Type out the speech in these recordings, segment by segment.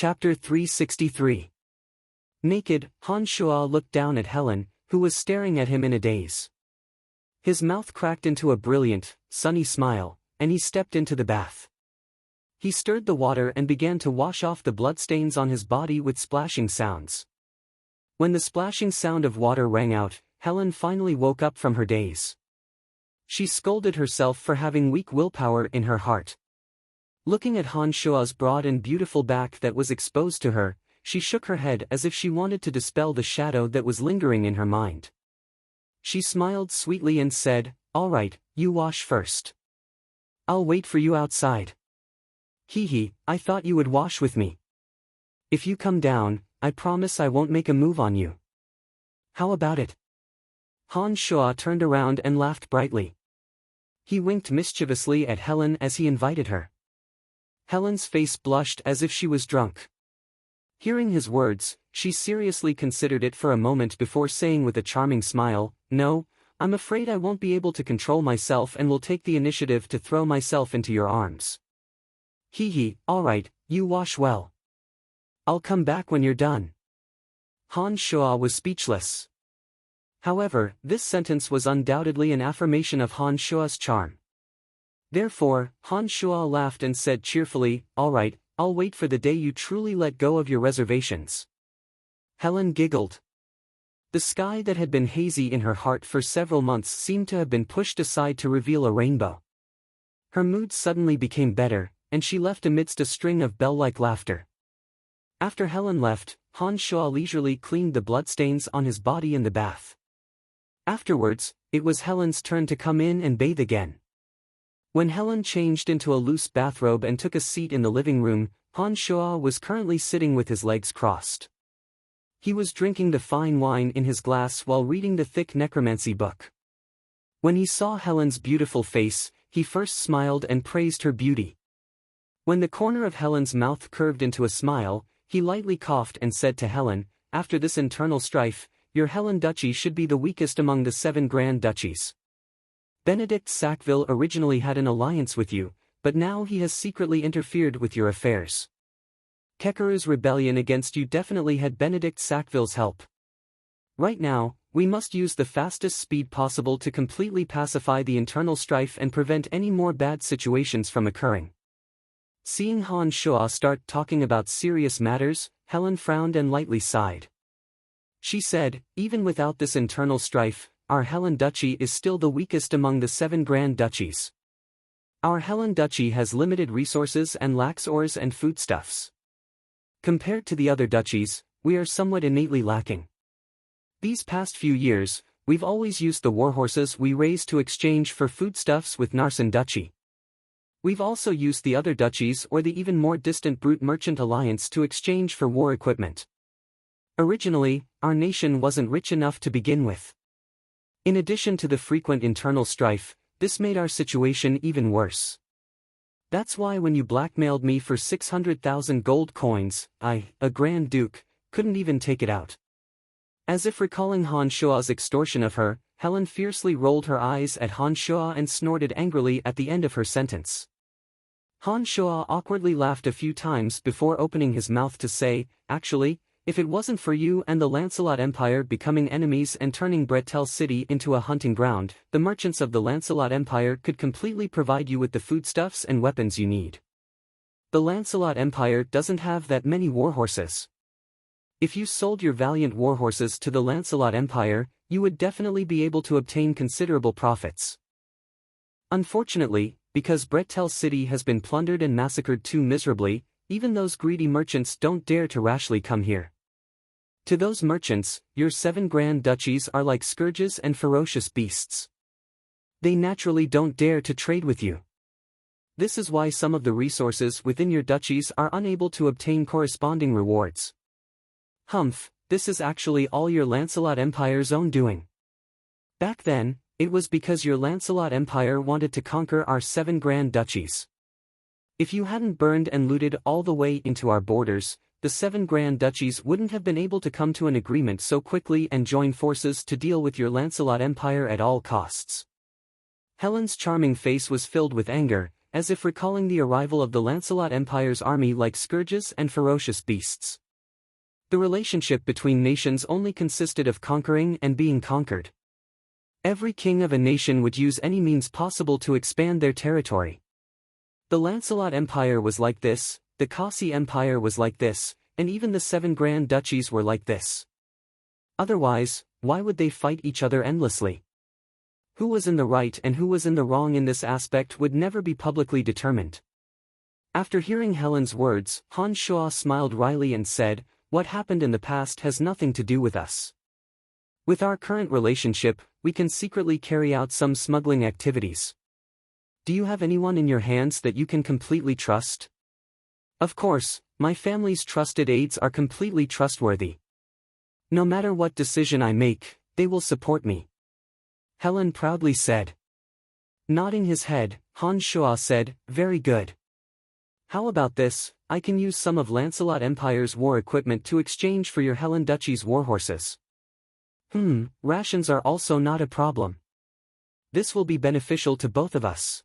Chapter 363. Naked, Han Shua looked down at Helen, who was staring at him in a daze. His mouth cracked into a brilliant, sunny smile, and he stepped into the bath. He stirred the water and began to wash off the bloodstains on his body with splashing sounds. When the splashing sound of water rang out, Helen finally woke up from her daze. She scolded herself for having weak willpower in her heart. Looking at Han Shua's broad and beautiful back that was exposed to her, she shook her head as if she wanted to dispel the shadow that was lingering in her mind. She smiled sweetly and said, "All right, you wash first. I'll wait for you outside." "Hee, I thought you would wash with me. If you come down, I promise I won't make a move on you. How about it?" Han Shua turned around and laughed brightly. He winked mischievously at Helen as he invited her. Helen's face blushed as if she was drunk. Hearing his words, she seriously considered it for a moment before saying with a charming smile, "No, I'm afraid I won't be able to control myself and will take the initiative to throw myself into your arms." "Hee, all right, you wash well. I'll come back when you're done." Han Shua was speechless. However, this sentence was undoubtedly an affirmation of Han Shua's charm. Therefore, Han Shua laughed and said cheerfully, "All right, I'll wait for the day you truly let go of your reservations." Helen giggled. The sky that had been hazy in her heart for several months seemed to have been pushed aside to reveal a rainbow. Her mood suddenly became better, and she left amidst a string of bell-like laughter. After Helen left, Han Shua leisurely cleaned the bloodstains on his body in the bath. Afterwards, it was Helen's turn to come in and bathe again. When Helen changed into a loose bathrobe and took a seat in the living room, Han Shua was currently sitting with his legs crossed. He was drinking the fine wine in his glass while reading the thick necromancy book. When he saw Helen's beautiful face, he first smiled and praised her beauty. When the corner of Helen's mouth curved into a smile, he lightly coughed and said to Helen, "After this internal strife, your Helen Duchy should be the weakest among the 7 grand duchies. Benedict Sackville originally had an alliance with you, but now he has secretly interfered with your affairs. Kekaru's rebellion against you definitely had Benedict Sackville's help. Right now, we must use the fastest speed possible to completely pacify the internal strife and prevent any more bad situations from occurring." Seeing Han Shua start talking about serious matters, Helen frowned and lightly sighed. She said, "Even without this internal strife, our Helen Duchy is still the weakest among the 7 grand duchies. Our Helen Duchy has limited resources and lacks ores and foodstuffs. Compared to the other duchies, we are somewhat innately lacking. These past few years, we've always used the warhorses we raised to exchange for foodstuffs with Narsen Duchy. We've also used the other duchies or the even more distant Brute Merchant Alliance to exchange for war equipment. Originally, our nation wasn't rich enough to begin with. In addition to the frequent internal strife, this made our situation even worse. That's why when you blackmailed me for 600,000 gold coins, I, a Grand Duke, couldn't even take it out." As if recalling Han Shua's extortion of her, Helen fiercely rolled her eyes at Han Shua and snorted angrily at the end of her sentence. Han Shua awkwardly laughed a few times before opening his mouth to say, "Actually, if it wasn't for you and the Lancelot Empire becoming enemies and turning Bretel City into a hunting ground, the merchants of the Lancelot Empire could completely provide you with the foodstuffs and weapons you need. The Lancelot Empire doesn't have that many warhorses. If you sold your valiant warhorses to the Lancelot Empire, you would definitely be able to obtain considerable profits. Unfortunately, because Bretel City has been plundered and massacred too miserably, even those greedy merchants don't dare to rashly come here. To those merchants, your 7 grand duchies are like scourges and ferocious beasts. They naturally don't dare to trade with you. This is why some of the resources within your duchies are unable to obtain corresponding rewards. Humph, this is actually all your Lancelot Empire's own doing. Back then, it was because your Lancelot Empire wanted to conquer our 7 grand duchies. If you hadn't burned and looted all the way into our borders, the 7 grand duchies wouldn't have been able to come to an agreement so quickly and join forces to deal with your Lancelot Empire at all costs." Helen's charming face was filled with anger, as if recalling the arrival of the Lancelot Empire's army like scourges and ferocious beasts. The relationship between nations only consisted of conquering and being conquered. Every king of a nation would use any means possible to expand their territory. The Lancelot Empire was like this, the Cossey Empire was like this, and even the 7 Grand Duchies were like this. Otherwise, why would they fight each other endlessly? Who was in the right and who was in the wrong in this aspect would never be publicly determined. After hearing Helen's words, Han Shuo smiled wryly and said, "What happened in the past has nothing to do with us. With our current relationship, we can secretly carry out some smuggling activities. Do you have anyone in your hands that you can completely trust?" "Of course, my family's trusted aides are completely trustworthy. No matter what decision I make, they will support me," Helen proudly said. Nodding his head, Han Shuo said, "Very good. How about this, I can use some of Lancelot Empire's war equipment to exchange for your Helen Duchy's warhorses. Rations are also not a problem. This will be beneficial to both of us."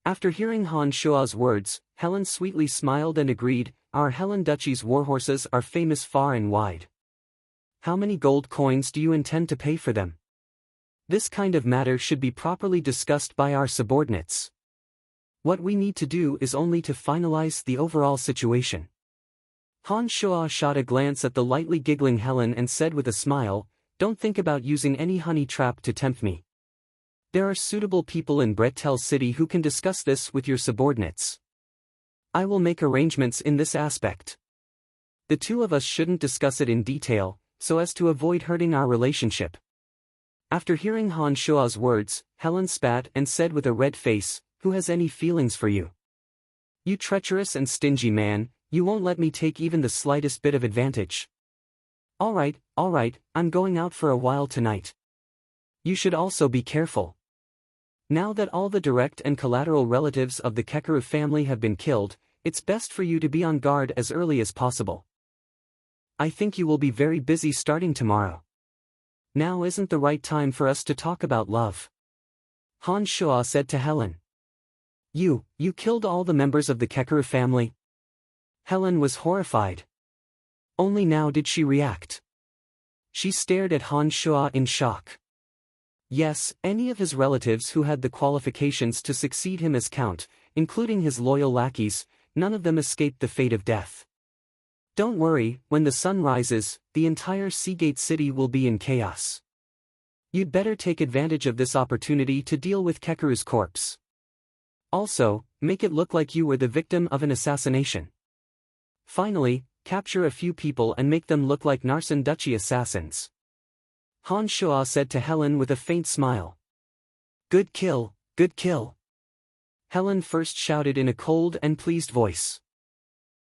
After hearing Han Shuo's words, Helen sweetly smiled and agreed, "Our Helen Duchy's warhorses are famous far and wide. How many gold coins do you intend to pay for them? This kind of matter should be properly discussed by our subordinates. What we need to do is only to finalize the overall situation." Han Shuo shot a glance at the lightly giggling Helen and said with a smile, "Don't think about using any honey trap to tempt me. There are suitable people in Bretel City who can discuss this with your subordinates. I will make arrangements in this aspect. The two of us shouldn't discuss it in detail, so as to avoid hurting our relationship." After hearing Han Shuo's words, Helen spat and said with a red face, "Who has any feelings for you? You treacherous and stingy man, you won't let me take even the slightest bit of advantage. All right, I'm going out for a while tonight. You should also be careful. Now that all the direct and collateral relatives of the Kekaru family have been killed, it's best for you to be on guard as early as possible. I think you will be very busy starting tomorrow. Now isn't the right time for us to talk about love," Han Shuo said to Helen. You killed all the members of the Kekaru family?" Helen was horrified. Only now did she react. She stared at Han Shuo in shock. Yes, any of his relatives who had the qualifications to succeed him as count, including his loyal lackeys, none of them escaped the fate of death. Don't worry, when the sun rises, the entire Seagate City will be in chaos. You'd better take advantage of this opportunity to deal with Kekaru's corpse. Also, make it look like you were the victim of an assassination. Finally, capture a few people and make them look like Narsen Duchy assassins," Han Shuo said to Helen with a faint smile. Good kill, good kill," Helen first shouted in a cold and pleased voice.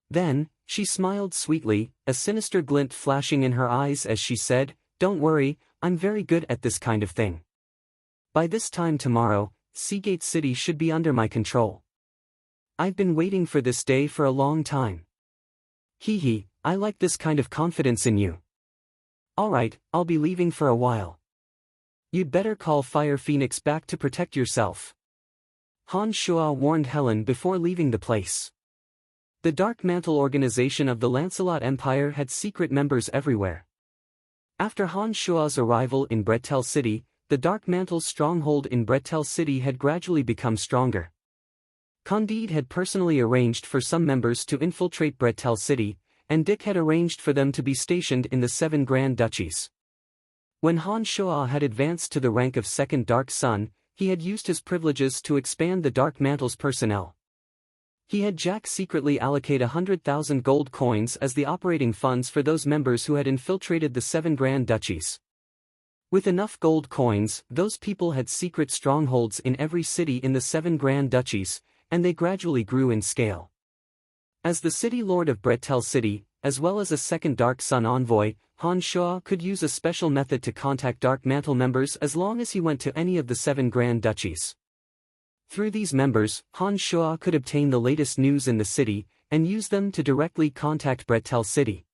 Then, she smiled sweetly, a sinister glint flashing in her eyes as she said, "Don't worry, I'm very good at this kind of thing. By this time tomorrow, Seagate City should be under my control. I've been waiting for this day for a long time. Hee, I like this kind of confidence in you. Alright, I'll be leaving for a while. You'd better call Fire Phoenix back to protect yourself," Han Shuo warned Helen before leaving the place. The Dark Mantle organization of the Lancelot Empire had secret members everywhere. After Han Shuo's arrival in Bretel City, the Dark Mantle's stronghold in Bretel City had gradually become stronger. Candide had personally arranged for some members to infiltrate Bretel City, and Dick had arranged for them to be stationed in the 7 Grand Duchies. When Han Shuo had advanced to the rank of Second Dark Sun, he had used his privileges to expand the Dark Mantle's personnel. He had Jack secretly allocate 100,000 gold coins as the operating funds for those members who had infiltrated the 7 Grand Duchies. With enough gold coins, those people had secret strongholds in every city in the 7 Grand Duchies, and they gradually grew in scale. As the city lord of Bretel City, as well as a second Dark Sun envoy, Han Shuo could use a special method to contact Dark Mantle members as long as he went to any of the 7 Grand Duchies. Through these members, Han Shuo could obtain the latest news in the city, and use them to directly contact Bretel City.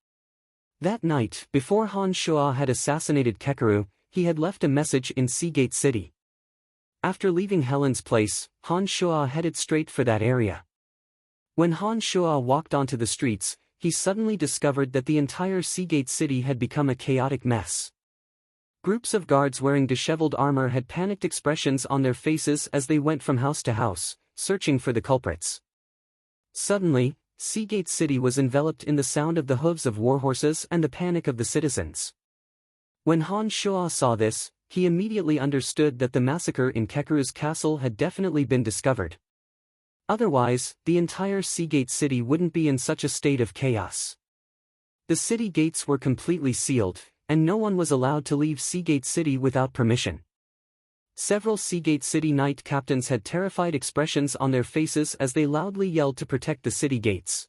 That night, before Han Shuo had assassinated Kekaru, he had left a message in Seagate City. After leaving Helen's place, Han Shuo headed straight for that area. When Han Shuo walked onto the streets, he suddenly discovered that the entire Seagate city had become a chaotic mess. Groups of guards wearing disheveled armor had panicked expressions on their faces as they went from house to house, searching for the culprits. Suddenly, Seagate City was enveloped in the sound of the hooves of warhorses and the panic of the citizens. When Han Shuo saw this, he immediately understood that the massacre in Kekaru's castle had definitely been discovered. Otherwise, the entire Seagate City wouldn't be in such a state of chaos. The city gates were completely sealed, and no one was allowed to leave Seagate City without permission. Several Seagate City knight captains had terrified expressions on their faces as they loudly yelled to protect the city gates.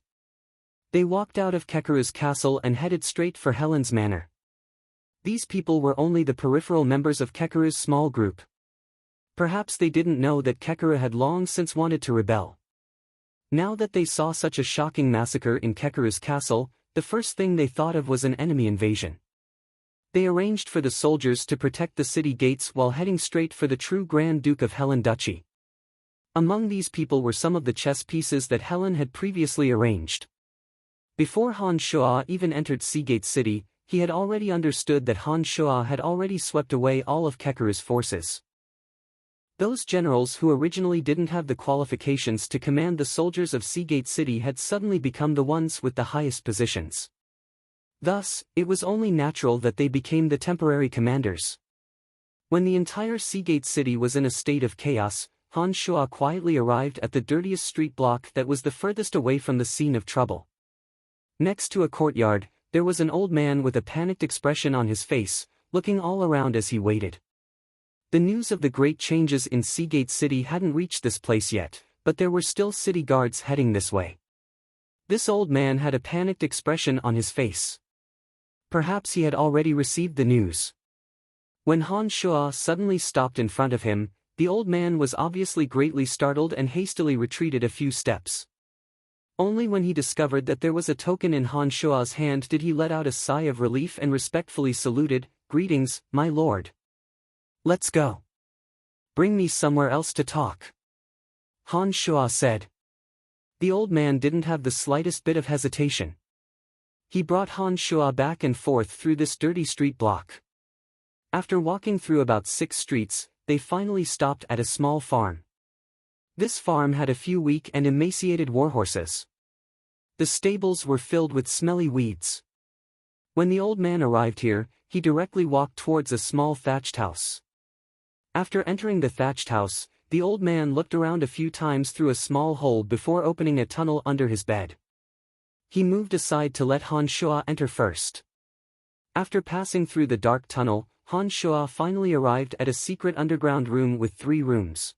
They walked out of Kekaru's castle and headed straight for Helen's manor. These people were only the peripheral members of Kekaru's small group. Perhaps they didn't know that Kekaru had long since wanted to rebel. Now that they saw such a shocking massacre in Kekaru's castle, the first thing they thought of was an enemy invasion. They arranged for the soldiers to protect the city gates while heading straight for the true Grand Duke of Helen Duchy. Among these people were some of the chess pieces that Helen had previously arranged. Before Han Shuo even entered Seagate City, he had already understood that Han Shuo had already swept away all of Kekaru's forces. Those generals who originally didn't have the qualifications to command the soldiers of Seagate City had suddenly become the ones with the highest positions. Thus, it was only natural that they became the temporary commanders. When the entire Seagate City was in a state of chaos, Han Shuo quietly arrived at the dirtiest street block that was the furthest away from the scene of trouble. Next to a courtyard, there was an old man with a panicked expression on his face, looking all around as he waited. The news of the great changes in Seagate City hadn't reached this place yet, but there were still city guards heading this way. This old man had a panicked expression on his face. Perhaps he had already received the news. When Han Shuo suddenly stopped in front of him, the old man was obviously greatly startled and hastily retreated a few steps. Only when he discovered that there was a token in Han Shuo's hand did he let out a sigh of relief and respectfully saluted, "Greetings, my lord. Let's go. Bring me somewhere else to talk," Han Shuo said. The old man didn't have the slightest bit of hesitation. He brought Han Shuo back and forth through this dirty street block. After walking through about 6 streets, they finally stopped at a small farm. This farm had a few weak and emaciated warhorses. The stables were filled with smelly weeds. When the old man arrived here, he directly walked towards a small thatched house. After entering the thatched house, the old man looked around a few times through a small hole before opening a tunnel under his bed. He moved aside to let Han Shuo enter first. After passing through the dark tunnel, Han Shuo finally arrived at a secret underground room with 3 rooms.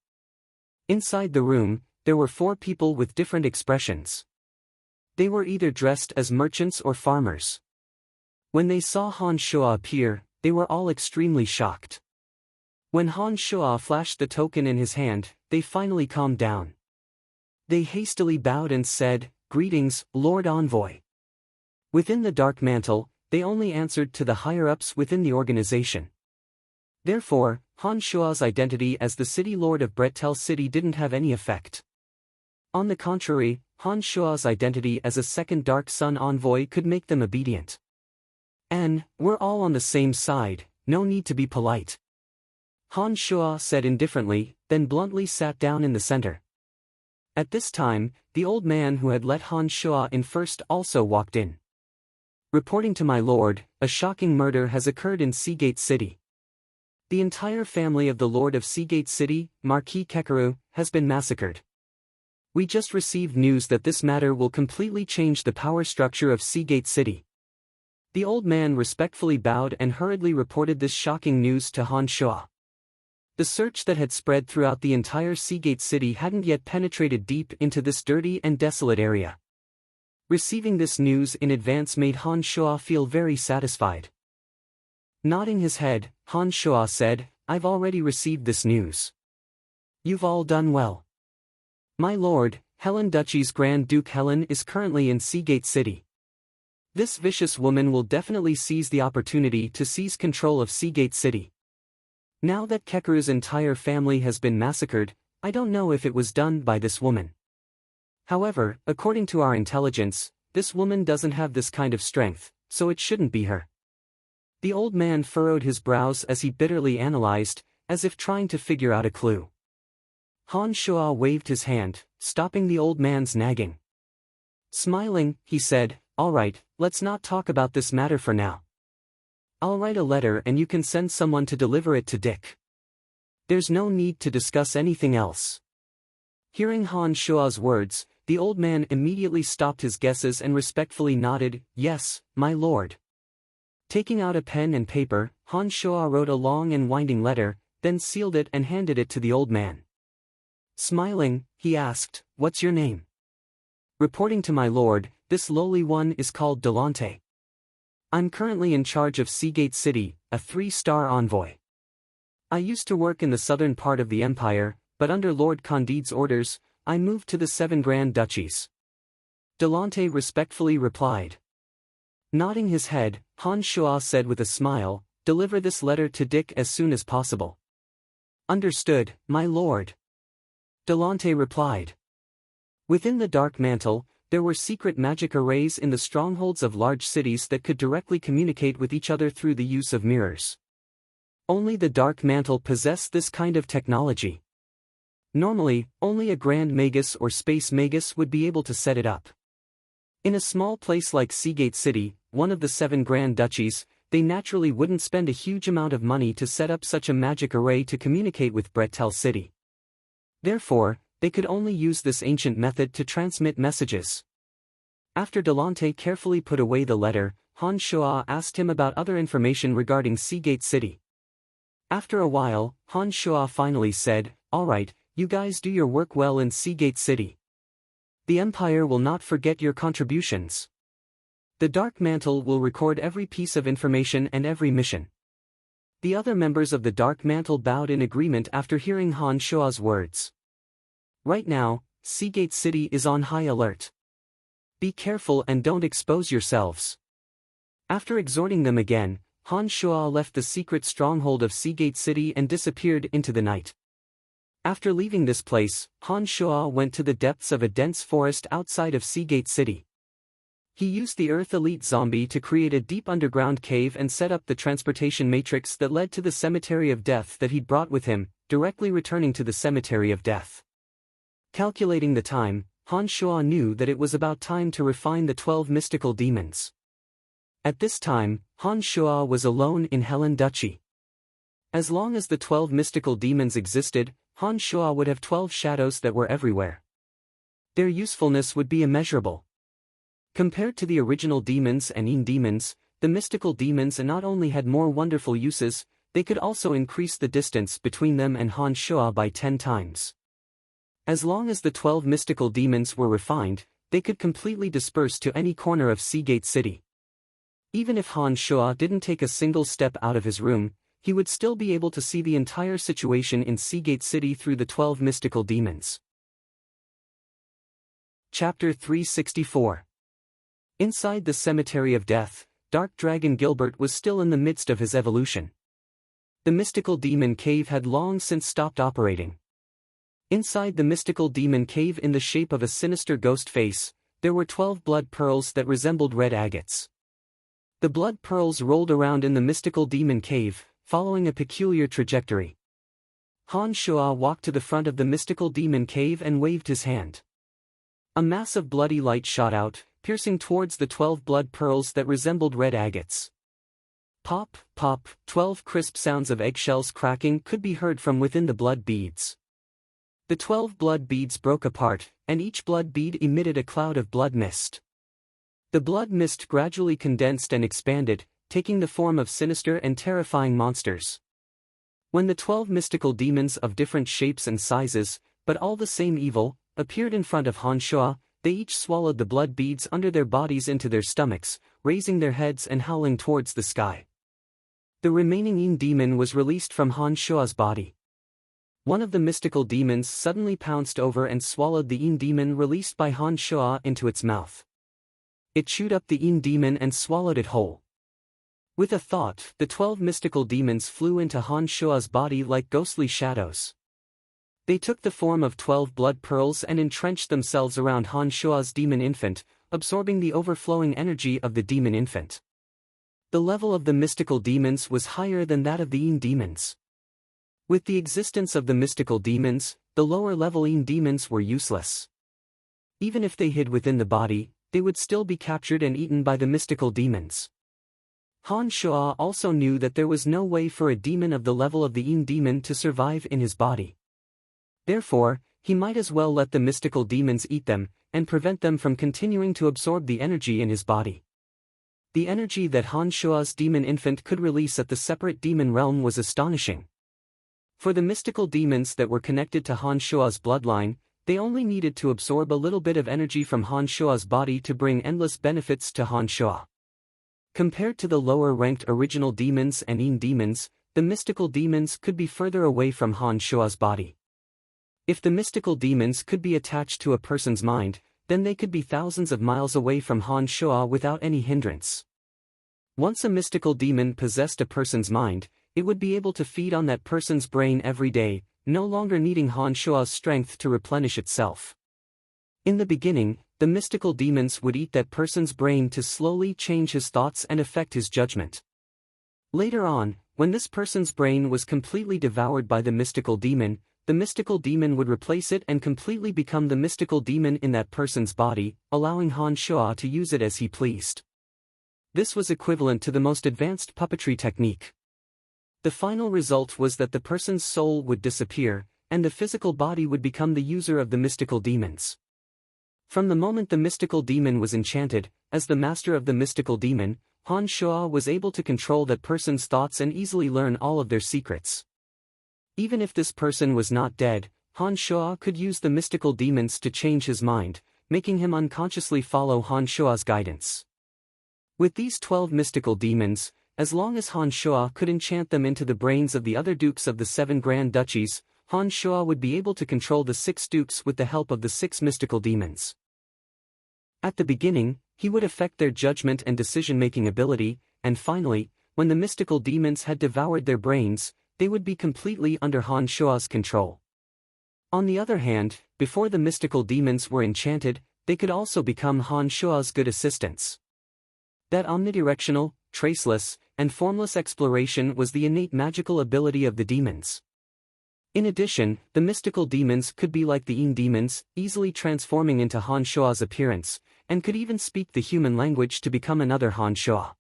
Inside the room, there were 4 people with different expressions. They were either dressed as merchants or farmers. When they saw Han Shuo appear, they were all extremely shocked. When Han Shuo flashed the token in his hand, they finally calmed down. They hastily bowed and said, "Greetings, Lord Envoy." Within the dark mantle, they only answered to the higher-ups within the organization. Therefore, Han Shuo's identity as the city lord of Bretel City didn't have any effect. On the contrary, Han Shuo's identity as a second Dark Sun envoy could make them obedient. We're all on the same side, no need to be polite," Han Shuo said indifferently, then bluntly sat down in the center. At this time, the old man who had let Han Shuo in first also walked in. "Reporting to my lord, a shocking murder has occurred in Seagate City. The entire family of the Lord of Seagate City, Marquis Kekaru, has been massacred. We just received news that this matter will completely change the power structure of Seagate City." The old man respectfully bowed and hurriedly reported this shocking news to Han Shuo. The search that had spread throughout the entire Seagate City hadn't yet penetrated deep into this dirty and desolate area. Receiving this news in advance made Han Shuo feel very satisfied. Nodding his head, Han Shuo said, "I've already received this news. You've all done well. My lord, Helen Duchy's Grand Duke Helen is currently in Seagate City. This vicious woman will definitely seize the opportunity to seize control of Seagate City. Now that Kekeru's entire family has been massacred, I don't know if it was done by this woman. However, according to our intelligence, this woman doesn't have this kind of strength, so it shouldn't be her. The old man furrowed his brows as he bitterly analyzed, as if trying to figure out a clue. Han Shuo waved his hand, stopping the old man's nagging. Smiling, he said, "All right, let's not talk about this matter for now. I'll write a letter and you can send someone to deliver it to Dick. There's no need to discuss anything else." Hearing Han Shuo's words, the old man immediately stopped his guesses and respectfully nodded, "Yes, my lord." Taking out a pen and paper, Han Shuo wrote a long and winding letter, then sealed it and handed it to the old man. Smiling, he asked, "What's your name?" "Reporting to my lord, this lowly one is called Delante. I'm currently in charge of Seagate City, a 3-star envoy. I used to work in the southern part of the empire, but under Lord Candide's orders, I moved to the 7 Grand Duchies." Delante respectfully replied. Nodding his head, Han Shuo said with a smile, "Deliver this letter to Dick as soon as possible." "Understood, my lord." Delante replied. Within the Dark Mantle, there were secret magic arrays in the strongholds of large cities that could directly communicate with each other through the use of mirrors. Only the Dark Mantle possessed this kind of technology. Normally, only a Grand Magus or Space Magus would be able to set it up. In a small place like Seagate City, one of the 7 Grand Duchies, they naturally wouldn't spend a huge amount of money to set up such a magic array to communicate with Bretel City. Therefore, they could only use this ancient method to transmit messages. After Delante carefully put away the letter, Han Shuo asked him about other information regarding Seagate City. After a while, Han Shuo finally said, "All right, you guys do your work well in Seagate City. The Empire will not forget your contributions. The Dark Mantle will record every piece of information and every mission." The other members of the Dark Mantle bowed in agreement after hearing Han Shuo's words. Right now, Seagate City is on high alert. Be careful and don't expose yourselves. After exhorting them again, Han Shuo left the secret stronghold of Seagate City and disappeared into the night. After leaving this place, Han Shuo went to the depths of a dense forest outside of Seagate City. He used the Earth Elite Zombie to create a deep underground cave and set up the transportation matrix that led to the Cemetery of Death that he'd brought with him, directly returning to the Cemetery of Death. Calculating the time, Han Shuo knew that it was about time to refine the 12 mystical demons. At this time, Han Shuo was alone in Helen Duchy. As long as the 12 mystical demons existed, Han Shuo would have 12 shadows that were everywhere. Their usefulness would be immeasurable. Compared to the original demons and Yin demons, the mystical demons not only had more wonderful uses, they could also increase the distance between them and Han Shuo by 10 times. As long as the 12 mystical demons were refined, they could completely disperse to any corner of Seagate City. Even if Han Shuo didn't take a single step out of his room, he would still be able to see the entire situation in Seagate City through the 12 mystical demons. Chapter 364. Inside the Cemetery of Death, Dark Dragon Gilbert was still in the midst of his evolution. The mystical demon cave had long since stopped operating. Inside the mystical demon cave, in the shape of a sinister ghost face, there were 12 blood pearls that resembled red agates. The blood pearls rolled around in the mystical demon cave, following a peculiar trajectory. Han Shuo walked to the front of the mystical demon cave and waved his hand. A mass of bloody light shot out, piercing towards the 12 blood pearls that resembled red agates. Pop, pop, 12 crisp sounds of eggshells cracking could be heard from within the blood beads. The 12 blood beads broke apart, and each blood bead emitted a cloud of blood mist. The blood mist gradually condensed and expanded, taking the form of sinister and terrifying monsters. When the 12 mystical demons of different shapes and sizes, but all the same evil, appeared in front of Han Shuo, they each swallowed the blood beads under their bodies into their stomachs, raising their heads and howling towards the sky. The remaining Yin demon was released from Han Shuo's body. One of the mystical demons suddenly pounced over and swallowed the Yin demon released by Han Shuo into its mouth. It chewed up the Yin demon and swallowed it whole. With a thought, the 12 mystical demons flew into Han Shua's body like ghostly shadows. They took the form of 12 blood pearls and entrenched themselves around Han Shua's demon infant, absorbing the overflowing energy of the demon infant. The level of the mystical demons was higher than that of the Yin demons. With the existence of the mystical demons, the lower-level Yin demons were useless. Even if they hid within the body, they would still be captured and eaten by the mystical demons. Han Shua also knew that there was no way for a demon of the level of the Yin demon to survive in his body. Therefore, he might as well let the mystical demons eat them, and prevent them from continuing to absorb the energy in his body. The energy that Han Shua's demon infant could release at the separate demon realm was astonishing. For the mystical demons that were connected to Han Shua's bloodline, they only needed to absorb a little bit of energy from Han Shua's body to bring endless benefits to Han Shua. Compared to the lower-ranked original demons and Yin demons, the mystical demons could be further away from Han Shua's body. If the mystical demons could be attached to a person's mind, then they could be thousands of miles away from Han Shua without any hindrance. Once a mystical demon possessed a person's mind, it would be able to feed on that person's brain every day, no longer needing Han Shua's strength to replenish itself. In the beginning, the mystical demons would eat that person's brain to slowly change his thoughts and affect his judgment. Later on, when this person's brain was completely devoured by the mystical demon would replace it and completely become the mystical demon in that person's body, allowing Han Shua to use it as he pleased. This was equivalent to the most advanced puppetry technique. The final result was that the person's soul would disappear, and the physical body would become the user of the mystical demons. From the moment the mystical demon was enchanted, as the master of the mystical demon, Han Shua was able to control that person's thoughts and easily learn all of their secrets. Even if this person was not dead, Han Shua could use the mystical demons to change his mind, making him unconsciously follow Han Shua's guidance. With these 12 mystical demons, as long as Han Shua could enchant them into the brains of the other dukes of the 7 grand duchies, Han Shua would be able to control the 6 dukes with the help of the 6 mystical demons. At the beginning, he would affect their judgment and decision-making ability, and finally, when the mystical demons had devoured their brains, they would be completely under Han Shua's control. On the other hand, before the mystical demons were enchanted, they could also become Han Shua's good assistants. That omnidirectional, traceless, and formless exploration was the innate magical ability of the demons. In addition, the mystical demons could be like the Yin demons, easily transforming into Han Shua's appearance, and could even speak the human language to become another Han Shua.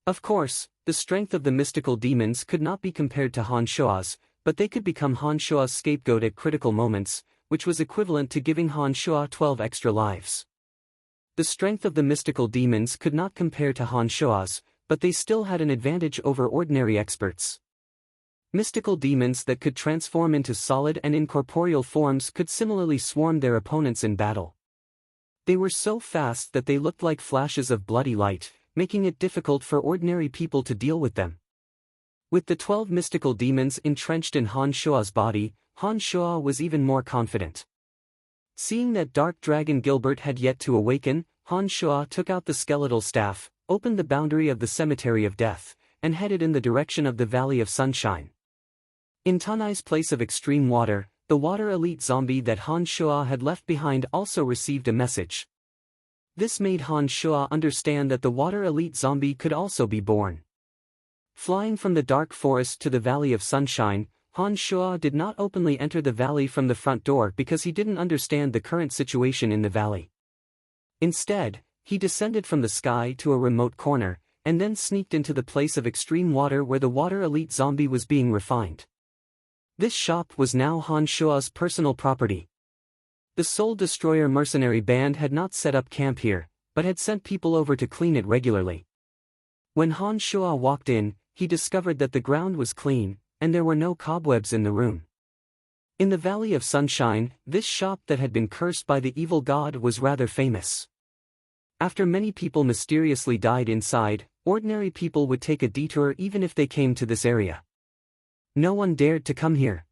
Of course, the strength of the mystical demons could not be compared to Han Shua's, but they could become Han Shua's scapegoat at critical moments, which was equivalent to giving Han Shua 12 extra lives. The strength of the mystical demons could not compare to Han Shua's, but they still had an advantage over ordinary experts. Mystical demons that could transform into solid and incorporeal forms could similarly swarm their opponents in battle. They were so fast that they looked like flashes of bloody light, making it difficult for ordinary people to deal with them. With the 12 mystical demons entrenched in Han Shua's body, Han Shua was even more confident. Seeing that Dark Dragon Gilbert had yet to awaken, Han Shua took out the skeletal staff, opened the boundary of the Cemetery of Death, and headed in the direction of the Valley of Sunshine. In Tanai's place of extreme water, the water elite zombie that Han Shua had left behind also received a message. This made Han Shua understand that the water elite zombie could also be born. Flying from the dark forest to the Valley of Sunshine, Han Shua did not openly enter the valley from the front door because he didn't understand the current situation in the valley. Instead, he descended from the sky to a remote corner, and then sneaked into the place of extreme water where the water elite zombie was being refined. This shop was now Han Shua's personal property. The Soul Destroyer mercenary band had not set up camp here, but had sent people over to clean it regularly. When Han Shua walked in, he discovered that the ground was clean, and there were no cobwebs in the room. In the Valley of Sunshine, this shop that had been cursed by the evil god was rather famous. After many people mysteriously died inside, ordinary people would take a detour even if they came to this area. No one dared to come here.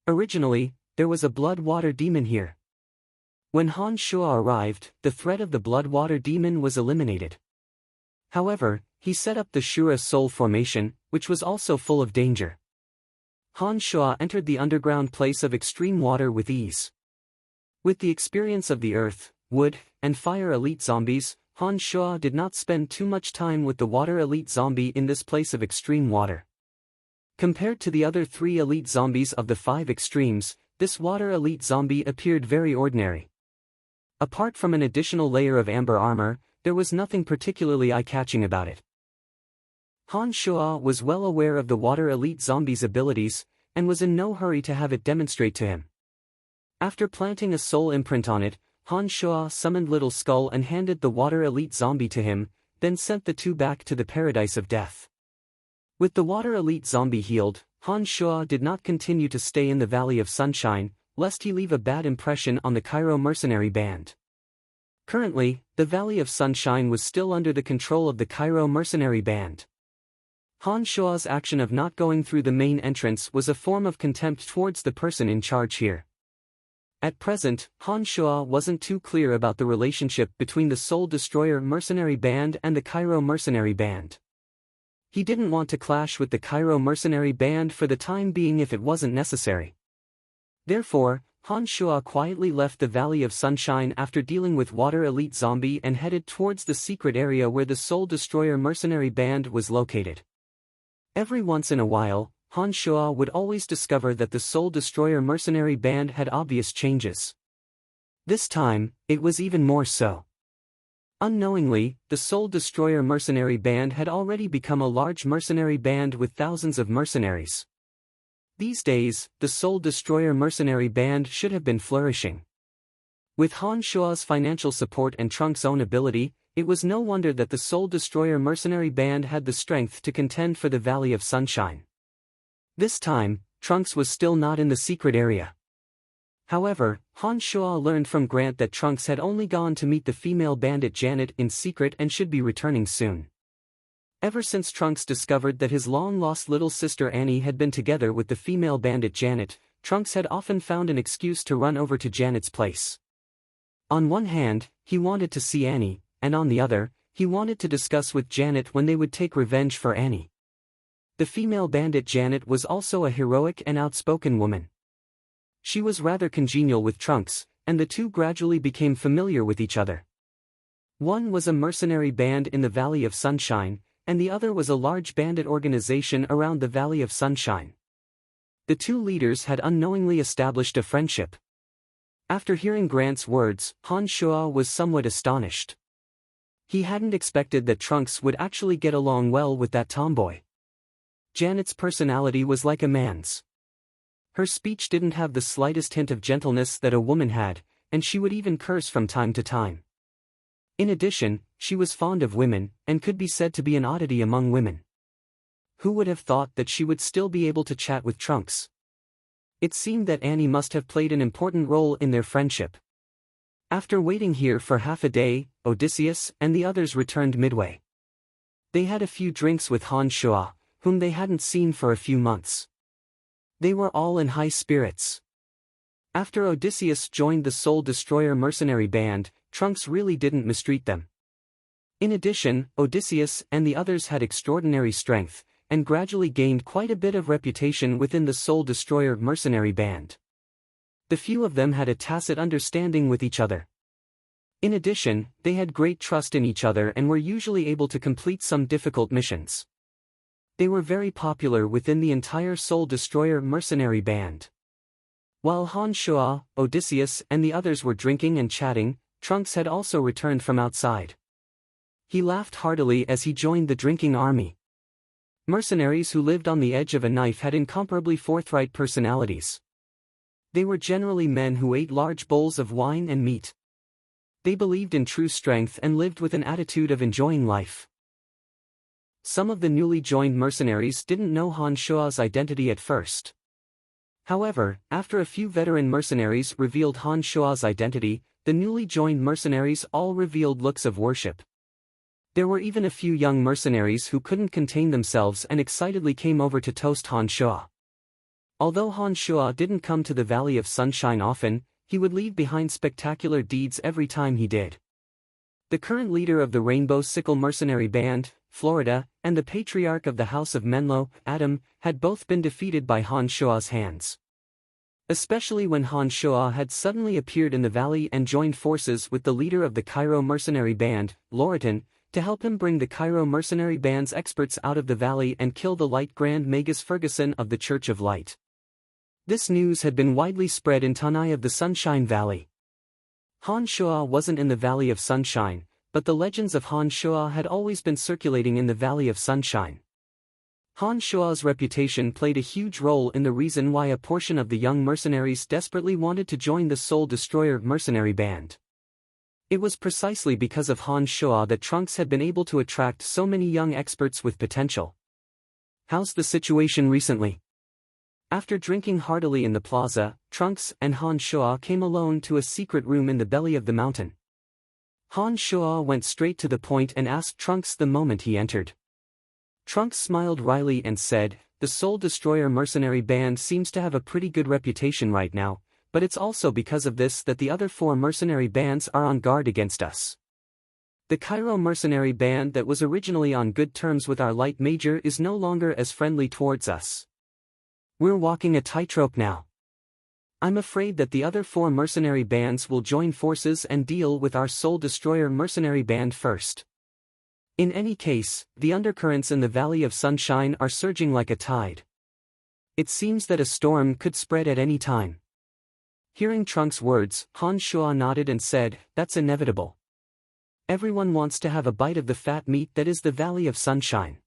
Originally, there was a blood water demon here. When Han Shua arrived, the threat of the blood water demon was eliminated. However, He set up the Shura Soul Formation, which was also full of danger. Han Shua entered the underground place of extreme water with ease. With the experience of the earth, wood, and fire elite zombies, Han Shua did not spend too much time with the water elite zombie in this place of extreme water. Compared to the other 3 elite zombies of the 5 extremes, this water elite zombie appeared very ordinary. Apart from an additional layer of amber armor, there was nothing particularly eye-catching about it. Han Shua was well aware of the water elite zombie's abilities, and was in no hurry to have it demonstrate to him. After planting a soul imprint on it, Han Shua summoned Little Skull and handed the water elite zombie to him, then sent the 2 back to the paradise of death. With the water elite zombie healed, Han Shua did not continue to stay in the Valley of Sunshine, lest he leave a bad impression on the Cairo mercenary band. Currently, the Valley of Sunshine was still under the control of the Cairo mercenary band. Han Shua's action of not going through the main entrance was a form of contempt towards the person in charge here. At present, Han Shua wasn't too clear about the relationship between the Soul Destroyer mercenary band and the Cairo mercenary band. He didn't want to clash with the Cairo mercenary band for the time being if it wasn't necessary. Therefore, Han Shua quietly left the Valley of Sunshine after dealing with Water Elite Zombie and headed towards the secret area where the Soul Destroyer mercenary band was located. Every once in a while, Han Shua would always discover that the Soul Destroyer mercenary band had obvious changes. This time, it was even more so. Unknowingly, the Soul Destroyer mercenary band had already become a large mercenary band with thousands of mercenaries. These days, the Soul Destroyer mercenary band should have been flourishing. With Han Shua's financial support and Trunks' own ability, it was no wonder that the Soul Destroyer mercenary band had the strength to contend for the Valley of Sunshine. This time, Trunks was still not in the secret area. However, Han Shua learned from Grant that Trunks had only gone to meet the female bandit Janet in secret and should be returning soon. Ever since Trunks discovered that his long-lost little sister Annie had been together with the female bandit Janet, Trunks had often found an excuse to run over to Janet's place. On one hand, he wanted to see Annie, and on the other, he wanted to discuss with Janet when they would take revenge for Annie. The female bandit Janet was also a heroic and outspoken woman. She was rather congenial with Trunks, and the two gradually became familiar with each other. One was a mercenary band in the Valley of Sunshine, and the other was a large bandit organization around the Valley of Sunshine. The two leaders had unknowingly established a friendship. After hearing Grant's words, Han Shua was somewhat astonished. He hadn't expected that Trunks would actually get along well with that tomboy. Janet's personality was like a man's. Her speech didn't have the slightest hint of gentleness that a woman had, and she would even curse from time to time. In addition, she was fond of women, and could be said to be an oddity among women. Who would have thought that she would still be able to chat with Trunks? It seemed that Annie must have played an important role in their friendship. After waiting here for half a day, Odysseus and the others returned midway. They had a few drinks with Han Shua, whom they hadn't seen for a few months. They were all in high spirits. After Odysseus joined the Soul Destroyer mercenary band, Trunks really didn't mistreat them. In addition, Odysseus and the others had extraordinary strength, and gradually gained quite a bit of reputation within the Soul Destroyer mercenary band. The few of them had a tacit understanding with each other. In addition, they had great trust in each other and were usually able to complete some difficult missions. They were very popular within the entire Soul Destroyer mercenary band. While Han Shua, Odysseus and the others were drinking and chatting, Trunks had also returned from outside. He laughed heartily as he joined the drinking army. Mercenaries who lived on the edge of a knife had incomparably forthright personalities. They were generally men who ate large bowls of wine and meat. They believed in true strength and lived with an attitude of enjoying life. Some of the newly joined mercenaries didn't know Han Shua's identity at first. However, after a few veteran mercenaries revealed Han Shua's identity, the newly joined mercenaries all revealed looks of worship. There were even a few young mercenaries who couldn't contain themselves and excitedly came over to toast Han Shua. Although Han Shua didn't come to the Valley of Sunshine often, he would leave behind spectacular deeds every time he did. The current leader of the Rainbow Sickle mercenary band, Florida, and the patriarch of the House of Menlo, Adam, had both been defeated by Han Shua's hands. Especially when Han Shua had suddenly appeared in the valley and joined forces with the leader of the Cairo mercenary band, Loriton, to help him bring the Cairo mercenary band's experts out of the valley and kill the Light Grand Magus Ferguson of the Church of Light. This news had been widely spread in Tanai of the Sunshine Valley. Han Shua wasn't in the Valley of Sunshine, but the legends of Han Shua had always been circulating in the Valley of Sunshine. Han Shua's reputation played a huge role in the reason why a portion of the young mercenaries desperately wanted to join the Soul Destroyer mercenary band. It was precisely because of Han Shua that Trunks had been able to attract so many young experts with potential. How's the situation recently? After drinking heartily in the plaza, Trunks and Han Shua came alone to a secret room in the belly of the mountain. Han Shua went straight to the point and asked Trunks the moment he entered. Trunks smiled wryly and said, "The Soul Destroyer mercenary band seems to have a pretty good reputation right now, but it's also because of this that the other 4 mercenary bands are on guard against us. The Cairo mercenary band that was originally on good terms with our Light Major is no longer as friendly towards us. We're walking a tightrope now. I'm afraid that the other 4 mercenary bands will join forces and deal with our Soul Destroyer mercenary band first. In any case, the undercurrents in the Valley of Sunshine are surging like a tide. It seems that a storm could spread at any time." Hearing Trunks' words, Han Shua nodded and said, "That's inevitable. Everyone wants to have a bite of the fat meat that is the Valley of Sunshine.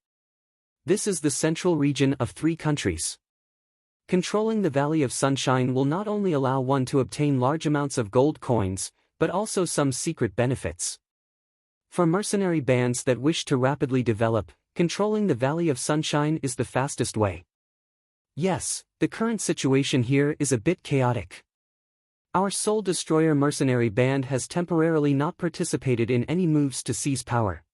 This is the central region of 3 countries. Controlling the Valley of Sunshine will not only allow one to obtain large amounts of gold coins, but also some secret benefits. For mercenary bands that wish to rapidly develop, controlling the Valley of Sunshine is the fastest way. Yes, the current situation here is a bit chaotic. Our Soul Destroyer mercenary band has temporarily not participated in any moves to seize power.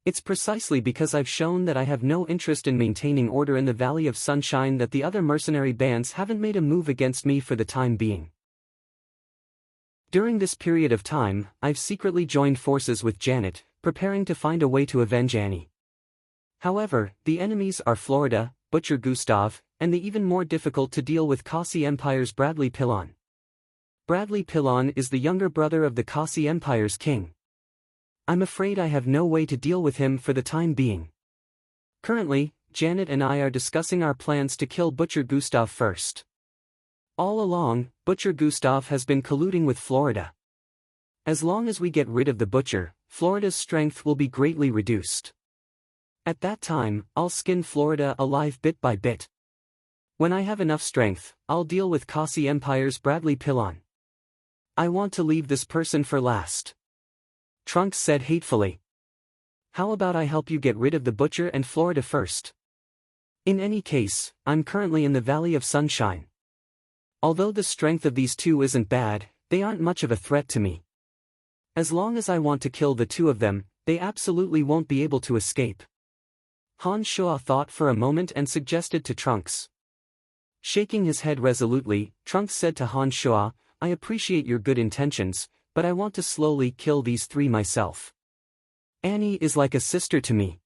It's precisely because I've shown that I have no interest in maintaining order in the Valley of Sunshine that the other mercenary bands haven't made a move against me for the time being. During this period of time, I've secretly joined forces with Janet, preparing to find a way to avenge Annie. However, the enemies are Florida, Butcher Gustav, and the even more difficult to deal with Kasi Empire's Bradley Pillon. Bradley Pillon is the younger brother of the Kasi Empire's king. I'm afraid I have no way to deal with him for the time being. Currently, Janet and I are discussing our plans to kill Butcher Gustav first. All along, Butcher Gustav has been colluding with Florida. As long as we get rid of the Butcher, Florida's strength will be greatly reduced. At that time, I'll skin Florida alive bit by bit. When I have enough strength, I'll deal with Kasi Empire's Bradley Pillon. I want to leave this person for last." Trunks said hatefully. "How about I help you get rid of the Butcher and Florida first? In any case, I'm currently in the Valley of Sunshine. Although the strength of these 2 isn't bad, they aren't much of a threat to me. As long as I want to kill the 2 of them, they absolutely won't be able to escape." Han Shua thought for a moment and suggested to Trunks. Shaking his head resolutely, Trunks said to Han Shua, "I appreciate your good intentions, but I want to slowly kill these 3 myself. Annie is like a sister to me.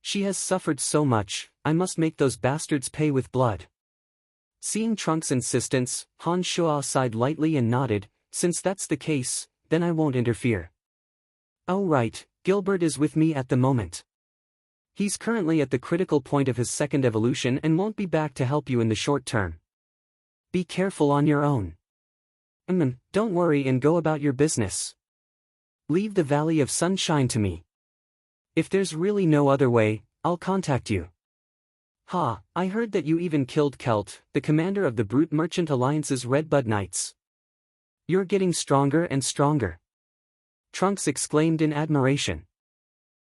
She has suffered so much, I must make those bastards pay with blood." Seeing Trunks' insistence, Han Shua sighed lightly and nodded, "Since that's the case, then I won't interfere." "Oh right, Gilbert is with me at the moment. He's currently at the critical point of his 2nd evolution and won't be back to help you in the short term. Be careful on your own. Don't worry and go about your business. Leave the Valley of Sunshine to me. If there's really no other way, I'll contact you." "Ha, I heard that you even killed Kelt, the commander of the Brute Merchant Alliance's Redbud Knights. You're getting stronger and stronger." Trunks exclaimed in admiration.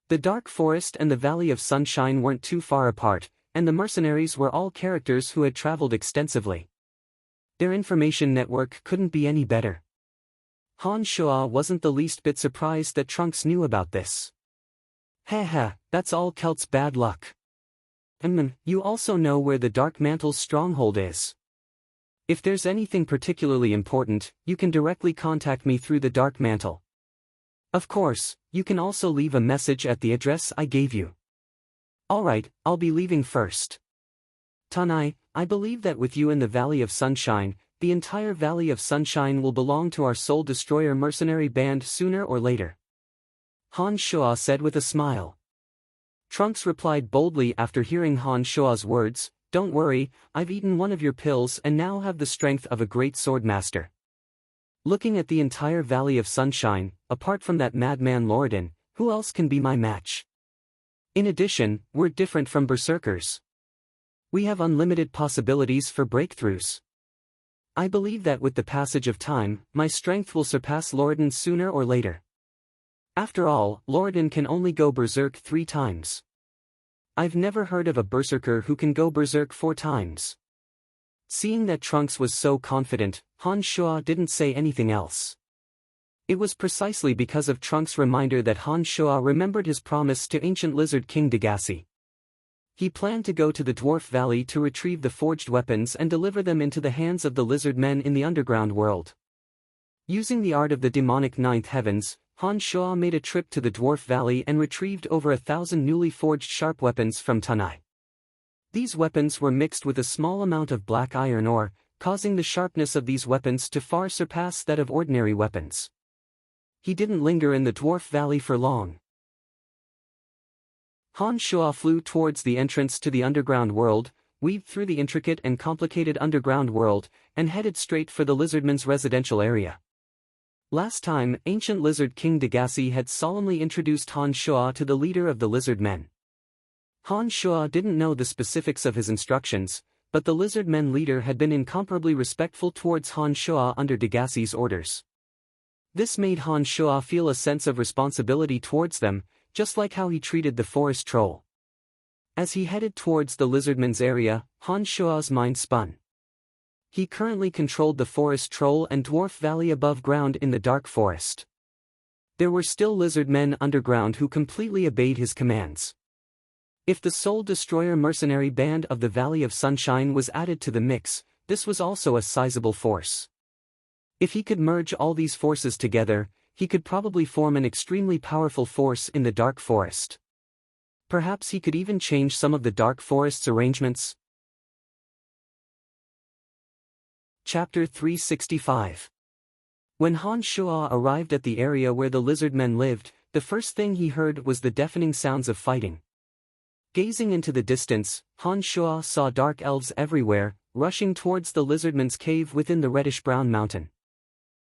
The Dark Forest and the Valley of Sunshine weren't too far apart, and the mercenaries were all characters who had traveled extensively. Their information network couldn't be any better. Han Shua wasn't the least bit surprised that Trunks knew about this. "Haha, that's all Kelt's bad luck. You also know where the Dark Mantle's stronghold is. If there's anything particularly important, you can directly contact me through the Dark Mantle. Of course, You can also leave a message at the address I gave you. Alright, I'll be leaving first. Tanai, I believe that with you in the Valley of Sunshine, the entire Valley of Sunshine will belong to our Soul Destroyer mercenary band sooner or later. Han Shuo said with a smile. Trunks replied boldly after hearing Han Shuo's words, "Don't worry, I've eaten one of your pills and now have the strength of a great swordmaster." Looking at the entire Valley of Sunshine, apart from that madman Lordan, who else can be my match? In addition, we're different from berserkers. We have unlimited possibilities for breakthroughs. I believe that with the passage of time, my strength will surpass Lordan sooner or later. After all, Lordan can only go berserk 3 times. I've never heard of a berserker who can go berserk 4 times. Seeing that Trunks was so confident, Han Shuo didn't say anything else. It was precisely because of Trunks' reminder that Han Shuo remembered his promise to ancient lizard king Degasi. He planned to go to the Dwarf Valley to retrieve the forged weapons and deliver them into the hands of the lizard men in the underground world. Using the art of the demonic ninth heavens, Han Shuo made a trip to the Dwarf Valley and retrieved over 1,000 newly forged sharp weapons from Tanai. These weapons were mixed with a small amount of black iron ore, causing the sharpness of these weapons to far surpass that of ordinary weapons. He didn't linger in the Dwarf Valley for long. Han Shuo flew towards the entrance to the underground world, weaved through the intricate and complicated underground world, and headed straight for the lizardmen's residential area. Last time, ancient lizard king Degasi had solemnly introduced Han Shuo to the leader of the lizard men. Han Shuo didn't know the specifics of his instructions, but the lizard men leader had been incomparably respectful towards Han Shuo under Degasi's orders. This made Han Shuo feel a sense of responsibility towards them, just like how he treated the forest troll. As he headed towards the lizardmen's area, Han Shuo's mind spun. He currently controlled the forest troll and dwarf valley above ground in the dark forest. There were still lizard men underground who completely obeyed his commands. If the Soul Destroyer mercenary band of the Valley of Sunshine was added to the mix, this was also a sizable force. If he could merge all these forces together, he could probably form an extremely powerful force in the dark forest. Perhaps he could even change some of the dark forest's arrangements. Chapter 365. When Han Shuo arrived at the area where the lizard men lived, the first thing he heard was the deafening sounds of fighting. Gazing into the distance, Han Shuo saw dark elves everywhere, rushing towards the lizardmen's cave within the reddish-brown mountain.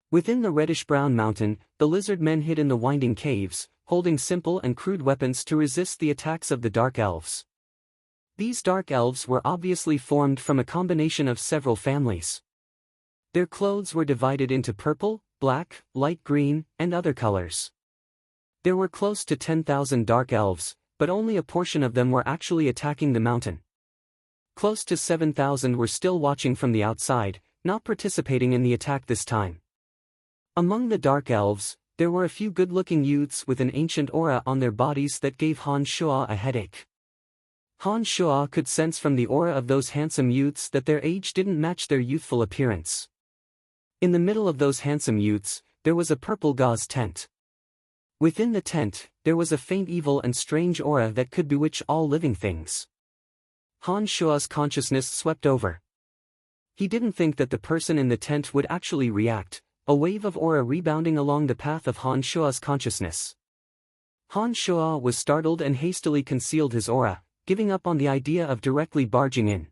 Within the reddish-brown mountain, the lizard men hid in the winding caves, holding simple and crude weapons to resist the attacks of the dark elves. These dark elves were obviously formed from a combination of several families. Their clothes were divided into purple, black, light green, and other colors. There were close to 10,000 dark elves, but only a portion of them were actually attacking the mountain. Close to 7,000 were still watching from the outside, not participating in the attack this time. Among the dark elves, there were a few good-looking youths with an ancient aura on their bodies that gave Han Shuo a headache. Han Shuo could sense from the aura of those handsome youths that their age didn't match their youthful appearance. In the middle of those handsome youths, there was a purple gauze tent. Within the tent, there was a faint evil and strange aura that could bewitch all living things. Han Shuo's consciousness swept over. He didn't think that the person in the tent would actually react, a wave of aura rebounding along the path of Han Shuo's consciousness. Han Shuo was startled and hastily concealed his aura, giving up on the idea of directly barging in.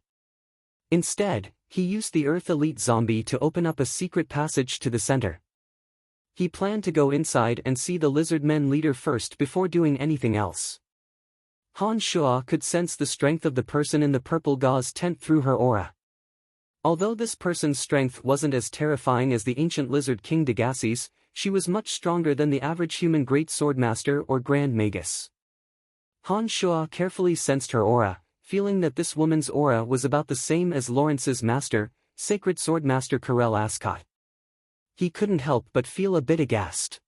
Instead, he used the Earth Elite Zombie to open up a secret passage to the center. He planned to go inside and see the lizard men leader first before doing anything else. Han Shuo could sense the strength of the person in the purple gauze tent through her aura. Although this person's strength wasn't as terrifying as the ancient lizard king Degasi's, she was much stronger than the average human great swordmaster or grand magus. Han Shuo carefully sensed her aura, feeling that this woman's aura was about the same as Lawrence's master, sacred swordmaster Karel Ascot. He couldn't help but feel a bit aghast.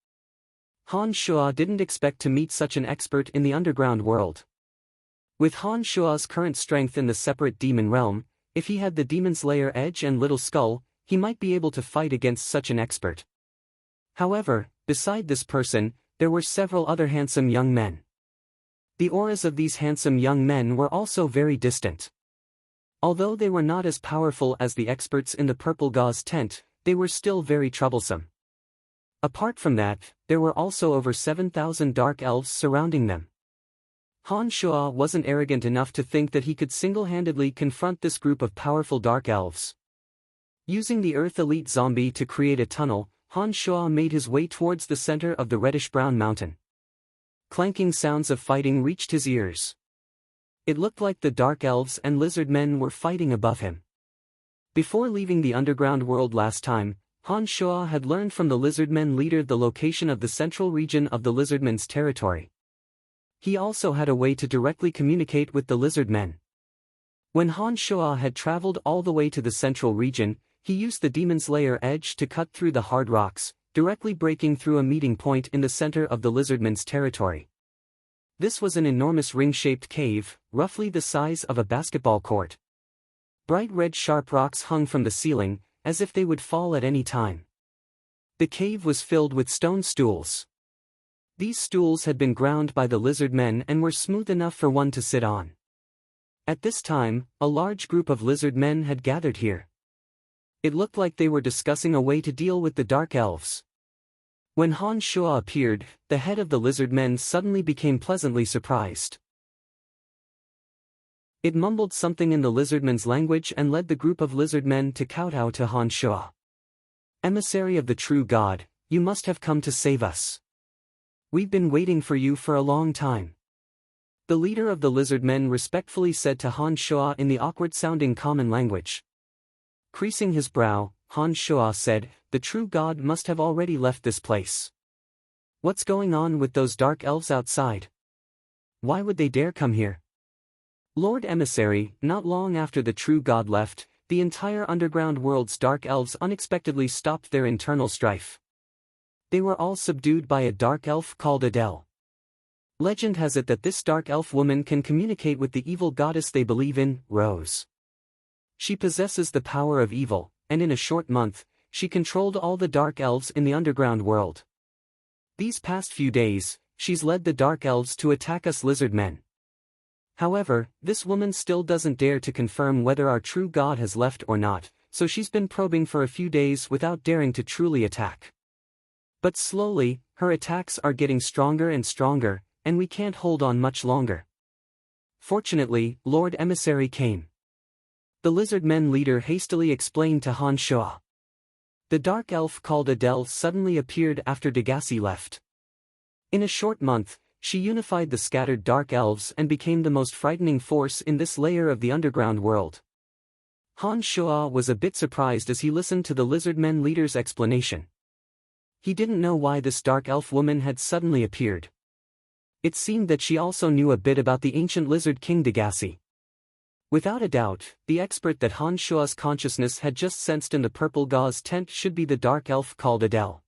Han Shuo didn't expect to meet such an expert in the underground world. With Han Shuo's current strength in the separate demon realm, if he had the Demon's Lair Edge and Little Skull, he might be able to fight against such an expert. However, beside this person, there were several other handsome young men. The auras of these handsome young men were also very distant. Although they were not as powerful as the experts in the purple gauze tent, they were still very troublesome. Apart from that, there were also over 7,000 dark elves surrounding them. Han Shuo wasn't arrogant enough to think that he could single-handedly confront this group of powerful dark elves. Using the Earth Elite Zombie to create a tunnel, Han Shuo made his way towards the center of the reddish-brown mountain. Clanking sounds of fighting reached his ears. It looked like the dark elves and lizard men were fighting above him. Before leaving the underground world last time, Han Shuo had learned from the lizardmen leader the location of the central region of the lizardmen's territory. He also had a way to directly communicate with the lizardmen. When Han Shuo had traveled all the way to the central region, he used the demon's lair edge to cut through the hard rocks, directly breaking through a meeting point in the center of the lizardmen's territory. This was an enormous ring-shaped cave, roughly the size of a basketball court. Bright red sharp rocks hung from the ceiling, as if they would fall at any time. The cave was filled with stone stools. These stools had been ground by the lizard men and were smooth enough for one to sit on. At this time, a large group of lizard men had gathered here. It looked like they were discussing a way to deal with the dark elves. When Han Shuo appeared, the head of the lizard men suddenly became pleasantly surprised. It mumbled something in the lizardmen's language and led the group of lizard men to kowtow to Han Shuo. "Emissary of the true God, you must have come to save us. We've been waiting for you for a long time." The leader of the lizard men respectfully said to Han Shuo in the awkward-sounding common language. Creasing his brow, Han Shuo said, "The true God must have already left this place. What's going on with those dark elves outside? Why would they dare come here?" Lord Emissary, not long after the true God left, the entire underground world's dark elves unexpectedly stopped their internal strife. They were all subdued by a dark elf called Adele. Legend has it that this dark elf woman can communicate with the evil goddess they believe in, Rose. She possesses the power of evil, and in a short month, she controlled all the dark elves in the underground world. These past few days, she's led the dark elves to attack us lizard men. However, this woman still doesn't dare to confirm whether our true God has left or not, so she's been probing for a few days without daring to truly attack. But slowly, her attacks are getting stronger and stronger, and we can't hold on much longer. Fortunately, Lord Emissary came. The lizard men leader hastily explained to Han Shuo. The dark elf called Adele suddenly appeared after Degasi left. In a short month, she unified the scattered dark elves and became the most frightening force in this layer of the underground world. Han Shuo was a bit surprised as he listened to the lizard men leader's explanation. He didn't know why this dark elf woman had suddenly appeared. It seemed that she also knew a bit about the ancient lizard king Degasi. Without a doubt, the expert that Han Shuo's consciousness had just sensed in the purple gauze tent should be the dark elf called Adele.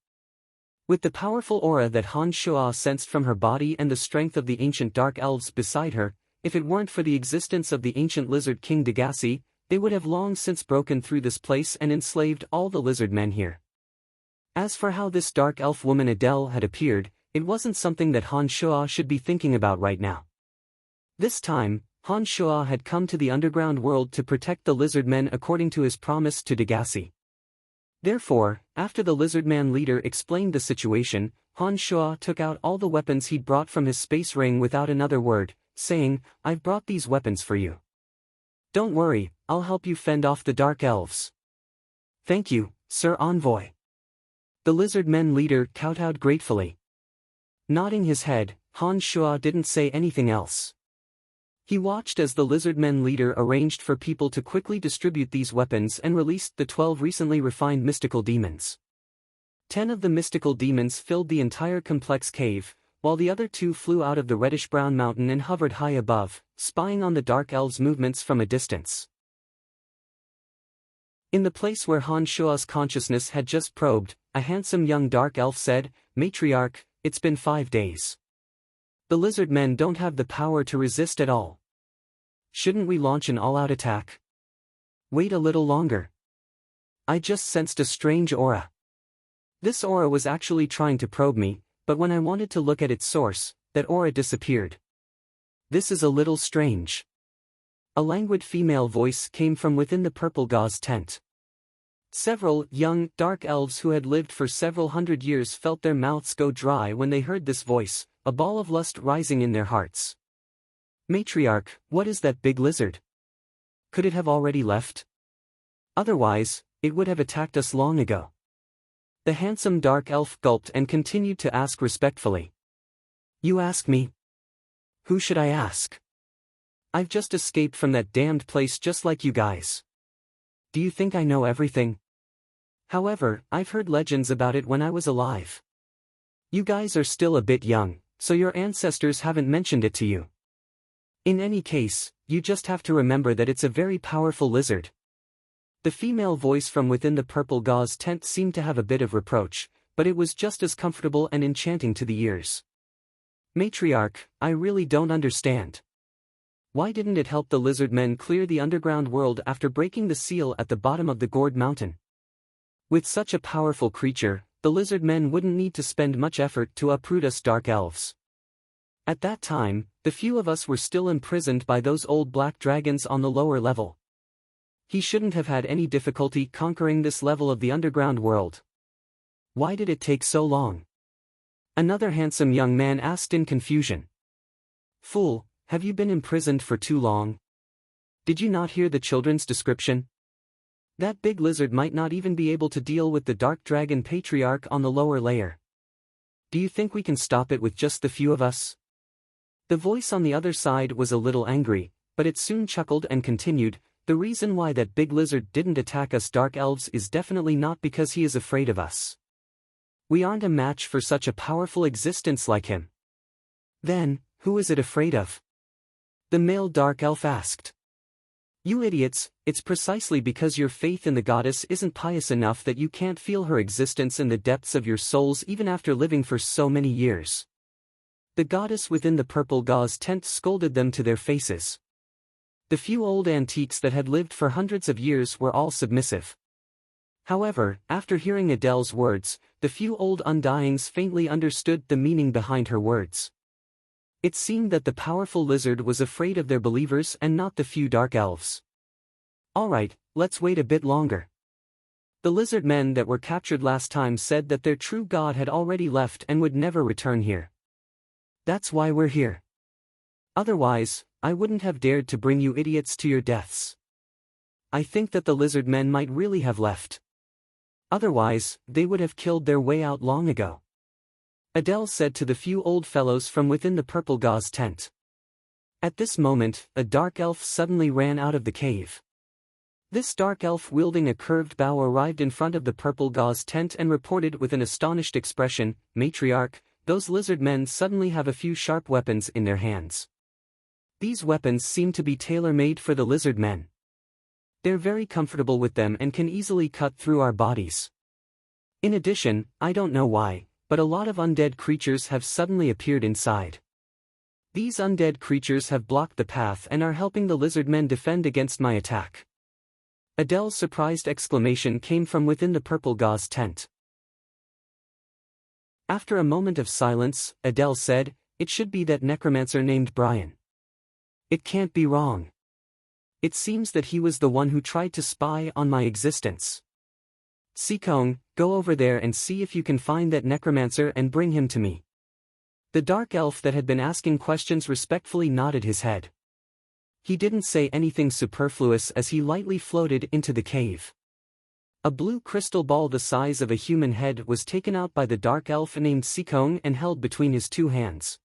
With the powerful aura that Han Shuo sensed from her body and the strength of the ancient dark elves beside her, if it weren't for the existence of the ancient lizard king Degasi, they would have long since broken through this place and enslaved all the lizard men here. As for how this dark elf woman Adele had appeared, it wasn't something that Han Shuo should be thinking about right now. This time, Han Shuo had come to the underground world to protect the lizard men according to his promise to Degasi. Therefore, after the lizard man leader explained the situation, Han Shuo took out all the weapons he'd brought from his space ring without another word, saying, "I've brought these weapons for you. Don't worry, I'll help you fend off the dark elves." "Thank you, Sir Envoy." The lizard men leader kowtowed gratefully. Nodding his head, Han Shuo didn't say anything else. He watched as the lizard men leader arranged for people to quickly distribute these weapons and released the 12 recently refined mystical demons. 10 of the mystical demons filled the entire complex cave, while the other 2 flew out of the reddish-brown mountain and hovered high above, spying on the dark elves' movements from a distance. In the place where Han Shuo's consciousness had just probed, a handsome young dark elf said, "Matriarch, it's been 5 days. The lizard men don't have the power to resist at all. Shouldn't we launch an all-out attack? Wait a little longer. I just sensed a strange aura. This aura was actually trying to probe me, but when I wanted to look at its source, that aura disappeared. This is a little strange. A languid female voice came from within the purple gauze tent. Several young, dark elves who had lived for several hundred years felt their mouths go dry when they heard this voice, a ball of lust rising in their hearts. Matriarch, what is that big lizard? Could it have already left? Otherwise, it would have attacked us long ago. The handsome dark elf gulped and continued to ask respectfully. You ask me? Who should I ask? I've just escaped from that damned place just like you guys. Do you think I know everything? However, I've heard legends about it when I was alive. You guys are still a bit young, so your ancestors haven't mentioned it to you. In any case, you just have to remember that it's a very powerful lizard. The female voice from within the purple gauze tent seemed to have a bit of reproach, but it was just as comfortable and enchanting to the ears. Matriarch, I really don't understand. Why didn't it help the lizard men clear the underground world after breaking the seal at the bottom of the gourd mountain? With such a powerful creature, the lizard men wouldn't need to spend much effort to uproot us dark elves. At that time, the few of us were still imprisoned by those old black dragons on the lower level. He shouldn't have had any difficulty conquering this level of the underground world. Why did it take so long? Another handsome young man asked in confusion. Fool, have you been imprisoned for too long? Did you not hear the children's description? That big lizard might not even be able to deal with the dark dragon patriarch on the lower layer. Do you think we can stop it with just the few of us? The voice on the other side was a little angry, but it soon chuckled and continued. The reason why that big lizard didn't attack us dark elves is definitely not because he is afraid of us. We aren't a match for such a powerful existence like him. Then, who is it afraid of? The male dark elf asked. You idiots, it's precisely because your faith in the goddess isn't pious enough that you can't feel her existence in the depths of your souls even after living for so many years. The goddess within the purple gauze tent scolded them to their faces. The few old antiques that had lived for hundreds of years were all submissive. However, after hearing Adele's words, the few old undyings faintly understood the meaning behind her words. It seemed that the powerful lizard was afraid of their believers and not the few dark elves. Alright, let's wait a bit longer. The lizard men that were captured last time said that their true god had already left and would never return here. That's why we're here. Otherwise, I wouldn't have dared to bring you idiots to your deaths. I think that the lizard men might really have left. Otherwise, they would have killed their way out long ago. Adele said to the few old fellows from within the purple gauze tent. At this moment, a dark elf suddenly ran out of the cave. This dark elf wielding a curved bow arrived in front of the purple gauze tent and reported with an astonished expression, Matriarch, those lizard men suddenly have a few sharp weapons in their hands. These weapons seem to be tailor-made for the lizard men. They're very comfortable with them and can easily cut through our bodies. In addition, I don't know why, but a lot of undead creatures have suddenly appeared inside. These undead creatures have blocked the path and are helping the lizard men defend against my attack. Adele's surprised exclamation came from within the purple gauze tent. After a moment of silence, Adele said, It should be that necromancer named Brian. It can't be wrong. It seems that he was the one who tried to spy on my existence. Sikong, go over there and see if you can find that necromancer and bring him to me. The dark elf that had been asking questions respectfully nodded his head. He didn't say anything superfluous as he lightly floated into the cave. A blue crystal ball the size of a human head was taken out by the dark elf named Sikong and held between his two hands.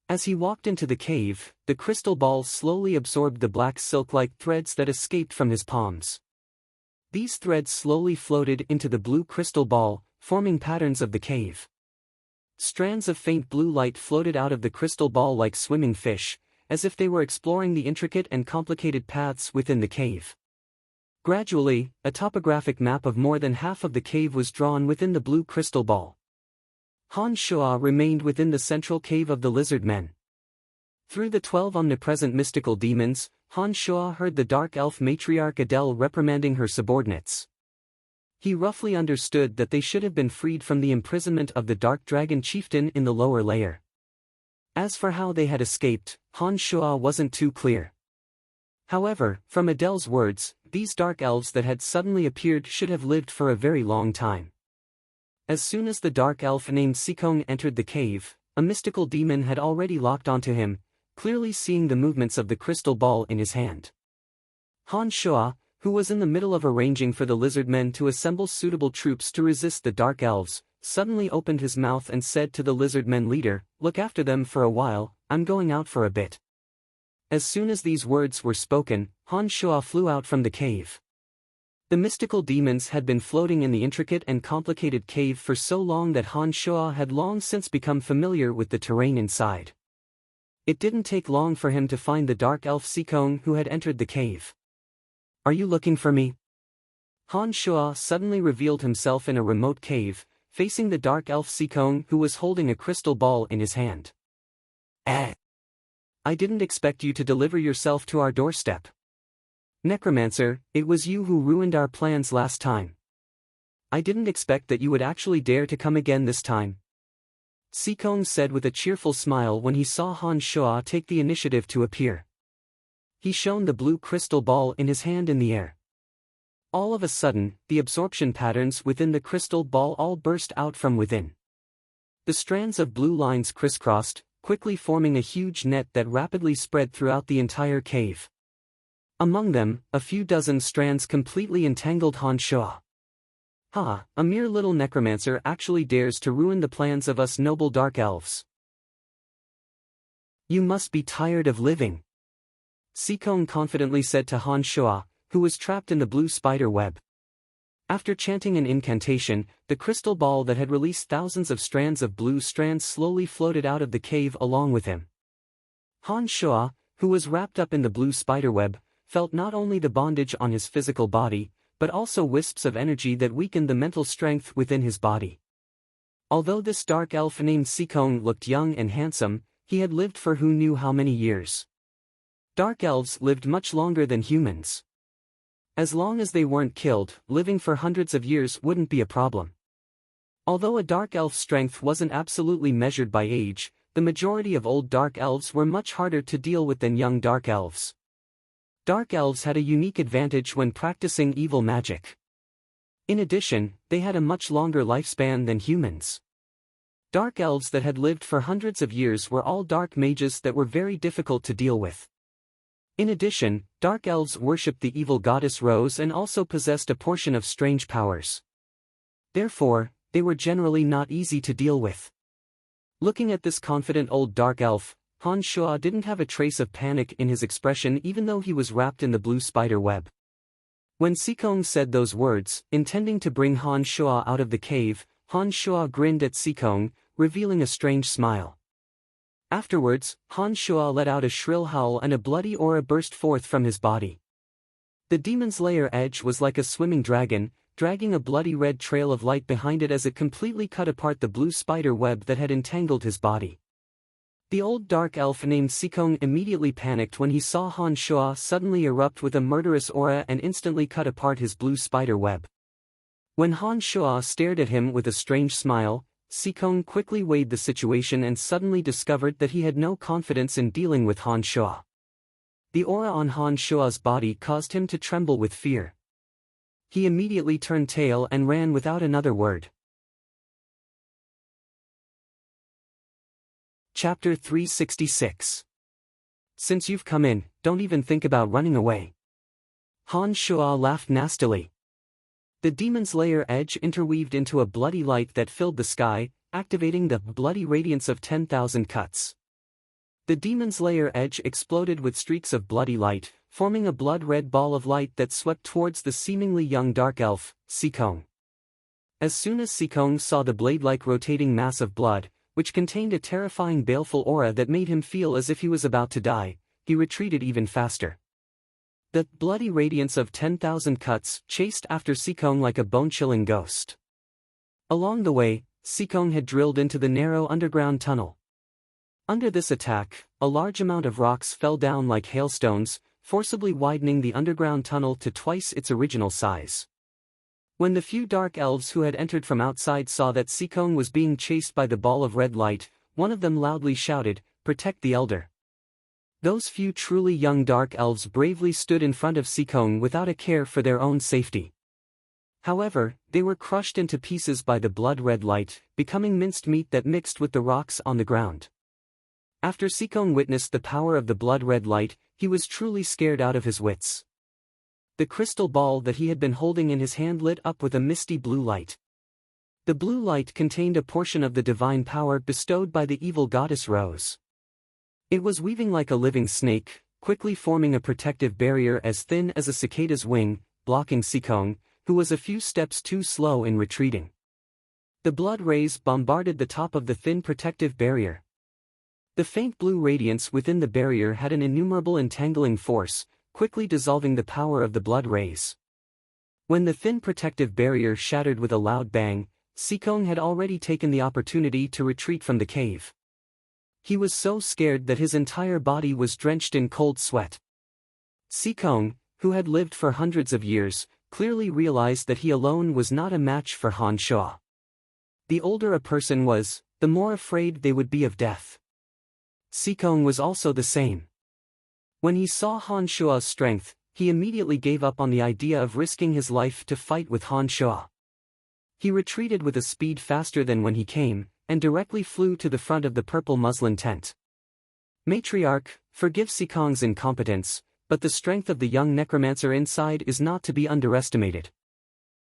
As he walked into the cave, the crystal ball slowly absorbed the black silk-like threads that escaped from his palms. These threads slowly floated into the blue crystal ball, forming patterns of the cave. Strands of faint blue light floated out of the crystal ball like swimming fish, as if they were exploring the intricate and complicated paths within the cave. Gradually, a topographic map of more than half of the cave was drawn within the blue crystal ball. Han Shua remained within the central cave of the lizard men. Through the 12 omnipresent mystical demons, Han Shua heard the dark elf matriarch Adele reprimanding her subordinates. He roughly understood that they should have been freed from the imprisonment of the Dark Dragon Chieftain in the lower layer. As for how they had escaped, Han Shuo wasn't too clear. However, from Adele's words, these dark elves that had suddenly appeared should have lived for a very long time. As soon as the dark elf named Sikong entered the cave, a mystical demon had already locked onto him, clearly seeing the movements of the crystal ball in his hand. Han Shuo, who was in the middle of arranging for the lizard men to assemble suitable troops to resist the dark elves, suddenly opened his mouth and said to the lizard men leader, "Look after them for a while, I'm going out for a bit." As soon as these words were spoken, Han Shuo flew out from the cave. The mystical demons had been floating in the intricate and complicated cave for so long that Han Shuo had long since become familiar with the terrain inside. It didn't take long for him to find the dark elf Sikong who had entered the cave. "Are you looking for me?" Han Shuo suddenly revealed himself in a remote cave, facing the dark elf Sikong who was holding a crystal ball in his hand. I didn't expect you to deliver yourself to our doorstep. Necromancer, it was you who ruined our plans last time. I didn't expect that you would actually dare to come again this time." Sikong said with a cheerful smile when he saw Han Shuo take the initiative to appear. He shone the blue crystal ball in his hand in the air. All of a sudden, the absorption patterns within the crystal ball all burst out from within. The strands of blue lines crisscrossed, quickly forming a huge net that rapidly spread throughout the entire cave. Among them, a few dozen strands completely entangled Han Shuo. "Ha, a mere little necromancer actually dares to ruin the plans of us noble dark elves. You must be tired of living," Sikong confidently said to Han Shuo, who was trapped in the blue spider web. After chanting an incantation, the crystal ball that had released thousands of strands of blue strands slowly floated out of the cave along with him. Han Shuo, who was wrapped up in the blue spider web, felt not only the bondage on his physical body, but also wisps of energy that weakened the mental strength within his body. Although this dark elf named Sikong looked young and handsome, he had lived for who knew how many years. Dark elves lived much longer than humans. As long as they weren't killed, living for hundreds of years wouldn't be a problem. Although a dark elf's strength wasn't absolutely measured by age, the majority of old dark elves were much harder to deal with than young dark elves. Dark elves had a unique advantage when practicing evil magic. In addition, they had a much longer lifespan than humans. Dark elves that had lived for hundreds of years were all dark mages that were very difficult to deal with. In addition, dark elves worshipped the evil goddess Rose and also possessed a portion of strange powers. Therefore, they were generally not easy to deal with. Looking at this confident old dark elf, Han Shuo didn't have a trace of panic in his expression even though he was wrapped in the blue spider web. When Sikong said those words, intending to bring Han Shuo out of the cave, Han Shuo grinned at Sikong, revealing a strange smile. Afterwards, Han Shuo let out a shrill howl and a bloody aura burst forth from his body. The demon's lair edge was like a swimming dragon, dragging a bloody red trail of light behind it as it completely cut apart the blue spider web that had entangled his body. The old dark elf named Sikong immediately panicked when he saw Han Shuo suddenly erupt with a murderous aura and instantly cut apart his blue spider web. When Han Shuo stared at him with a strange smile, Sikong quickly weighed the situation and suddenly discovered that he had no confidence in dealing with Han Shuo. The aura on Han Shuo's body caused him to tremble with fear. He immediately turned tail and ran without another word. Chapter 366. Since you've come in, don't even think about running away. Han Shuo laughed nastily. The demon's lair edge interweaved into a bloody light that filled the sky, activating the bloody radiance of 10,000 cuts. The demon's lair edge exploded with streaks of bloody light, forming a blood-red ball of light that swept towards the seemingly young dark elf, Sikong. As soon as Sikong saw the blade-like rotating mass of blood, which contained a terrifying baleful aura that made him feel as if he was about to die, he retreated even faster. The bloody radiance of 10,000 cuts chased after Sikong like a bone-chilling ghost. Along the way, Sikong had drilled into the narrow underground tunnel. Under this attack, a large amount of rocks fell down like hailstones, forcibly widening the underground tunnel to twice its original size. When the few dark elves who had entered from outside saw that Seekong was being chased by the ball of red light, one of them loudly shouted, "Protect the elder." Those few truly young dark elves bravely stood in front of Seekong without a care for their own safety. However, they were crushed into pieces by the blood-red light, becoming minced meat that mixed with the rocks on the ground. After Seekong witnessed the power of the blood-red light, he was truly scared out of his wits. The crystal ball that he had been holding in his hand lit up with a misty blue light. The blue light contained a portion of the divine power bestowed by the evil goddess Rose. It was weaving like a living snake, quickly forming a protective barrier as thin as a cicada's wing, blocking Seekong, who was a few steps too slow in retreating. The blood rays bombarded the top of the thin protective barrier. The faint blue radiance within the barrier had an innumerable entangling force, quickly dissolving the power of the blood rays. When the thin protective barrier shattered with a loud bang, Seekong had already taken the opportunity to retreat from the cave. He was so scared that his entire body was drenched in cold sweat. Seekong, who had lived for hundreds of years, clearly realized that he alone was not a match for Han Shuo. The older a person was, the more afraid they would be of death. Seekong was also the same. When he saw Han Shuo's strength, he immediately gave up on the idea of risking his life to fight with Han Shuo. He retreated with a speed faster than when he came, and directly flew to the front of the purple muslin tent. Matriarch, forgive Seekong's incompetence, but the strength of the young necromancer inside is not to be underestimated.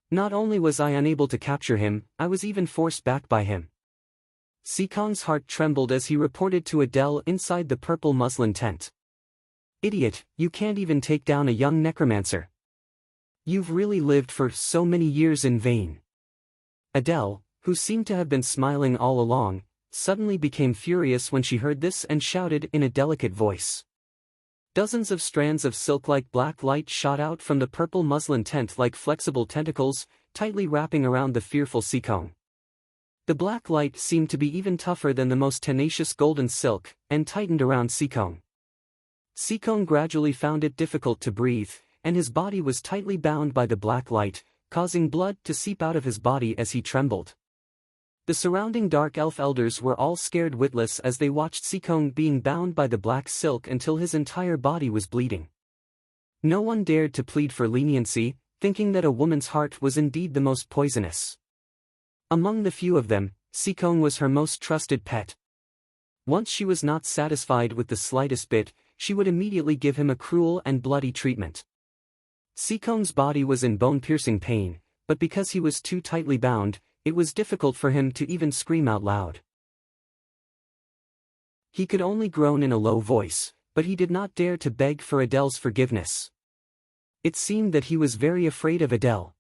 Not only was I unable to capture him, I was even forced back by him. Seekong's heart trembled as he reported to Adele inside the purple muslin tent. Idiot, you can't even take down a young necromancer. You've really lived for so many years in vain. Adele, who seemed to have been smiling all along, suddenly became furious when she heard this and shouted in a delicate voice. Dozens of strands of silk-like black light shot out from the purple muslin tent like flexible tentacles, tightly wrapping around the fearful Seekong. The black light seemed to be even tougher than the most tenacious golden silk, and tightened around Seekong. Seekong gradually found it difficult to breathe, and his body was tightly bound by the black light, causing blood to seep out of his body as he trembled. The surrounding dark elf elders were all scared witless as they watched Seekong being bound by the black silk until his entire body was bleeding. No one dared to plead for leniency, thinking that a woman's heart was indeed the most poisonous. Among the few of them, Seekong was her most trusted pet. Once she was not satisfied with the slightest bit, she would immediately give him a cruel and bloody treatment. Seekong's body was in bone-piercing pain, but because he was too tightly bound, it was difficult for him to even scream out loud. He could only groan in a low voice, but he did not dare to beg for Adele's forgiveness. It seemed that he was very afraid of Adele.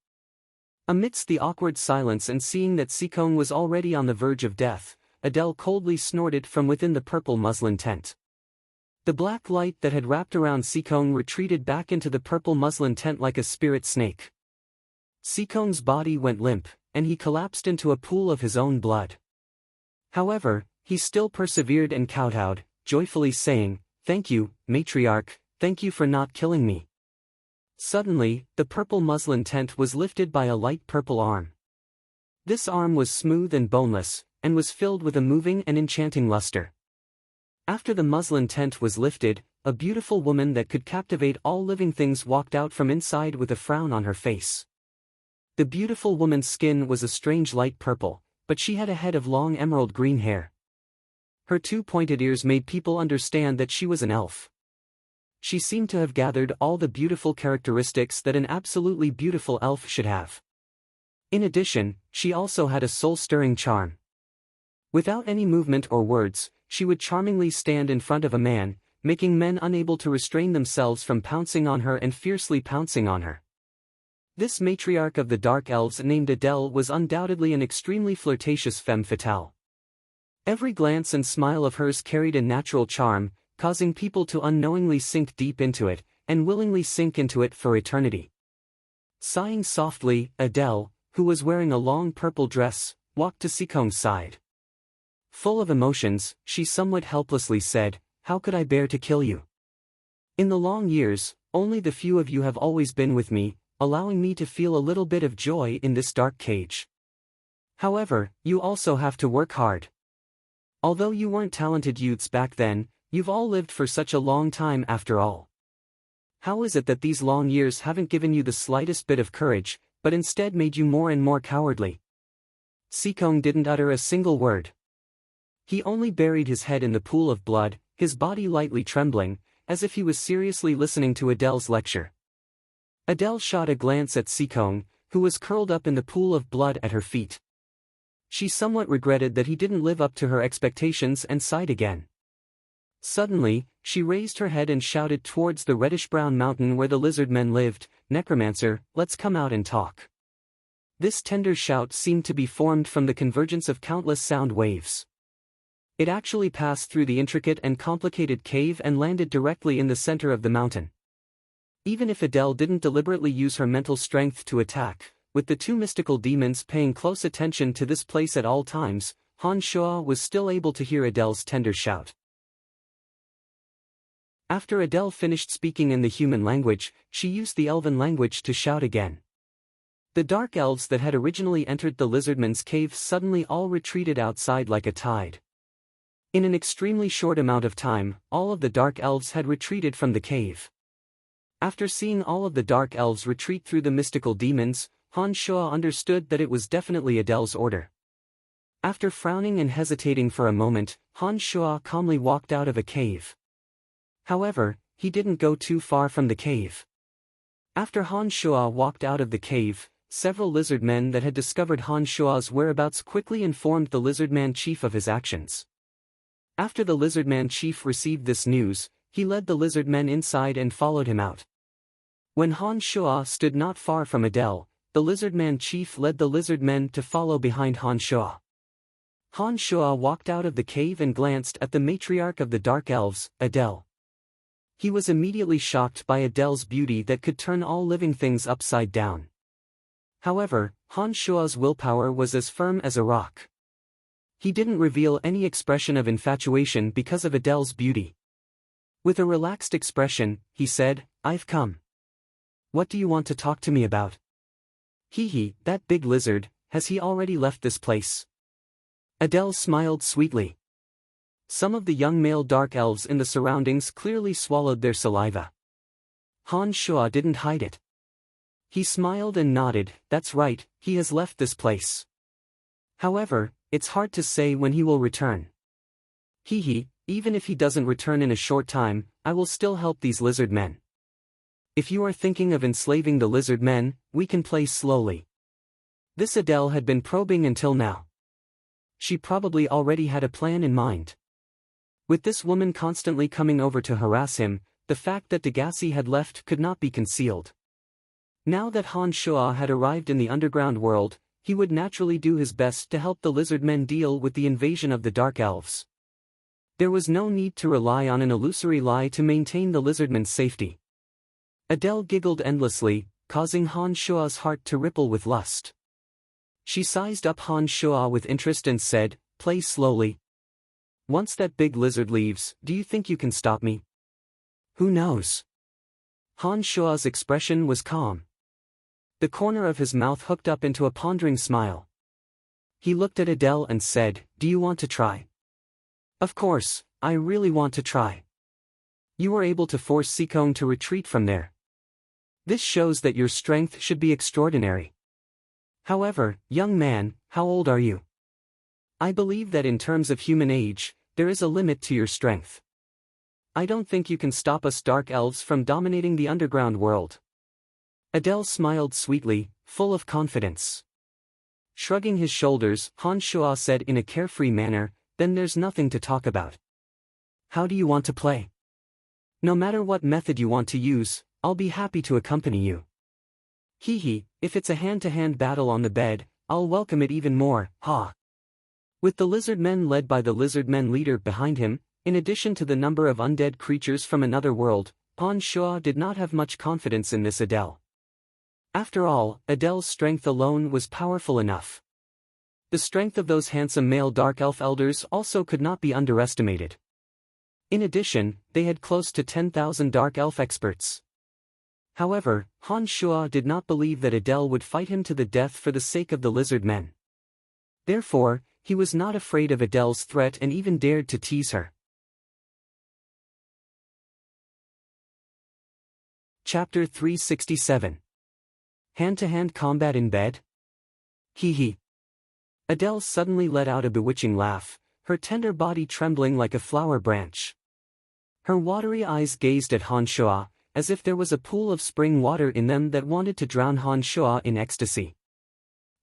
Amidst the awkward silence and seeing that Seekong was already on the verge of death, Adele coldly snorted from within the purple muslin tent. The black light that had wrapped around Seekong retreated back into the purple muslin tent like a spirit snake. Seekong's body went limp, and he collapsed into a pool of his own blood. However, he still persevered and kowtowed, joyfully saying, "Thank you, matriarch, thank you for not killing me." Suddenly, the purple muslin tent was lifted by a light purple arm. This arm was smooth and boneless, and was filled with a moving and enchanting luster. After the muslin tent was lifted, a beautiful woman that could captivate all living things walked out from inside with a frown on her face. The beautiful woman's skin was a strange light purple, but she had a head of long emerald green hair. Her two pointed ears made people understand that she was an elf. She seemed to have gathered all the beautiful characteristics that an absolutely beautiful elf should have. In addition, she also had a soul-stirring charm. Without any movement or words, she would charmingly stand in front of a man, making men unable to restrain themselves from pouncing on her and fiercely pouncing on her. This matriarch of the Dark Elves named Adele was undoubtedly an extremely flirtatious femme fatale. Every glance and smile of hers carried a natural charm, causing people to unknowingly sink deep into it, and willingly sink into it for eternity. Sighing softly, Adele, who was wearing a long purple dress, walked to Seekong's side. Full of emotions, she somewhat helplessly said, "How could I bear to kill you? In the long years, only the few of you have always been with me, allowing me to feel a little bit of joy in this dark cage. However, you also have to work hard. Although you weren't talented youths back then, you've all lived for such a long time after all. How is it that these long years haven't given you the slightest bit of courage, but instead made you more and more cowardly? Seekong didn't utter a single word. He only buried his head in the pool of blood, his body lightly trembling, as if he was seriously listening to Adele's lecture. Adele shot a glance at Seekong, who was curled up in the pool of blood at her feet. She somewhat regretted that he didn't live up to her expectations and sighed again. Suddenly, she raised her head and shouted towards the reddish-brown mountain where the lizard men lived, "Necromancer, let's come out and talk." This tender shout seemed to be formed from the convergence of countless sound waves. It actually passed through the intricate and complicated cave and landed directly in the center of the mountain. Even if Adele didn't deliberately use her mental strength to attack, with the two mystical demons paying close attention to this place at all times, Han Shuo was still able to hear Adele's tender shout. After Adele finished speaking in the human language, she used the elven language to shout again. The dark elves that had originally entered the lizardman's cave suddenly all retreated outside like a tide. In an extremely short amount of time, all of the dark elves had retreated from the cave. After seeing all of the dark elves retreat through the mystical demons, Han Shuo understood that it was definitely Adele's order. After frowning and hesitating for a moment, Han Shuo calmly walked out of a cave. However, he didn't go too far from the cave. After Han Shuo walked out of the cave, several lizard men that had discovered Han Shuo's whereabouts quickly informed the lizardman chief of his actions. After the lizardman chief received this news, he led the lizard men inside and followed him out. When Han Shuo stood not far from Adele, the lizardman chief led the lizard men to follow behind Han Shuo. Han Shuo walked out of the cave and glanced at the matriarch of the dark elves, Adele. He was immediately shocked by Adele's beauty that could turn all living things upside down. However, Han Shuo's willpower was as firm as a rock. He didn't reveal any expression of infatuation because of Adele's beauty. With a relaxed expression, he said, "I've come. What do you want to talk to me about?" "Hee, that big lizard, has he already left this place?" Adele smiled sweetly. Some of the young male dark elves in the surroundings clearly swallowed their saliva. Han Shuo didn't hide it. He smiled and nodded, "That's right, he has left this place. However, it's hard to say when he will return. Even if he doesn't return in a short time, I will still help these lizard men. If you are thinking of enslaving the lizard men, we can play slowly." This Adele had been probing until now. She probably already had a plan in mind. With this woman constantly coming over to harass him, the fact that Degassi had left could not be concealed. Now that Han Shuo had arrived in the underground world, he would naturally do his best to help the lizard men deal with the invasion of the dark elves. There was no need to rely on an illusory lie to maintain the lizardmen's safety. Adele giggled endlessly, causing Han Shuo's heart to ripple with lust. She sized up Han Shuo with interest and said, "Play slowly. Once that big lizard leaves, do you think you can stop me?" "Who knows?" Han Shuo's expression was calm. The corner of his mouth hooked up into a pondering smile. He looked at Adele and said, "Do you want to try?" "Of course, I really want to try. You were able to force Seekong to retreat from there. This shows that your strength should be extraordinary. However, young man, how old are you? I believe that in terms of human age, there is a limit to your strength. I don't think you can stop us dark elves from dominating the underground world." Adele smiled sweetly, full of confidence. Shrugging his shoulders, Han Shuo said in a carefree manner, "Then there's nothing to talk about. How do you want to play? No matter what method you want to use, I'll be happy to accompany you. If it's a hand-to-hand battle on the bed, I'll welcome it even more, ha." With the lizard men led by the lizard men leader behind him, in addition to the number of undead creatures from another world, Han Shuo did not have much confidence in this Adele. After all, Adele's strength alone was powerful enough. The strength of those handsome male dark elf elders also could not be underestimated. In addition, they had close to 10,000 dark elf experts. However, Han Shuo did not believe that Adele would fight him to the death for the sake of the lizard men. Therefore, he was not afraid of Adele's threat and even dared to tease her. Chapter 367. Hand-to-hand combat in bed? Hee hee. Adele suddenly let out a bewitching laugh, her tender body trembling like a flower branch. Her watery eyes gazed at Han Shuo, as if there was a pool of spring water in them that wanted to drown Han Shuo in ecstasy.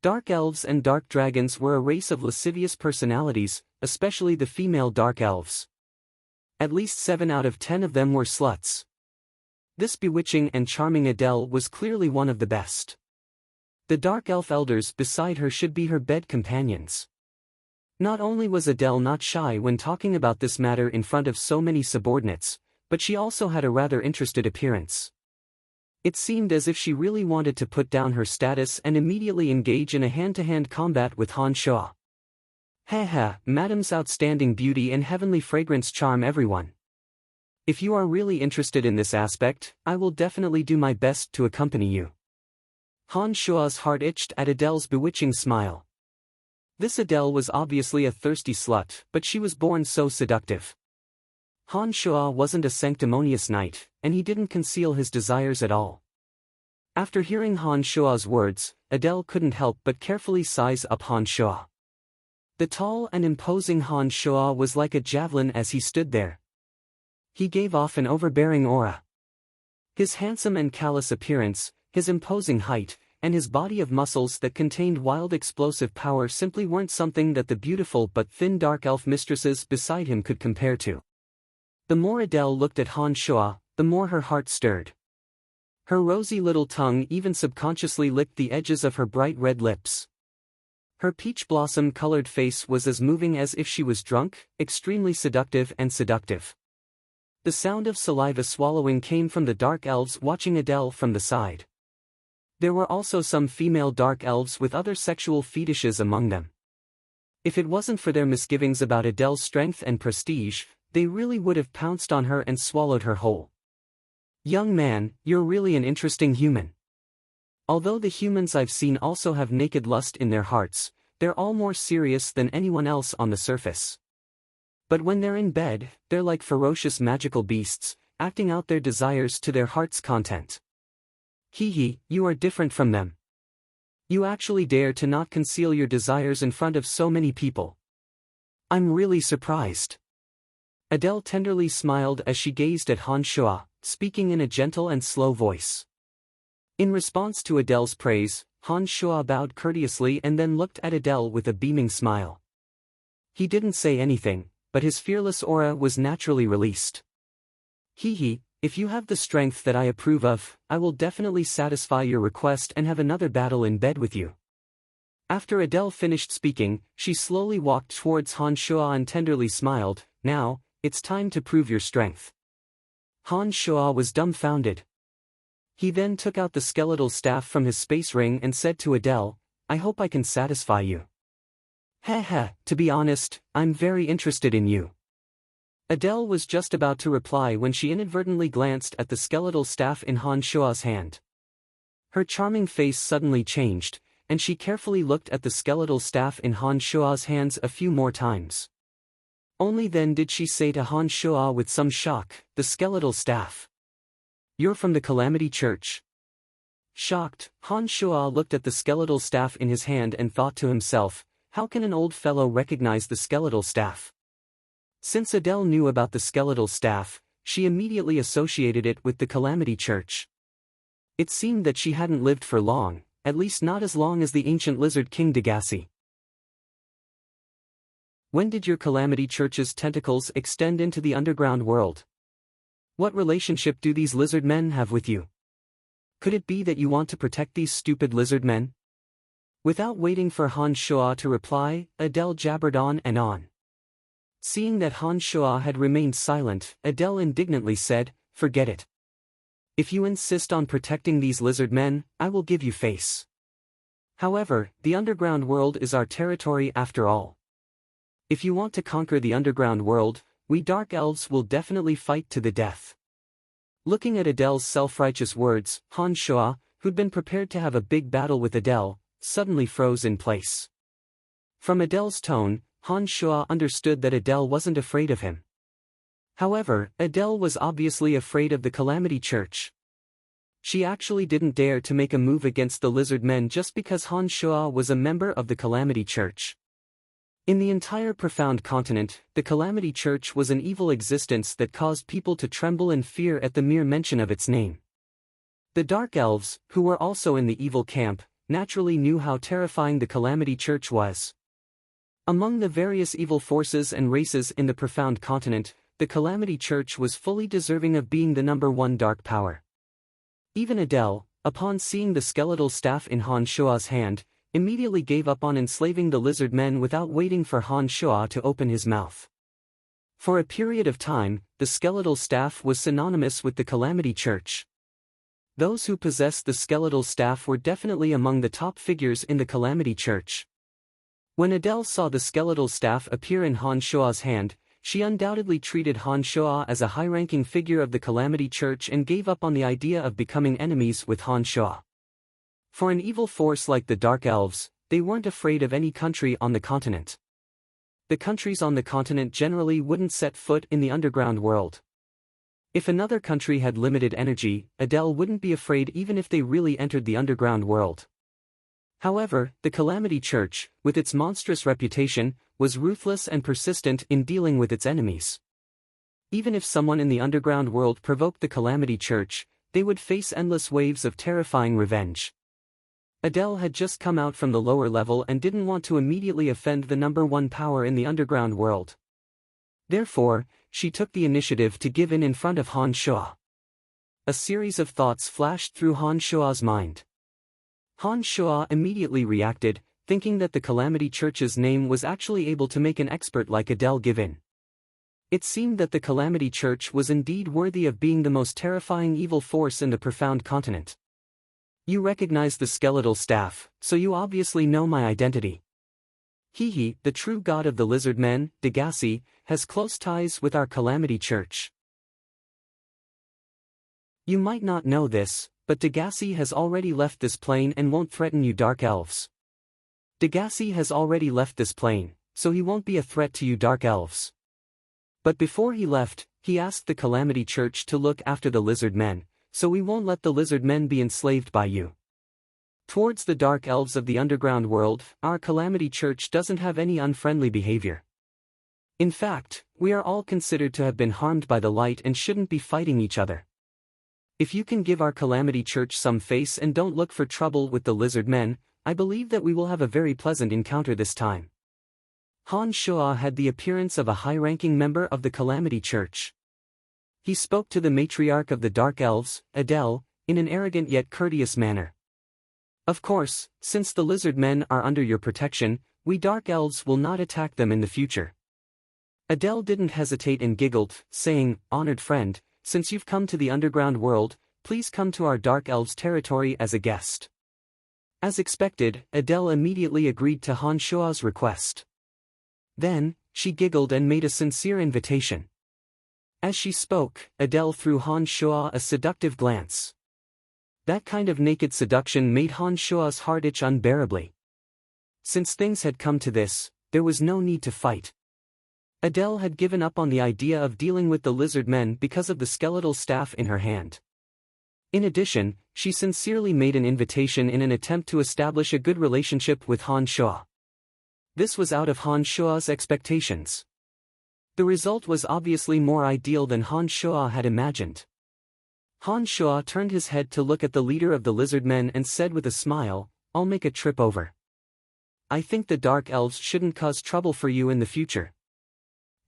Dark elves and dark dragons were a race of lascivious personalities, especially the female dark elves. At least 7 out of 10 of them were sluts. This bewitching and charming Adele was clearly one of the best. The dark elf elders beside her should be her bed companions. Not only was Adele not shy when talking about this matter in front of so many subordinates, but she also had a rather interested appearance. It seemed as if she really wanted to put down her status and immediately engage in a hand-to-hand combat with Han Shuo. Ha, Madame's outstanding beauty and heavenly fragrance charm everyone. If you are really interested in this aspect, I will definitely do my best to accompany you. Han Shuo's heart itched at Adele's bewitching smile. This Adele was obviously a thirsty slut, but she was born so seductive. Han Shuo wasn't a sanctimonious knight, and he didn't conceal his desires at all. After hearing Han Shuo's words, Adele couldn't help but carefully size up Han Shuo. The tall and imposing Han Shuo was like a javelin as he stood there. He gave off an overbearing aura. His handsome and callous appearance, his imposing height, and his body of muscles that contained wild explosive power simply weren't something that the beautiful but thin dark elf mistresses beside him could compare to. The more Adele looked at Han Shuo, the more her heart stirred. Her rosy little tongue even subconsciously licked the edges of her bright red lips. Her peach blossom-colored face was as moving as if she was drunk, extremely seductive and seductive. The sound of saliva swallowing came from the dark elves watching Adele from the side. There were also some female dark elves with other sexual fetishes among them. If it wasn't for their misgivings about Adele's strength and prestige, they really would have pounced on her and swallowed her whole. Young man, you're really an interesting human. Although the humans I've seen also have naked lust in their hearts, they're all more serious than anyone else on the surface. But when they're in bed, they're like ferocious magical beasts, acting out their desires to their heart's content. Hee hee, you are different from them. You actually dare to not conceal your desires in front of so many people. I'm really surprised. Adele tenderly smiled as she gazed at Han Shuo, speaking in a gentle and slow voice. In response to Adele's praise, Han Shuo bowed courteously and then looked at Adele with a beaming smile. He didn't say anything, but his fearless aura was naturally released. Hee hee, if you have the strength that I approve of, I will definitely satisfy your request and have another battle in bed with you. After Adele finished speaking, she slowly walked towards Han Shuo and tenderly smiled. Now, it's time to prove your strength. Han Shuo was dumbfounded. He then took out the skeletal staff from his space ring and said to Adele, I hope I can satisfy you. To be honest, I'm very interested in you. Adele was just about to reply when she inadvertently glanced at the skeletal staff in Han Shuo's hand. Her charming face suddenly changed, and she carefully looked at the skeletal staff in Han Shuo's hands a few more times. Only then did she say to Han Shuo with some shock, the skeletal staff. You're from the Calamity Church. Shocked, Han Shuo looked at the skeletal staff in his hand and thought to himself, how can an old fellow recognize the skeletal staff? Since Adele knew about the skeletal staff, she immediately associated it with the Calamity Church. It seemed that she hadn't lived for long, at least not as long as the ancient lizard king Degassi. When did your Calamity Church's tentacles extend into the underground world? What relationship do these lizard men have with you? Could it be that you want to protect these stupid lizard men? Without waiting for Han Shuo to reply, Adele jabbered on and on. Seeing that Han Shuo had remained silent, Adele indignantly said, forget it. If you insist on protecting these lizard men, I will give you face. However, the underground world is our territory after all. If you want to conquer the underground world, we dark elves will definitely fight to the death. Looking at Adele's self-righteous words, Han Shuo, who'd been prepared to have a big battle with Adele, suddenly froze in place. From Adele's tone, Han Shuo understood that Adele wasn't afraid of him. However, Adele was obviously afraid of the Calamity Church. She actually didn't dare to make a move against the lizard men just because Han Shuo was a member of the Calamity Church. In the entire Profound Continent, the Calamity Church was an evil existence that caused people to tremble in fear at the mere mention of its name. The Dark Elves, who were also in the evil camp, naturally knew how terrifying the Calamity Church was. Among the various evil forces and races in the Profound Continent, the Calamity Church was fully deserving of being the #1 dark power. Even Adele, upon seeing the skeletal staff in Han Shuo's hand, immediately gave up on enslaving the lizard men without waiting for Han Shuo to open his mouth. For a period of time, the skeletal staff was synonymous with the Calamity Church. Those who possessed the skeletal staff were definitely among the top figures in the Calamity Church. When Adele saw the skeletal staff appear in Han Shuo's hand, she undoubtedly treated Han Shuo as a high-ranking figure of the Calamity Church and gave up on the idea of becoming enemies with Han Shuo. For an evil force like the Dark Elves, they weren't afraid of any country on the continent. The countries on the continent generally wouldn't set foot in the underground world. If another country had limited energy, Adele wouldn't be afraid even if they really entered the underground world. However, the Calamity Church, with its monstrous reputation, was ruthless and persistent in dealing with its enemies. Even if someone in the underground world provoked the Calamity Church, they would face endless waves of terrifying revenge. Adele had just come out from the lower level and didn't want to immediately offend the #1 power in the underground world. Therefore, she took the initiative to give in front of Han Shuo. A series of thoughts flashed through Han Shuo's mind. Han Shuo immediately reacted, thinking that the Calamity Church's name was actually able to make an expert like Adele give in. It seemed that the Calamity Church was indeed worthy of being the most terrifying evil force in the Profound Continent. You recognize the skeletal staff, so you obviously know my identity. He, the true god of the lizard men, Degasi, has close ties with our Calamity Church. You might not know this, but Degasi has already left this plane and won't threaten you Dark Elves. Degasi has already left this plane, so he won't be a threat to you Dark Elves. But before he left, he asked the Calamity Church to look after the lizard men, so we won't let the lizard men be enslaved by you. Towards the Dark Elves of the underground world, our Calamity Church doesn't have any unfriendly behavior. In fact, we are all considered to have been harmed by the light and shouldn't be fighting each other. If you can give our Calamity Church some face and don't look for trouble with the lizard men, I believe that we will have a very pleasant encounter this time. Han Shuo had the appearance of a high-ranking member of the Calamity Church. He spoke to the matriarch of the Dark Elves, Adele, in an arrogant yet courteous manner. Of course, since the lizard men are under your protection, we Dark Elves will not attack them in the future. Adele didn't hesitate and giggled, saying, "Honored friend, since you've come to the underground world, please come to our Dark Elves territory as a guest." As expected, Adele immediately agreed to Han Shuo's request. Then, she giggled and made a sincere invitation. As she spoke, Adele threw Han Shuo a seductive glance. That kind of naked seduction made Han Shuo's heart itch unbearably. Since things had come to this, there was no need to fight. Adele had given up on the idea of dealing with the lizard men because of the skeletal staff in her hand. In addition, she sincerely made an invitation in an attempt to establish a good relationship with Han Shuo. This was out of Han Shuo's expectations. The result was obviously more ideal than Han Shuo had imagined. Han Shuo turned his head to look at the leader of the lizard men and said with a smile, "I'll make a trip over. I think the Dark Elves shouldn't cause trouble for you in the future."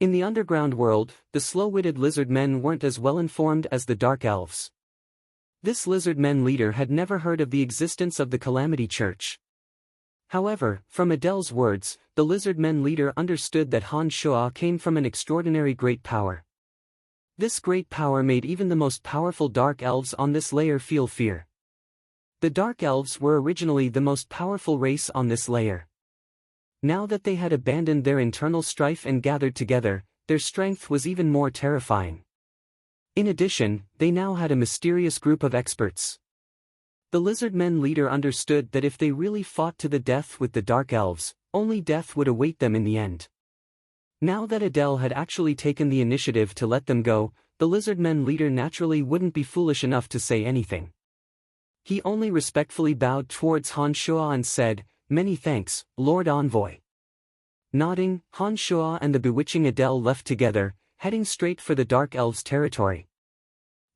In the underground world, the slow-witted lizard men weren't as well informed as the Dark Elves. This lizard men leader had never heard of the existence of the Calamity Church. However, from Adele's words, the lizard men leader understood that Han Shuo came from an extraordinary great power. This great power made even the most powerful Dark Elves on this layer feel fear. The Dark Elves were originally the most powerful race on this layer. Now that they had abandoned their internal strife and gathered together, their strength was even more terrifying. In addition, they now had a mysterious group of experts. The lizardmen leader understood that if they really fought to the death with the Dark Elves, only death would await them in the end. Now that Adele had actually taken the initiative to let them go, the lizardmen leader naturally wouldn't be foolish enough to say anything. He only respectfully bowed towards Han Shuo and said, "Many thanks, Lord Envoy." Nodding, Han Shuo and the bewitching Adele left together, heading straight for the Dark Elves' territory.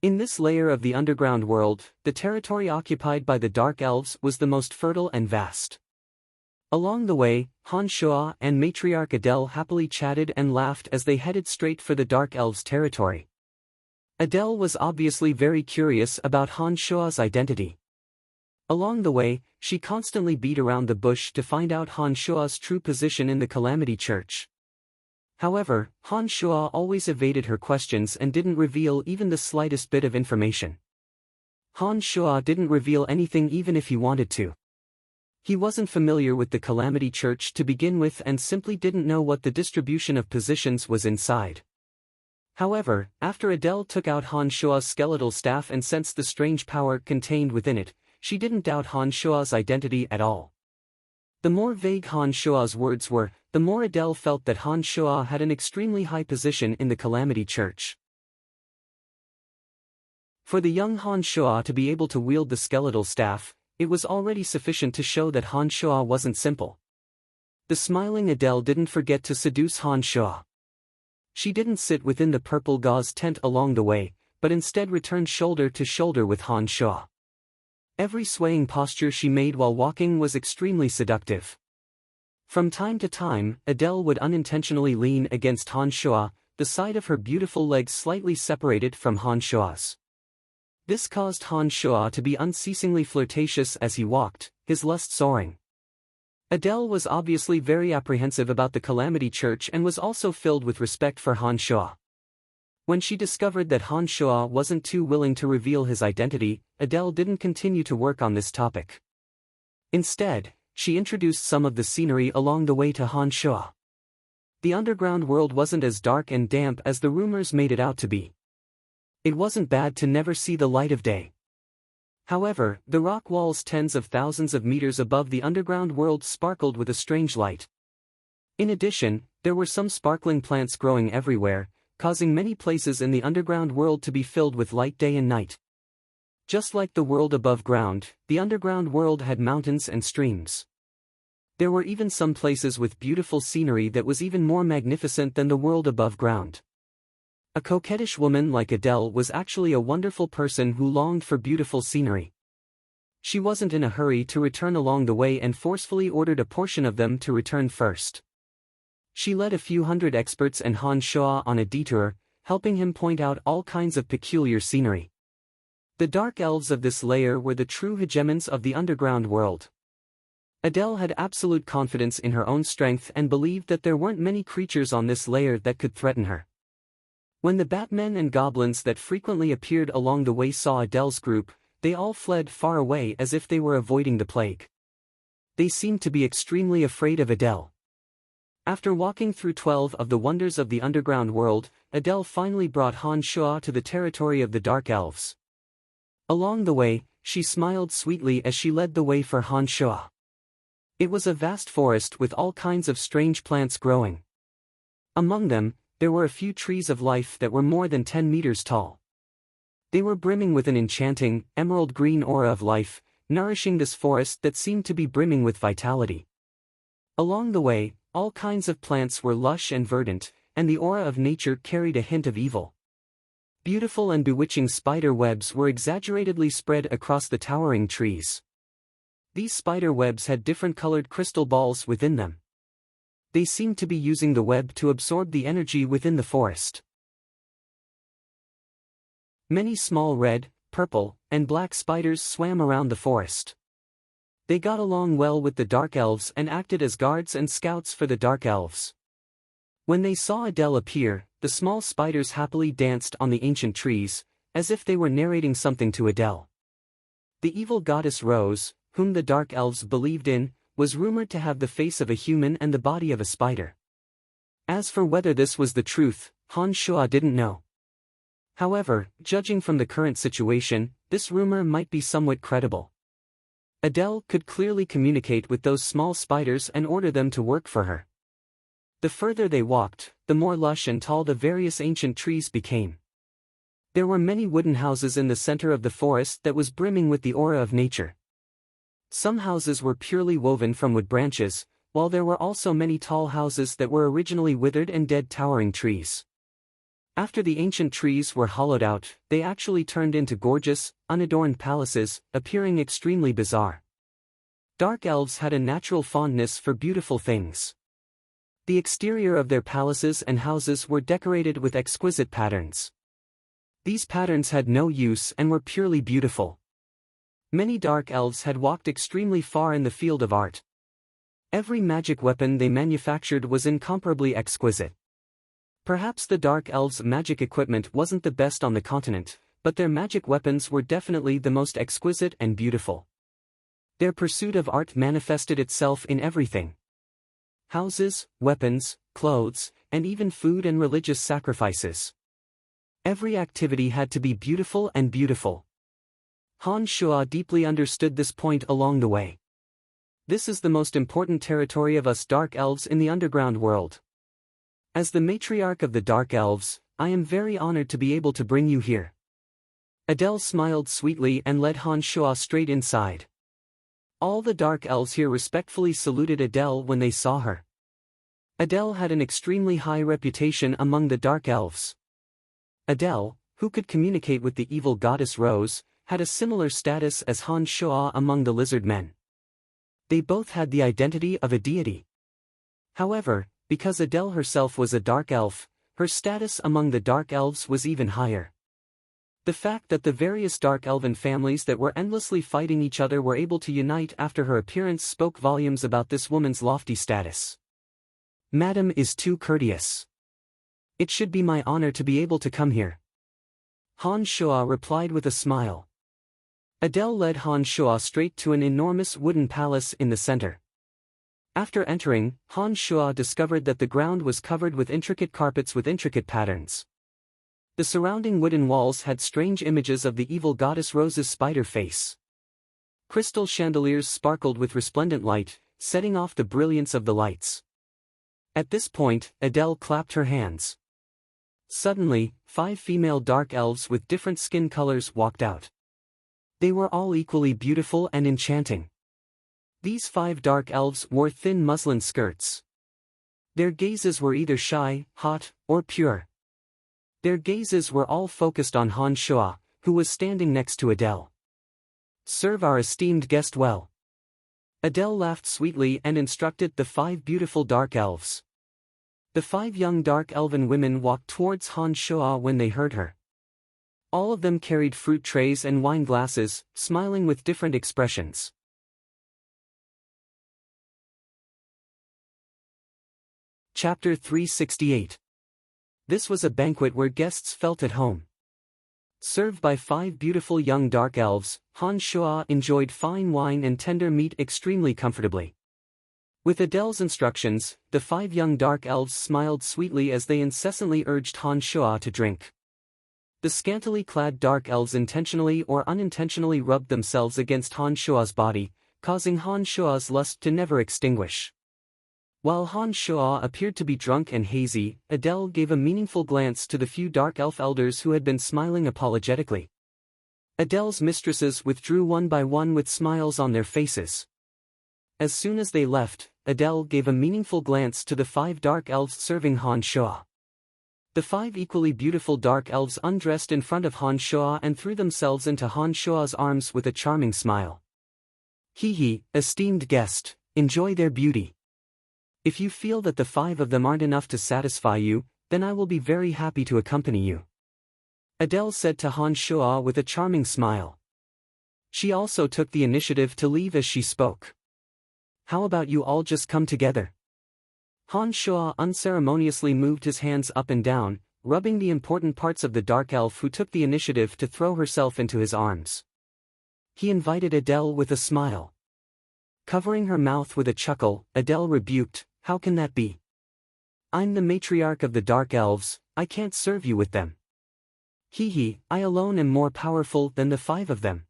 In this layer of the underground world, the territory occupied by the Dark Elves was the most fertile and vast. Along the way, Han Shuo and Matriarch Adele happily chatted and laughed as they headed straight for the Dark Elves' territory. Adele was obviously very curious about Han Shuo's identity. Along the way, she constantly beat around the bush to find out Han Shuo's true position in the Calamity Church. However, Han Shuo always evaded her questions and didn't reveal even the slightest bit of information. Han Shuo didn't reveal anything even if he wanted to. He wasn't familiar with the Calamity Church to begin with and simply didn't know what the distribution of positions was inside. However, after Adele took out Han Shuo's skeletal staff and sensed the strange power contained within it, she didn't doubt Han Shuo's identity at all. The more vague Han Shuo's words were, the more Adele felt that Han Shuo had an extremely high position in the Calamity Church. For the young Han Shuo to be able to wield the skeletal staff, it was already sufficient to show that Han Shuo wasn't simple. The smiling Adele didn't forget to seduce Han Shuo. She didn't sit within the purple gauze tent along the way, but instead returned shoulder to shoulder with Han Shuo. Every swaying posture she made while walking was extremely seductive. From time to time, Adele would unintentionally lean against Han Shuo, the side of her beautiful legs slightly separated from Han Shuo's. This caused Han Shuo to be unceasingly flirtatious as he walked, his lust soaring. Adele was obviously very apprehensive about the Calamity Church and was also filled with respect for Han Shuo. When she discovered that Han Shuo wasn't too willing to reveal his identity, Adele didn't continue to work on this topic. Instead, she introduced some of the scenery along the way to Han Shuo. The underground world wasn't as dark and damp as the rumors made it out to be. It wasn't bad to never see the light of day. However, the rock walls tens of thousands of meters above the underground world sparkled with a strange light. In addition, there were some sparkling plants growing everywhere, causing many places in the underground world to be filled with light day and night. Just like the world above ground, the underground world had mountains and streams. There were even some places with beautiful scenery that was even more magnificent than the world above ground. A coquettish woman like Adele was actually a wonderful person who longed for beautiful scenery. She wasn't in a hurry to return along the way and forcefully ordered a portion of them to return first. She led a few hundred experts and Han Shuo on a detour, helping him point out all kinds of peculiar scenery. The Dark Elves of this layer were the true hegemons of the underground world. Adele had absolute confidence in her own strength and believed that there weren't many creatures on this layer that could threaten her. When the Batmen and goblins that frequently appeared along the way saw Adele's group, they all fled far away as if they were avoiding the plague. They seemed to be extremely afraid of Adele. After walking through 12 of the wonders of the underground world, Adele finally brought Han Shuo to the territory of the Dark Elves. Along the way, she smiled sweetly as she led the way for Han Shuo. It was a vast forest with all kinds of strange plants growing. Among them, there were a few trees of life that were more than 10 meters tall. They were brimming with an enchanting, emerald green aura of life, nourishing this forest that seemed to be brimming with vitality. Along the way, all kinds of plants were lush and verdant, and the aura of nature carried a hint of evil. Beautiful and bewitching spider webs were exaggeratedly spread across the towering trees. These spider webs had different colored crystal balls within them. They seemed to be using the web to absorb the energy within the forest. Many small red, purple, and black spiders swam around the forest. They got along well with the Dark Elves and acted as guards and scouts for the Dark Elves. When they saw Adele appear, the small spiders happily danced on the ancient trees, as if they were narrating something to Adele. The evil goddess Rose, whom the Dark Elves believed in, was rumored to have the face of a human and the body of a spider. As for whether this was the truth, Han Shuo didn't know. However, judging from the current situation, this rumor might be somewhat credible. Adele could clearly communicate with those small spiders and order them to work for her. The further they walked, the more lush and tall the various ancient trees became. There were many wooden houses in the center of the forest that was brimming with the aura of nature. Some houses were purely woven from wood branches, while there were also many tall houses that were originally withered and dead towering trees. After the ancient trees were hollowed out, they actually turned into gorgeous, unadorned palaces, appearing extremely bizarre. Dark elves had a natural fondness for beautiful things. The exterior of their palaces and houses were decorated with exquisite patterns. These patterns had no use and were purely beautiful. Many dark elves had walked extremely far in the field of art. Every magic weapon they manufactured was incomparably exquisite. Perhaps the dark elves' magic equipment wasn't the best on the continent, but their magic weapons were definitely the most exquisite and beautiful. Their pursuit of art manifested itself in everything. Houses, weapons, clothes, and even food and religious sacrifices. Every activity had to be beautiful and beautiful. Han Shuo deeply understood this point along the way. This is the most important territory of us dark elves in the underground world. As the matriarch of the dark elves, I am very honored to be able to bring you here. Adele smiled sweetly and led Han Shuo straight inside. All the dark elves here respectfully saluted Adele when they saw her. Adele had an extremely high reputation among the dark elves. Adele, who could communicate with the evil goddess Rose, had a similar status as Han Shuo among the lizard men. They both had the identity of a deity. However, because Adele herself was a dark elf, her status among the dark elves was even higher. The fact that the various dark elven families that were endlessly fighting each other were able to unite after her appearance spoke volumes about this woman's lofty status. Madam is too courteous. It should be my honor to be able to come here. Han Shuo replied with a smile. Adele led Han Shuo straight to an enormous wooden palace in the center. After entering, Han Shuo discovered that the ground was covered with intricate carpets with intricate patterns. The surrounding wooden walls had strange images of the evil goddess Rose's spider face. Crystal chandeliers sparkled with resplendent light, setting off the brilliance of the lights. At this point, Adele clapped her hands. Suddenly, 5 female dark elves with different skin colors walked out. They were all equally beautiful and enchanting. These 5 dark elves wore thin muslin skirts. Their gazes were either shy, hot, or pure. Their gazes were all focused on Han Shuo, who was standing next to Adele. Serve our esteemed guest well. Adele laughed sweetly and instructed the 5 beautiful dark elves. The 5 young dark elven women walked towards Han Shuo when they heard her. All of them carried fruit trays and wine glasses, smiling with different expressions. Chapter 368. This was a banquet where guests felt at home. Served by 5 beautiful young dark elves, Han Shuo enjoyed fine wine and tender meat extremely comfortably. With Adele's instructions, the 5 young dark elves smiled sweetly as they incessantly urged Han Shuo to drink. The scantily clad dark elves intentionally or unintentionally rubbed themselves against Han Shuo's body, causing Han Shuo's lust to never extinguish. While Han Shuo appeared to be drunk and hazy, Adele gave a meaningful glance to the few dark elf elders who had been smiling apologetically. Adele's mistresses withdrew one by one with smiles on their faces. As soon as they left, Adele gave a meaningful glance to the 5 dark elves serving Han Shuo. The 5 equally beautiful dark elves undressed in front of Han Shuo and threw themselves into Han Shuo's arms with a charming smile. Hee, esteemed guest, enjoy their beauty. If you feel that the 5 of them aren't enough to satisfy you, then I will be very happy to accompany you. Adele said to Han Shuo with a charming smile. She also took the initiative to leave as she spoke. How about you all just come together? Han Shuo unceremoniously moved his hands up and down, rubbing the important parts of the dark elf who took the initiative to throw herself into his arms. He invited Adele with a smile. Covering her mouth with a chuckle, Adele rebuked, "How can that be? I'm the matriarch of the dark elves, I can't serve you with them." Hee, I alone am more powerful than the 5 of them.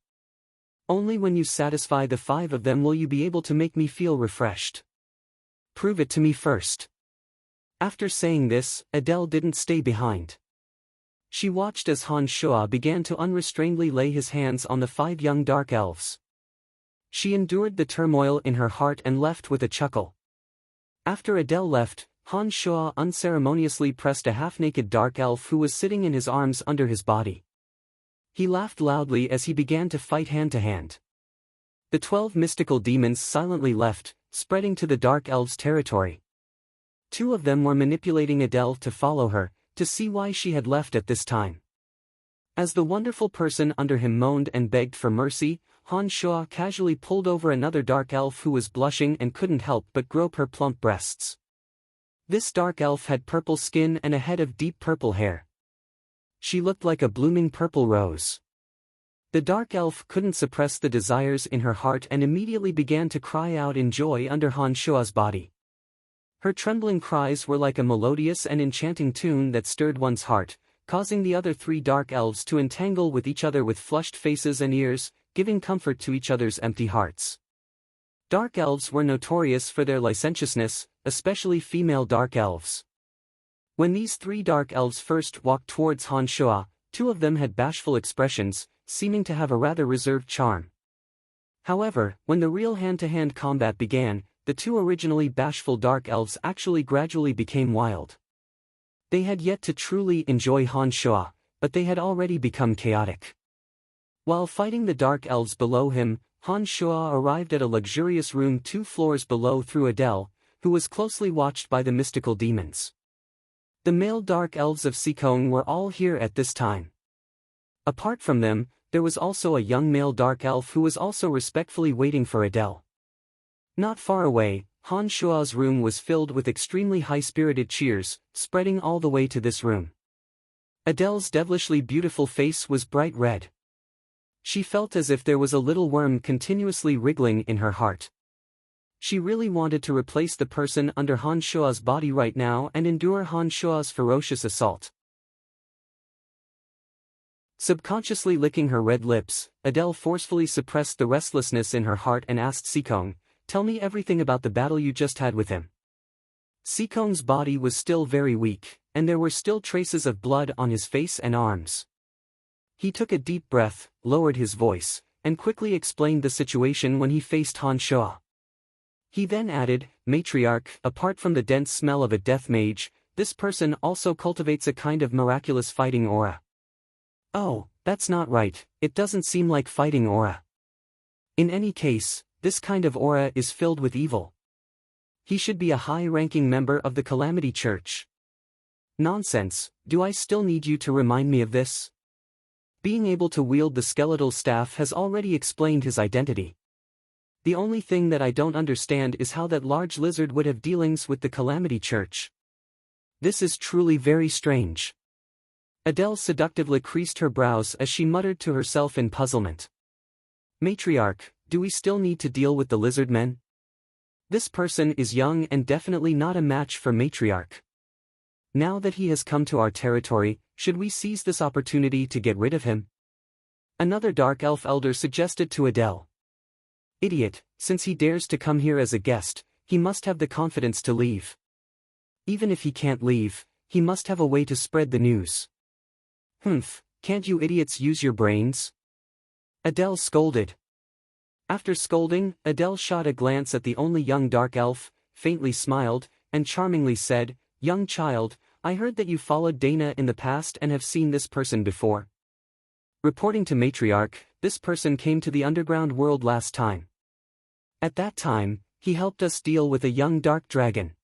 Only when you satisfy the 5 of them will you be able to make me feel refreshed. Prove it to me first. After saying this, Adele didn't stay behind. She watched as Han Shua began to unrestrainedly lay his hands on the 5 young dark elves. She endured the turmoil in her heart and left with a chuckle. After Adele left, Han Shua unceremoniously pressed a half-naked dark elf who was sitting in his arms under his body. He laughed loudly as he began to fight hand-to-hand. The 12 mystical demons silently left, spreading to the dark elves' territory. 2 of them were manipulating Adele to follow her, to see why she had left at this time. As the wonderful person under him moaned and begged for mercy, Han Shua casually pulled over another dark elf who was blushing and couldn't help but grope her plump breasts. This dark elf had purple skin and a head of deep purple hair. She looked like a blooming purple rose. The dark elf couldn't suppress the desires in her heart and immediately began to cry out in joy under Han Shua's body. Her trembling cries were like a melodious and enchanting tune that stirred one's heart, causing the other 3 dark elves to entangle with each other with flushed faces and ears, giving comfort to each other's empty hearts. Dark elves were notorious for their licentiousness, especially female dark elves. When these 3 dark elves first walked towards Han Shua, 2 of them had bashful expressions, seeming to have a rather reserved charm. However, when the real hand-to-hand combat began, the 2 originally bashful dark elves actually gradually became wild. They had yet to truly enjoy Han Shua, but they had already become chaotic. While fighting the dark elves below him, Han Shua arrived at a luxurious room 2 floors below through Adele, who was closely watched by the mystical demons. The male dark elves of Sikong were all here at this time. Apart from them, there was also a young male dark elf who was also respectfully waiting for Adele. Not far away, Han Shua's room was filled with extremely high-spirited cheers, spreading all the way to this room. Adele's devilishly beautiful face was bright red. She felt as if there was a little worm continuously wriggling in her heart. She really wanted to replace the person under Han Shua's body right now and endure Han Shua's ferocious assault. Subconsciously licking her red lips, Adele forcefully suppressed the restlessness in her heart and asked Sikong, "Tell me everything about the battle you just had with him." Sikong's body was still very weak, and there were still traces of blood on his face and arms. He took a deep breath, lowered his voice, and quickly explained the situation when he faced Han Shua. He then added, "Matriarch, apart from the dense smell of a death mage, this person also cultivates a kind of miraculous fighting aura." "Oh, that's not right, it doesn't seem like fighting aura. In any case, this kind of aura is filled with evil. He should be a high-ranking member of the Calamity Church." "Nonsense, do I still need you to remind me of this? Being able to wield the skeletal staff has already explained his identity. The only thing that I don't understand is how that large lizard would have dealings with the Calamity Church. This is truly very strange." Adele seductively creased her brows as she muttered to herself in puzzlement. "Matriarch, do we still need to deal with the lizard men? This person is young and definitely not a match for Matriarch. Now that he has come to our territory, should we seize this opportunity to get rid of him?" Another dark elf elder suggested to Adele. "Idiot, since he dares to come here as a guest, he must have the confidence to leave. Even if he can't leave, he must have a way to spread the news." "Humph, can't you idiots use your brains?" Adele scolded. After scolding, Adele shot a glance at the only young dark elf, faintly smiled, and charmingly said, "Young child, I heard that you followed Dana in the past and have seen this person before." Reporting to Matriarch, this person came to the underground world last time. At that time, he helped us deal with a young dark dragon.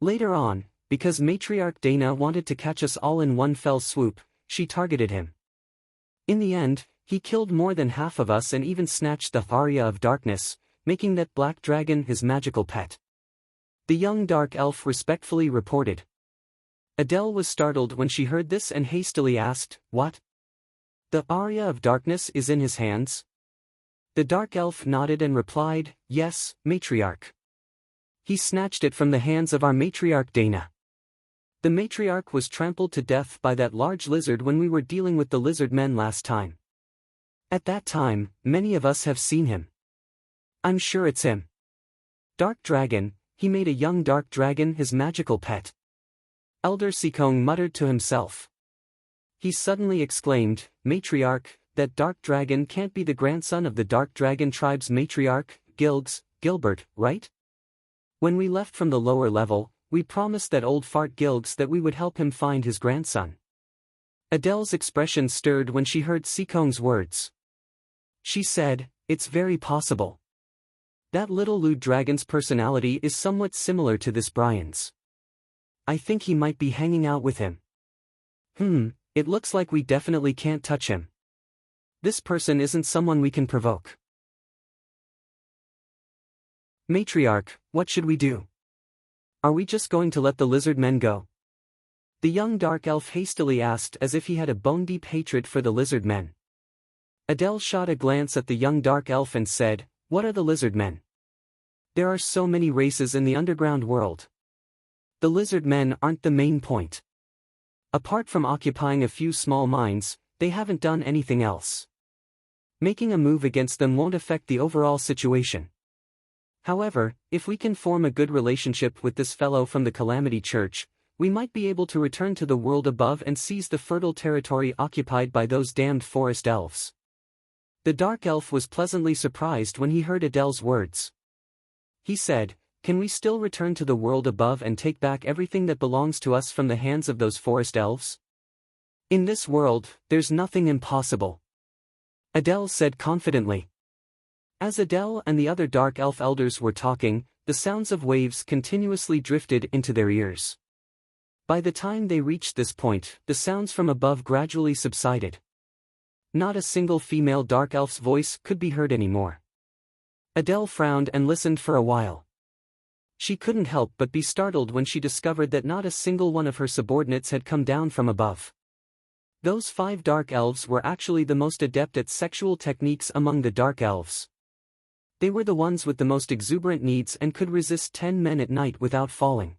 Later on, because Matriarch Dana wanted to catch us all in one fell swoop, she targeted him. In the end, he killed more than half of us and even snatched the Aria of Darkness, making that black dragon his magical pet. The young dark elf respectfully reported. Adele was startled when she heard this and hastily asked, "What? The Aria of Darkness is in his hands?" The dark elf nodded and replied, "Yes, Matriarch. He snatched it from the hands of our Matriarch Dana." The matriarch was trampled to death by that large lizard when we were dealing with the lizard men last time. At that time, many of us have seen him. I'm sure it's him. Dark dragon, he made a young dark dragon his magical pet. Elder Sikong muttered to himself. He suddenly exclaimed, Matriarch, that dark dragon can't be the grandson of the dark dragon tribe's matriarch, Gilbert, right? When we left from the lower level, we promised that old fart Gilgs that we would help him find his grandson. Adele's expression stirred when she heard Sikong's words. She said, it's very possible. That little lewd dragon's personality is somewhat similar to this Brian's. I think he might be hanging out with him. It looks like we definitely can't touch him. This person isn't someone we can provoke. Matriarch, what should we do? Are we just going to let the lizard men go? The young dark elf hastily asked as if he had a bone-deep hatred for the lizard men. Adele shot a glance at the young dark elf and said, what are the lizard men? There are so many races in the underground world. The lizard men aren't the main point. Apart from occupying a few small mines, they haven't done anything else. Making a move against them won't affect the overall situation. However, if we can form a good relationship with this fellow from the Calamity Church, we might be able to return to the world above and seize the fertile territory occupied by those damned forest elves. The dark elf was pleasantly surprised when he heard Adele's words. He said, can we still return to the world above and take back everything that belongs to us from the hands of those forest elves? In this world, there's nothing impossible. Adele said confidently. As Adele and the other dark elf elders were talking, the sounds of waves continuously drifted into their ears. By the time they reached this point, the sounds from above gradually subsided. Not a single female dark elf's voice could be heard anymore. Adele frowned and listened for a while. She couldn't help but be startled when she discovered that not a single one of her subordinates had come down from above. Those 5 dark elves were actually the most adept at sexual techniques among the dark elves. They were the ones with the most exuberant needs and could resist 10 men at night without falling.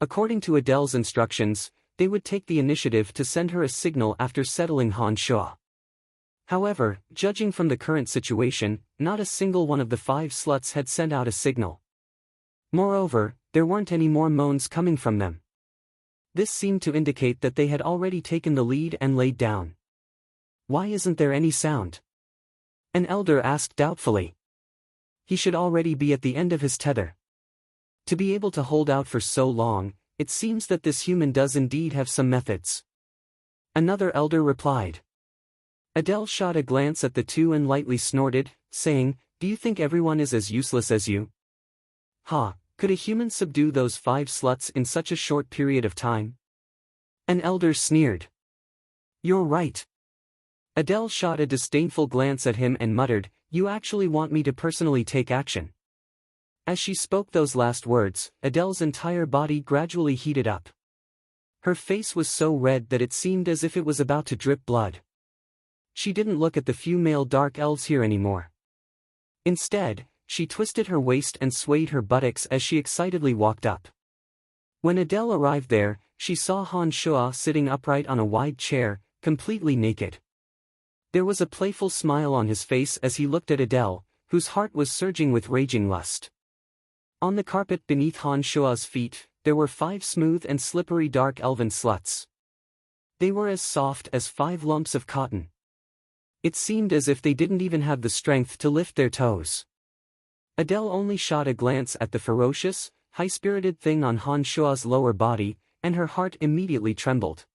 According to Adele's instructions, they would take the initiative to send her a signal after settling Han Shua. However, judging from the current situation, not a single one of the 5 sluts had sent out a signal. Moreover, there weren't any more moans coming from them. This seemed to indicate that they had already taken the lead and laid down. Why isn't there any sound? An elder asked doubtfully. He should already be at the end of his tether. To be able to hold out for so long, it seems that this human does indeed have some methods. Another elder replied. Adele shot a glance at the two and lightly snorted, saying, do you think everyone is as useless as you? Could a human subdue those 5 sluts in such a short period of time? An elder sneered. You're right. Adele shot a disdainful glance at him and muttered, you actually want me to personally take action? As she spoke those last words, Adele's entire body gradually heated up. Her face was so red that it seemed as if it was about to drip blood. She didn't look at the few male dark elves here anymore. Instead, she twisted her waist and swayed her buttocks as she excitedly walked up. When Adele arrived there, she saw Han Shua sitting upright on a wide chair, completely naked. There was a playful smile on his face as he looked at Adele, whose heart was surging with raging lust. On the carpet beneath Han Shua's feet, there were 5 smooth and slippery dark elven sluts. They were as soft as 5 lumps of cotton. It seemed as if they didn't even have the strength to lift their toes. Adele only shot a glance at the ferocious, high-spirited thing on Han Shua's lower body, and her heart immediately trembled.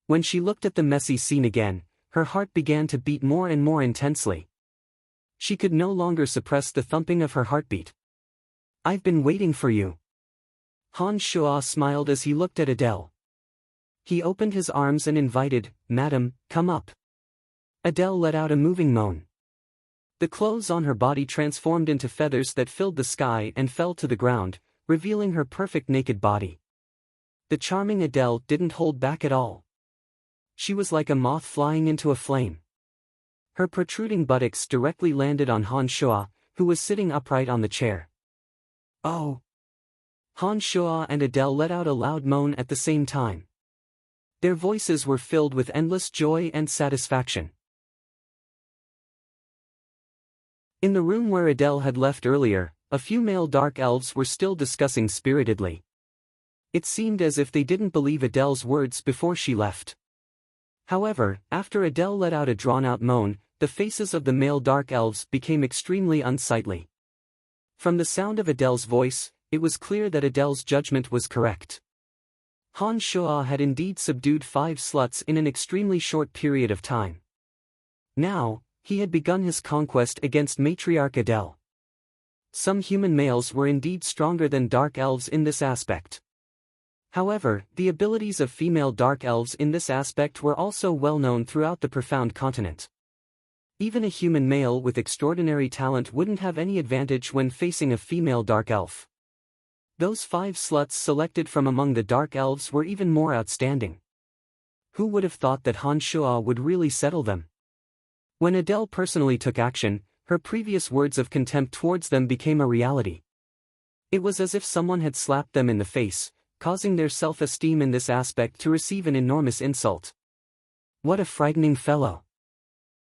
When she looked at the messy scene again, her heart began to beat more and more intensely. She could no longer suppress the thumping of her heartbeat. I've been waiting for you. Han Shua smiled as he looked at Adele. He opened his arms and invited, Madam, come up. Adele let out a moving moan. The clothes on her body transformed into feathers that filled the sky and fell to the ground, revealing her perfect naked body. The charming Adele didn't hold back at all. She was like a moth flying into a flame. Her protruding buttocks directly landed on Han Shua, who was sitting upright on the chair. Oh! Han Shua and Adele let out a loud moan at the same time. Their voices were filled with endless joy and satisfaction. In the room where Adele had left earlier, a few male dark elves were still discussing spiritedly. It seemed as if they didn't believe Adele's words before she left. However, after Adele let out a drawn-out moan, the faces of the male dark elves became extremely unsightly. From the sound of Adele's voice, it was clear that Adele's judgment was correct. Han Shua had indeed subdued 5 sluts in an extremely short period of time. Now, he had begun his conquest against matriarch Adele. Some human males were indeed stronger than dark elves in this aspect. However, the abilities of female dark elves in this aspect were also well known throughout the profound continent. Even a human male with extraordinary talent wouldn't have any advantage when facing a female dark elf. Those 5 sluts selected from among the dark elves were even more outstanding. Who would have thought that Han Shua would really settle them? When Adele personally took action, her previous words of contempt towards them became a reality. It was as if someone had slapped them in the face, causing their self-esteem in this aspect to receive an enormous insult. What a frightening fellow.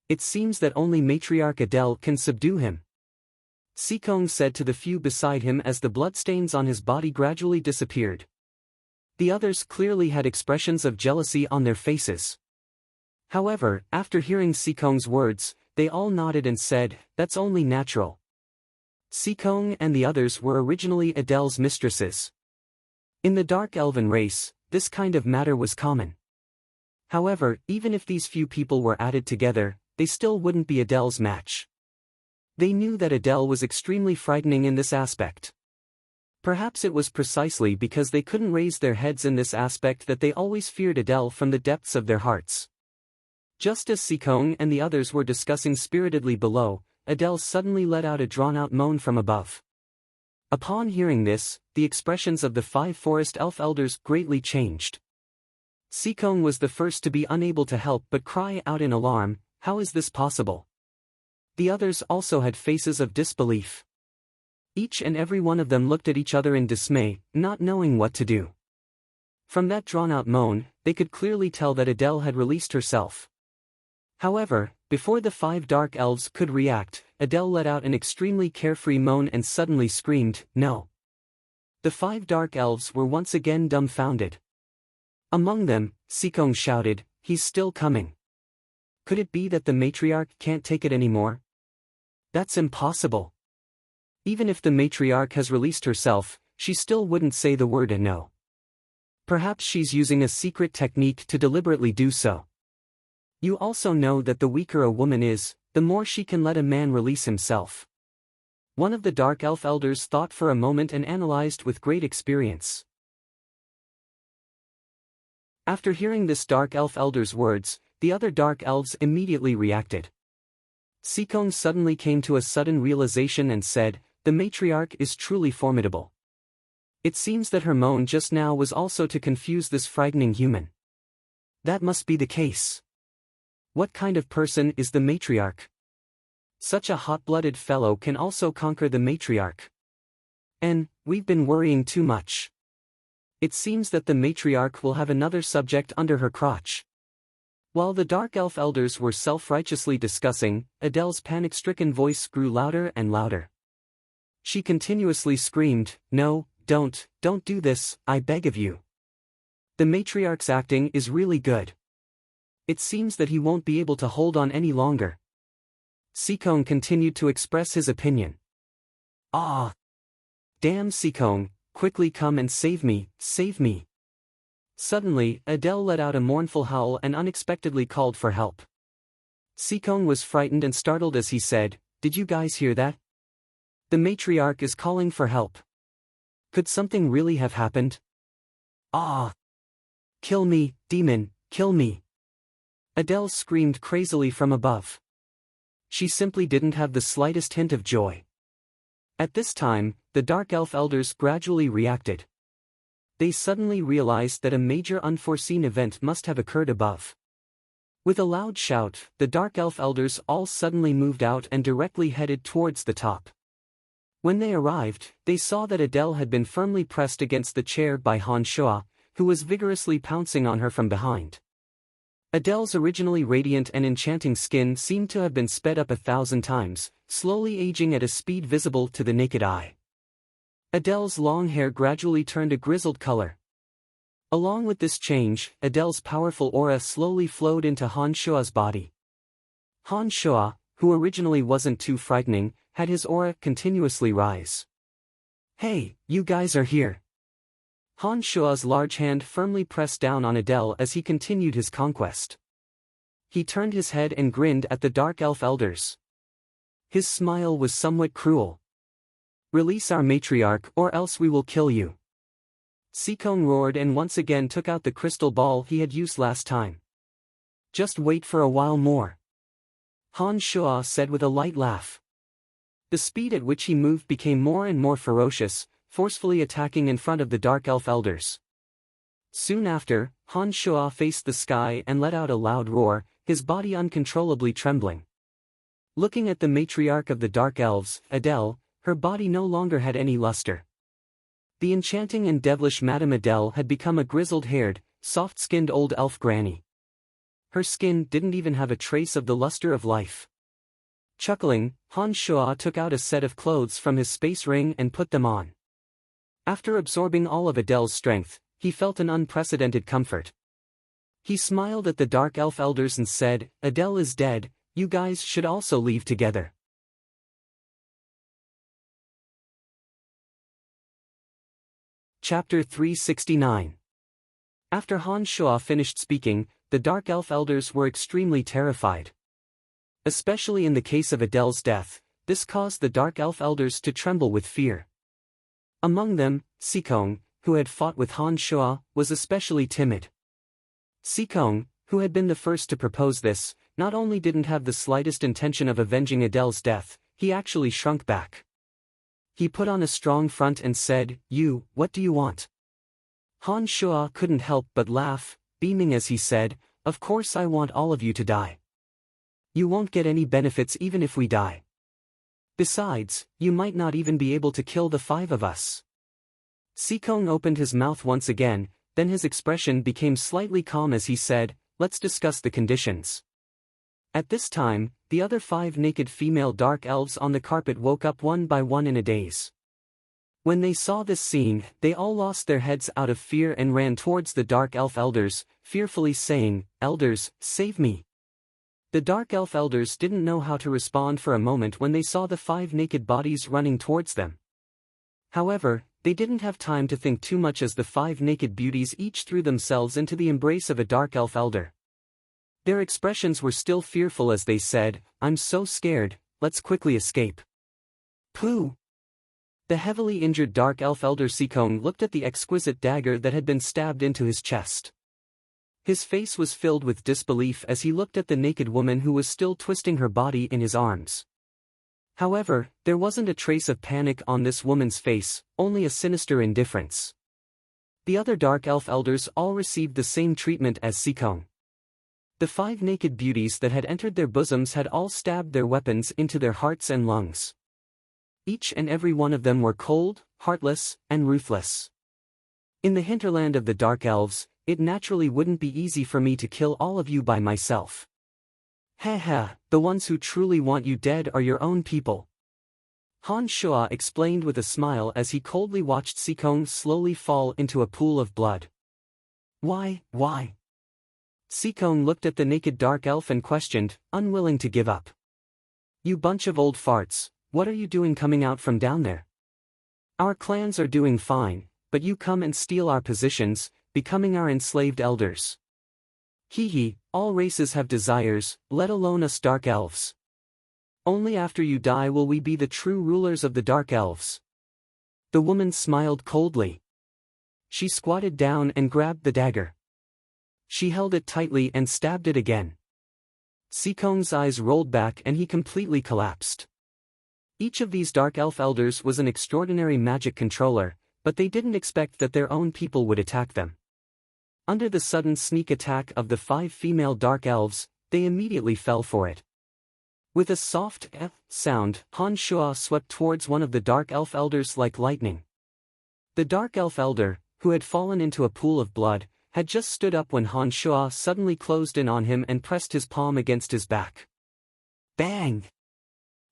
It seems that only matriarch Adele can subdue him. Sikong said to the few beside him as the bloodstains on his body gradually disappeared. The others clearly had expressions of jealousy on their faces. However, after hearing Sikong's words, they all nodded and said, "That's only natural." Sikong and the others were originally Adele's mistresses. In the Dark Elven race, this kind of matter was common. However, even if these few people were added together, they still wouldn't be Adele's match. They knew that Adele was extremely frightening in this aspect. Perhaps it was precisely because they couldn't raise their heads in this aspect that they always feared Adele from the depths of their hearts. Just as Sikong and the others were discussing spiritedly below, Adele suddenly let out a drawn-out moan from above. Upon hearing this, the expressions of the 5 forest elf elders greatly changed. Sikong was the first to be unable to help but cry out in alarm, "How is this possible?" The others also had faces of disbelief. Each and every one of them looked at each other in dismay, not knowing what to do. From that drawn-out moan, they could clearly tell that Adele had released herself. However, before the 5 dark elves could react, Adele let out an extremely carefree moan and suddenly screamed, "No!" The 5 dark elves were once again dumbfounded. Among them, Sikong shouted, "He's still coming. Could it be that the matriarch can't take it anymore? That's impossible. Even if the matriarch has released herself, she still wouldn't say the word no. Perhaps she's using a secret technique to deliberately do so. You also know that the weaker a woman is, the more she can let a man release himself." One of the Dark Elf elders thought for a moment and analyzed with great experience. After hearing this Dark Elf elder's words, the other Dark Elves immediately reacted. Sikong suddenly came to a sudden realization and said, "The matriarch is truly formidable. It seems that her moan just now was also to confuse this frightening human. That must be the case. What kind of person is the matriarch? Such a hot-blooded fellow can also conquer the matriarch. And, we've been worrying too much. It seems that the matriarch will have another subject under her crotch." While the Dark Elf elders were self-righteously discussing, Adele's panic-stricken voice grew louder and louder. She continuously screamed, "No, don't do this, I beg of you. The matriarch's acting is really good. It seems that he won't be able to hold on any longer." Sikong continued to express his opinion. "Ah! Damn Sikong, quickly come and save me, save me." Suddenly, Adele let out a mournful howl and unexpectedly called for help. Sikong was frightened and startled as he said, "Did you guys hear that? The matriarch is calling for help. Could something really have happened? Ah! Kill me, demon, kill me." Adele screamed crazily from above. She simply didn't have the slightest hint of joy. At this time, the Dark Elf elders gradually reacted. They suddenly realized that a major unforeseen event must have occurred above. With a loud shout, the Dark Elf elders all suddenly moved out and directly headed towards the top. When they arrived, they saw that Adele had been firmly pressed against the chair by Han Shua, who was vigorously pouncing on her from behind. Adele's originally radiant and enchanting skin seemed to have been sped up 1,000 times, slowly aging at a speed visible to the naked eye. Adele's long hair gradually turned a grizzled color. Along with this change, Adele's powerful aura slowly flowed into Han Shua's body. Han Shua, who originally wasn't too frightening, had his aura continuously rise. "Hey, you guys are here." Han Shua's large hand firmly pressed down on Adele as he continued his conquest. He turned his head and grinned at the Dark Elf elders. His smile was somewhat cruel. "Release our matriarch or else we will kill you." Sikong roared and once again took out the crystal ball he had used last time. "Just wait for a while more," Han Shua said with a light laugh. The speed at which he moved became more and more ferocious, forcefully attacking in front of the Dark Elf elders. Soon after, Han Shua faced the sky and let out a loud roar, his body uncontrollably trembling. Looking at the matriarch of the Dark Elves, Adele, her body no longer had any luster. The enchanting and devilish Madame Adele had become a grizzled-haired, soft-skinned old elf granny. Her skin didn't even have a trace of the luster of life. Chuckling, Han Shua took out a set of clothes from his space ring and put them on. After absorbing all of Adele's strength, he felt an unprecedented comfort. He smiled at the Dark Elf elders and said, "Adele is dead, you guys should also leave together." Chapter 369. After Han Shua finished speaking, the Dark Elf elders were extremely terrified. Especially in the case of Adele's death, this caused the Dark Elf elders to tremble with fear. Among them, Sikong, who had fought with Han Shua, was especially timid. Sikong, who had been the first to propose this, not only didn't have the slightest intention of avenging Adele's death, he actually shrunk back. He put on a strong front and said, What do you want?" Han Shua couldn't help but laugh, beaming as he said, "Of course I want all of you to die. You won't get any benefits even if we die. Besides, you might not even be able to kill the 5 of us." Sikong opened his mouth once again, then his expression became slightly calm as he said, "Let's discuss the conditions." At this time, the other 5 naked female dark elves on the carpet woke up one by one in a daze. When they saw this scene, they all lost their heads out of fear and ran towards the Dark Elf elders, fearfully saying, "Elders, save me." The Dark Elf elders didn't know how to respond for a moment when they saw the 5 naked bodies running towards them. However, they didn't have time to think too much as the 5 naked beauties each threw themselves into the embrace of a Dark Elf elder. Their expressions were still fearful as they said, "I'm so scared, let's quickly escape." "Pooh!" The heavily injured Dark Elf elder Sikong looked at the exquisite dagger that had been stabbed into his chest. His face was filled with disbelief as he looked at the naked woman who was still twisting her body in his arms. However, there wasn't a trace of panic on this woman's face, only a sinister indifference. The other Dark Elf elders all received the same treatment as Sikong. The 5 naked beauties that had entered their bosoms had all stabbed their weapons into their hearts and lungs. Each and every one of them were cold, heartless, and ruthless. In the hinterland of the Dark Elves, it naturally wouldn't be easy for me to kill all of you by myself. Ha, the ones who truly want you dead are your own people. Han Shua explained with a smile as he coldly watched Sikong slowly fall into a pool of blood. Why? Sikong looked at the naked dark elf and questioned, unwilling to give up. "You bunch of old farts, what are you doing coming out from down there? Our clans are doing fine, but you come and steal our positions, becoming our enslaved elders. Hee, all races have desires, let alone us dark elves. Only after you die will we be the true rulers of the dark elves." The woman smiled coldly. She squatted down and grabbed the dagger. She held it tightly and stabbed it again. Sikong's eyes rolled back and he completely collapsed. Each of these dark elf elders was an extraordinary magic controller, but they didn't expect that their own people would attack them. Under the sudden sneak attack of the 5 female dark elves, they immediately fell for it. With a soft sound, Han Shua swept towards one of the Dark Elf elders like lightning. The Dark Elf elder, who had fallen into a pool of blood, had just stood up when Han Shua suddenly closed in on him and pressed his palm against his back. Bang!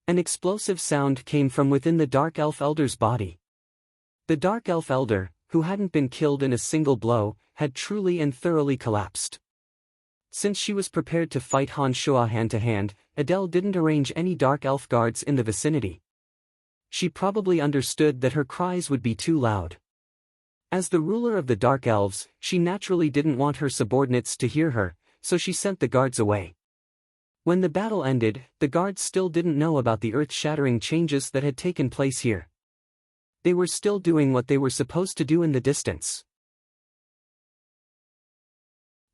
An explosive sound came from within the Dark Elf elder's body. The Dark Elf elder, who hadn't been killed in a single blow, had truly and thoroughly collapsed. Since she was prepared to fight Han Shua hand-to-hand, Adele didn't arrange any Dark Elf guards in the vicinity. She probably understood that her cries would be too loud. As the ruler of the Dark Elves, she naturally didn't want her subordinates to hear her, so she sent the guards away. When the battle ended, the guards still didn't know about the earth-shattering changes that had taken place here. They were still doing what they were supposed to do in the distance.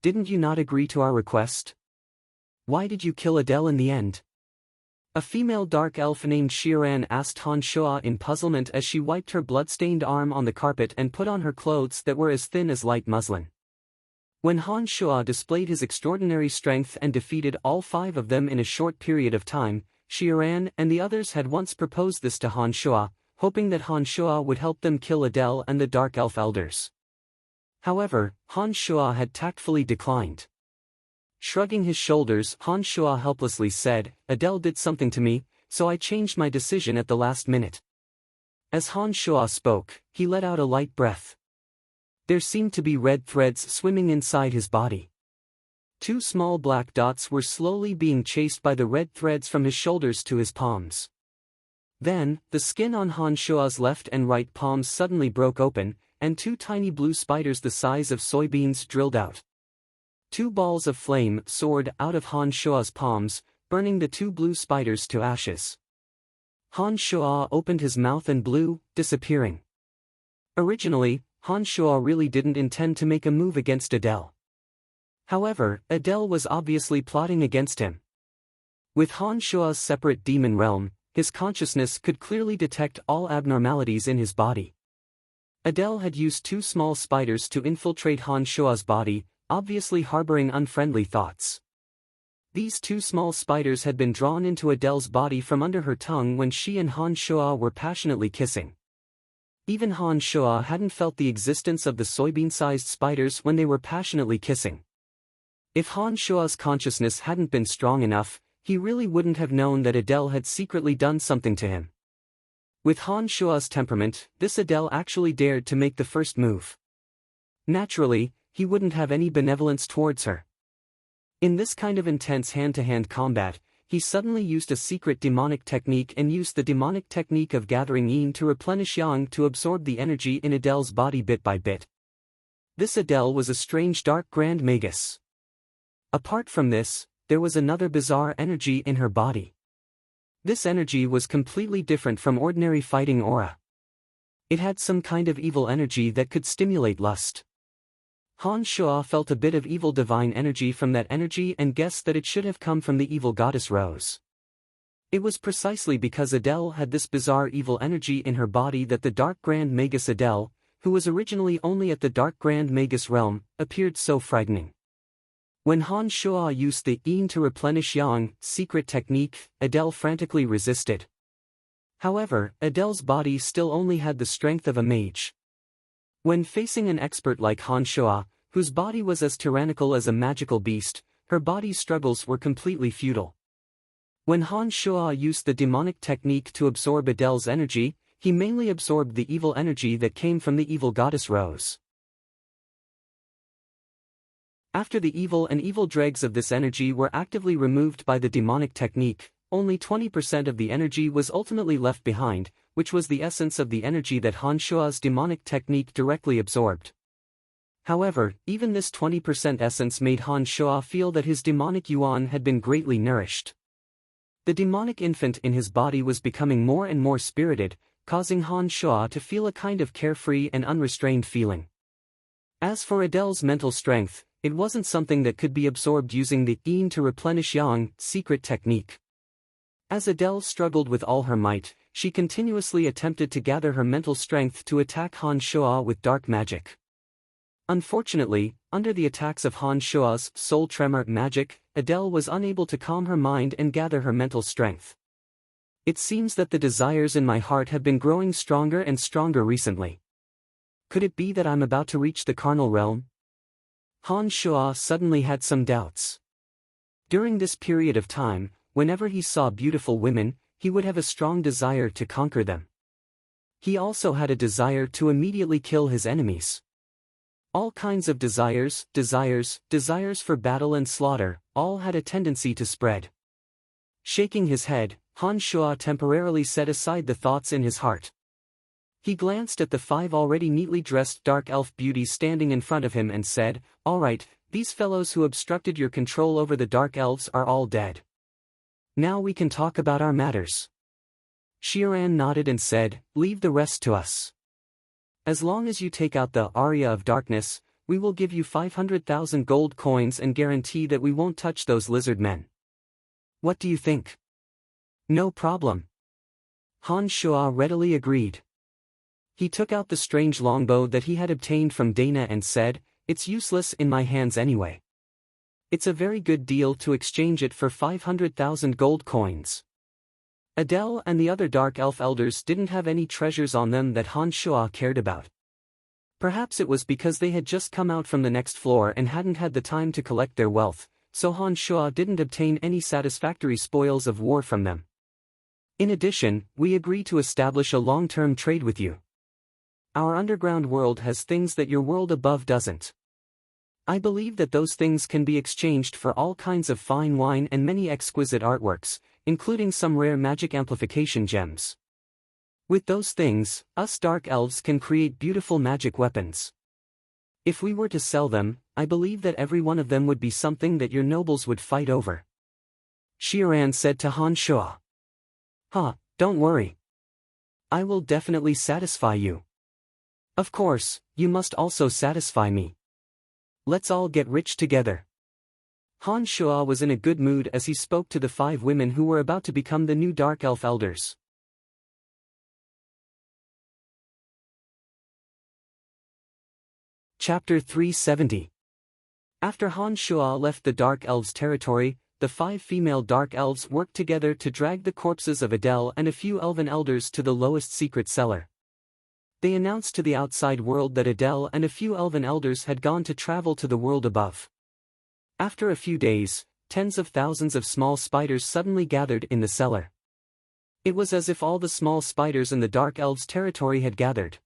Didn't you not agree to our request? Why did you kill Adele in the end? A female dark elf named Shiran asked Han Shua in puzzlement as she wiped her blood-stained arm on the carpet and put on her clothes that were as thin as light muslin. When Han Shua displayed his extraordinary strength and defeated all 5 of them in a short period of time, Shiran and the others had once proposed this to Han Shua, hoping that Han Shua would help them kill Adele and the Dark Elf elders. However, Han Shua had tactfully declined. Shrugging his shoulders, Han Shua helplessly said, "Adele did something to me, so I changed my decision at the last minute." As Han Shua spoke, he let out a light breath. There seemed to be red threads swimming inside his body. 2 small black dots were slowly being chased by the red threads from his shoulders to his palms. Then, the skin on Han Shua's left and right palms suddenly broke open, and 2 tiny blue spiders the size of soybeans drilled out. 2 balls of flame soared out of Han Shua's palms, burning the 2 blue spiders to ashes. Han Shua opened his mouth and blew, disappearing. Originally, Han Shua really didn't intend to make a move against Adele. However, Adele was obviously plotting against him. With Han Shua's separate demon realm, his consciousness could clearly detect all abnormalities in his body. Adele had used 2 small spiders to infiltrate Han Shua's body, obviously harboring unfriendly thoughts. These 2 small spiders had been drawn into Adele's body from under her tongue when she and Han Shua were passionately kissing. Even Han Shua hadn't felt the existence of the soybean-sized spiders when they were passionately kissing. If Han Shua's consciousness hadn't been strong enough, he really wouldn't have known that Adele had secretly done something to him. With Han Shua's temperament, this Adele actually dared to make the first move. Naturally, he wouldn't have any benevolence towards her. In this kind of intense hand-to-hand combat, he suddenly used a secret demonic technique and used the demonic technique of gathering yin to replenish yang to absorb the energy in Adele's body bit by bit. This Adele was a strange dark grand magus. Apart from this, there was another bizarre energy in her body. This energy was completely different from ordinary fighting aura. It had some kind of evil energy that could stimulate lust. Han Shua felt a bit of evil divine energy from that energy and guessed that it should have come from the evil goddess Rose. It was precisely because Adele had this bizarre evil energy in her body that the Dark Grand Magus Adele, who was originally only at the Dark Grand Magus realm, appeared so frightening. When Han Shua used the yin to replenish yang secret technique, Adele frantically resisted. However, Adele's body still only had the strength of a mage. When facing an expert like Han Shua, whose body was as tyrannical as a magical beast, her body's struggles were completely futile. When Han Shua used the demonic technique to absorb Adele's energy, he mainly absorbed the evil energy that came from the evil goddess Rose. After the evil and evil dregs of this energy were actively removed by the demonic technique, only 20% of the energy was ultimately left behind, which was the essence of the energy that Han Shua's demonic technique directly absorbed. However, even this 20% essence made Han Shua feel that his demonic yuan had been greatly nourished. The demonic infant in his body was becoming more and more spirited, causing Han Shua to feel a kind of carefree and unrestrained feeling. As for Adele's mental strength, it wasn't something that could be absorbed using the yin to replenish yang secret technique. As Adele struggled with all her might, she continuously attempted to gather her mental strength to attack Han Shua with dark magic. Unfortunately, under the attacks of Han Shua's soul tremor magic, Adele was unable to calm her mind and gather her mental strength. It seems that the desires in my heart have been growing stronger and stronger recently. Could it be that I'm about to reach the carnal realm? Han Shua suddenly had some doubts. During this period of time, whenever he saw beautiful women, he would have a strong desire to conquer them. He also had a desire to immediately kill his enemies. All kinds of desires for battle and slaughter, all had a tendency to spread. Shaking his head, Han Shua temporarily set aside the thoughts in his heart. He glanced at the 5 already neatly dressed dark elf beauties standing in front of him and said, "All right, these fellows who obstructed your control over the dark elves are all dead. Now we can talk about our matters." Shiran nodded and said, "Leave the rest to us. As long as you take out the Arya of Darkness, we will give you 500,000 gold coins and guarantee that we won't touch those lizard men. What do you think?" "No problem." Han Shua readily agreed. He took out the strange longbow that he had obtained from Dana and said, "It's useless in my hands anyway. It's a very good deal to exchange it for 500,000 gold coins." Adele and the other dark elf elders didn't have any treasures on them that Han Shua cared about. Perhaps it was because they had just come out from the next floor and hadn't had the time to collect their wealth, so Han Shua didn't obtain any satisfactory spoils of war from them. "In addition, we agree to establish a long-term trade with you. Our underground world has things that your world above doesn't. I believe that those things can be exchanged for all kinds of fine wine and many exquisite artworks, including some rare magic amplification gems. With those things, us dark elves can create beautiful magic weapons. If we were to sell them, I believe that every one of them would be something that your nobles would fight over." Shiran said to Han Shua. Don't worry. I will definitely satisfy you. Of course, you must also satisfy me. Let's all get rich together." Han Shua was in a good mood as he spoke to the 5 women who were about to become the new dark elf elders. Chapter 370. After Han Shua left the dark elves' territory, the 5 female dark elves worked together to drag the corpses of Adele and a few elven elders to the lowest secret cellar. They announced to the outside world that Adele and a few elven elders had gone to travel to the world above. After a few days, tens of thousands of small spiders suddenly gathered in the cellar. It was as if all the small spiders in the dark elves' territory had gathered.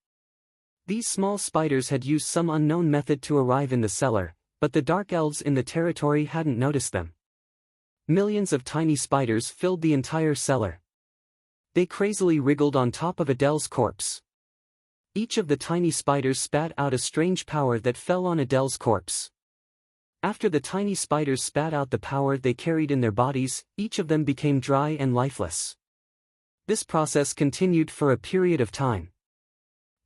These small spiders had used some unknown method to arrive in the cellar, but the dark elves in the territory hadn't noticed them. Millions of tiny spiders filled the entire cellar. They crazily wriggled on top of Adele's corpse. Each of the tiny spiders spat out a strange power that fell on Adele's corpse. After the tiny spiders spat out the power they carried in their bodies, each of them became dry and lifeless. This process continued for a period of time.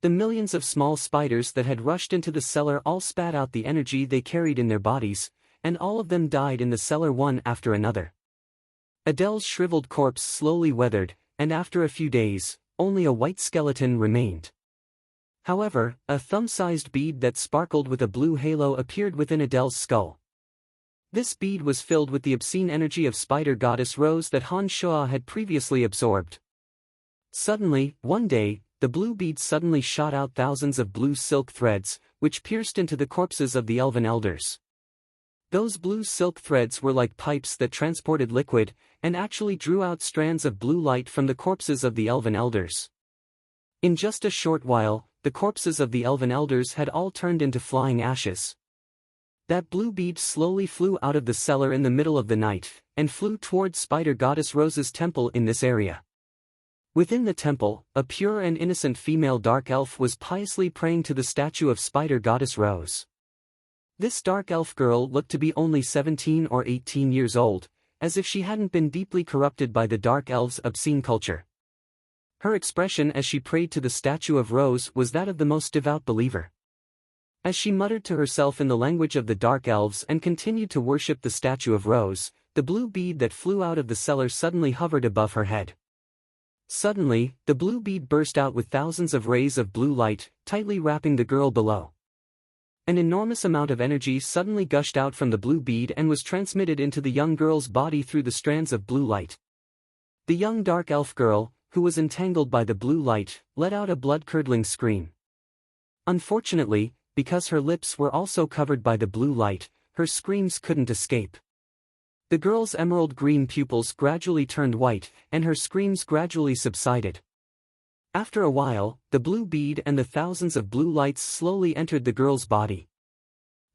The millions of small spiders that had rushed into the cellar all spat out the energy they carried in their bodies, and all of them died in the cellar one after another. Adele's shriveled corpse slowly weathered, and after a few days, only a white skeleton remained. However, a thumb-sized bead that sparkled with a blue halo appeared within Adele's skull. This bead was filled with the obscene energy of spider goddess Rose that Han Shua had previously absorbed. Suddenly, one day, the blue bead suddenly shot out thousands of blue silk threads, which pierced into the corpses of the elven elders. Those blue silk threads were like pipes that transported liquid, and actually drew out strands of blue light from the corpses of the elven elders. In just a short while, the corpses of the elven elders had all turned into flying ashes. That blue bead slowly flew out of the cellar in the middle of the night, and flew toward Spider Goddess Rose's temple in this area. Within the temple, a pure and innocent female dark elf was piously praying to the statue of Spider Goddess Rose. This dark elf girl looked to be only 17 or 18 years old, as if she hadn't been deeply corrupted by the dark elves' obscene culture. Her expression as she prayed to the statue of Rose was that of the most devout believer. As she muttered to herself in the language of the dark elves and continued to worship the statue of Rose, the blue bead that flew out of the cellar suddenly hovered above her head. Suddenly, the blue bead burst out with thousands of rays of blue light, tightly wrapping the girl below. An enormous amount of energy suddenly gushed out from the blue bead and was transmitted into the young girl's body through the strands of blue light. The young dark elf girl, who was entangled by the blue light, let out a blood-curdling scream. Unfortunately, because her lips were also covered by the blue light, her screams couldn't escape. The girl's emerald green pupils gradually turned white, and her screams gradually subsided. After a while, the blue bead and the thousands of blue lights slowly entered the girl's body.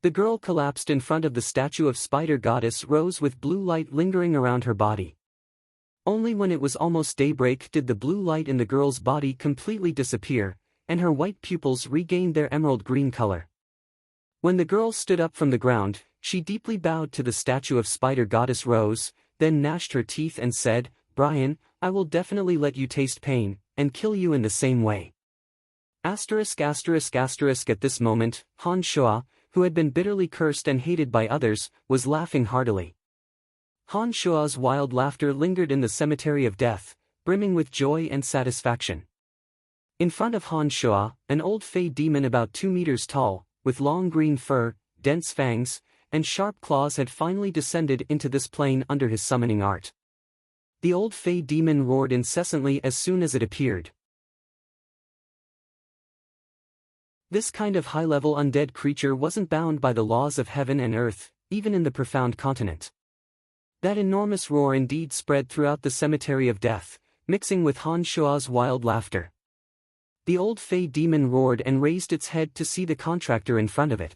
The girl collapsed in front of the statue of Spider Goddess Rose with blue light lingering around her body. Only when it was almost daybreak did the blue light in the girl's body completely disappear, and her white pupils regained their emerald green color. When the girl stood up from the ground, she deeply bowed to the statue of Spider Goddess Rose, then gnashed her teeth and said, "Brian, I will definitely let you taste pain, and kill you in the same way." At this moment, Han Shua, who had been bitterly cursed and hated by others, was laughing heartily. Han Shua's wild laughter lingered in the cemetery of death, brimming with joy and satisfaction. In front of Han Shua, an old fey demon about 2 meters tall, with long green fur, dense fangs, and sharp claws had finally descended into this plane under his summoning art. The old fey demon roared incessantly as soon as it appeared. This kind of high-level undead creature wasn't bound by the laws of heaven and earth, even in the profound continent. That enormous roar indeed spread throughout the cemetery of death, mixing with Han Shua's wild laughter. The old fey demon roared and raised its head to see the contractor in front of it.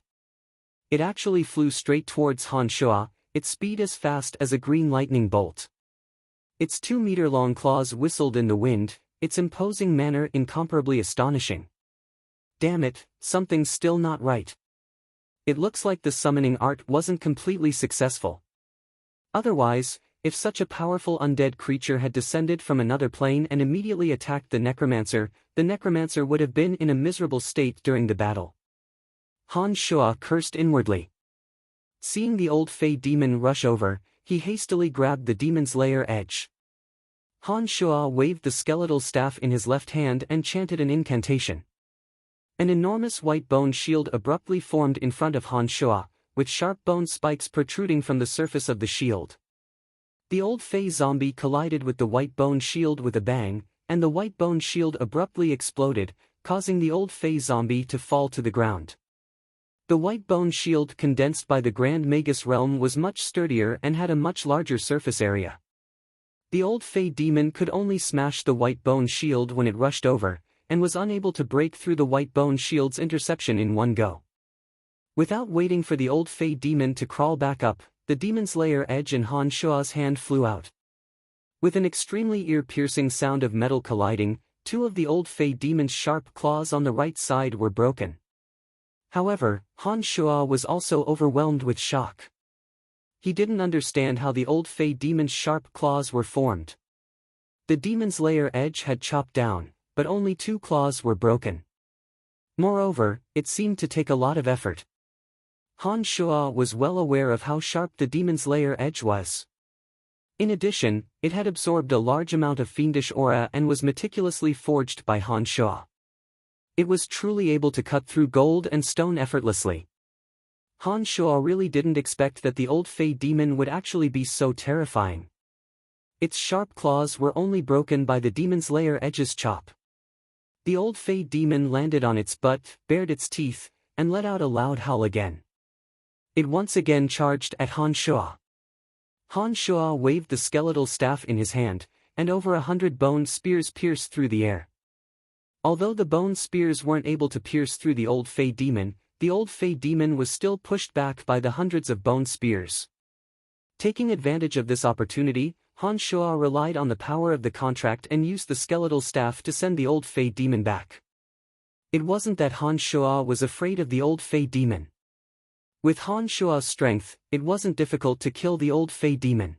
It actually flew straight towards Han Shua, its speed as fast as a green lightning bolt. Its 2-meter-long claws whistled in the wind, its imposing manner incomparably astonishing. Damn it, something's still not right. It looks like the summoning art wasn't completely successful. Otherwise, if such a powerful undead creature had descended from another plane and immediately attacked the necromancer would have been in a miserable state during the battle. Han Shua cursed inwardly. Seeing the old fey demon rush over, he hastily grabbed the demon's lair edge. Han Shua waved the skeletal staff in his left hand and chanted an incantation. An enormous white bone shield abruptly formed in front of Han Shua, with sharp bone spikes protruding from the surface of the shield. The old fey zombie collided with the white bone shield with a bang, and the white bone shield abruptly exploded, causing the old fey zombie to fall to the ground. The white bone shield condensed by the Grand Magus realm was much sturdier and had a much larger surface area. The old fey demon could only smash the white bone shield when it rushed over, and was unable to break through the white bone shield's interception in one go. Without waiting for the old fey demon to crawl back up, the demon's lair edge in Han Shua's hand flew out. With an extremely ear-piercing sound of metal colliding, 2 of the old fey demon's sharp claws on the right side were broken. However, Han Shua was also overwhelmed with shock. He didn't understand how the old fey demon's sharp claws were formed. The demon's lair edge had chopped down, but only 2 claws were broken. Moreover, it seemed to take a lot of effort. Han Shua was well aware of how sharp the demon's lair edge was. In addition, it had absorbed a large amount of fiendish aura and was meticulously forged by Han Shua. It was truly able to cut through gold and stone effortlessly. Han Shua really didn't expect that the old fey demon would actually be so terrifying. Its sharp claws were only broken by the demon's lair edge's chop. The old fey demon landed on its butt, bared its teeth, and let out a loud howl again. It once again charged at Han Shua. Han Shua waved the skeletal staff in his hand, and over 100 bone spears pierced through the air. Although the bone spears weren't able to pierce through the old fey demon was still pushed back by the hundreds of bone spears. Taking advantage of this opportunity, Han Shua relied on the power of the contract and used the skeletal staff to send the old fey demon back. It wasn't that Han Shua was afraid of the old fey demon. With Han Shua's strength, it wasn't difficult to kill the old fey demon.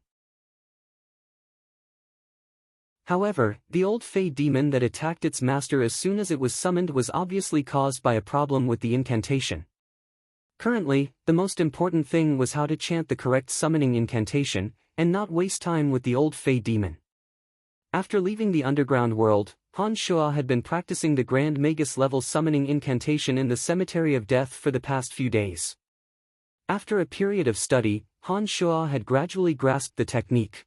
However, the old fey demon that attacked its master as soon as it was summoned was obviously caused by a problem with the incantation. Currently, the most important thing was how to chant the correct summoning incantation, and not waste time with the old fey demon. After leaving the underground world, Han Shuo had been practicing the Grand Magus level summoning incantation in the Cemetery of Death for the past few days. After a period of study, Han Shuo had gradually grasped the technique.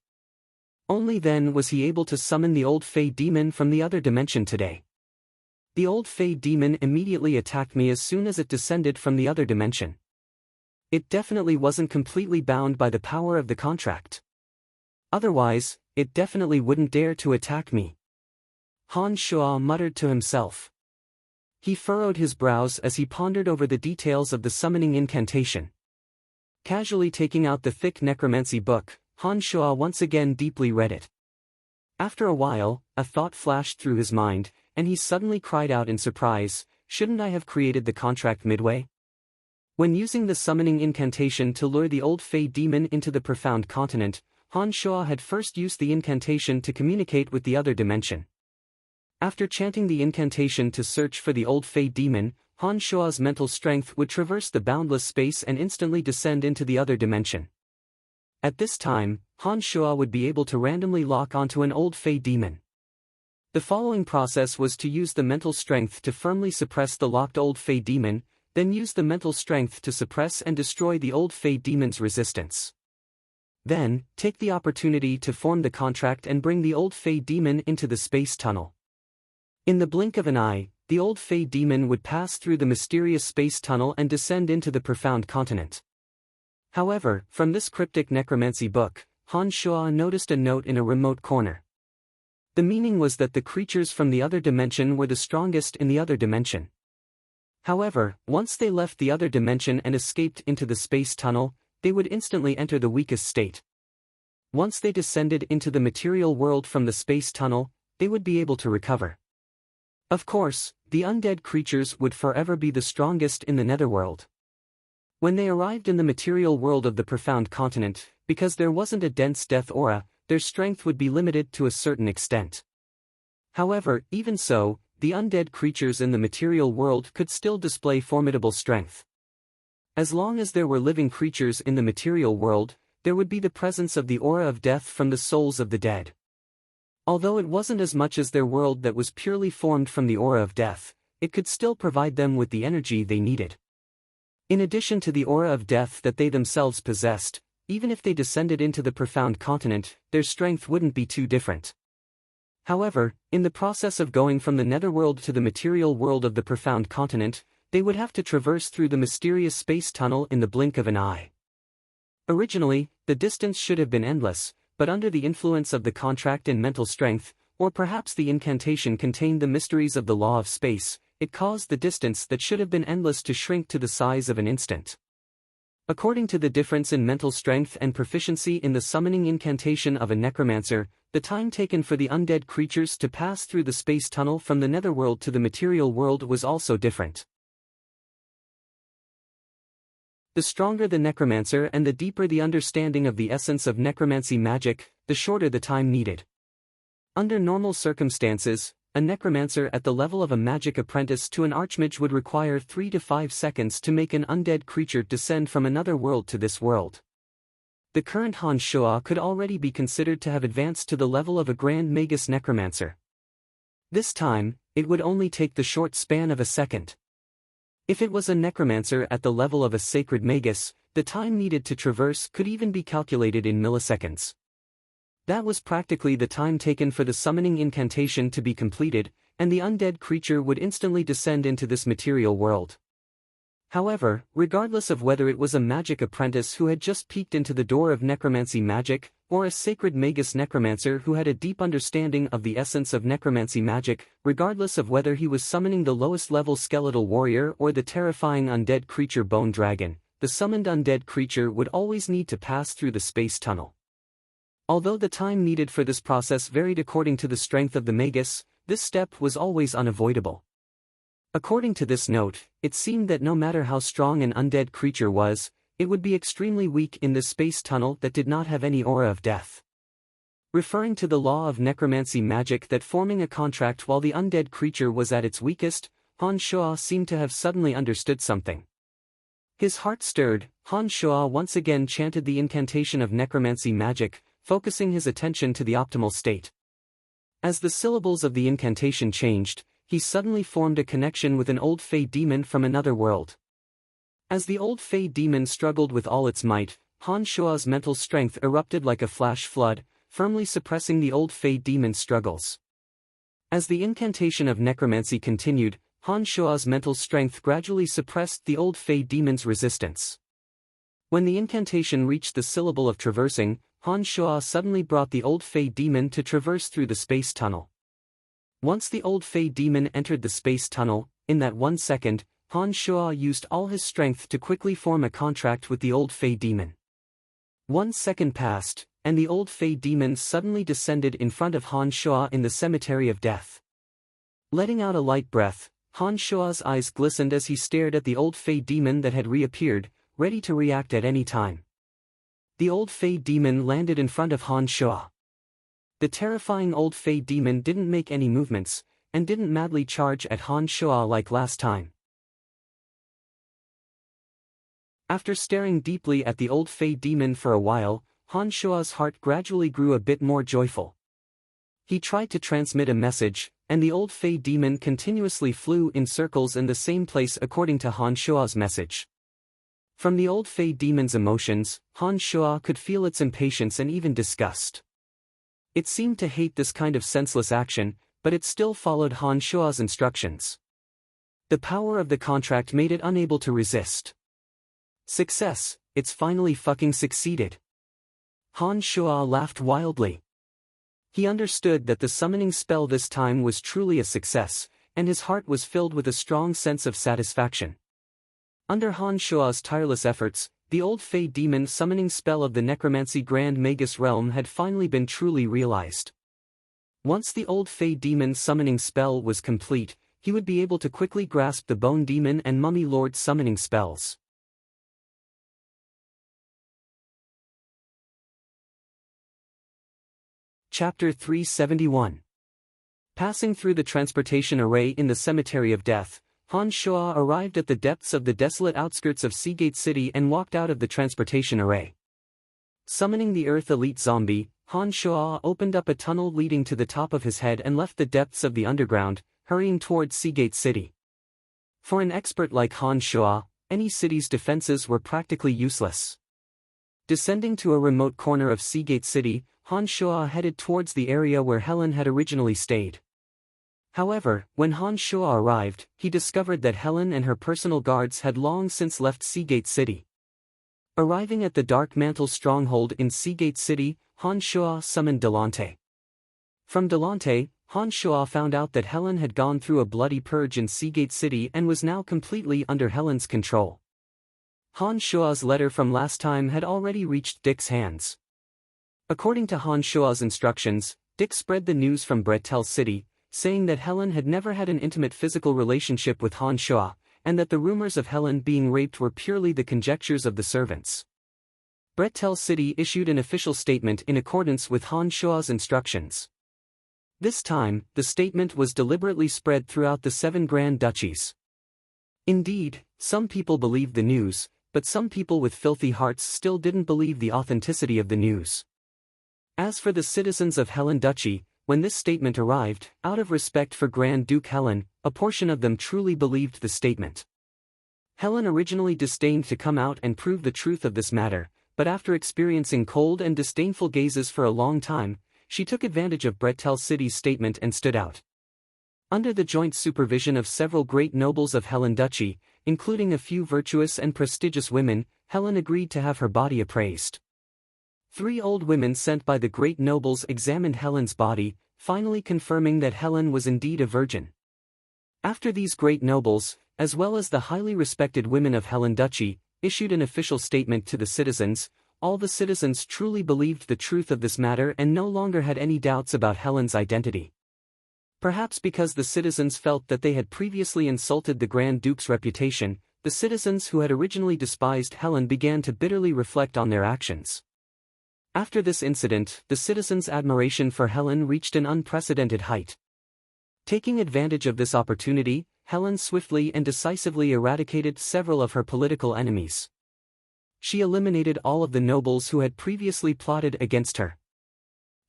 Only then was he able to summon the old Fey demon from the other dimension today. The old Fey demon immediately attacked me as soon as it descended from the other dimension. It definitely wasn't completely bound by the power of the contract. Otherwise, it definitely wouldn't dare to attack me. Han Shuo muttered to himself. He furrowed his brows as he pondered over the details of the summoning incantation. Casually taking out the thick necromancy book, Han Shuo once again deeply read it. After a while, a thought flashed through his mind, and he suddenly cried out in surprise, "Shouldn't I have created the contract midway?" When using the summoning incantation to lure the old Fey demon into the profound continent, Han Shuo had first used the incantation to communicate with the other dimension. After chanting the incantation to search for the old Fey demon, Han Shuo's mental strength would traverse the boundless space and instantly descend into the other dimension. At this time, Han Shuo would be able to randomly lock onto an old Fey demon. The following process was to use the mental strength to firmly suppress the locked old Fey demon, then use the mental strength to suppress and destroy the old Fey demon's resistance. Then, take the opportunity to form the contract and bring the old Fey demon into the space tunnel. In the blink of an eye, the old Fey demon would pass through the mysterious space tunnel and descend into the profound continent. However, from this cryptic necromancy book, Han Shuo noticed a note in a remote corner. The meaning was that the creatures from the other dimension were the strongest in the other dimension. However, once they left the other dimension and escaped into the space tunnel, they would instantly enter the weakest state. Once they descended into the material world from the space tunnel, they would be able to recover. Of course, the undead creatures would forever be the strongest in the netherworld. When they arrived in the material world of the profound continent, because there wasn't a dense death aura, their strength would be limited to a certain extent. However, even so, the undead creatures in the material world could still display formidable strength. As long as there were living creatures in the material world, there would be the presence of the aura of death from the souls of the dead. Although it wasn't as much as their world that was purely formed from the aura of death, it could still provide them with the energy they needed. In addition to the aura of death that they themselves possessed, even if they descended into the profound continent, their strength wouldn't be too different. However, in the process of going from the netherworld to the material world of the profound continent, they would have to traverse through the mysterious space tunnel in the blink of an eye. Originally, the distance should have been endless, but under the influence of the contract and mental strength, or perhaps the incantation contained the mysteries of the law of space, it caused the distance that should have been endless to shrink to the size of an instant. According to the difference in mental strength and proficiency in the summoning incantation of a necromancer, the time taken for the undead creatures to pass through the space tunnel from the netherworld to the material world was also different. The stronger the necromancer and the deeper the understanding of the essence of necromancy magic, the shorter the time needed. Under normal circumstances, a necromancer at the level of a magic apprentice to an archmage would require 3 to 5 seconds to make an undead creature descend from another world to this world. The current Han Shuo could already be considered to have advanced to the level of a Grand Magus necromancer. This time, it would only take the short span of a second. If it was a necromancer at the level of a sacred magus, the time needed to traverse could even be calculated in milliseconds. That was practically the time taken for the summoning incantation to be completed, and the undead creature would instantly descend into this material world. However, regardless of whether it was a magic apprentice who had just peeked into the door of necromancy magic, or a sacred magus necromancer who had a deep understanding of the essence of necromancy magic, regardless of whether he was summoning the lowest level skeletal warrior or the terrifying undead creature bone dragon, the summoned undead creature would always need to pass through the space tunnel. Although the time needed for this process varied according to the strength of the magus, this step was always unavoidable. According to this note, it seemed that no matter how strong an undead creature was, it would be extremely weak in this space tunnel that did not have any aura of death. Referring to the law of necromancy magic that forming a contract while the undead creature was at its weakest, Han Shuo seemed to have suddenly understood something. His heart stirred. Han Shuo once again chanted the incantation of necromancy magic, focusing his attention to the optimal state. As the syllables of the incantation changed, he suddenly formed a connection with an old fey demon from another world. As the old fey demon struggled with all its might, Han Shua's mental strength erupted like a flash flood, firmly suppressing the old fey demon's struggles. As the incantation of necromancy continued, Han Shua's mental strength gradually suppressed the old fey demon's resistance. When the incantation reached the syllable of traversing, Han Shua suddenly brought the old fey demon to traverse through the space tunnel. Once the old fey demon entered the space tunnel, in that 1 second, Han Shua used all his strength to quickly form a contract with the old fey demon. 1 second passed, and the old fey demon suddenly descended in front of Han Shua in the cemetery of death. Letting out a light breath, Han Shua's eyes glistened as he stared at the old fey demon that had reappeared, ready to react at any time. The old fey demon landed in front of Han Shua. The terrifying old fey demon didn't make any movements, and didn't madly charge at Han Shua like last time. After staring deeply at the old fey demon for a while, Han Shua's heart gradually grew a bit more joyful. He tried to transmit a message, and the old fey demon continuously flew in circles in the same place according to Han Shua's message. From the old fey demon's emotions, Han Shua could feel its impatience and even disgust. It seemed to hate this kind of senseless action, but it still followed Han Shua's instructions. The power of the contract made it unable to resist. Success, it's finally fucking succeeded. Han Shua laughed wildly. He understood that the summoning spell this time was truly a success, and his heart was filled with a strong sense of satisfaction. Under Han Shua's tireless efforts, the old fey demon summoning spell of the necromancy Grand Magus realm had finally been truly realized. Once the old fey demon summoning spell was complete, he would be able to quickly grasp the bone demon and mummy lord summoning spells. Chapter 371. Passing through the transportation array in the Cemetery of Death, Han Shua arrived at the depths of the desolate outskirts of Seagate City and walked out of the transportation array. Summoning the Earth Elite Zombie, Han Shua opened up a tunnel leading to the top of his head and left the depths of the underground, hurrying toward Seagate City. For an expert like Han Shua, any city's defenses were practically useless. Descending to a remote corner of Seagate City, Han Shua headed towards the area where Helen had originally stayed. However, when Han Shua arrived, he discovered that Helen and her personal guards had long since left Seagate City. Arriving at the Dark Mantle stronghold in Seagate City, Han Shua summoned Delante. From Delante, Han Shua found out that Helen had gone through a bloody purge in Seagate City and was now completely under Helen's control. Han Shua's letter from last time had already reached Dick's hands. According to Han Shua's instructions, Dick spread the news from Bretel City, saying that Helen had never had an intimate physical relationship with Han Shua, and that the rumors of Helen being raped were purely the conjectures of the servants. Bretel City issued an official statement in accordance with Han Shua's instructions. This time, the statement was deliberately spread throughout the 7 Grand Duchies. Indeed, some people believed the news, but some people with filthy hearts still didn't believe the authenticity of the news. As for the citizens of Helen Duchy, when this statement arrived, out of respect for Grand Duke Helen, a portion of them truly believed the statement. Helen originally disdained to come out and prove the truth of this matter, but after experiencing cold and disdainful gazes for a long time, she took advantage of Bretel City's statement and stood out. Under the joint supervision of several great nobles of Helen Duchy, including a few virtuous and prestigious women, Helen agreed to have her body appraised. 3 old women sent by the great nobles examined Helen's body, finally confirming that Helen was indeed a virgin. After these great nobles, as well as the highly respected women of Helen Duchy, issued an official statement to the citizens, all the citizens truly believed the truth of this matter and no longer had any doubts about Helen's identity. Perhaps because the citizens felt that they had previously insulted the Grand Duke's reputation, the citizens who had originally despised Helen began to bitterly reflect on their actions. After this incident, the citizens' admiration for Helen reached an unprecedented height. Taking advantage of this opportunity, Helen swiftly and decisively eradicated several of her political enemies. She eliminated all of the nobles who had previously plotted against her.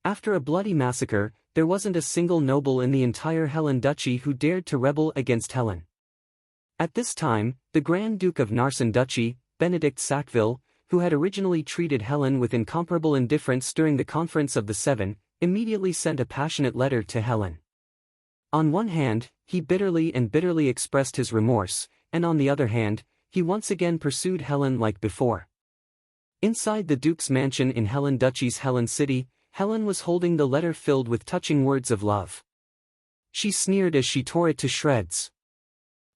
After a bloody massacre, there wasn't a single noble in the entire Helen Duchy who dared to rebel against Helen. At this time, the Grand Duke of Narsen Duchy, Benedict Sackville, who had originally treated Helen with incomparable indifference during the Conference of the Seven, immediately sent a passionate letter to Helen. On one hand, he bitterly expressed his remorse, and on the other hand, he once again pursued Helen like before. Inside the Duke's mansion in Helen Duchy's Helen City, Helen was holding the letter filled with touching words of love. She sneered as she tore it to shreds.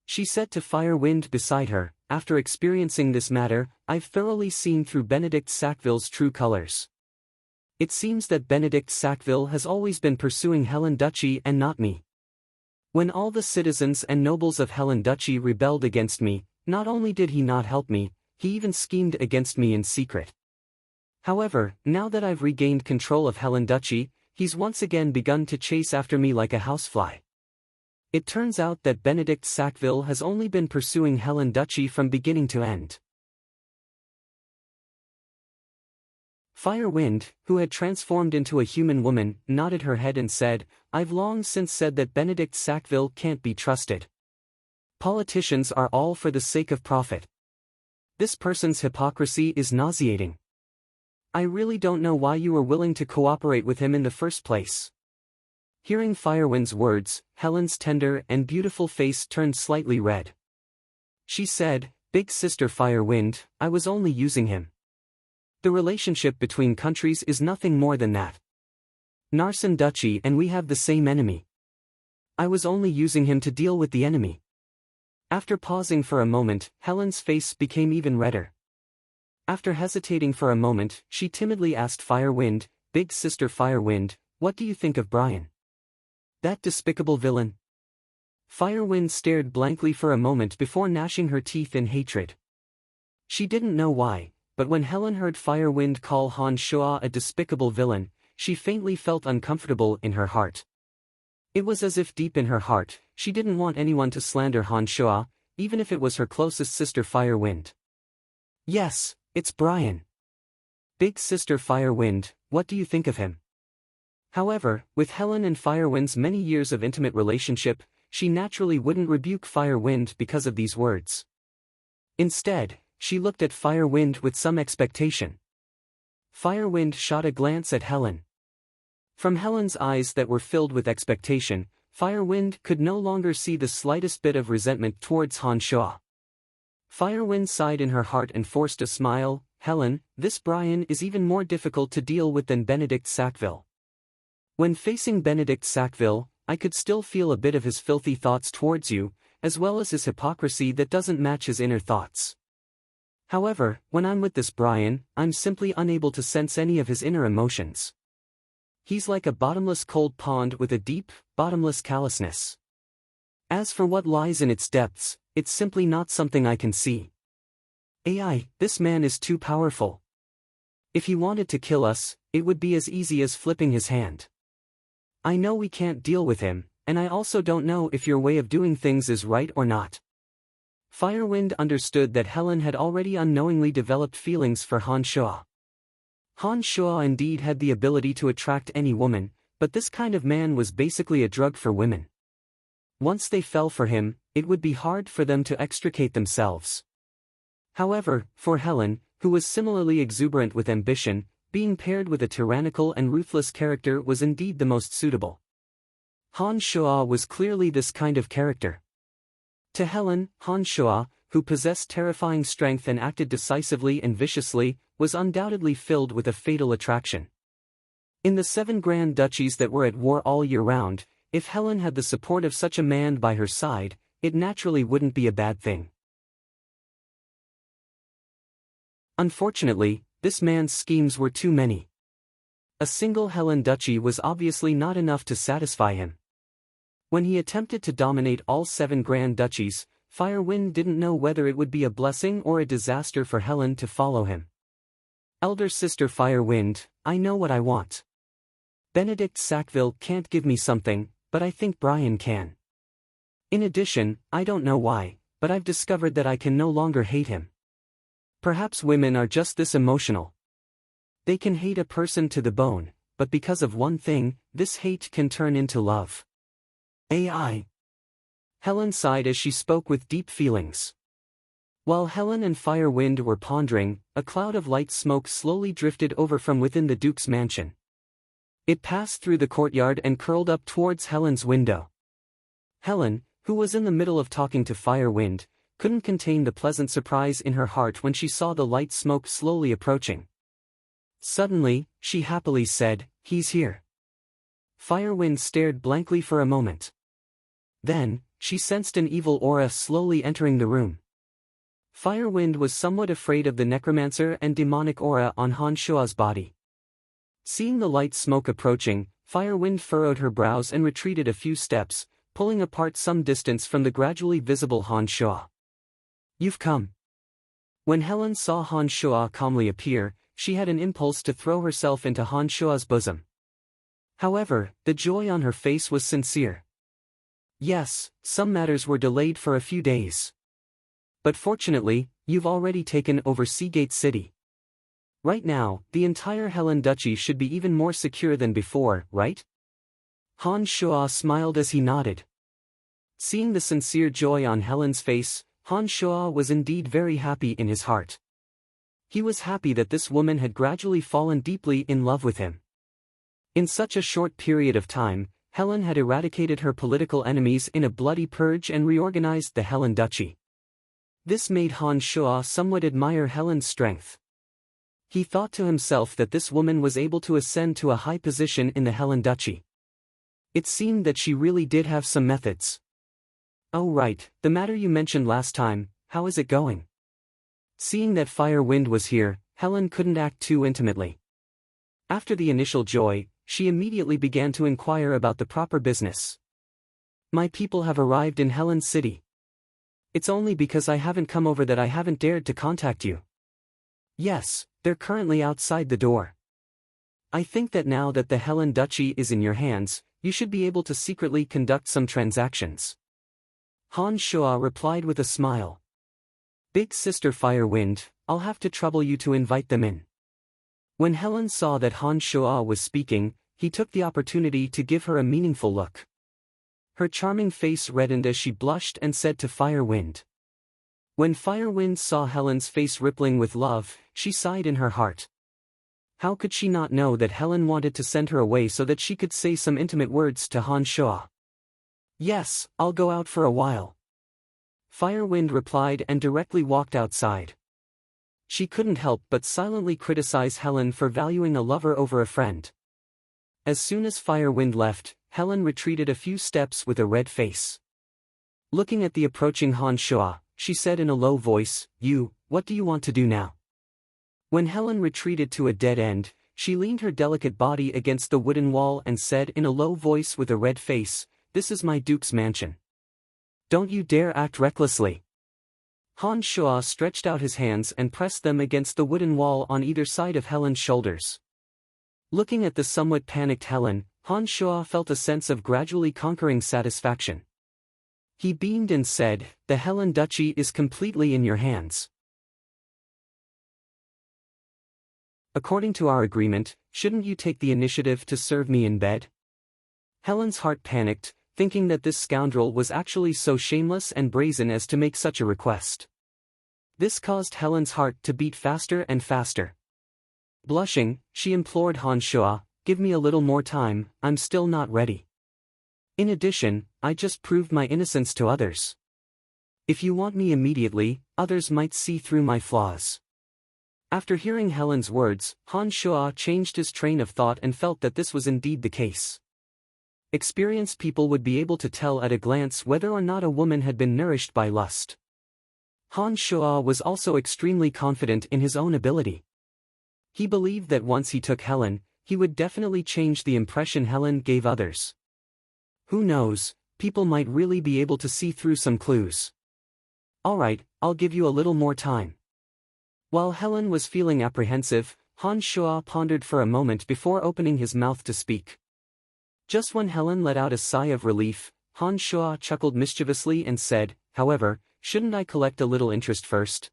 She said to Firewind beside her, "After experiencing this matter, I've thoroughly seen through Benedict Sackville's true colors. It seems that Benedict Sackville has always been pursuing Helen Duchy and not me. When all the citizens and nobles of Helen Duchy rebelled against me, not only did he not help me, he even schemed against me in secret. However, now that I've regained control of Helen Duchy, he's once again begun to chase after me like a housefly. It turns out that Benedict Sackville has only been pursuing Helen Duchy from beginning to end." Firewind, who had transformed into a human woman, nodded her head and said, "I've long since said that Benedict Sackville can't be trusted. Politicians are all for the sake of profit. This person's hypocrisy is nauseating. I really don't know why you were willing to cooperate with him in the first place." Hearing Firewind's words, Helen's tender and beautiful face turned slightly red. She said, "Big Sister Firewind, I was only using him. The relationship between countries is nothing more than that. Narsen Duchy and we have the same enemy. I was only using him to deal with the enemy." After pausing for a moment, Helen's face became even redder. After hesitating for a moment, she timidly asked Firewind, "Big Sister Firewind, what do you think of Brian? That despicable villain?" Firewind stared blankly for a moment before gnashing her teeth in hatred. She didn't know why, but when Helen heard Firewind call Han Shua a despicable villain, she faintly felt uncomfortable in her heart. It was as if deep in her heart, she didn't want anyone to slander Han Shua, even if it was her closest sister Firewind. "Yes, it's Brian. Big Sister Firewind, what do you think of him?" However, with Helen and Firewind's many years of intimate relationship, she naturally wouldn't rebuke Firewind because of these words. Instead, she looked at Firewind with some expectation. Firewind shot a glance at Helen. From Helen's eyes that were filled with expectation, Firewind could no longer see the slightest bit of resentment towards Han Shua. Firewind sighed in her heart and forced a smile. "Helen, this Brian is even more difficult to deal with than Benedict Sackville. When facing Benedict Sackville, I could still feel a bit of his filthy thoughts towards you, as well as his hypocrisy that doesn't match his inner thoughts. However, when I'm with this Brian, I'm simply unable to sense any of his inner emotions. He's like a bottomless cold pond with a deep, bottomless callousness. As for what lies in its depths, it's simply not something I can see. This man is too powerful. If he wanted to kill us, it would be as easy as flipping his hand. I know we can't deal with him, and I also don't know if your way of doing things is right or not." Firewind understood that Helen had already unknowingly developed feelings for Han Shua. Han Shua indeed had the ability to attract any woman, but this kind of man was basically a drug for women. Once they fell for him, it would be hard for them to extricate themselves. However, for Helen, who was similarly exuberant with ambition, being paired with a tyrannical and ruthless character was indeed the most suitable. Han Shua was clearly this kind of character. To Helen, Han Shua, who possessed terrifying strength and acted decisively and viciously, was undoubtedly filled with a fatal attraction. In the 7 grand duchies that were at war all year round, if Helen had the support of such a man by her side, it naturally wouldn't be a bad thing. Unfortunately, this man's schemes were too many. A single Helen Duchy was obviously not enough to satisfy him. When he attempted to dominate all 7 grand duchies, Firewind didn't know whether it would be a blessing or a disaster for Helen to follow him. "Elder Sister Firewind, I know what I want. Benedict Sackville can't give me something, but I think Brian can. In addition, I don't know why, but I've discovered that I can no longer hate him. Perhaps women are just this emotional. They can hate a person to the bone, but because of one thing, this hate can turn into love. AI. Helen sighed as she spoke with deep feelings. While Helen and Firewind were pondering, a cloud of light smoke slowly drifted over from within the Duke's mansion. It passed through the courtyard and curled up towards Helen's window. Helen, who was in the middle of talking to Firewind, couldn't contain the pleasant surprise in her heart when she saw the light smoke slowly approaching. Suddenly, she happily said, "He's here." Firewind stared blankly for a moment. Then, she sensed an evil aura slowly entering the room. Firewind was somewhat afraid of the necromancer and demonic aura on Han Shua's body. Seeing the light smoke approaching, Firewind furrowed her brows and retreated a few steps, pulling apart some distance from the gradually visible Han Shua. "You've come." When Helen saw Han Shua calmly appear, she had an impulse to throw herself into Han Shua's bosom. However, the joy on her face was sincere. "Yes, some matters were delayed for a few days. But fortunately, you've already taken over Seagate City. Right now, the entire Helen Duchy should be even more secure than before, right?" Han Shua smiled as he nodded. Seeing the sincere joy on Helen's face, Han Shua was indeed very happy in his heart. He was happy that this woman had gradually fallen deeply in love with him. In such a short period of time, Helen had eradicated her political enemies in a bloody purge and reorganized the Helen Duchy. This made Han Shua somewhat admire Helen's strength. He thought to himself that this woman was able to ascend to a high position in the Helen Duchy. It seemed that she really did have some methods. "Oh right, the matter you mentioned last time, how is it going?" Seeing that Firewind was here, Helen couldn't act too intimately. After the initial joy, she immediately began to inquire about the proper business. "My people have arrived in Helen City. It's only because I haven't come over that I haven't dared to contact you." "Yes, they're currently outside the door. I think that now that the Helen Duchy is in your hands, you should be able to secretly conduct some transactions." Han Shua replied with a smile. "Big Sister Firewind, I'll have to trouble you to invite them in." When Helen saw that Han Shua was speaking, he took the opportunity to give her a meaningful look. Her charming face reddened as she blushed and said to Firewind. When Firewind saw Helen's face rippling with love, she sighed in her heart. How could she not know that Helen wanted to send her away so that she could say some intimate words to Han Shua? "Yes, I'll go out for a while," Firewind replied and directly walked outside. She couldn't help but silently criticize Helen for valuing a lover over a friend. As soon as Firewind left, Helen retreated a few steps with a red face. Looking at the approaching Han Shua, she said in a low voice, What do you want to do now?" When Helen retreated to a dead end, she leaned her delicate body against the wooden wall and said in a low voice with a red face, "This is my Duke's mansion. Don't you dare act recklessly." Han Shua stretched out his hands and pressed them against the wooden wall on either side of Helen's shoulders. Looking at the somewhat panicked Helen, Han Shua felt a sense of gradually conquering satisfaction. He beamed and said, "The Helen Duchy is completely in your hands. According to our agreement, shouldn't you take the initiative to serve me in bed?" Helen's heart panicked, thinking that this scoundrel was actually so shameless and brazen as to make such a request. This caused Helen's heart to beat faster and faster. Blushing, she implored Han Shua, "Give me a little more time, I'm still not ready. In addition, I just proved my innocence to others. If you want me immediately, others might see through my flaws." After hearing Helen's words, Han Shua changed his train of thought and felt that this was indeed the case. Experienced people would be able to tell at a glance whether or not a woman had been nourished by lust. Han Shua was also extremely confident in his own ability. He believed that once he took Helen, he would definitely change the impression Helen gave others. Who knows, people might really be able to see through some clues. "Alright, I'll give you a little more time." While Helen was feeling apprehensive, Han Shua pondered for a moment before opening his mouth to speak. Just when Helen let out a sigh of relief, Han Shua chuckled mischievously and said, "However, shouldn't I collect a little interest first?"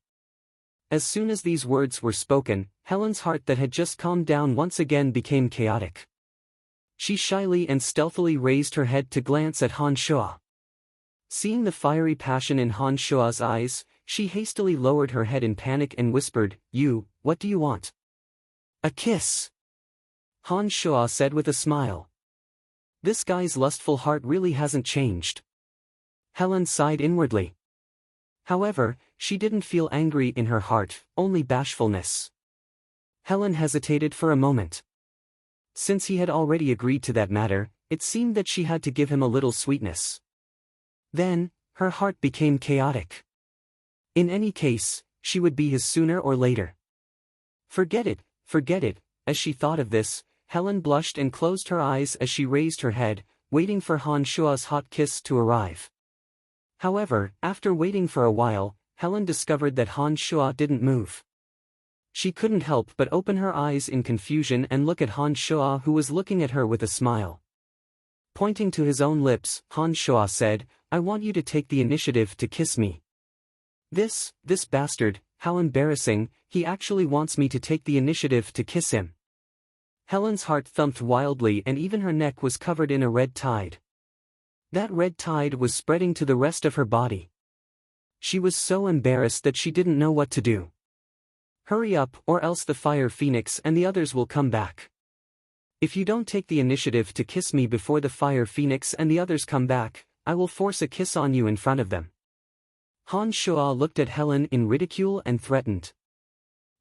As soon as these words were spoken, Helen's heart that had just calmed down once again became chaotic. She shyly and stealthily raised her head to glance at Han Shuo. Seeing the fiery passion in Han Shuo's eyes, she hastily lowered her head in panic and whispered, What do you want? A kiss. Han Shuo said with a smile. This guy's lustful heart really hasn't changed. Helen sighed inwardly. However, she didn't feel angry in her heart, only bashfulness. Helen hesitated for a moment. Since he had already agreed to that matter, it seemed that she had to give him a little sweetness. Then, her heart became chaotic. In any case, she would be his sooner or later. Forget it. As she thought of this, Helen blushed and closed her eyes as she raised her head, waiting for Han Shuo's hot kiss to arrive. However, after waiting for a while, Helen discovered that Han Shuo didn't move. She couldn't help but open her eyes in confusion and look at Han Shuo, who was looking at her with a smile. Pointing to his own lips, Han Shuo said, I want you to take the initiative to kiss me. This bastard, how embarrassing, he actually wants me to take the initiative to kiss him. Helen's heart thumped wildly and even her neck was covered in a red tide. That red tide was spreading to the rest of her body. She was so embarrassed that she didn't know what to do. Hurry up, or else the Fire Phoenix and the others will come back. If you don't take the initiative to kiss me before the Fire Phoenix and the others come back, I will force a kiss on you in front of them. Han Shuo looked at Helen in ridicule and threatened.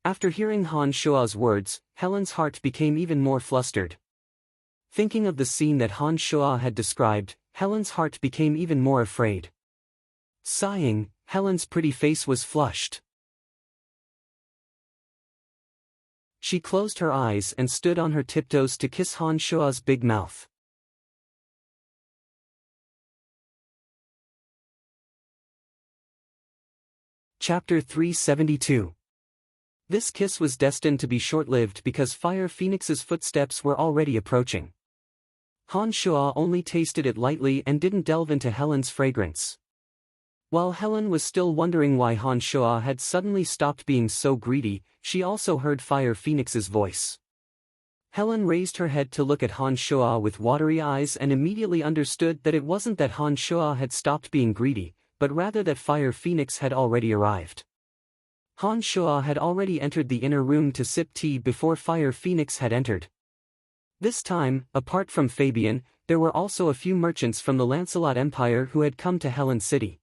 After hearing Han Shuo's words, Helen's heart became even more flustered. Thinking of the scene that Han Shuo had described, Helen's heart became even more afraid. Sighing, Helen's pretty face was flushed. She closed her eyes and stood on her tiptoes to kiss Han Shuo's big mouth. Chapter 372. This kiss was destined to be short-lived because Fire Phoenix's footsteps were already approaching. Han Shuo only tasted it lightly and didn't delve into Helen's fragrance. While Helen was still wondering why Han Shuo had suddenly stopped being so greedy, she also heard Fire Phoenix's voice. Helen raised her head to look at Han Shuo with watery eyes and immediately understood that it wasn't that Han Shuo had stopped being greedy, but rather that Fire Phoenix had already arrived. Han Shuo had already entered the inner room to sip tea before Fire Phoenix had entered. This time, apart from Fabian, there were also a few merchants from the Lancelot Empire who had come to Helen City.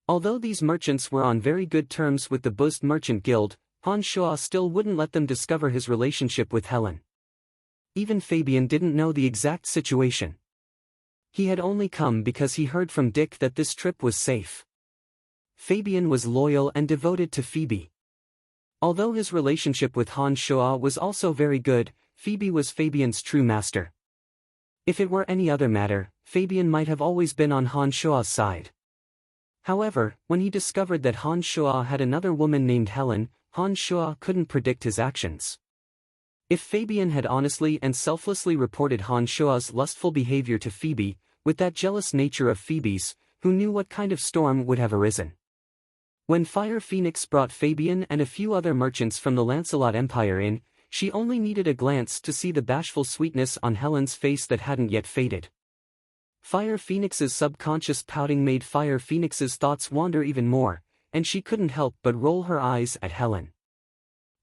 Although these merchants were on very good terms with the Buzzed Merchant Guild, Han Shuo still wouldn't let them discover his relationship with Helen. Even Fabian didn't know the exact situation. He had only come because he heard from Dick that this trip was safe. Fabian was loyal and devoted to Phoebe. Although his relationship with Han Shuo was also very good, Phoebe was Fabian's true master. If it were any other matter, Fabian might have always been on Han Shuo's side. However, when he discovered that Han Shuo had another woman named Helen, Han Shuo couldn't predict his actions. If Fabian had honestly and selflessly reported Han Shuo's lustful behavior to Phoebe, with that jealous nature of Phoebe's, who knew what kind of storm would have arisen? When Fire Phoenix brought Fabian and a few other merchants from the Lancelot Empire in, she only needed a glance to see the bashful sweetness on Helen's face that hadn't yet faded. Fire Phoenix's subconscious pouting made Fire Phoenix's thoughts wander even more, and she couldn't help but roll her eyes at Helen.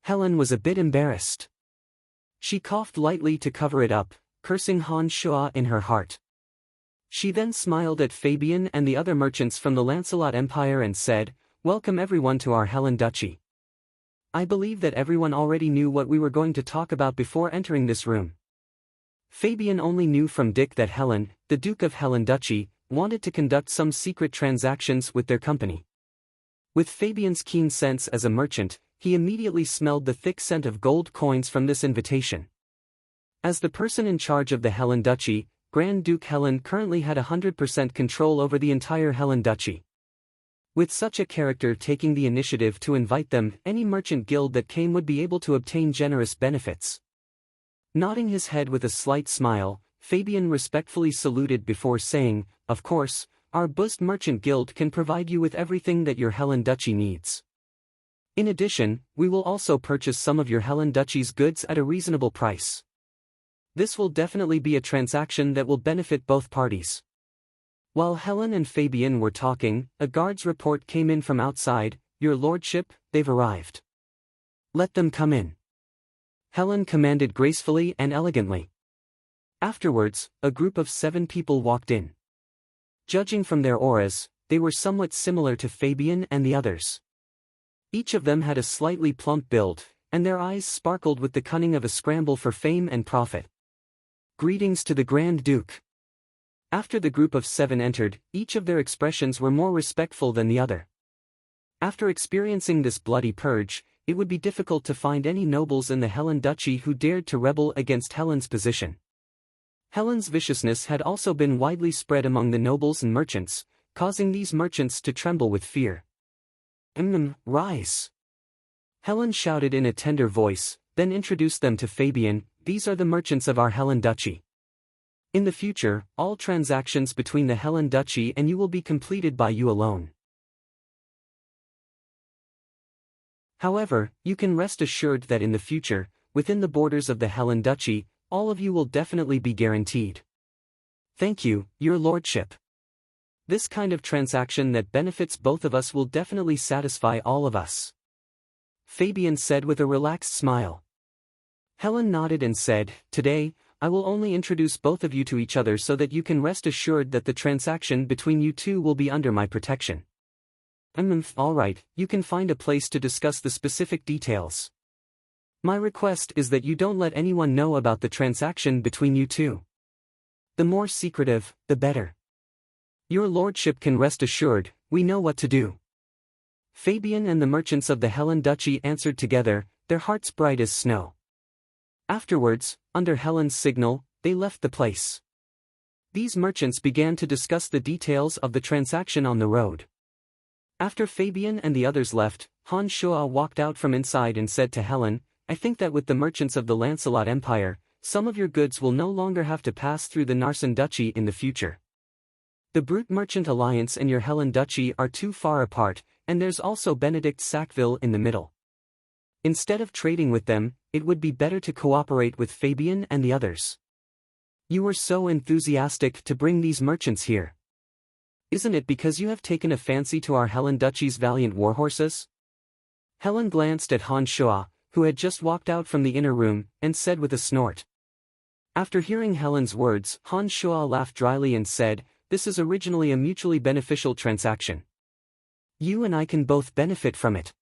Helen was a bit embarrassed. She coughed lightly to cover it up, cursing Han Shuo in her heart. She then smiled at Fabian and the other merchants from the Lancelot Empire and said, "Welcome everyone to our Helen Duchy. I believe that everyone already knew what we were going to talk about before entering this room." Fabian only knew from Dick that Helen, the Duke of Helen Duchy, wanted to conduct some secret transactions with their company. With Fabian's keen sense as a merchant, he immediately smelled the thick scent of gold coins from this invitation. As the person in charge of the Helen Duchy, Grand Duke Helen currently had 100% control over the entire Helen Duchy. With such a character taking the initiative to invite them, any merchant guild that came would be able to obtain generous benefits. Nodding his head with a slight smile, Fabian respectfully saluted before saying, "Of course, our Buzzed Merchant Guild can provide you with everything that your Helen Duchy needs. In addition, we will also purchase some of your Helen Duchy's goods at a reasonable price." This will definitely be a transaction that will benefit both parties. While Helen and Fabian were talking, a guard's report came in from outside. Your lordship, they've arrived. Let them come in. Helen commanded gracefully and elegantly. Afterwards, a group of 7 people walked in. Judging from their auras, they were somewhat similar to Fabian and the others. Each of them had a slightly plump build, and their eyes sparkled with the cunning of a scramble for fame and profit. Greetings to the Grand Duke. After the group of 7 entered, each of their expressions were more respectful than the other. After experiencing this bloody purge, it would be difficult to find any nobles in the Helen Duchy who dared to rebel against Helen's position. Helen's viciousness had also been widely spread among the nobles and merchants, causing these merchants to tremble with fear. Rise. Helen shouted in a tender voice, then introduced them to Fabian. These are the merchants of our Helen Duchy. In the future, all transactions between the Helen Duchy and you will be completed by you alone. However, you can rest assured that in the future, within the borders of the Helen Duchy, all of you will definitely be guaranteed. Thank you, your lordship. This kind of transaction that benefits both of us will definitely satisfy all of us. Fabian said with a relaxed smile. Helen nodded and said, Today, I will only introduce both of you to each other so that you can rest assured that the transaction between you two will be under my protection. All right, you can find a place to discuss the specific details. My request is that you don't let anyone know about the transaction between you two. The more secretive, the better. Your lordship can rest assured, we know what to do. Fabian and the merchants of the Helen Duchy answered together, their hearts bright as snow. Afterwards, under Helen's signal, they left the place. These merchants began to discuss the details of the transaction on the road. After Fabian and the others left, Han Shua walked out from inside and said to Helen, I think that with the merchants of the Lancelot Empire, some of your goods will no longer have to pass through the Narsen Duchy in the future. The Brute Merchant Alliance and your Helen Duchy are too far apart, and there's also Benedict Sackville in the middle. Instead of trading with them, it would be better to cooperate with Fabian and the others. You were so enthusiastic to bring these merchants here. Isn't it because you have taken a fancy to our Helen Duchy's valiant warhorses? Helen glanced at Han Shua, who had just walked out from the inner room, and said with a snort. After hearing Helen's words, Han Shua laughed dryly and said, This is originally a mutually beneficial transaction. You and I can both benefit from it.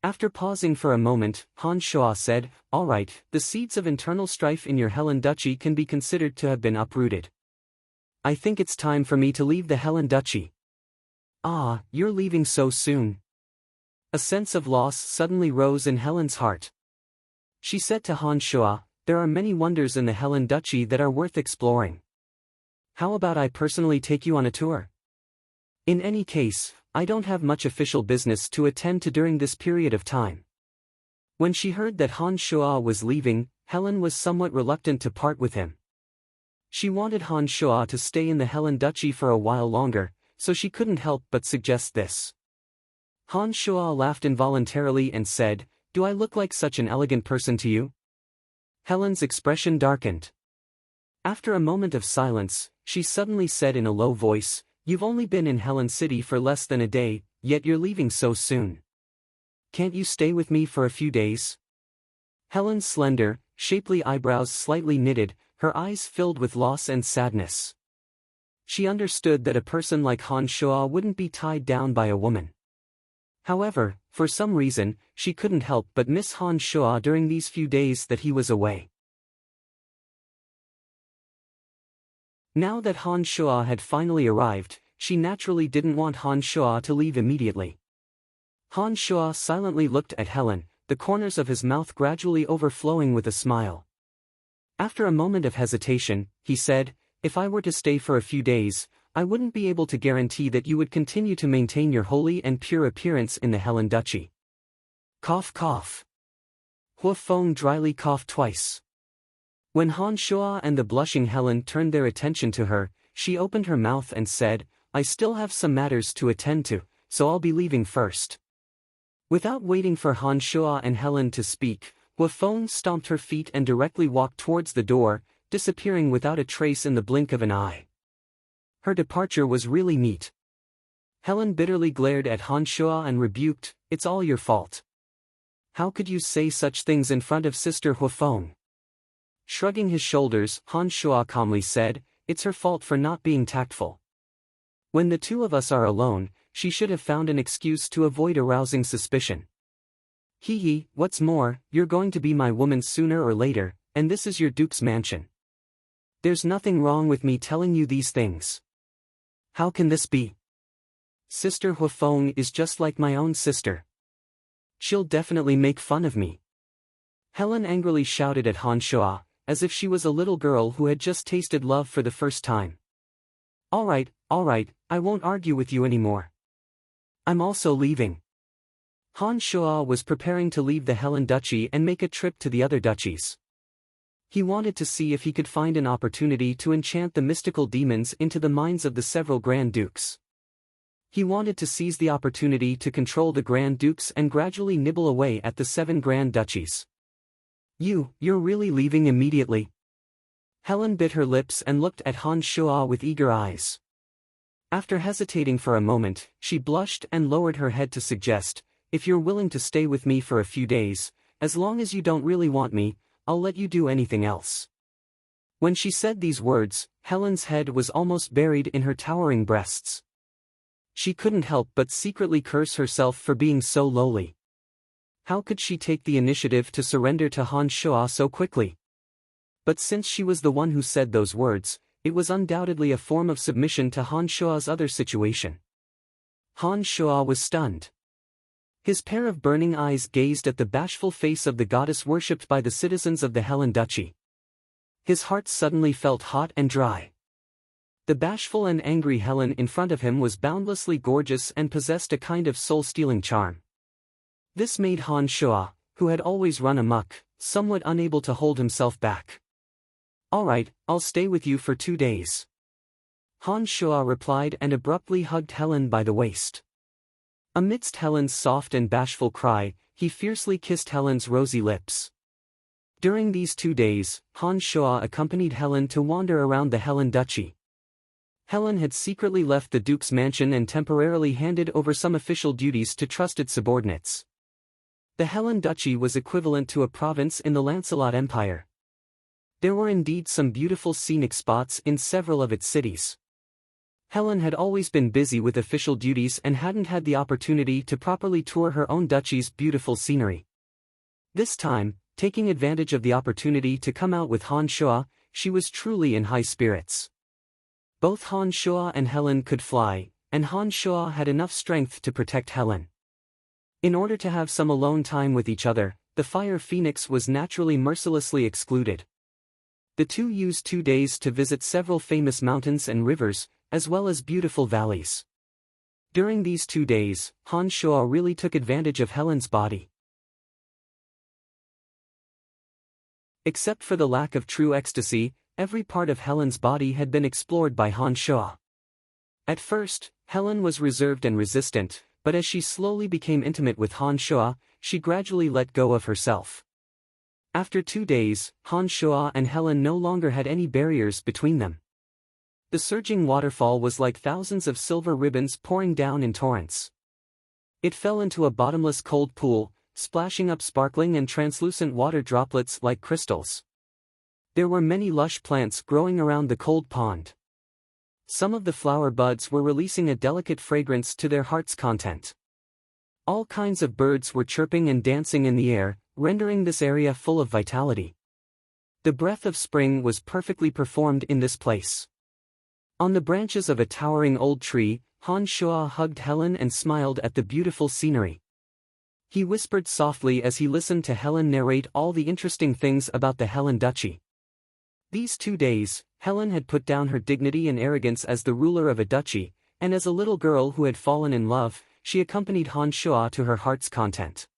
After pausing for a moment, Han Shua said, All right, the seeds of internal strife in your Helen Duchy can be considered to have been uprooted. I think it's time for me to leave the Helen Duchy. Ah, you're leaving so soon. A sense of loss suddenly rose in Helen's heart. She said to Han Shua, There are many wonders in the Helen Duchy that are worth exploring. How about I personally take you on a tour? In any case, I don't have much official business to attend to during this period of time. When she heard that Han Shua was leaving, Helen was somewhat reluctant to part with him. She wanted Han Shua to stay in the Helen Duchy for a while longer, so she couldn't help but suggest this. Han Shua laughed involuntarily and said, Do I look like such an elegant person to you? Helen's expression darkened. After a moment of silence, she suddenly said in a low voice, You've only been in Helen City for less than a day, yet you're leaving so soon. Can't you stay with me for a few days? Helen's slender, shapely eyebrows slightly knitted, her eyes filled with loss and sadness. She understood that a person like Han Shua wouldn't be tied down by a woman. However, for some reason, she couldn't help but miss Han Shua during these few days that he was away. Now that Han Shua had finally arrived, she naturally didn't want Han Shua to leave immediately. Han Shua silently looked at Helen, the corners of his mouth gradually overflowing with a smile. After a moment of hesitation, he said, If I were to stay for a few days, I wouldn't be able to guarantee that you would continue to maintain your holy and pure appearance in the Helen Duchy. Cough cough. Hua Feng dryly coughed twice. When Han Shua and the blushing Helen turned their attention to her, she opened her mouth and said, I still have some matters to attend to, so I'll be leaving first. Without waiting for Han Shua and Helen to speak, Huafeng stomped her feet and directly walked towards the door, disappearing without a trace in the blink of an eye. Her departure was really neat. Helen bitterly glared at Han Shuo and rebuked, "It's all your fault. How could you say such things in front of Sister Huafeng?" Shrugging his shoulders, Han Shuo calmly said, "It's her fault for not being tactful. When the two of us are alone, she should have found an excuse to avoid arousing suspicion. Hee hee, what's more, you're going to be my woman sooner or later, and this is your duke's mansion. There's nothing wrong with me telling you these things. How can this be? Sister Huafeng is just like my own sister. She'll definitely make fun of me." Helen angrily shouted at Han Shuo, as if she was a little girl who had just tasted love for the first time. All right, I won't argue with you anymore. I'm also leaving." Han Shuo was preparing to leave the Helen Duchy and make a trip to the other duchies. He wanted to see if he could find an opportunity to enchant the mystical demons into the minds of the several Grand Dukes. He wanted to seize the opportunity to control the Grand Dukes and gradually nibble away at the 7 Grand Duchies. You're really leaving immediately?" Helen bit her lips and looked at Han Shuo with eager eyes. After hesitating for a moment, she blushed and lowered her head to suggest, "If you're willing to stay with me for a few days, as long as you don't really want me, I'll let you do anything else." When she said these words, Helen's head was almost buried in her towering breasts. She couldn't help but secretly curse herself for being so lowly. How could she take the initiative to surrender to Han Shuo so quickly? But since she was the one who said those words, it was undoubtedly a form of submission to Han Shuo's other situation. Han Shuo was stunned. His pair of burning eyes gazed at the bashful face of the goddess worshipped by the citizens of the Helen Duchy. His heart suddenly felt hot and dry. The bashful and angry Helen in front of him was boundlessly gorgeous and possessed a kind of soul-stealing charm. This made Han Shuo, who had always run amok, somewhat unable to hold himself back. "All right, I'll stay with you for 2 days." Han Shuo replied and abruptly hugged Helen by the waist. Amidst Helen's soft and bashful cry, he fiercely kissed Helen's rosy lips. During these 2 days, Han Shuo accompanied Helen to wander around the Helen Duchy. Helen had secretly left the Duke's mansion and temporarily handed over some official duties to trusted subordinates. The Helen Duchy was equivalent to a province in the Lancelot Empire. There were indeed some beautiful scenic spots in several of its cities. Helen had always been busy with official duties and hadn't had the opportunity to properly tour her own duchy's beautiful scenery. This time, taking advantage of the opportunity to come out with Han Shuo, she was truly in high spirits. Both Han Shuo and Helen could fly, and Han Shuo had enough strength to protect Helen. In order to have some alone time with each other, the Fire Phoenix was naturally mercilessly excluded. The two used 2 days to visit several famous mountains and rivers, as well as beautiful valleys. During these 2 days, Han Shuo really took advantage of Helen's body. Except for the lack of true ecstasy, every part of Helen's body had been explored by Han Shuo. At first, Helen was reserved and resistant, but as she slowly became intimate with Han Shuo, she gradually let go of herself. After 2 days, Han Shuo and Helen no longer had any barriers between them. The surging waterfall was like thousands of silver ribbons pouring down in torrents. It fell into a bottomless cold pool, splashing up sparkling and translucent water droplets like crystals. There were many lush plants growing around the cold pond. Some of the flower buds were releasing a delicate fragrance to their heart's content. All kinds of birds were chirping and dancing in the air, rendering this area full of vitality. The breath of spring was perfectly performed in this place. On the branches of a towering old tree, Han Shuo hugged Helen and smiled at the beautiful scenery. He whispered softly as he listened to Helen narrate all the interesting things about the Helen Duchy. These 2 days, Helen had put down her dignity and arrogance as the ruler of a duchy, and as a little girl who had fallen in love, she accompanied Han Shuo to her heart's content.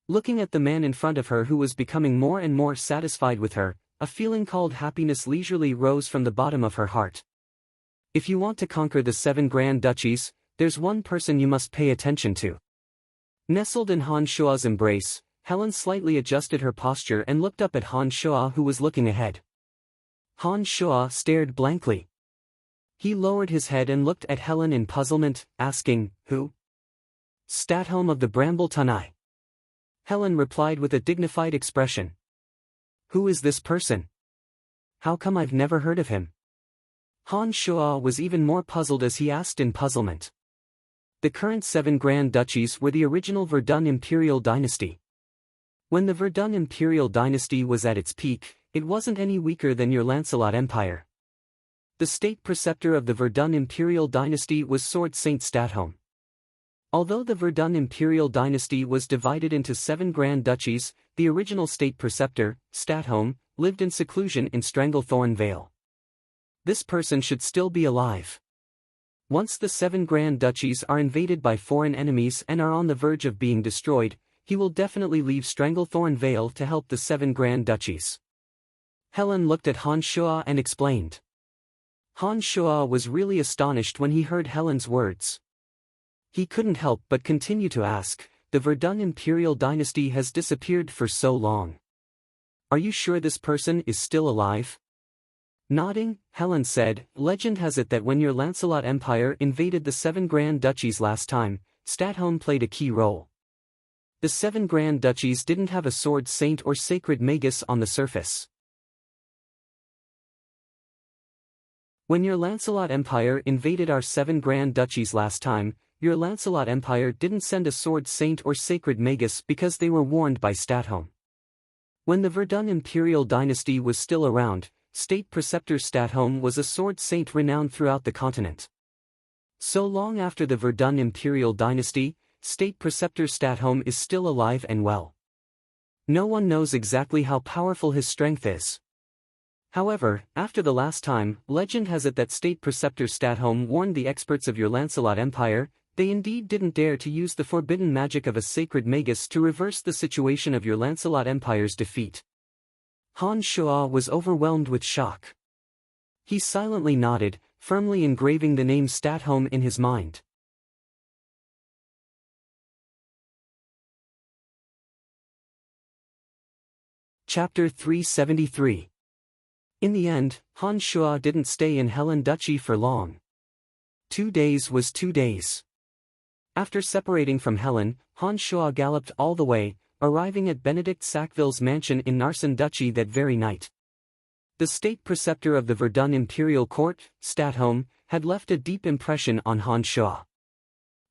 Looking at the man in front of her who was becoming more and more satisfied with her, a feeling called happiness leisurely rose from the bottom of her heart. If you want to conquer the 7 Grand Duchies, there's one person you must pay attention to. Nestled in Han Shuo's embrace, Helen slightly adjusted her posture and looked up at Han Shuo, who was looking ahead. Han Shuo stared blankly. He lowered his head and looked at Helen in puzzlement, asking, "Who?" "Statholm of the Bramble Tunai." Helen replied with a dignified expression. "Who is this person? How come I've never heard of him?" Han Shuo was even more puzzled as he asked in puzzlement. The current 7 Grand Duchies were the original Verdun Imperial Dynasty. When the Verdun Imperial Dynasty was at its peak, it wasn't any weaker than your Lancelot Empire. The state preceptor of the Verdun Imperial Dynasty was Sword Saint Statholm. Although the Verdun Imperial Dynasty was divided into 7 Grand Duchies, the original state preceptor, Statholm, lived in seclusion in Stranglethorn Vale. This person should still be alive. Once the 7 Grand Duchies are invaded by foreign enemies and are on the verge of being destroyed, he will definitely leave Stranglethorn Vale to help the 7 Grand Duchies. Helen looked at Han Shuo and explained. Han Shuo was really astonished when he heard Helen's words. He couldn't help but continue to ask, "The Verdun Imperial Dynasty has disappeared for so long. Are you sure this person is still alive?" Nodding, Helen said, "Legend has it that when your Lancelot Empire invaded the 7 Grand Duchies last time, Statholm played a key role. The 7 Grand Duchies didn't have a sword saint or sacred magus on the surface. When your Lancelot Empire invaded our 7 Grand Duchies last time, your Lancelot Empire didn't send a sword saint or sacred magus because they were warned by Statholm. When the Verdun Imperial Dynasty was still around, State Preceptor Statholm was a sword saint renowned throughout the continent. So long after the Verdun Imperial Dynasty, State Preceptor Statholm is still alive and well. No one knows exactly how powerful his strength is. However, after the last time, legend has it that State Preceptor Statholm warned the experts of your Lancelot Empire. They indeed didn't dare to use the forbidden magic of a sacred magus to reverse the situation of your Lancelot Empire's defeat." Han Shuo was overwhelmed with shock. He silently nodded, firmly engraving the name Statholm in his mind. Chapter 373. In the end, Han Shuo didn't stay in Helen Duchy for long. 2 days was 2 days. After separating from Helen, Han Shuo galloped all the way, arriving at Benedict Sackville's mansion in Narsen Duchy that very night. The state preceptor of the Verdun Imperial Court, Statholm, had left a deep impression on Han Shuo.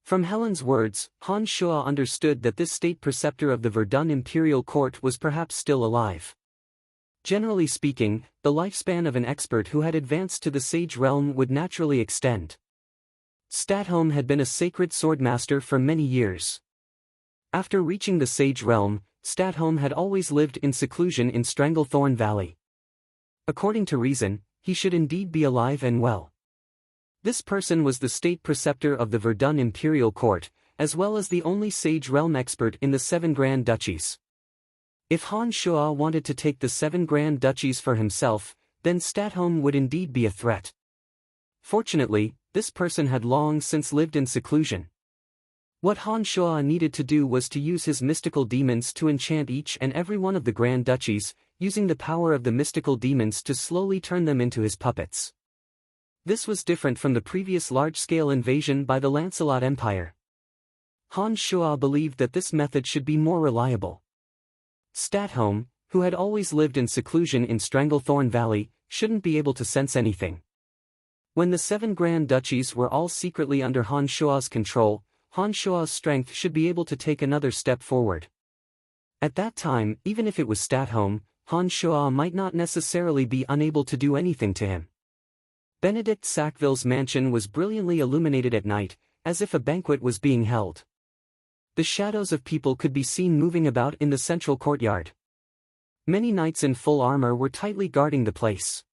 From Helen's words, Han Shuo understood that this state preceptor of the Verdun Imperial Court was perhaps still alive. Generally speaking, the lifespan of an expert who had advanced to the Sage Realm would naturally extend. Statholm had been a sacred swordmaster for many years. After reaching the Sage Realm, Statholm had always lived in seclusion in Stranglethorn Valley. According to reason, he should indeed be alive and well. This person was the state preceptor of the Verdun Imperial Court, as well as the only Sage Realm expert in the 7 Grand Duchies. If Han Shuo wanted to take the 7 Grand Duchies for himself, then Statholm would indeed be a threat. Fortunately, this person had long since lived in seclusion. What Han Shuo needed to do was to use his mystical demons to enchant each and every one of the Grand Duchies, using the power of the mystical demons to slowly turn them into his puppets. This was different from the previous large-scale invasion by the Lancelot Empire. Han Shuo believed that this method should be more reliable. Statholm, who had always lived in seclusion in Stranglethorn Valley, shouldn't be able to sense anything. When the 7 Grand Duchies were all secretly under Han Shuo's control, Han Shuo's strength should be able to take another step forward. At that time, even if it was Statholm, Han Shuo might not necessarily be unable to do anything to him. Benedict Sackville's mansion was brilliantly illuminated at night, as if a banquet was being held. The shadows of people could be seen moving about in the central courtyard. Many knights in full armor were tightly guarding the place.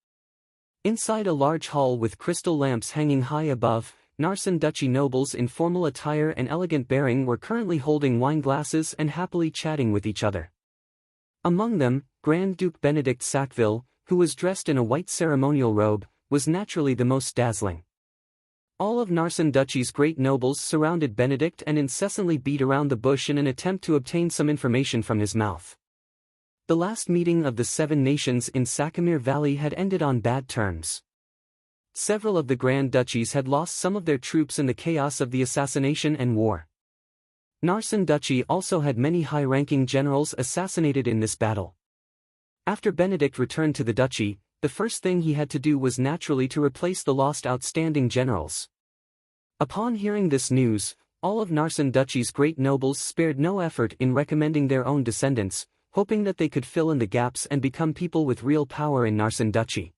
Inside a large hall with crystal lamps hanging high above, Narsen Duchy nobles in formal attire and elegant bearing were currently holding wine glasses and happily chatting with each other. Among them, Grand Duke Benedict Sackville, who was dressed in a white ceremonial robe, was naturally the most dazzling. All of Narsen Duchy's great nobles surrounded Benedict and incessantly beat around the bush in an attempt to obtain some information from his mouth. The last meeting of the 7 nations in Sakimir Valley had ended on bad terms. Several of the Grand Duchies had lost some of their troops in the chaos of the assassination and war. Narsen Duchy also had many high-ranking generals assassinated in this battle. After Benedict returned to the duchy, the first thing he had to do was naturally to replace the lost outstanding generals. Upon hearing this news, all of Narsen Duchy's great nobles spared no effort in recommending their own descendants, hoping that they could fill in the gaps and become people with real power in Narsen Duchy.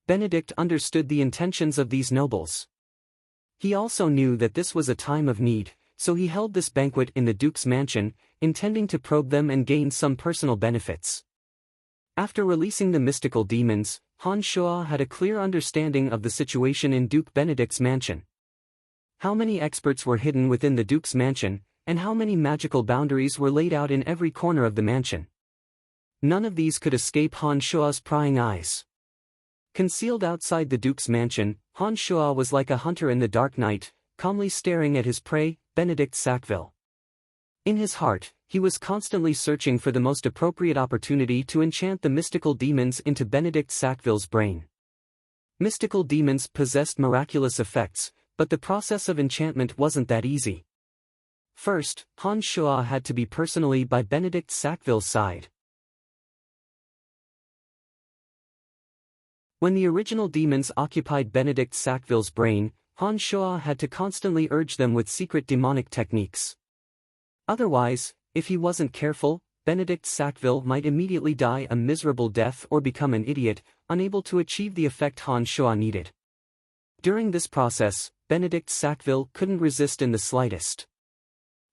Benedict understood the intentions of these nobles. He also knew that this was a time of need, so he held this banquet in the Duke's mansion, intending to probe them and gain some personal benefits. After releasing the mystical demons, Han Shuo had a clear understanding of the situation in Duke Benedict's mansion. How many experts were hidden within the Duke's mansion, and how many magical boundaries were laid out in every corner of the mansion. None of these could escape Han Shuo's prying eyes. Concealed outside the Duke's mansion, Han Shuo was like a hunter in the dark night, calmly staring at his prey, Benedict Sackville. In his heart, he was constantly searching for the most appropriate opportunity to enchant the mystical demons into Benedict Sackville's brain. Mystical demons possessed miraculous effects, but the process of enchantment wasn't that easy. First, Han Shuo had to be personally by Benedict Sackville's side. When the original demons occupied Benedict Sackville's brain, Han Shuo had to constantly urge them with secret demonic techniques. Otherwise, if he wasn't careful, Benedict Sackville might immediately die a miserable death or become an idiot, unable to achieve the effect Han Shuo needed. During this process, Benedict Sackville couldn't resist in the slightest.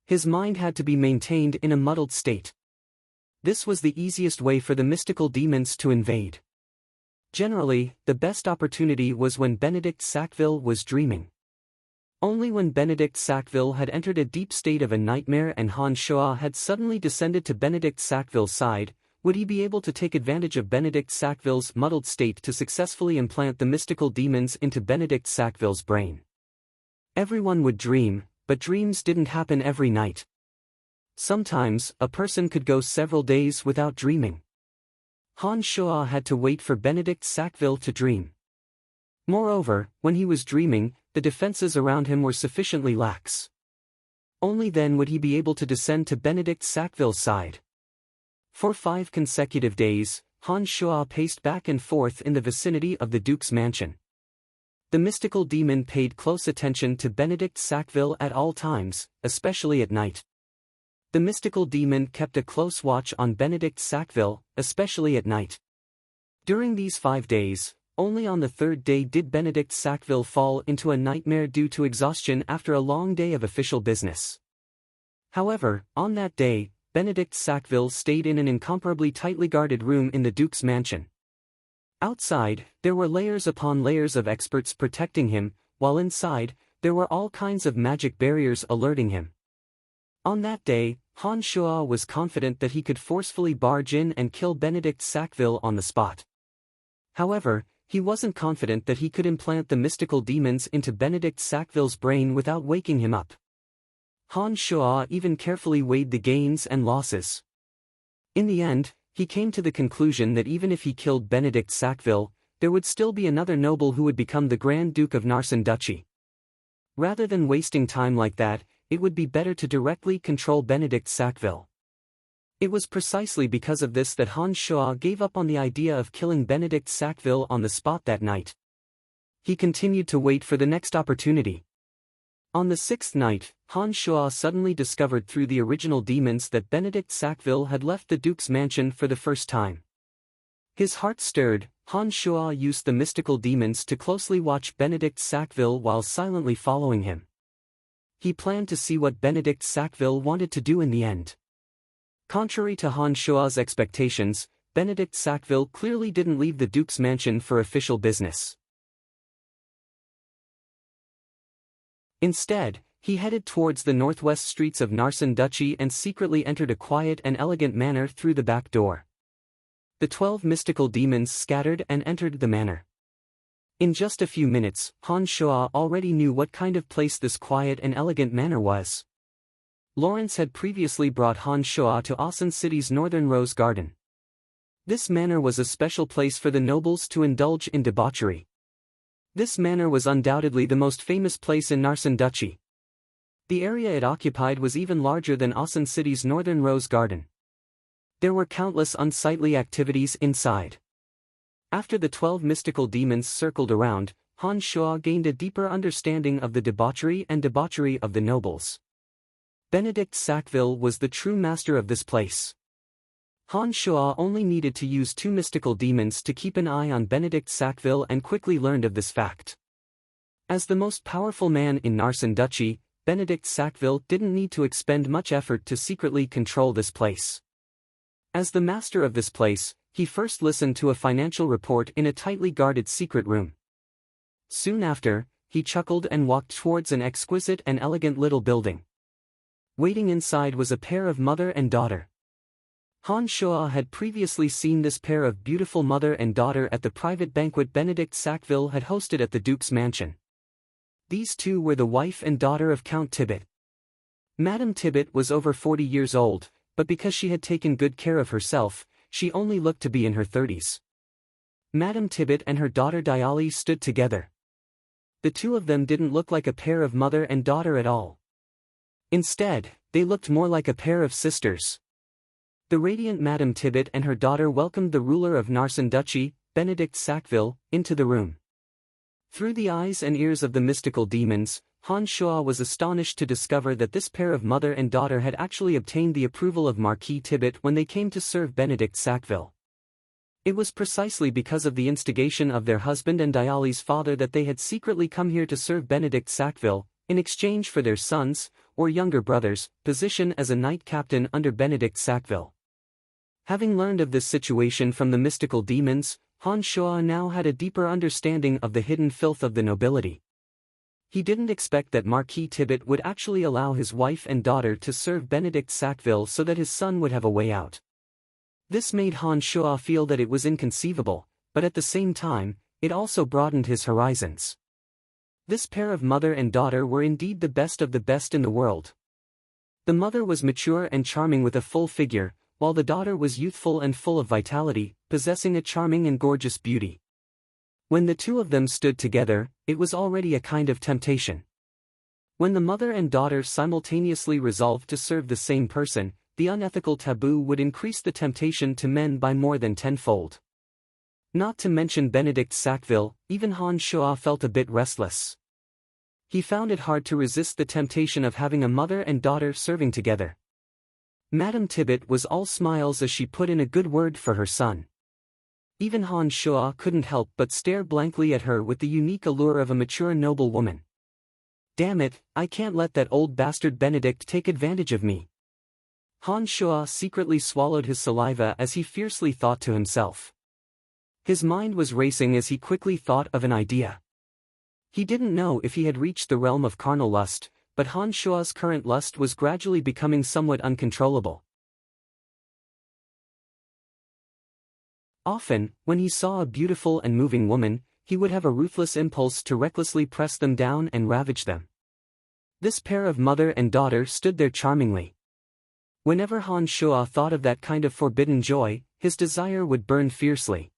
His mind had to be maintained in a muddled state. This was the easiest way for the mystical demons to invade. Generally, the best opportunity was when Benedict Sackville was dreaming. Only when Benedict Sackville had entered a deep state of a nightmare and Han Shuo had suddenly descended to Benedict Sackville's side, would he be able to take advantage of Benedict Sackville's muddled state to successfully implant the mystical demons into Benedict Sackville's brain. Everyone would dream, but dreams didn't happen every night. Sometimes, a person could go several days without dreaming. Han Shuo had to wait for Benedict Sackville to dream. Moreover, when he was dreaming, the defenses around him were sufficiently lax. Only then would he be able to descend to Benedict Sackville's side. For 5 consecutive days, Han Shuo paced back and forth in the vicinity of the Duke's mansion. The mystical demon paid close attention to Benedict Sackville at all times, especially at night. The mystical demon kept a close watch on Benedict Sackville, especially at night. During these 5 days, only on the 3rd day did Benedict Sackville fall into a nightmare due to exhaustion after a long day of official business. However, on that day, Benedict Sackville stayed in an incomparably tightly guarded room in the Duke's mansion. Outside, there were layers upon layers of experts protecting him, while inside, there were all kinds of magic barriers alerting him. On that day, Han Shuo was confident that he could forcefully barge in and kill Benedict Sackville on the spot. However, he wasn't confident that he could implant the mystical demons into Benedict Sackville's brain without waking him up. Han Shuo even carefully weighed the gains and losses. In the end, he came to the conclusion that even if he killed Benedict Sackville, there would still be another noble who would become the Grand Duke of Narsen Duchy. Rather than wasting time like that, it would be better to directly control Benedict Sackville. It was precisely because of this that Han Shuo gave up on the idea of killing Benedict Sackville on the spot that night. He continued to wait for the next opportunity. On the 6th night, Han Shuo suddenly discovered through the original demons that Benedict Sackville had left the Duke's mansion for the first time. His heart stirred. Han Shuo used the mystical demons to closely watch Benedict Sackville while silently following him. He planned to see what Benedict Sackville wanted to do in the end. Contrary to Han Shuo's expectations, Benedict Sackville clearly didn't leave the Duke's mansion for official business. Instead, he headed towards the northwest streets of Narsen Duchy and secretly entered a quiet and elegant manor through the back door. The 12 mystical demons scattered and entered the manor. In just a few minutes, Han Shuo already knew what kind of place this quiet and elegant manor was. Lawrence had previously brought Han Shuo to Asan City's northern rose garden. This manor was a special place for the nobles to indulge in debauchery. This manor was undoubtedly the most famous place in Narsan Duchy. The area it occupied was even larger than Asan City's northern rose garden. There were countless unsightly activities inside. After the 12 mystical demons circled around, Han Shuo gained a deeper understanding of the debauchery of the nobles. Benedict Sackville was the true master of this place. Han Shuo only needed to use 2 mystical demons to keep an eye on Benedict Sackville and quickly learned of this fact. As the most powerful man in Narsan Duchy, Benedict Sackville didn't need to expend much effort to secretly control this place. As the master of this place, he first listened to a financial report in a tightly guarded secret room. Soon after, he chuckled and walked towards an exquisite and elegant little building. Waiting inside was a pair of mother and daughter. Han Shuo had previously seen this pair of beautiful mother and daughter at the private banquet Benedict Sackville had hosted at the Duke's mansion. These two were the wife and daughter of Count Tibbet. Madame Tibbet was over 40 years old, but because she had taken good care of herself, she only looked to be in her 30s. Madame Tibbet and her daughter Diali stood together. The two of them didn't look like a pair of mother and daughter at all. Instead, they looked more like a pair of sisters. The radiant Madame Tibbet and her daughter welcomed the ruler of Narsan Duchy, Benedict Sackville, into the room. Through the eyes and ears of the mystical demons, Han Shuo was astonished to discover that this pair of mother and daughter had actually obtained the approval of Marquis Tibbet when they came to serve Benedict Sackville. It was precisely because of the instigation of their husband and Diali's father that they had secretly come here to serve Benedict Sackville, in exchange for their sons, or younger brothers, position as a knight captain under Benedict Sackville. Having learned of this situation from the mystical demons, Han Shuo now had a deeper understanding of the hidden filth of the nobility. He didn't expect that Marquis Tibbet would actually allow his wife and daughter to serve Benedict Sackville so that his son would have a way out. This made Han Shuo feel that it was inconceivable, but at the same time, it also broadened his horizons. This pair of mother and daughter were indeed the best of the best in the world. The mother was mature and charming with a full figure, while the daughter was youthful and full of vitality, possessing a charming and gorgeous beauty. When the two of them stood together, it was already a kind of temptation. When the mother and daughter simultaneously resolved to serve the same person, the unethical taboo would increase the temptation to men by more than tenfold. Not to mention Benedict Sackville, even Han Shuo felt a bit restless. He found it hard to resist the temptation of having a mother and daughter serving together. Madame Tibbet was all smiles as she put in a good word for her son. Even Han Shuo couldn't help but stare blankly at her with the unique allure of a mature noble woman. Damn it, I can't let that old bastard Benedict take advantage of me. Han Shuo secretly swallowed his saliva as he fiercely thought to himself. His mind was racing as he quickly thought of an idea. He didn't know if he had reached the realm of carnal lust, but Han Shuo's current lust was gradually becoming somewhat uncontrollable. Often, when he saw a beautiful and moving woman, he would have a ruthless impulse to recklessly press them down and ravage them. This pair of mother and daughter stood there charmingly. Whenever Han Shuo thought of that kind of forbidden joy, his desire would burn fiercely.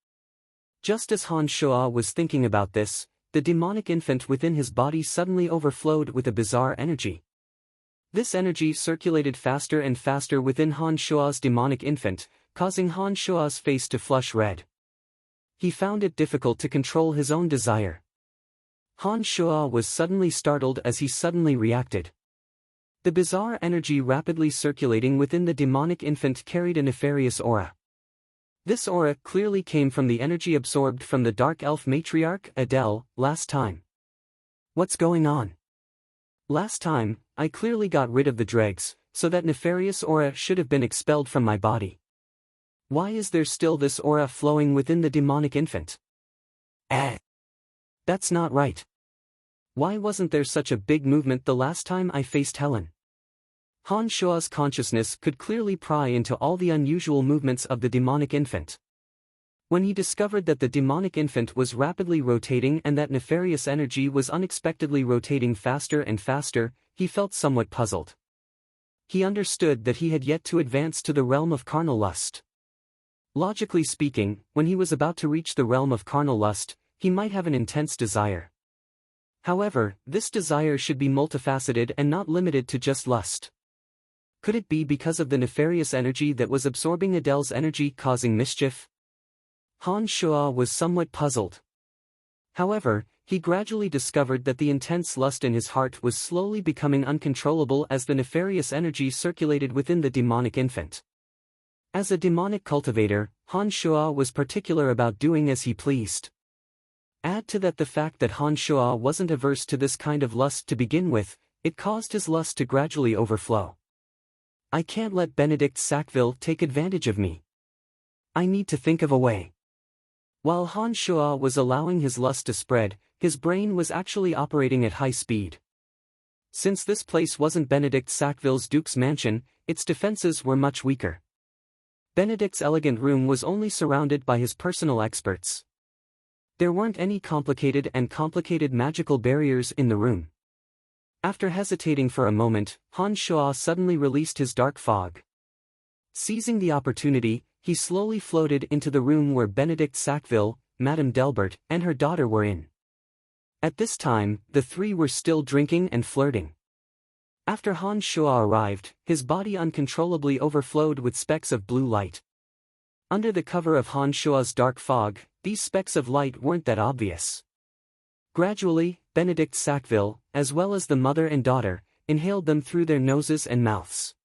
Just as Han Shuo was thinking about this, the demonic infant within his body suddenly overflowed with a bizarre energy. This energy circulated faster and faster within Han Shuo's demonic infant, causing Han Shuo's face to flush red. He found it difficult to control his own desire. Han Shuo was suddenly startled as he suddenly reacted. The bizarre energy rapidly circulating within the demonic infant carried a nefarious aura. This aura clearly came from the energy absorbed from the dark elf matriarch, Adele, last time. What's going on? Last time, I clearly got rid of the dregs, so that nefarious aura should have been expelled from my body. Why is there still this aura flowing within the demonic infant? That's not right. Why wasn't there such a big movement the last time I faced Helen? Han Shuo's consciousness could clearly pry into all the unusual movements of the demonic infant. When he discovered that the demonic infant was rapidly rotating and that nefarious energy was unexpectedly rotating faster and faster, he felt somewhat puzzled. He understood that he had yet to advance to the realm of carnal lust. Logically speaking, when he was about to reach the realm of carnal lust, he might have an intense desire. However, this desire should be multifaceted and not limited to just lust. Could it be because of the nefarious energy that was absorbing Adele's energy causing mischief? Han Shuo was somewhat puzzled. However, he gradually discovered that the intense lust in his heart was slowly becoming uncontrollable as the nefarious energy circulated within the demonic infant. As a demonic cultivator, Han Shuo was particular about doing as he pleased. Add to that the fact that Han Shuo wasn't averse to this kind of lust to begin with, it caused his lust to gradually overflow. I can't let Benedict Sackville take advantage of me. I need to think of a way. While Han Shuo was allowing his lust to spread, his brain was actually operating at high speed. Since this place wasn't Benedict Sackville's Duke's mansion, its defenses were much weaker. Benedict's elegant room was only surrounded by his personal experts. There weren't any complicated magical barriers in the room. After hesitating for a moment, Han Shuo suddenly released his dark fog. Seizing the opportunity, he slowly floated into the room where Benedict Sackville, Madame Delbert, and her daughter were in. At this time, the three were still drinking and flirting. After Han Shuo arrived, his body uncontrollably overflowed with specks of blue light. Under the cover of Han Shuo's dark fog, these specks of light weren't that obvious. Gradually, Benedict Sackville, as well as the mother and daughter, inhaled them through their noses and mouths.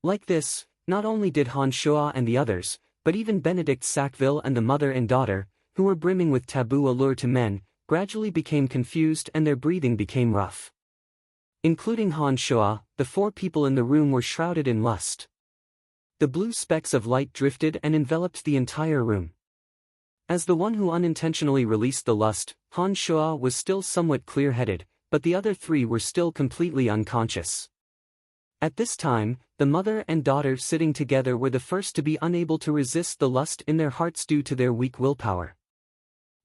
Like this, not only did Han Shuo and the others, but even Benedict Sackville and the mother and daughter, who were brimming with taboo allure to men, gradually became confused and their breathing became rough. Including Han Shuo, the four people in the room were shrouded in lust. The blue specks of light drifted and enveloped the entire room. As the one who unintentionally released the lust, Han Shuo was still somewhat clear-headed, but the other three were still completely unconscious. At this time, the mother and daughter sitting together were the first to be unable to resist the lust in their hearts due to their weak willpower.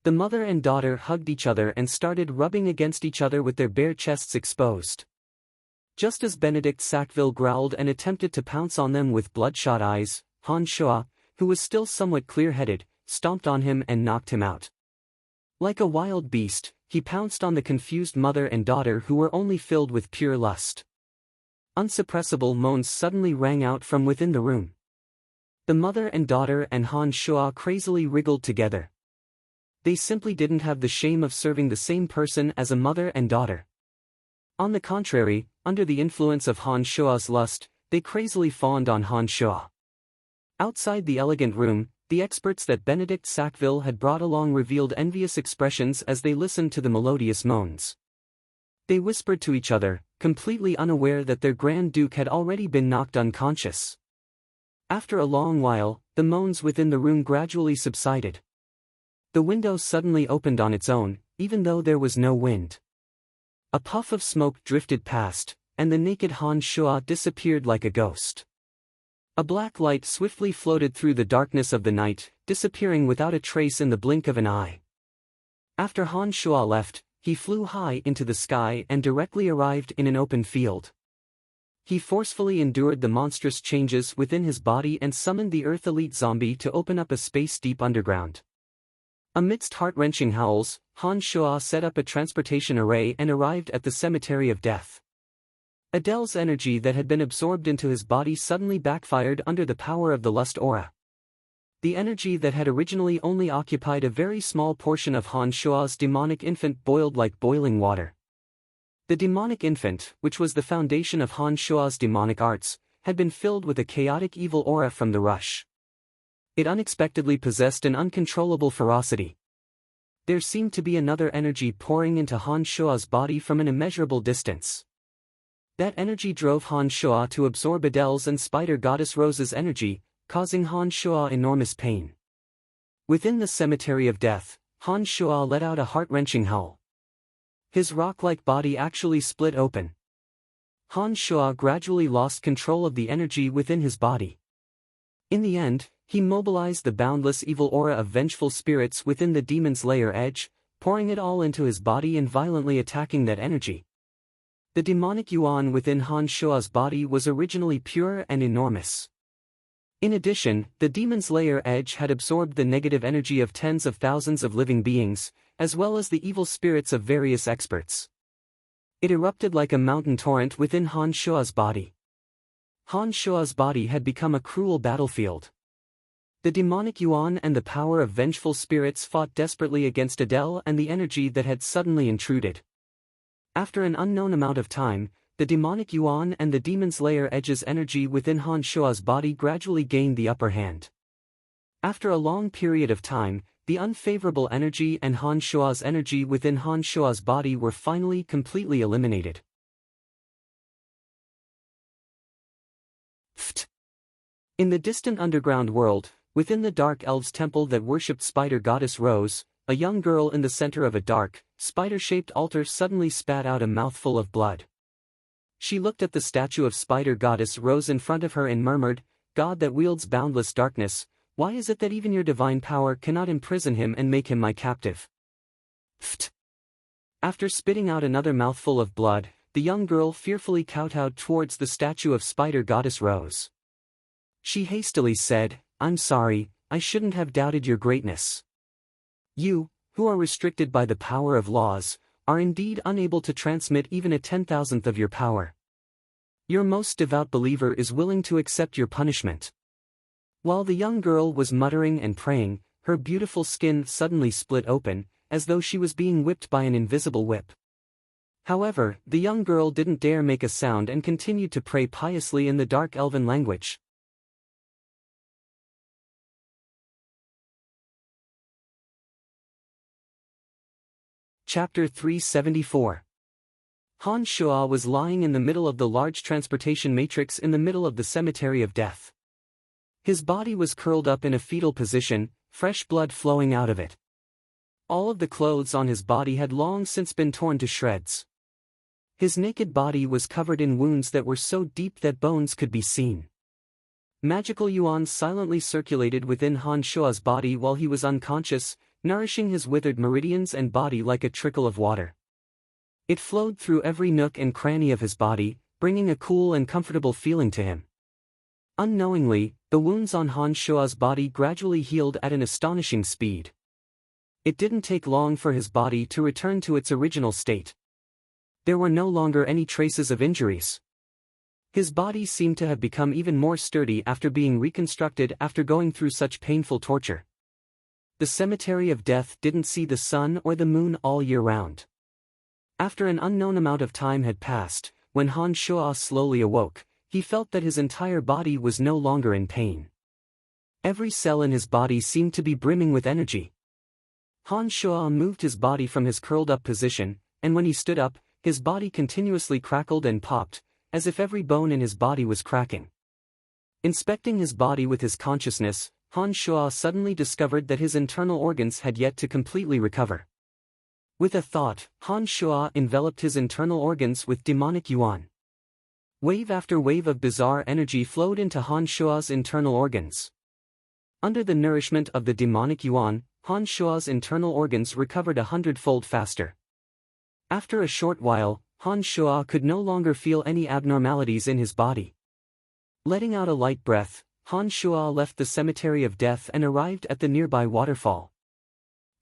The mother and daughter hugged each other and started rubbing against each other with their bare chests exposed. Just as Benedict Sackville growled and attempted to pounce on them with bloodshot eyes, Han Shuo, who was still somewhat clear-headed, stomped on him and knocked him out. Like a wild beast, he pounced on the confused mother and daughter who were only filled with pure lust. Unsuppressible moans suddenly rang out from within the room. The mother and daughter and Han Shuo crazily wriggled together. They simply didn't have the shame of serving the same person as a mother and daughter. On the contrary, under the influence of Han Shuo's lust, they crazily fawned on Han Shuo. Outside the elegant room, the experts that Benedict Sackville had brought along revealed envious expressions as they listened to the melodious moans. They whispered to each other, completely unaware that their Grand Duke had already been knocked unconscious. After a long while, the moans within the room gradually subsided. The window suddenly opened on its own, even though there was no wind. A puff of smoke drifted past, and the naked Han Shuo disappeared like a ghost. A black light swiftly floated through the darkness of the night, disappearing without a trace in the blink of an eye. After Han Shuo left, he flew high into the sky and directly arrived in an open field. He forcefully endured the monstrous changes within his body and summoned the Earth Elite Zombie to open up a space deep underground. Amidst heart-wrenching howls, Han Shuo set up a transportation array and arrived at the Cemetery of Death. Adele's energy that had been absorbed into his body suddenly backfired under the power of the lust aura. The energy that had originally only occupied a very small portion of Han Shuo's demonic infant boiled like boiling water. The demonic infant, which was the foundation of Han Shuo's demonic arts, had been filled with a chaotic evil aura from the rush. It unexpectedly possessed an uncontrollable ferocity. There seemed to be another energy pouring into Han Shuo's body from an immeasurable distance. That energy drove Han Shuo to absorb Adele's and Spider Goddess Rose's energy, causing Han Shuo enormous pain. Within the Cemetery of Death, Han Shuo let out a heart-wrenching howl. His rock-like body actually split open. Han Shuo gradually lost control of the energy within his body. In the end, he mobilized the boundless evil aura of vengeful spirits within the demon's lair edge, pouring it all into his body and violently attacking that energy. The demonic yuan within Han Shua's body was originally pure and enormous. In addition, the demon's lair edge had absorbed the negative energy of tens of thousands of living beings, as well as the evil spirits of various experts. It erupted like a mountain torrent within Han Shua's body. Han Shua's body had become a cruel battlefield. The demonic yuan and the power of vengeful spirits fought desperately against Adele and the energy that had suddenly intruded. After an unknown amount of time, the demonic yuan and the demon's lair edge's energy within Han Shua's body gradually gained the upper hand. After a long period of time, the unfavorable energy and Han Shua's energy within Han Shua's body were finally completely eliminated. In the distant underground world, within the Dark Elves' temple that worshipped Spider Goddess Rose, a young girl in the center of a dark, spider-shaped altar suddenly spat out a mouthful of blood. She looked at the statue of Spider Goddess Rose in front of her and murmured, "God that wields boundless darkness, why is it that even your divine power cannot imprison him and make him my captive?" After spitting out another mouthful of blood, the young girl fearfully kowtowed towards the statue of Spider Goddess Rose. She hastily said, "I'm sorry, I shouldn't have doubted your greatness. You, who are restricted by the power of laws, are indeed unable to transmit even a 10,000th of your power. Your most devout believer is willing to accept your punishment." While the young girl was muttering and praying, her beautiful skin suddenly split open, as though she was being whipped by an invisible whip. However, the young girl didn't dare make a sound and continued to pray piously in the dark elven language. Chapter 374. Han Shua was lying in the middle of the large transportation matrix in the middle of the cemetery of death. His body was curled up in a fetal position, fresh blood flowing out of it. All of the clothes on his body had long since been torn to shreds. His naked body was covered in wounds that were so deep that bones could be seen. Magical yuan silently circulated within Han Shua's body while he was unconscious, nourishing his withered meridians and body like a trickle of water. It flowed through every nook and cranny of his body, bringing a cool and comfortable feeling to him. Unknowingly, the wounds on Han Shua's body gradually healed at an astonishing speed. It didn't take long for his body to return to its original state. There were no longer any traces of injuries. His body seemed to have become even more sturdy after being reconstructed after going through such painful torture. The cemetery of death didn't see the sun or the moon all year round. After an unknown amount of time had passed, when Han Shua slowly awoke, he felt that his entire body was no longer in pain. Every cell in his body seemed to be brimming with energy. Han Shua moved his body from his curled-up position, and when he stood up, his body continuously crackled and popped, as if every bone in his body was cracking. Inspecting his body with his consciousness, Han Shua suddenly discovered that his internal organs had yet to completely recover. With a thought, Han Shua enveloped his internal organs with demonic yuan. Wave after wave of bizarre energy flowed into Han Shua's internal organs. Under the nourishment of the demonic yuan, Han Shua's internal organs recovered 100-fold faster. After a short while, Han Shua could no longer feel any abnormalities in his body. Letting out a light breath, Han Shua left the cemetery of death and arrived at the nearby waterfall.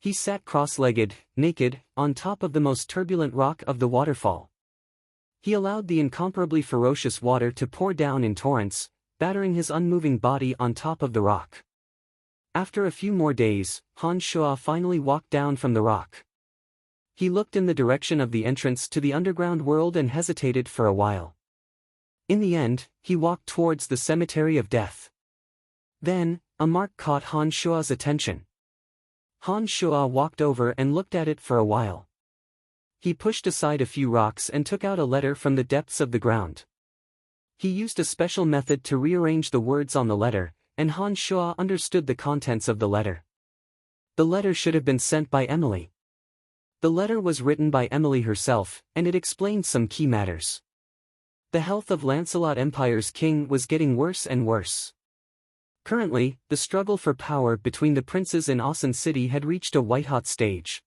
He sat cross-legged, naked, on top of the most turbulent rock of the waterfall. He allowed the incomparably ferocious water to pour down in torrents, battering his unmoving body on top of the rock. After a few more days, Han Shua finally walked down from the rock. He looked in the direction of the entrance to the underground world and hesitated for a while. In the end, he walked towards the cemetery of death. Then, a mark caught Han Shua's attention. Han Shua walked over and looked at it for a while. He pushed aside a few rocks and took out a letter from the depths of the ground. He used a special method to rearrange the words on the letter, and Han Shua understood the contents of the letter. The letter should have been sent by Emily. The letter was written by Emily herself, and it explained some key matters. The health of Lancelot Empire's king was getting worse and worse. Currently, the struggle for power between the princes in Asen City had reached a white-hot stage.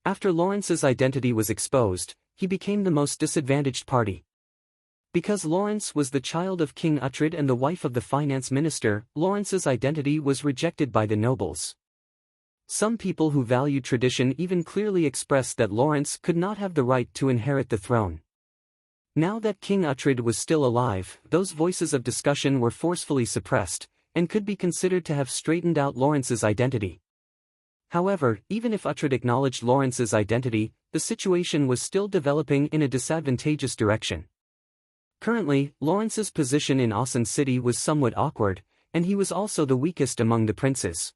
After Lawrence's identity was exposed, he became the most disadvantaged party. Because Lawrence was the child of King Uhtred and the wife of the finance minister, Lawrence's identity was rejected by the nobles. Some people who valued tradition even clearly expressed that Lawrence could not have the right to inherit the throne. Now that King Uhtred was still alive, those voices of discussion were forcefully suppressed, and could be considered to have straightened out Lawrence's identity. However, even if Uhtred acknowledged Lawrence's identity, the situation was still developing in a disadvantageous direction. Currently, Lawrence's position in Asen City was somewhat awkward, and he was also the weakest among the princes.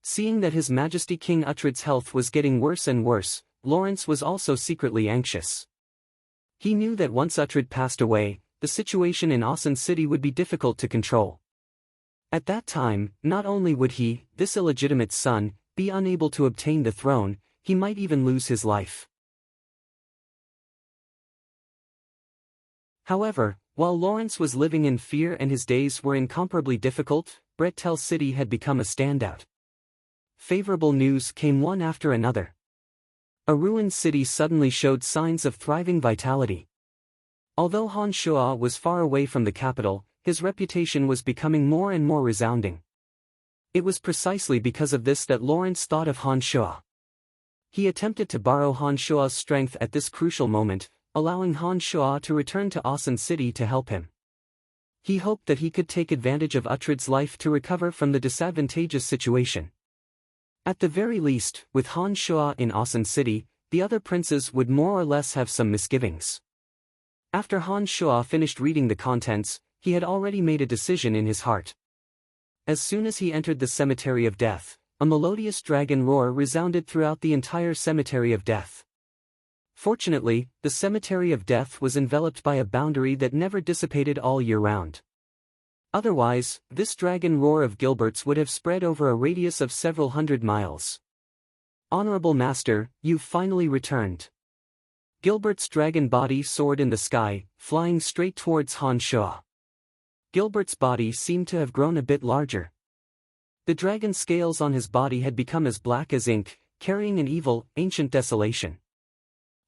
Seeing that His Majesty King Uhtred's health was getting worse and worse, Lawrence was also secretly anxious. He knew that once Uhtred passed away, the situation in Asen City would be difficult to control. At that time, not only would he, this illegitimate son, be unable to obtain the throne, he might even lose his life. However, while Lawrence was living in fear and his days were incomparably difficult, Bretel City had become a standout. Favorable news came one after another. A ruined city suddenly showed signs of thriving vitality. Although Han Shua was far away from the capital, his reputation was becoming more and more resounding. It was precisely because of this that Lawrence thought of Han Shua. He attempted to borrow Han Shua's strength at this crucial moment, allowing Han Shua to return to Asen City to help him. He hoped that he could take advantage of Uhtred's life to recover from the disadvantageous situation. At the very least, with Han Shua in Asen City, the other princes would more or less have some misgivings. After Han Shua finished reading the contents, he had already made a decision in his heart. As soon as he entered the Cemetery of Death, a melodious dragon roar resounded throughout the entire Cemetery of Death. Fortunately, the Cemetery of Death was enveloped by a boundary that never dissipated all year round. Otherwise, this dragon roar of Gilbert's would have spread over a radius of several hundred miles. Honorable Master, you've finally returned. Gilbert's dragon body soared in the sky, flying straight towards Han Shua. Gilbert's body seemed to have grown a bit larger. The dragon scales on his body had become as black as ink, carrying an evil, ancient desolation.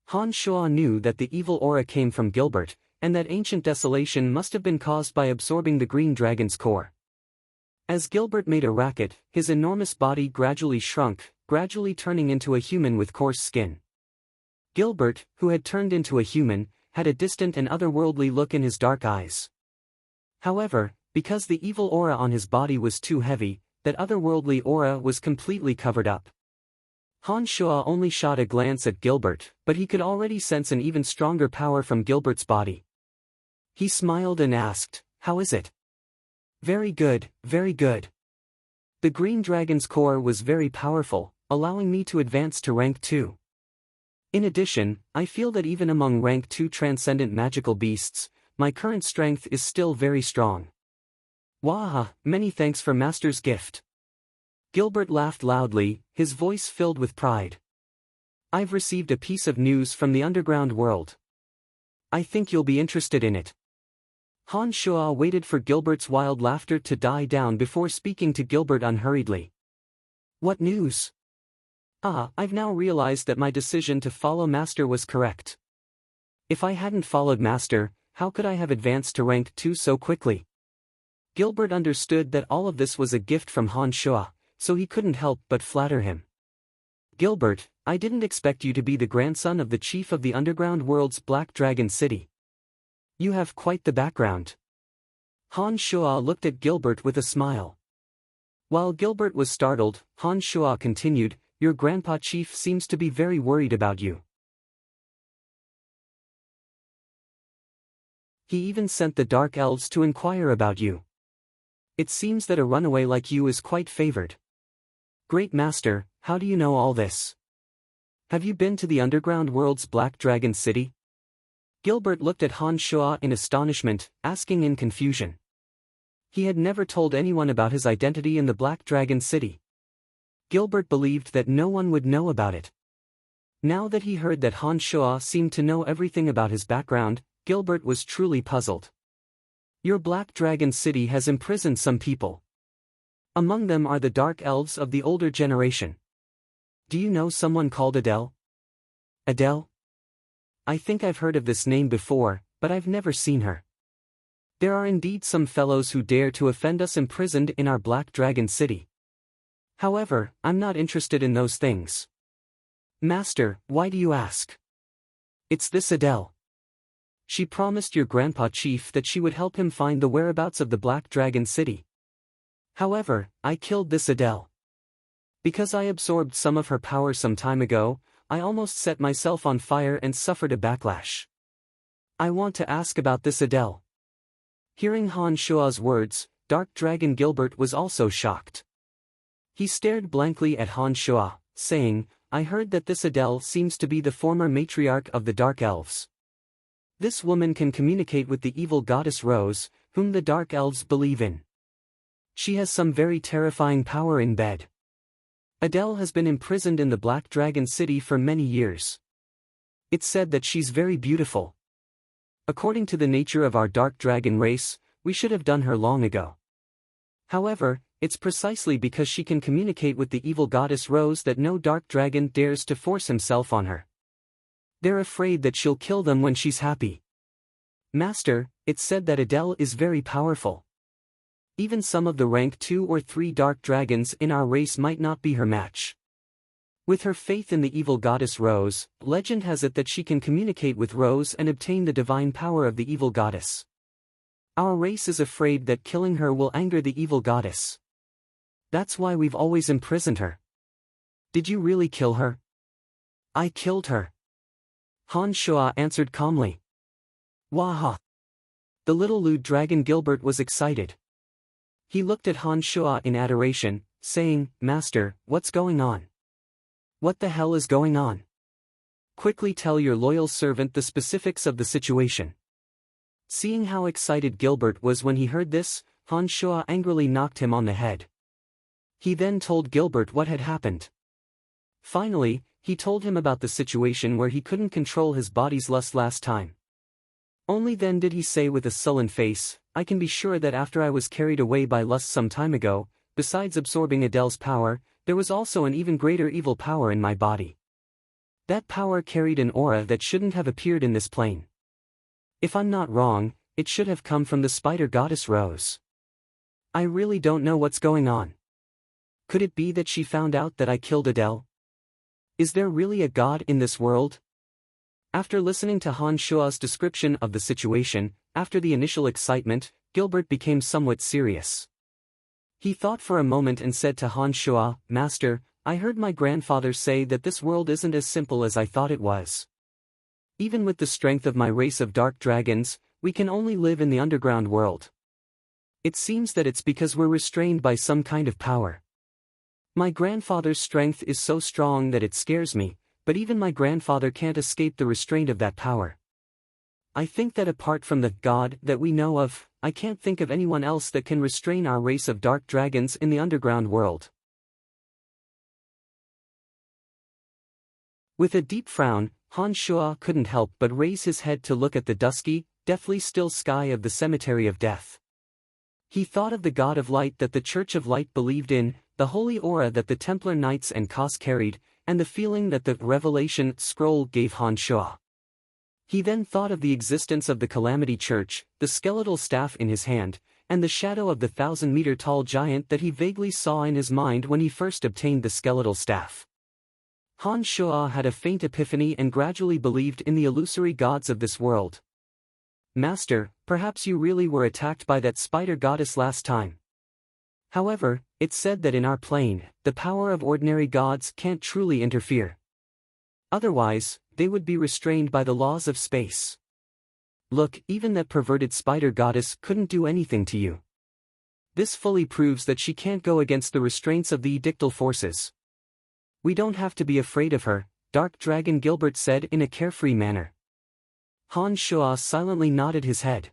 Han Shua knew that the evil aura came from Gilbert, and that ancient desolation must have been caused by absorbing the green dragon's core. As Gilbert made a racket, his enormous body gradually shrunk, gradually turning into a human with coarse skin. Gilbert, who had turned into a human, had a distant and otherworldly look in his dark eyes. However, because the evil aura on his body was too heavy, that otherworldly aura was completely covered up. Han Shua only shot a glance at Gilbert, but he could already sense an even stronger power from Gilbert's body. He smiled and asked, "How is it?" "Very good, very good. The green dragon's core was very powerful, allowing me to advance to rank 2. In addition, I feel that even among rank 2 transcendent magical beasts, my current strength is still very strong." "Wah, many thanks for Master's gift." Gilbert laughed loudly, his voice filled with pride. "I've received a piece of news from the underground world. I think you'll be interested in it." Han Shua waited for Gilbert's wild laughter to die down before speaking to Gilbert unhurriedly. "What news?" I've now realized that my decision to follow Master was correct. If I hadn't followed Master, how could I have advanced to rank 2 so quickly?" Gilbert understood that all of this was a gift from Han Shua, so he couldn't help but flatter him. "Gilbert, I didn't expect you to be the grandson of the chief of the underground world's Black Dragon City. You have quite the background." Han Shua looked at Gilbert with a smile. While Gilbert was startled, Han Shua continued, "Your grandpa chief seems to be very worried about you. He even sent the Dark Elves to inquire about you. It seems that a runaway like you is quite favored." "Great Master, how do you know all this? Have you been to the underground world's Black Dragon City?" Gilbert looked at Han Shua in astonishment, asking in confusion. He had never told anyone about his identity in the Black Dragon City. Gilbert believed that no one would know about it. Now that he heard that Han Shua seemed to know everything about his background, Gilbert was truly puzzled. Your Black Dragon City has imprisoned some people. Among them are the dark elves of the older generation. Do you know someone called Adele? Adele? I think I've heard of this name before, but I've never seen her. There are indeed some fellows who dare to offend us imprisoned in our Black Dragon City. However, I'm not interested in those things. Master, why do you ask? It's this Adele. She promised your grandpa chief that she would help him find the whereabouts of the Black Dragon City. However, I killed this Adele. Because I absorbed some of her power some time ago, I almost set myself on fire and suffered a backlash. I want to ask about this Adele. Hearing Han Shua's words, Dark Dragon Gilbert was also shocked. He stared blankly at Han Shua, saying, I heard that this Adele seems to be the former matriarch of the Dark Elves. This woman can communicate with the evil goddess Rose, whom the Dark Elves believe in. She has some very terrifying power in bed. Adele has been imprisoned in the Black Dragon City for many years. It's said that she's very beautiful. According to the nature of our Dark Dragon race, we should have done her long ago. However, it's precisely because she can communicate with the evil goddess Rose that no Dark Dragon dares to force himself on her. They're afraid that she'll kill them when she's happy. Master, it's said that Adele is very powerful. Even some of the rank 2 or 3 Dark Dragons in our race might not be her match. With her faith in the evil goddess Rose, legend has it that she can communicate with Rose and obtain the divine power of the evil goddess. Our race is afraid that killing her will anger the evil goddess. That's why we've always imprisoned her. Did you really kill her? I killed her. Han Shua answered calmly. Waha! The little lewd dragon Gilbert was excited. He looked at Han Shua in adoration, saying, Master, what's going on? What the hell is going on? Quickly tell your loyal servant the specifics of the situation. Seeing how excited Gilbert was when he heard this, Han Shua angrily knocked him on the head. He then told Gilbert what had happened. Finally, he told him about the situation where he couldn't control his body's lust last time. Only then did he say with a sullen face, I can be sure that after I was carried away by lust some time ago, besides absorbing Adele's power, there was also an even greater evil power in my body. That power carried an aura that shouldn't have appeared in this plane. If I'm not wrong, it should have come from the spider goddess Rose. I really don't know what's going on. Could it be that she found out that I killed Adele? Is there really a god in this world? After listening to Han Shua's description of the situation, after the initial excitement, Gilbert became somewhat serious. He thought for a moment and said to Han Shua, Master, I heard my grandfather say that this world isn't as simple as I thought it was. Even with the strength of my race of dark dragons, we can only live in the underground world. It seems that it's because we're restrained by some kind of power. My grandfather's strength is so strong that it scares me, but even my grandfather can't escape the restraint of that power. I think that apart from the God that we know of, I can't think of anyone else that can restrain our race of dark dragons in the underground world. With a deep frown, Han Shua couldn't help but raise his head to look at the dusky, deathly still sky of the cemetery of death. He thought of the God of Light that the Church of Light believed in, the holy aura that the Templar Knights and Kos carried, and the feeling that the Revelation scroll gave Han Shua. He then thought of the existence of the Calamity Church, the skeletal staff in his hand, and the shadow of the 1,000-meter-tall giant that he vaguely saw in his mind when he first obtained the skeletal staff. Han Shua had a faint epiphany and gradually believed in the illusory gods of this world. Master, perhaps you really were attacked by that spider goddess last time. However, it's said that in our plane, the power of ordinary gods can't truly interfere. Otherwise, they would be restrained by the laws of space. Look, even that perverted spider goddess couldn't do anything to you. This fully proves that she can't go against the restraints of the edictal forces. We don't have to be afraid of her, Dark Dragon Gilbert said in a carefree manner. Han Shua silently nodded his head.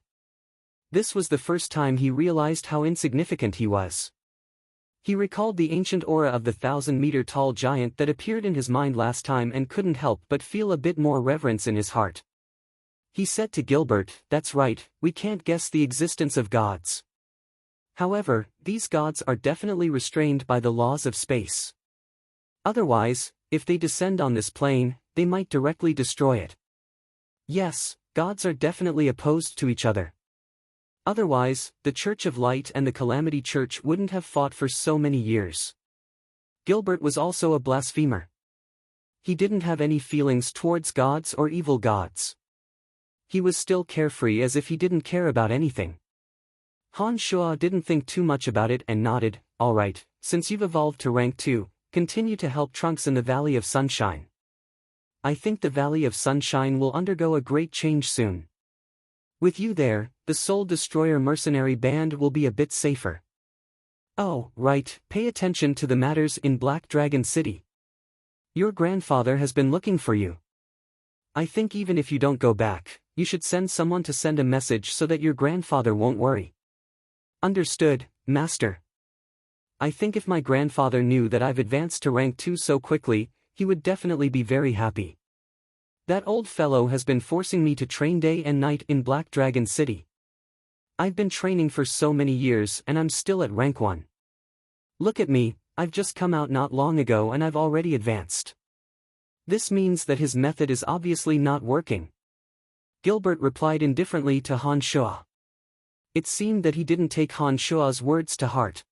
This was the first time he realized how insignificant he was. He recalled the ancient aura of the 1,000-meter-tall giant that appeared in his mind last time and couldn't help but feel a bit more reverence in his heart. He said to Gilbert, "That's right, we can't guess the existence of gods. However, these gods are definitely restrained by the laws of space. Otherwise, if they descend on this plane, they might directly destroy it. Yes, gods are definitely opposed to each other. Otherwise, the Church of Light and the Calamity Church wouldn't have fought for so many years." Gilbert was also a blasphemer. He didn't have any feelings towards gods or evil gods. He was still carefree, as if he didn't care about anything. Han Shuo didn't think too much about it and nodded, "All right, since you've evolved to rank 2, continue to help Trunks in the Valley of Sunshine. I think the Valley of Sunshine will undergo a great change soon. With you there, the Soul Destroyer mercenary band will be a bit safer. Oh, right, pay attention to the matters in Black Dragon City. Your grandfather has been looking for you. I think even if you don't go back, you should send someone to send a message so that your grandfather won't worry." "Understood, Master. I think if my grandfather knew that I've advanced to rank 2 so quickly, he would definitely be very happy. That old fellow has been forcing me to train day and night in Black Dragon City. I've been training for so many years and I'm still at rank 1. Look at me, I've just come out not long ago and I've already advanced. This means that his method is obviously not working." Gilbert replied indifferently to Han Shuo. It seemed that he didn't take Han Shuo's words to heart.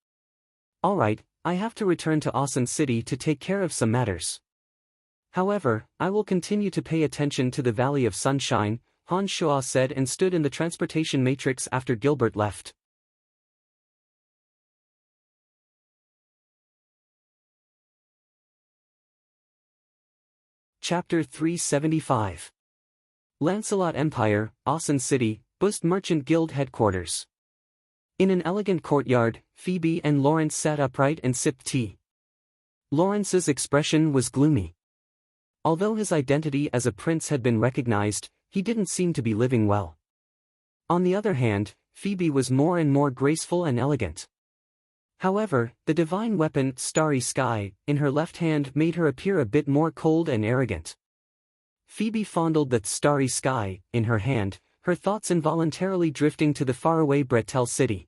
"All right, I have to return to Asan City to take care of some matters. However, I will continue to pay attention to the Valley of Sunshine," Han Shuo said and stood in the transportation matrix after Gilbert left. Chapter 375. Lancelot Empire, Asan City, Bust Merchant Guild Headquarters. In an elegant courtyard, Phoebe and Lawrence sat upright and sipped tea. Lawrence's expression was gloomy. Although his identity as a prince had been recognized, he didn't seem to be living well. On the other hand, Phoebe was more and more graceful and elegant. However, the divine weapon, Starry Sky, in her left hand made her appear a bit more cold and arrogant. Phoebe fondled the Starry Sky in her hand, her thoughts involuntarily drifting to the faraway Bretel City.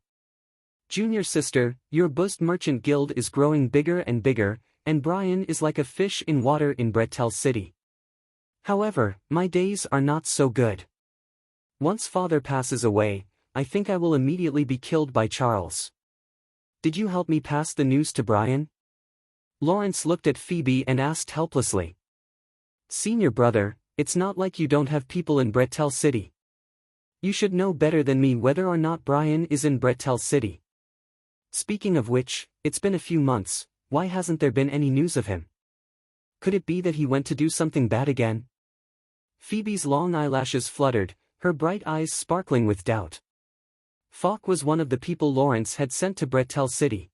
"Junior sister, your Bust Merchant Guild is growing bigger and bigger, and Brian is like a fish in water in Bretel City. However, my days are not so good. Once father passes away, I think I will immediately be killed by Charles. Did you help me pass the news to Brian?" Lawrence looked at Phoebe and asked helplessly. "Senior brother, it's not like you don't have people in Bretel City. You should know better than me whether or not Brian is in Bretel City. Speaking of which, it's been a few months, why hasn't there been any news of him? Could it be that he went to do something bad again?" Phoebe's long eyelashes fluttered, her bright eyes sparkling with doubt. Falk was one of the people Lawrence had sent to Bretel City.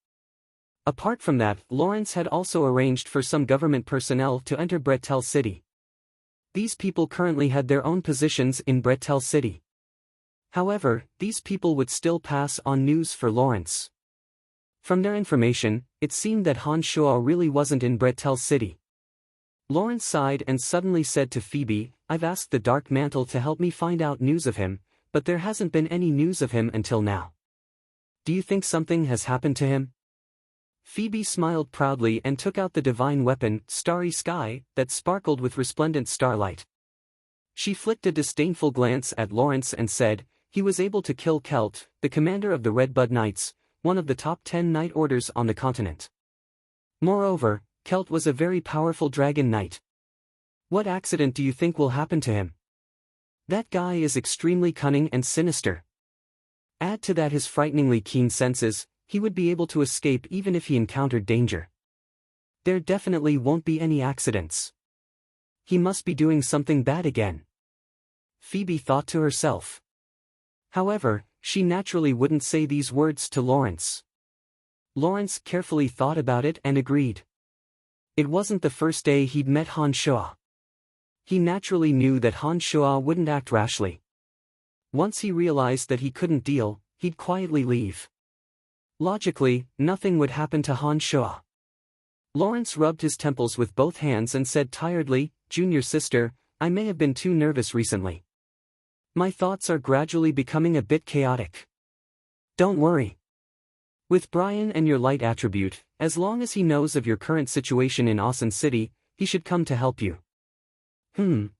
Apart from that, Lawrence had also arranged for some government personnel to enter Bretel City. These people currently had their own positions in Bretel City. However, these people would still pass on news for Lawrence. From their information, it seemed that Han Shuo really wasn't in Bretel City. Lawrence sighed and suddenly said to Phoebe, "I've asked the Dark Mantle to help me find out news of him, but there hasn't been any news of him until now. Do you think something has happened to him?" Phoebe smiled proudly and took out the divine weapon, Starry Sky, that sparkled with resplendent starlight. She flicked a disdainful glance at Lawrence and said, "He was able to kill Kelt, the commander of the Redbud Knights, one of the top 10 knight orders on the continent. Moreover, Kelt was a very powerful dragon knight. What accident do you think will happen to him? That guy is extremely cunning and sinister. Add to that his frighteningly keen senses, he would be able to escape even if he encountered danger. There definitely won't be any accidents. He must be doing something bad again." Phoebe thought to herself. However, she naturally wouldn't say these words to Lawrence. Lawrence carefully thought about it and agreed. It wasn't the first day he'd met Han Shuo. He naturally knew that Han Shuo wouldn't act rashly. Once he realized that he couldn't deal, he'd quietly leave. Logically, nothing would happen to Han Shuo. Lawrence rubbed his temples with both hands and said tiredly, "Junior sister, I may have been too nervous recently. My thoughts are gradually becoming a bit chaotic. Don't worry. With Brian and your light attribute, as long as he knows of your current situation in Awesome City, he should come to help you.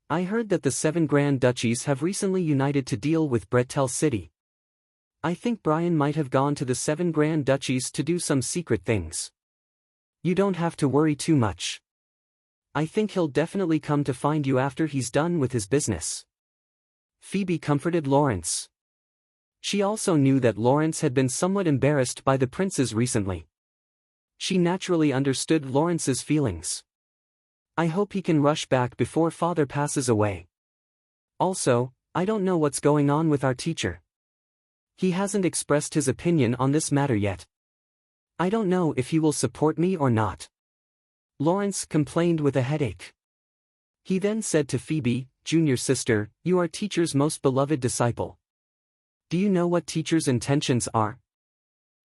I heard that the 7 Grand Duchies have recently united to deal with Bretel City. I think Brian might have gone to the 7 Grand Duchies to do some secret things. You don't have to worry too much. I think he'll definitely come to find you after he's done with his business. Phoebe comforted Lawrence. She also knew that Lawrence had been somewhat embarrassed by the princes recently. She naturally understood Lawrence's feelings. I hope he can rush back before father passes away. Also, I don't know what's going on with our teacher. He hasn't expressed his opinion on this matter yet. I don't know if he will support me or not. Lawrence complained with a headache. He then said to Phoebe, "Junior sister, you are teacher's most beloved disciple. Do you know what teacher's intentions are?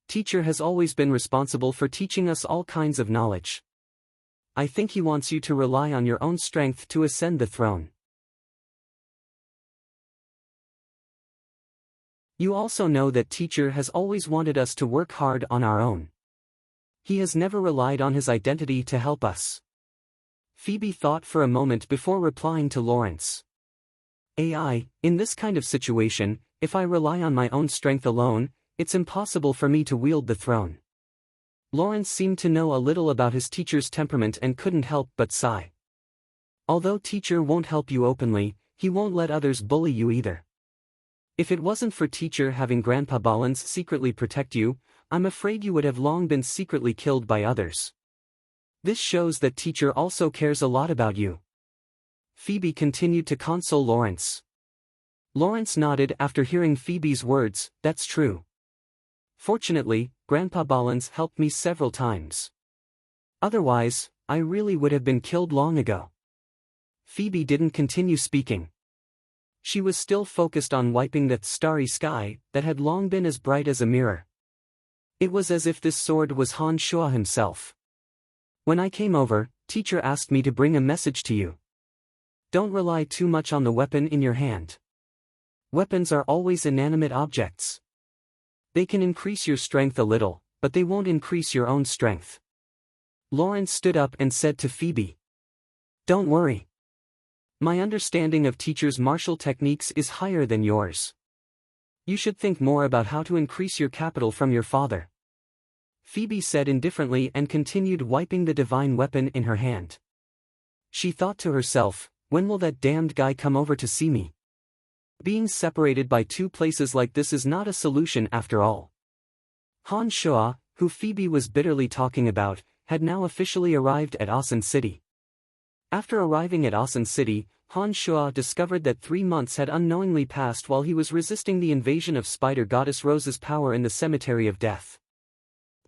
Teacher has always been responsible for teaching us all kinds of knowledge. I think he wants you to rely on your own strength to ascend the throne. You also know that teacher has always wanted us to work hard on our own. He has never relied on his identity to help us." Phoebe thought for a moment before replying to Lawrence. In this kind of situation, if I rely on my own strength alone, it's impossible for me to wield the throne. Lawrence seemed to know a little about his teacher's temperament and couldn't help but sigh. Although teacher won't help you openly, he won't let others bully you either. If it wasn't for teacher having Grandpa Ballins secretly protect you, I'm afraid you would have long been secretly killed by others. This shows that teacher also cares a lot about you. Phoebe continued to console Lawrence. Lawrence nodded after hearing Phoebe's words. That's true. Fortunately, Grandpa Ballins helped me several times. Otherwise, I really would have been killed long ago. Phoebe didn't continue speaking. She was still focused on wiping that starry sky that had long been as bright as a mirror. It was as if this sword was Han Shua himself. When I came over, teacher asked me to bring a message to you. Don't rely too much on the weapon in your hand. Weapons are always inanimate objects. They can increase your strength a little, but they won't increase your own strength. Lawrence stood up and said to Phoebe, "Don't worry. My understanding of teacher's martial techniques is higher than yours. You should think more about how to increase your capital from your father." Phoebe said indifferently and continued wiping the divine weapon in her hand. She thought to herself, when will that damned guy come over to see me? Being separated by 2 places like this is not a solution after all. Han Shua, who Phoebe was bitterly talking about, had now officially arrived at Awesome City. After arriving at Awesome City, Han Shua discovered that 3 months had unknowingly passed while he was resisting the invasion of Spider Goddess Rose's power in the Cemetery of Death.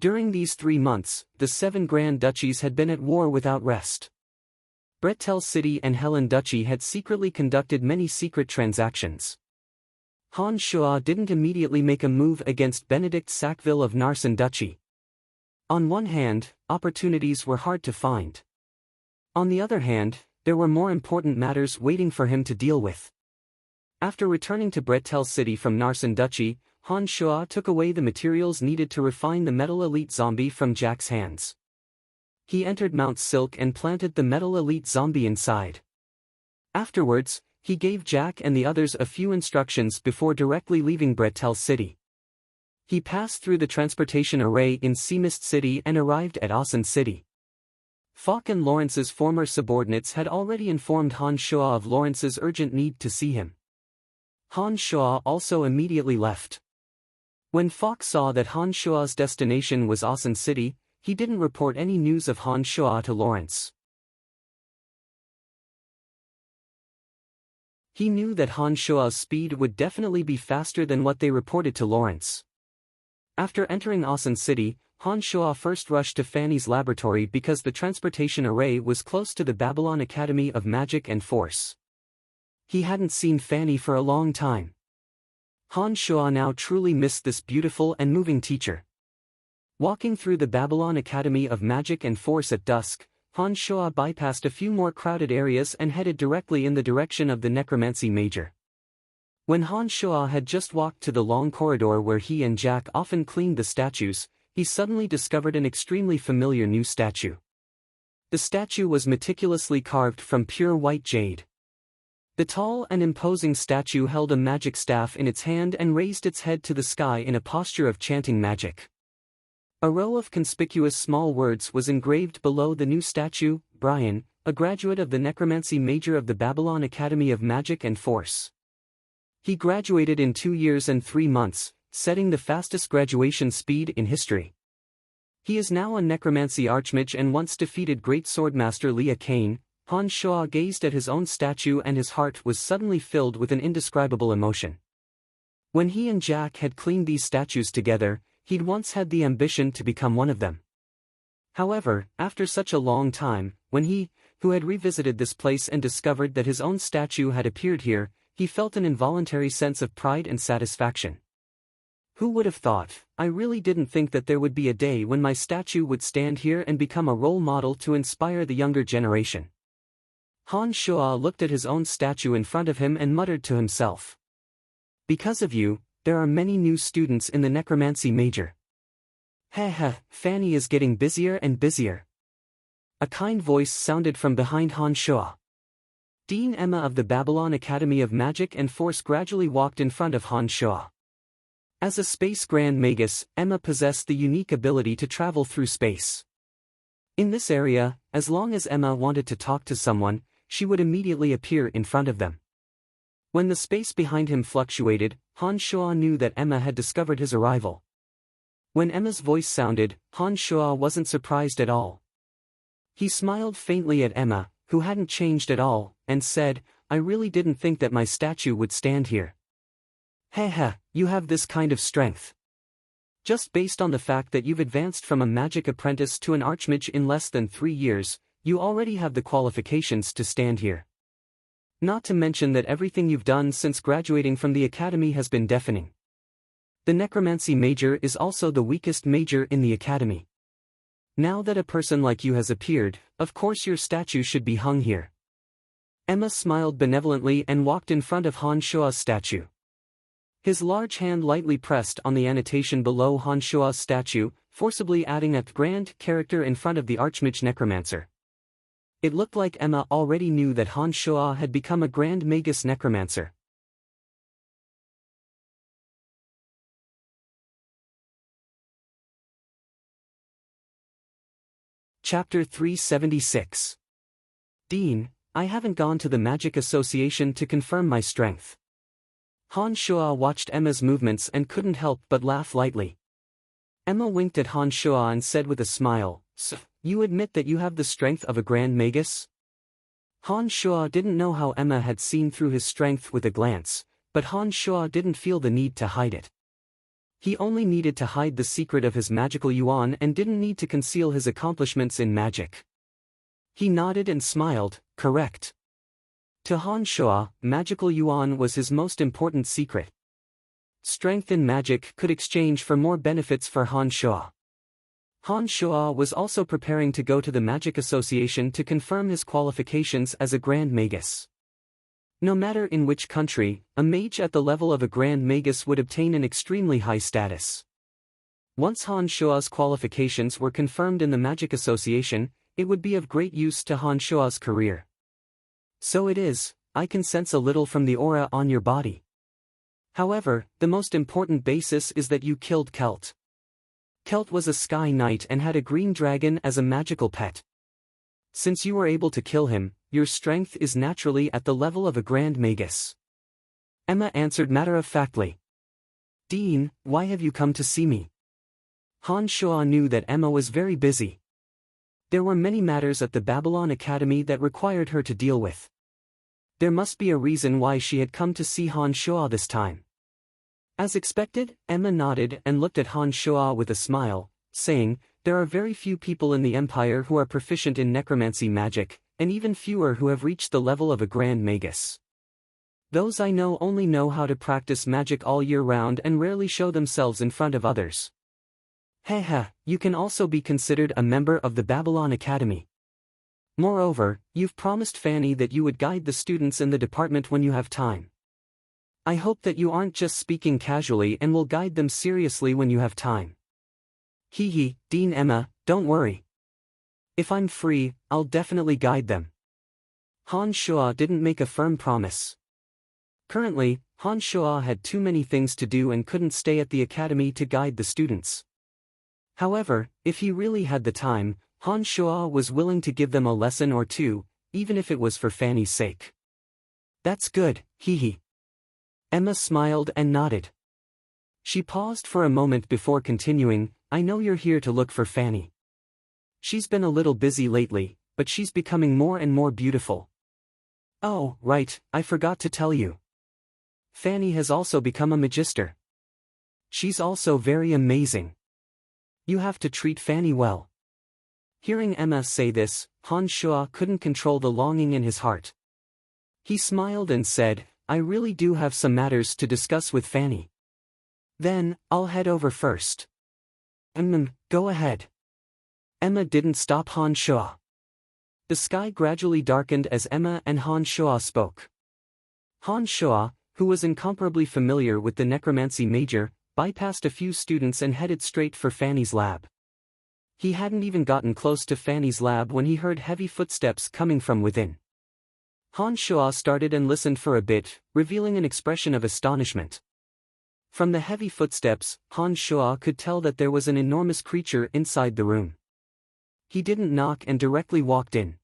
During these 3 months, the 7 Grand Duchies had been at war without rest. Bretel City and Helen Duchy had secretly conducted many secret transactions. Han Shua didn't immediately make a move against Benedict Sackville of Narsen Duchy. On one hand, opportunities were hard to find. On the other hand, there were more important matters waiting for him to deal with. After returning to Bretel City from Narsen Duchy, Han Shua took away the materials needed to refine the Metal Elite Zombie from Jack's hands. He entered Mount Silk and planted the Metal Elite Zombie inside. Afterwards, he gave Jack and the others a few instructions before directly leaving Bretel City. He passed through the transportation array in Seamist City and arrived at Awesome City. Falk and Lawrence's former subordinates had already informed Han Shua of Lawrence's urgent need to see him. Han Shua also immediately left. When Falk saw that Han Shua's destination was Awesome City, he didn't report any news of Han Shua to Lawrence. He knew that Han Shua's speed would definitely be faster than what they reported to Lawrence. After entering Awesome City, Han Shua first rushed to Fanny's laboratory because the transportation array was close to the Babylon Academy of Magic and Force. He hadn't seen Fanny for a long time. Han Shua now truly missed this beautiful and moving teacher. Walking through the Babylon Academy of Magic and Force at dusk, Han Shua bypassed a few more crowded areas and headed directly in the direction of the Necromancy Major. When Han Shuo had just walked to the long corridor where he and Jack often cleaned the statues, he suddenly discovered an extremely familiar new statue. The statue was meticulously carved from pure white jade. The tall and imposing statue held a magic staff in its hand and raised its head to the sky in a posture of chanting magic. A row of conspicuous small words was engraved below the new statue: Brian, a graduate of the necromancy major of the Babylon Academy of Magic and Force. He graduated in 2 years and 3 months, setting the fastest graduation speed in history. He is now a necromancy archmage and once defeated great swordmaster Leah Kane. Han Shuo gazed at his own statue and his heart was suddenly filled with an indescribable emotion. When he and Jack had cleaned these statues together, he'd once had the ambition to become one of them. However, after such a long time, when he, who had revisited this place and discovered that his own statue had appeared here, he felt an involuntary sense of pride and satisfaction. Who would have thought? I really didn't think that there would be a day when my statue would stand here and become a role model to inspire the younger generation. Han Shuo looked at his own statue in front of him and muttered to himself. Because of you, there are many new students in the necromancy major. Heh, Fanny is getting busier and busier. A kind voice sounded from behind Han Shuo. Dean Emma of the Babylon Academy of Magic and Force gradually walked in front of Han Shuo. As a space grand magus, Emma possessed the unique ability to travel through space. In this area, as long as Emma wanted to talk to someone, she would immediately appear in front of them. When the space behind him fluctuated, Han Shuo knew that Emma had discovered his arrival. When Emma's voice sounded, Han Shuo wasn't surprised at all. He smiled faintly at Emma, who hadn't changed at all, and said, I really didn't think that my statue would stand here. Heh, you have this kind of strength. Just based on the fact that you've advanced from a magic apprentice to an archmage in less than 3 years, you already have the qualifications to stand here. Not to mention that everything you've done since graduating from the academy has been deafening. The necromancy major is also the weakest major in the academy. Now that a person like you has appeared, of course your statue should be hung here. Emma smiled benevolently and walked in front of Han Shuo's statue. His large hand lightly pressed on the annotation below Han Shuo's statue, forcibly adding a grand character in front of the archmage necromancer. It looked like Emma already knew that Han Shuo had become a grand magus necromancer. Chapter 376. Dean, I haven't gone to the Magic Association to confirm my strength. Han Shuo watched Emma's movements and couldn't help but laugh lightly. Emma winked at Han Shuo and said with a smile, So, you admit that you have the strength of a grand magus? Han Shuo didn't know how Emma had seen through his strength with a glance, but Han Shuo didn't feel the need to hide it. He only needed to hide the secret of his magical yuan and didn't need to conceal his accomplishments in magic. He nodded and smiled, correct. To Han Shuo, magical yuan was his most important secret. Strength in magic could exchange for more benefits for Han Shuo. Han Shuo was also preparing to go to the Magic Association to confirm his qualifications as a Grand Magus. No matter in which country, a mage at the level of a Grand Magus would obtain an extremely high status. Once Han Shuo's qualifications were confirmed in the Magic Association, it would be of great use to Han Shuo's career. So it is, I can sense a little from the aura on your body. However, the most important basis is that you killed Kelt. Kelt was a sky knight and had a green dragon as a magical pet. Since you were able to kill him, your strength is naturally at the level of a Grand Magus. Emma answered matter-of-factly. Dean, why have you come to see me? Han Shuo knew that Emma was very busy. There were many matters at the Babylon Academy that required her to deal with. There must be a reason why she had come to see Han Shuo this time. As expected, Emma nodded and looked at Han Shuo with a smile, saying, There are very few people in the Empire who are proficient in necromancy magic, and even fewer who have reached the level of a Grand Magus. Those I know only know how to practice magic all year round and rarely show themselves in front of others. Heh, you can also be considered a member of the Babylon Academy. Moreover, you've promised Fanny that you would guide the students in the department when you have time. I hope that you aren't just speaking casually and will guide them seriously when you have time. Hee, Dean Emma, don't worry. If I'm free, I'll definitely guide them. Han Shua didn't make a firm promise. Currently, Han Shua had too many things to do and couldn't stay at the academy to guide the students. However, if he really had the time, Han Shua was willing to give them a lesson or two, even if it was for Fanny's sake. That's good, hee. Emma smiled and nodded. She paused for a moment before continuing, I know you're here to look for Fanny. She's been a little busy lately, but she's becoming more and more beautiful. Oh, right, I forgot to tell you. Fanny has also become a magister. She's also very amazing. You have to treat Fanny well. Hearing Emma say this, Han Shua couldn't control the longing in his heart. He smiled and said, I really do have some matters to discuss with Fanny. Then, I'll head over first. Go ahead. Emma didn't stop Han Shua. The sky gradually darkened as Emma and Han Shua spoke. Han Shua, who was incomparably familiar with the necromancy major, bypassed a few students and headed straight for Fanny's lab. He hadn't even gotten close to Fanny's lab when he heard heavy footsteps coming from within. Han Shua started and listened for a bit, revealing an expression of astonishment. From the heavy footsteps, Han Shua could tell that there was an enormous creature inside the room. He didn't knock and directly walked in.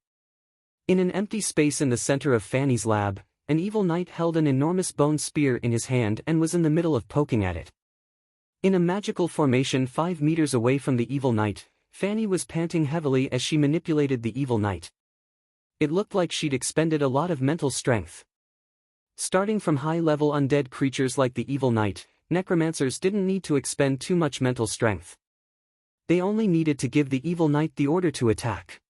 In an empty space in the center of Fanny's lab, an evil knight held an enormous bone spear in his hand and was in the middle of poking at it. In a magical formation 5 meters away from the evil knight, Fanny was panting heavily as she manipulated the evil knight. It looked like she'd expended a lot of mental strength. Starting from high-level undead creatures like the evil knight, necromancers didn't need to expend too much mental strength. They only needed to give the evil knight the order to attack.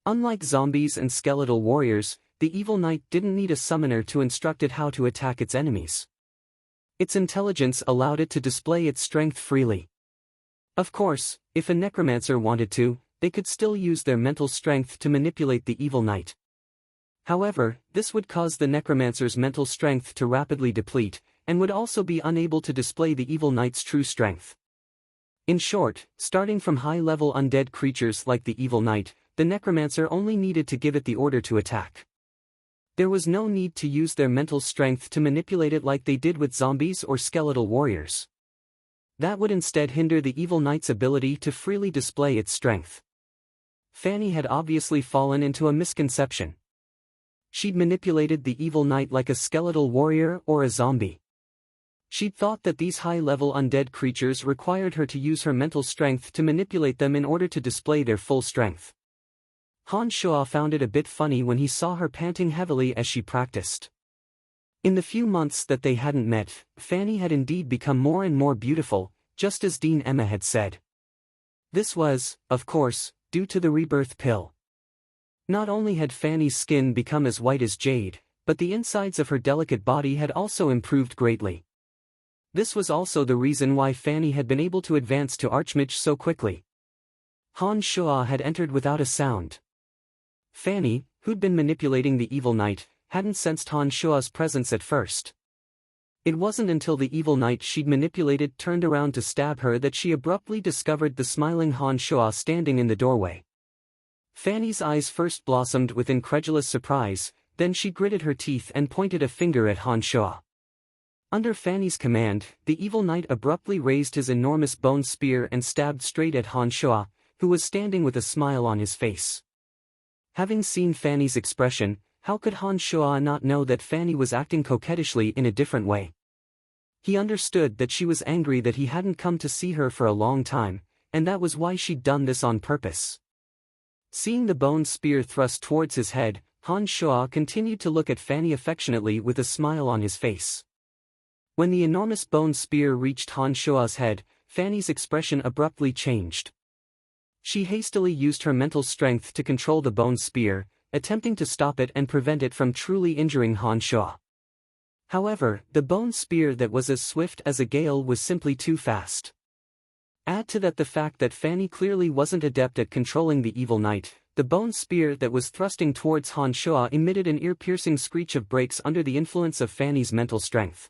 Unlike zombies and skeletal warriors, the evil knight didn't need a summoner to instruct it how to attack its enemies. Its intelligence allowed it to display its strength freely. Of course, if a necromancer wanted to, they could still use their mental strength to manipulate the evil knight. However, this would cause the necromancer's mental strength to rapidly deplete, and would also be unable to display the evil knight's true strength. In short, starting from high-level undead creatures like the evil knight, the necromancer only needed to give it the order to attack. There was no need to use their mental strength to manipulate it like they did with zombies or skeletal warriors. That would instead hinder the evil knight's ability to freely display its strength. Fanny had obviously fallen into a misconception. She'd manipulated the evil knight like a skeletal warrior or a zombie. She'd thought that these high-level undead creatures required her to use her mental strength to manipulate them in order to display their full strength. Han Shua found it a bit funny when he saw her panting heavily as she practiced. In the few months that they hadn't met, Fanny had indeed become more and more beautiful, just as Dean Emma had said. This was, of course, due to the rebirth pill. Not only had Fanny's skin become as white as jade, but the insides of her delicate body had also improved greatly. This was also the reason why Fanny had been able to advance to Archmage so quickly. Han Shua had entered without a sound. Fanny, who'd been manipulating the evil knight, hadn't sensed Han Shua's presence at first. It wasn't until the evil knight she'd manipulated turned around to stab her that she abruptly discovered the smiling Han Shua standing in the doorway. Fanny's eyes first blossomed with incredulous surprise, then she gritted her teeth and pointed a finger at Han Shua. Under Fanny's command, the evil knight abruptly raised his enormous bone spear and stabbed straight at Han Shua, who was standing with a smile on his face. Having seen Fanny's expression, how could Han Shua not know that Fanny was acting coquettishly in a different way? He understood that she was angry that he hadn't come to see her for a long time, and that was why she'd done this on purpose. Seeing the bone spear thrust towards his head, Han Shua continued to look at Fanny affectionately with a smile on his face. When the enormous bone spear reached Han Shua's head, Fanny's expression abruptly changed. She hastily used her mental strength to control the bone spear, attempting to stop it and prevent it from truly injuring Han Shua. However, the bone spear that was as swift as a gale was simply too fast. Add to that the fact that Fanny clearly wasn't adept at controlling the evil knight, the bone spear that was thrusting towards Han Shuo emitted an ear-piercing screech of breaks under the influence of Fanny's mental strength.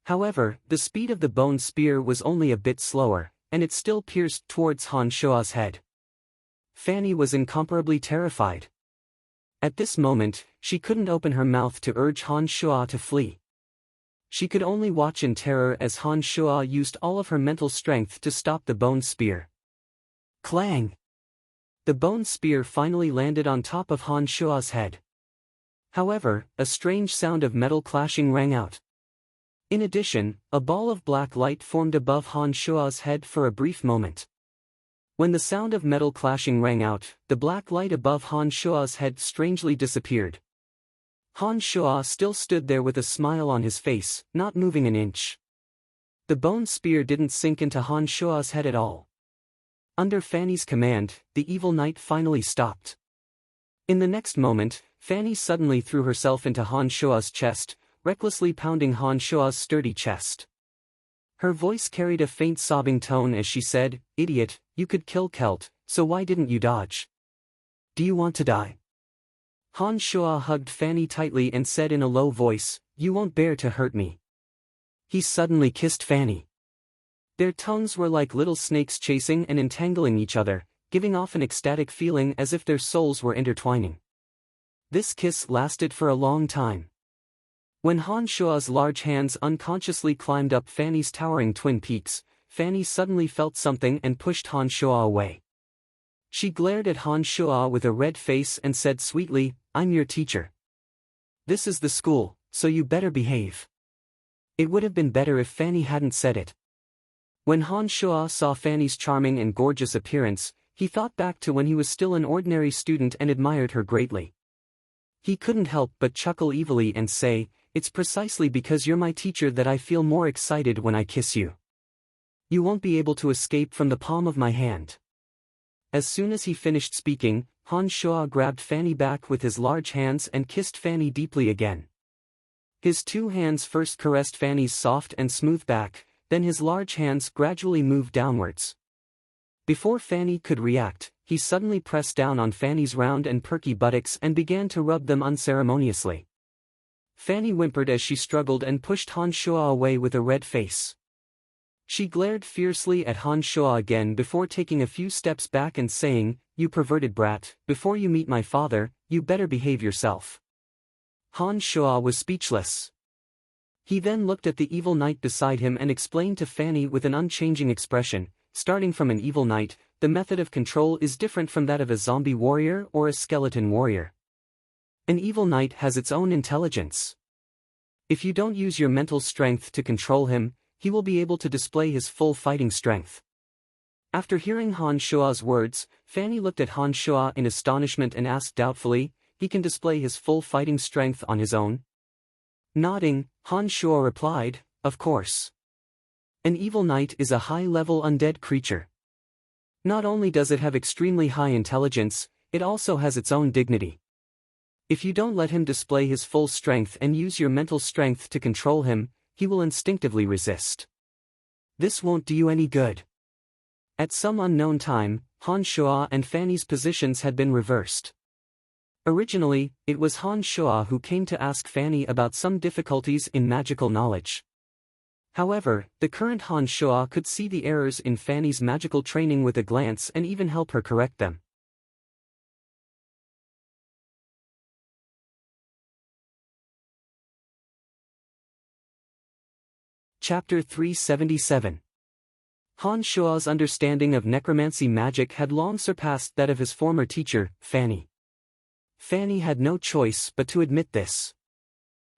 However, the speed of the bone spear was only a bit slower, and it still pierced towards Han Shuo's head. Fanny was incomparably terrified. At this moment, she couldn't open her mouth to urge Han Shuo to flee. She could only watch in terror as Han Shuo used all of her mental strength to stop the bone spear. Clang! The bone spear finally landed on top of Han Shuo's head. However, a strange sound of metal clashing rang out. In addition, a ball of black light formed above Han Shuo's head for a brief moment. When the sound of metal clashing rang out, the black light above Han Shuo's head strangely disappeared. Han Shuo still stood there with a smile on his face, not moving an inch. The bone spear didn't sink into Han Shuo's head at all. Under Fanny's command, the evil knight finally stopped. In the next moment, Fanny suddenly threw herself into Han Shuo's chest, recklessly pounding Han Shuo's sturdy chest. Her voice carried a faint sobbing tone as she said, "Idiot, you could kill Celt, so why didn't you dodge? Do you want to die?" Han Shuo hugged Fanny tightly and said in a low voice, "You won't bear to hurt me." He suddenly kissed Fanny. Their tongues were like little snakes chasing and entangling each other, giving off an ecstatic feeling as if their souls were intertwining. This kiss lasted for a long time. When Han Shuo's large hands unconsciously climbed up Fanny's towering twin peaks, Fanny suddenly felt something and pushed Han Shuo away. She glared at Han Shuo with a red face and said sweetly, "I'm your teacher. This is the school, so you better behave." It would have been better if Fanny hadn't said it. When Han Shuo saw Fanny's charming and gorgeous appearance, he thought back to when he was still an ordinary student and admired her greatly. He couldn't help but chuckle evilly and say, "It's precisely because you're my teacher that I feel more excited when I kiss you. You won't be able to escape from the palm of my hand." As soon as he finished speaking, Han Shuo grabbed Fanny back with his large hands and kissed Fanny deeply again. His two hands first caressed Fanny's soft and smooth back, then his large hands gradually moved downwards. Before Fanny could react, he suddenly pressed down on Fanny's round and perky buttocks and began to rub them unceremoniously. Fanny whimpered as she struggled and pushed Han Shuo away with a red face. She glared fiercely at Han Shuo again before taking a few steps back and saying, "You perverted brat, before you meet my father, you better behave yourself." Han Shuo was speechless. He then looked at the evil knight beside him and explained to Fanny with an unchanging expression, "Starting from an evil knight, the method of control is different from that of a zombie warrior or a skeleton warrior. An evil knight has its own intelligence. If you don't use your mental strength to control him, he will be able to display his full fighting strength." After hearing Han Shuo's words, Fanny looked at Han Shuo in astonishment and asked doubtfully, "He can display his full fighting strength on his own?" Nodding, Han Shuo replied, "Of course. An evil knight is a high-level undead creature. Not only does it have extremely high intelligence, it also has its own dignity. If you don't let him display his full strength and use your mental strength to control him, he will instinctively resist. This won't do you any good." At some unknown time, Han Shuo and Fanny's positions had been reversed. Originally, it was Han Shuo who came to ask Fanny about some difficulties in magical knowledge. However, the current Han Shuo could see the errors in Fanny's magical training with a glance and even help her correct them. Chapter 377. Han Shuo's understanding of necromancy magic had long surpassed that of his former teacher, Fanny. Fanny had no choice but to admit this.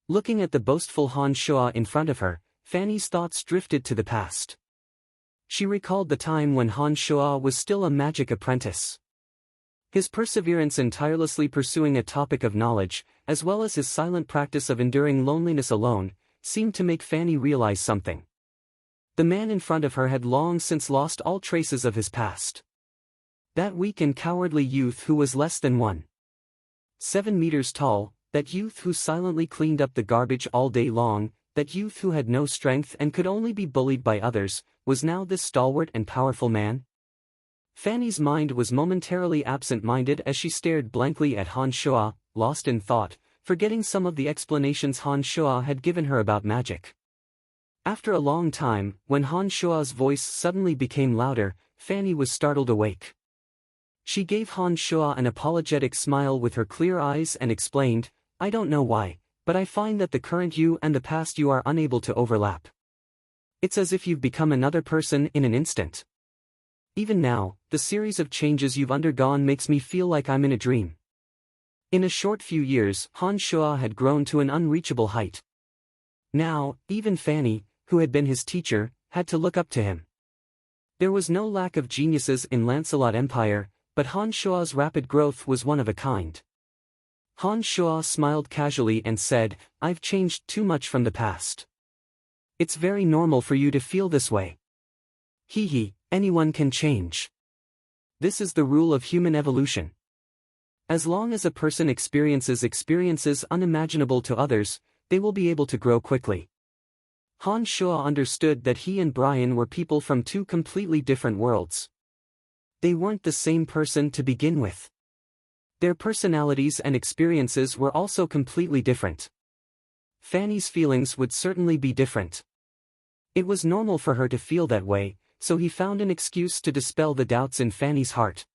Looking at the boastful Han Shuo in front of her, Fanny's thoughts drifted to the past. She recalled the time when Han Shuo was still a magic apprentice. His perseverance in tirelessly pursuing a topic of knowledge, as well as his silent practice of enduring loneliness alone, seemed to make Fanny realize something. The man in front of her had long since lost all traces of his past. That weak and cowardly youth who was less than 1.7 meters tall, that youth who silently cleaned up the garbage all day long, that youth who had no strength and could only be bullied by others, was now this stalwart and powerful man? Fanny's mind was momentarily absent-minded as she stared blankly at Han Shuo, lost in thought, forgetting some of the explanations Han Shuo had given her about magic. After a long time, when Han Shuo's voice suddenly became louder, Fanny was startled awake. She gave Han Shuo an apologetic smile with her clear eyes and explained, "I don't know why, but I find that the current you and the past you are unable to overlap. It's as if you've become another person in an instant. Even now, the series of changes you've undergone makes me feel like I'm in a dream." In a short few years, Han Shuo had grown to an unreachable height. Now, even Fanny, who had been his teacher, had to look up to him. There was no lack of geniuses in Lancelot Empire, but Han Shuo's rapid growth was one of a kind. Han Shuo smiled casually and said, "I've changed too much from the past. It's very normal for you to feel this way. Hee, anyone can change. This is the rule of human evolution. As long as a person experiences unimaginable to others, they will be able to grow quickly." Han Shuo understood that he and Brian were people from two completely different worlds. They weren't the same person to begin with. Their personalities and experiences were also completely different. Fanny's feelings would certainly be different. It was normal for her to feel that way, so he found an excuse to dispel the doubts in Fanny's heart.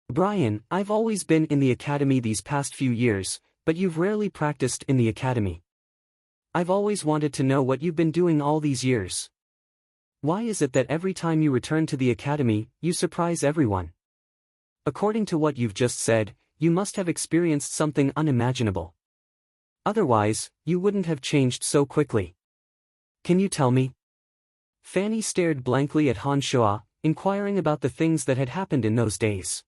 "Brian, I've always been in the academy these past few years, but you've rarely practiced in the academy. I've always wanted to know what you've been doing all these years. Why is it that every time you return to the academy, you surprise everyone? According to what you've just said, you must have experienced something unimaginable. Otherwise, you wouldn't have changed so quickly. Can you tell me?" Fanny stared blankly at Han Shuo, inquiring about the things that had happened in those days.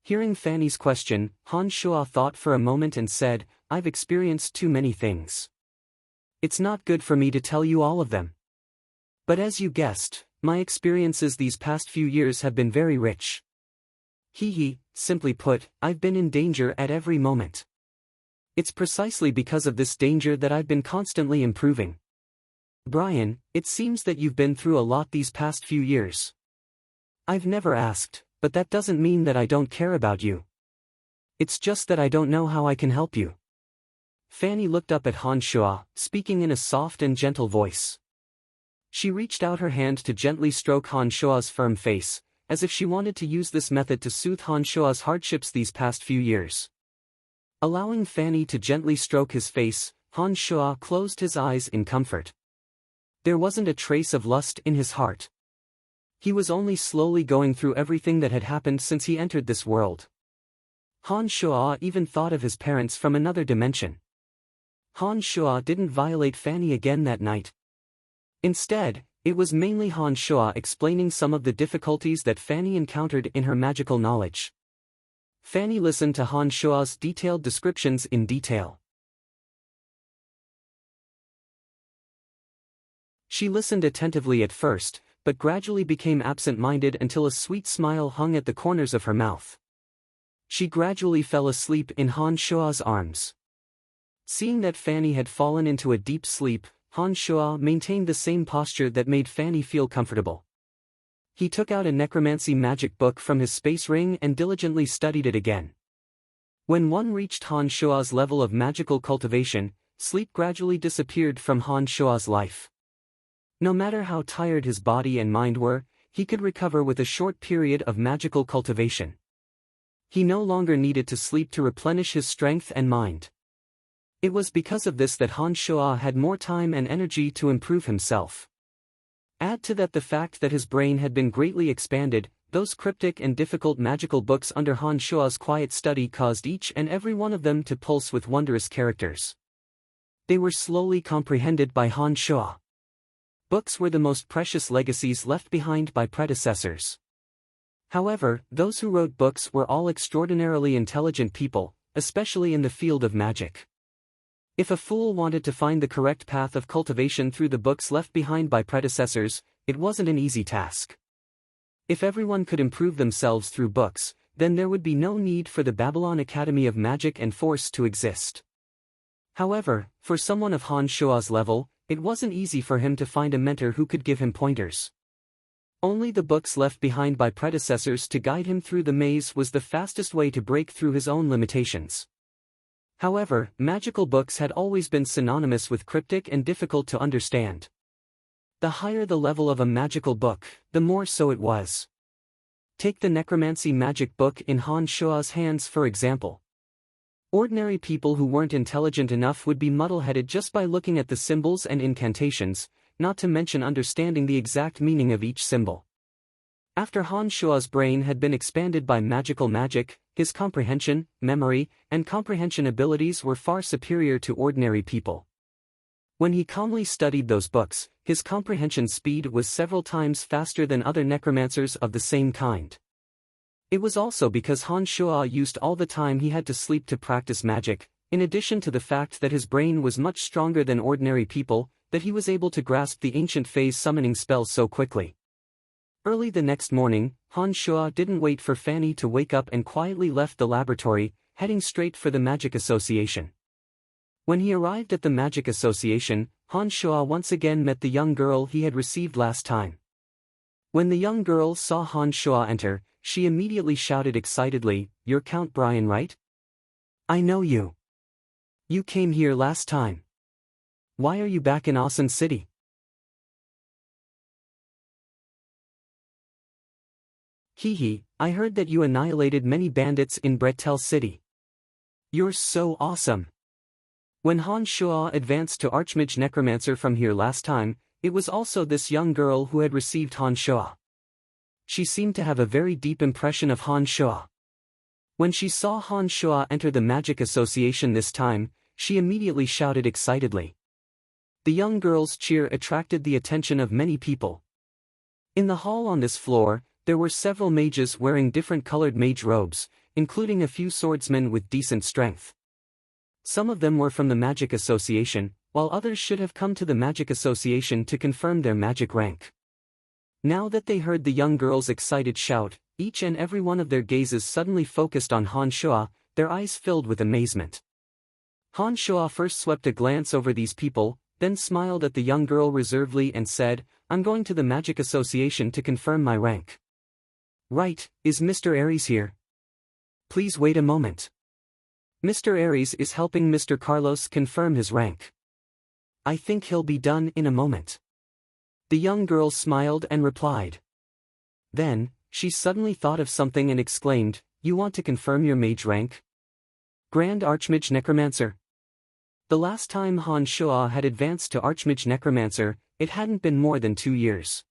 Hearing Fanny's question, Han Shuo thought for a moment and said, "I've experienced too many things. It's not good for me to tell you all of them. But as you guessed, my experiences these past few years have been very rich. Simply put, I've been in danger at every moment. It's precisely because of this danger that I've been constantly improving. Brian, it seems that you've been through a lot these past few years. I've never asked, but that doesn't mean that I don't care about you. It's just that I don't know how I can help you." Fanny looked up at Han Shuo, speaking in a soft and gentle voice. She reached out her hand to gently stroke Han Shuo's firm face, as if she wanted to use this method to soothe Han Shuo's hardships these past few years. Allowing Fanny to gently stroke his face, Han Shuo closed his eyes in comfort. There wasn't a trace of lust in his heart. He was only slowly going through everything that had happened since he entered this world. Han Shuo even thought of his parents from another dimension. Han Shuo didn't violate Fanny again that night. Instead, it was mainly Han Shuo explaining some of the difficulties that Fanny encountered in her magical knowledge. Fanny listened to Han Shuo's detailed descriptions in detail. She listened attentively at first, but gradually became absent-minded until a sweet smile hung at the corners of her mouth. She gradually fell asleep in Han Shuo's arms. Seeing that Fanny had fallen into a deep sleep, Han Shuo maintained the same posture that made Fanny feel comfortable. He took out a necromancy magic book from his space ring and diligently studied it again. When one reached Han Shuo's level of magical cultivation, sleep gradually disappeared from Han Shuo's life. No matter how tired his body and mind were, he could recover with a short period of magical cultivation. He no longer needed to sleep to replenish his strength and mind. It was because of this that Han Shuo had more time and energy to improve himself. Add to that the fact that his brain had been greatly expanded, those cryptic and difficult magical books under Han Shuo's quiet study caused each and every one of them to pulse with wondrous characters. They were slowly comprehended by Han Shuo. Books were the most precious legacies left behind by predecessors. However, those who wrote books were all extraordinarily intelligent people, especially in the field of magic. If a fool wanted to find the correct path of cultivation through the books left behind by predecessors, it wasn't an easy task. If everyone could improve themselves through books, then there would be no need for the Babylon Academy of Magic and Force to exist. However, for someone of Han Shuo's level, it wasn't easy for him to find a mentor who could give him pointers. Only the books left behind by predecessors to guide him through the maze was the fastest way to break through his own limitations. However, magical books had always been synonymous with cryptic and difficult to understand. The higher the level of a magical book, the more so it was. Take the necromancy magic book in Han Shua's hands for example. Ordinary people who weren't intelligent enough would be muddle-headed just by looking at the symbols and incantations, not to mention understanding the exact meaning of each symbol. After Han Shua's brain had been expanded by magical magic, his comprehension, memory, and comprehension abilities were far superior to ordinary people. When he calmly studied those books, his comprehension speed was several times faster than other necromancers of the same kind. It was also because Han Shua used all the time he had to sleep to practice magic, in addition to the fact that his brain was much stronger than ordinary people, that he was able to grasp the ancient phase summoning spell so quickly. Early the next morning, Han Shua didn't wait for Fanny to wake up and quietly left the laboratory, heading straight for the Magic Association. When he arrived at the Magic Association, Han Shua once again met the young girl he had received last time. When the young girl saw Han Shua enter, she immediately shouted excitedly, "You're Count Brian, right? I know you. You came here last time. Why are you back in Asan City?" "Hehe, I heard that you annihilated many bandits in Bretel City. You're so awesome." When Han Shua advanced to Archmage Necromancer from here last time, it was also this young girl who had received Han Shua. She seemed to have a very deep impression of Han Shua. When she saw Han Shua enter the Magic Association this time, she immediately shouted excitedly. The young girl's cheer attracted the attention of many people. In the hall on this floor, there were several mages wearing different colored mage robes, including a few swordsmen with decent strength. Some of them were from the Magic Association, while others should have come to the Magic Association to confirm their magic rank. Now that they heard the young girl's excited shout, each and every one of their gazes suddenly focused on Han Shua, their eyes filled with amazement. Han Shua first swept a glance over these people, then smiled at the young girl reservedly and said, "I'm going to the Magic Association to confirm my rank." "Right, is Mr. Aries here?" "Please wait a moment. Mr. Aries is helping Mr. Carlos confirm his rank. I think he'll be done in a moment." The young girl smiled and replied. Then, she suddenly thought of something and exclaimed, "You want to confirm your mage rank? Grand Archmage Necromancer?" The last time Han Shua had advanced to Archmage Necromancer, it hadn't been more than 2 years.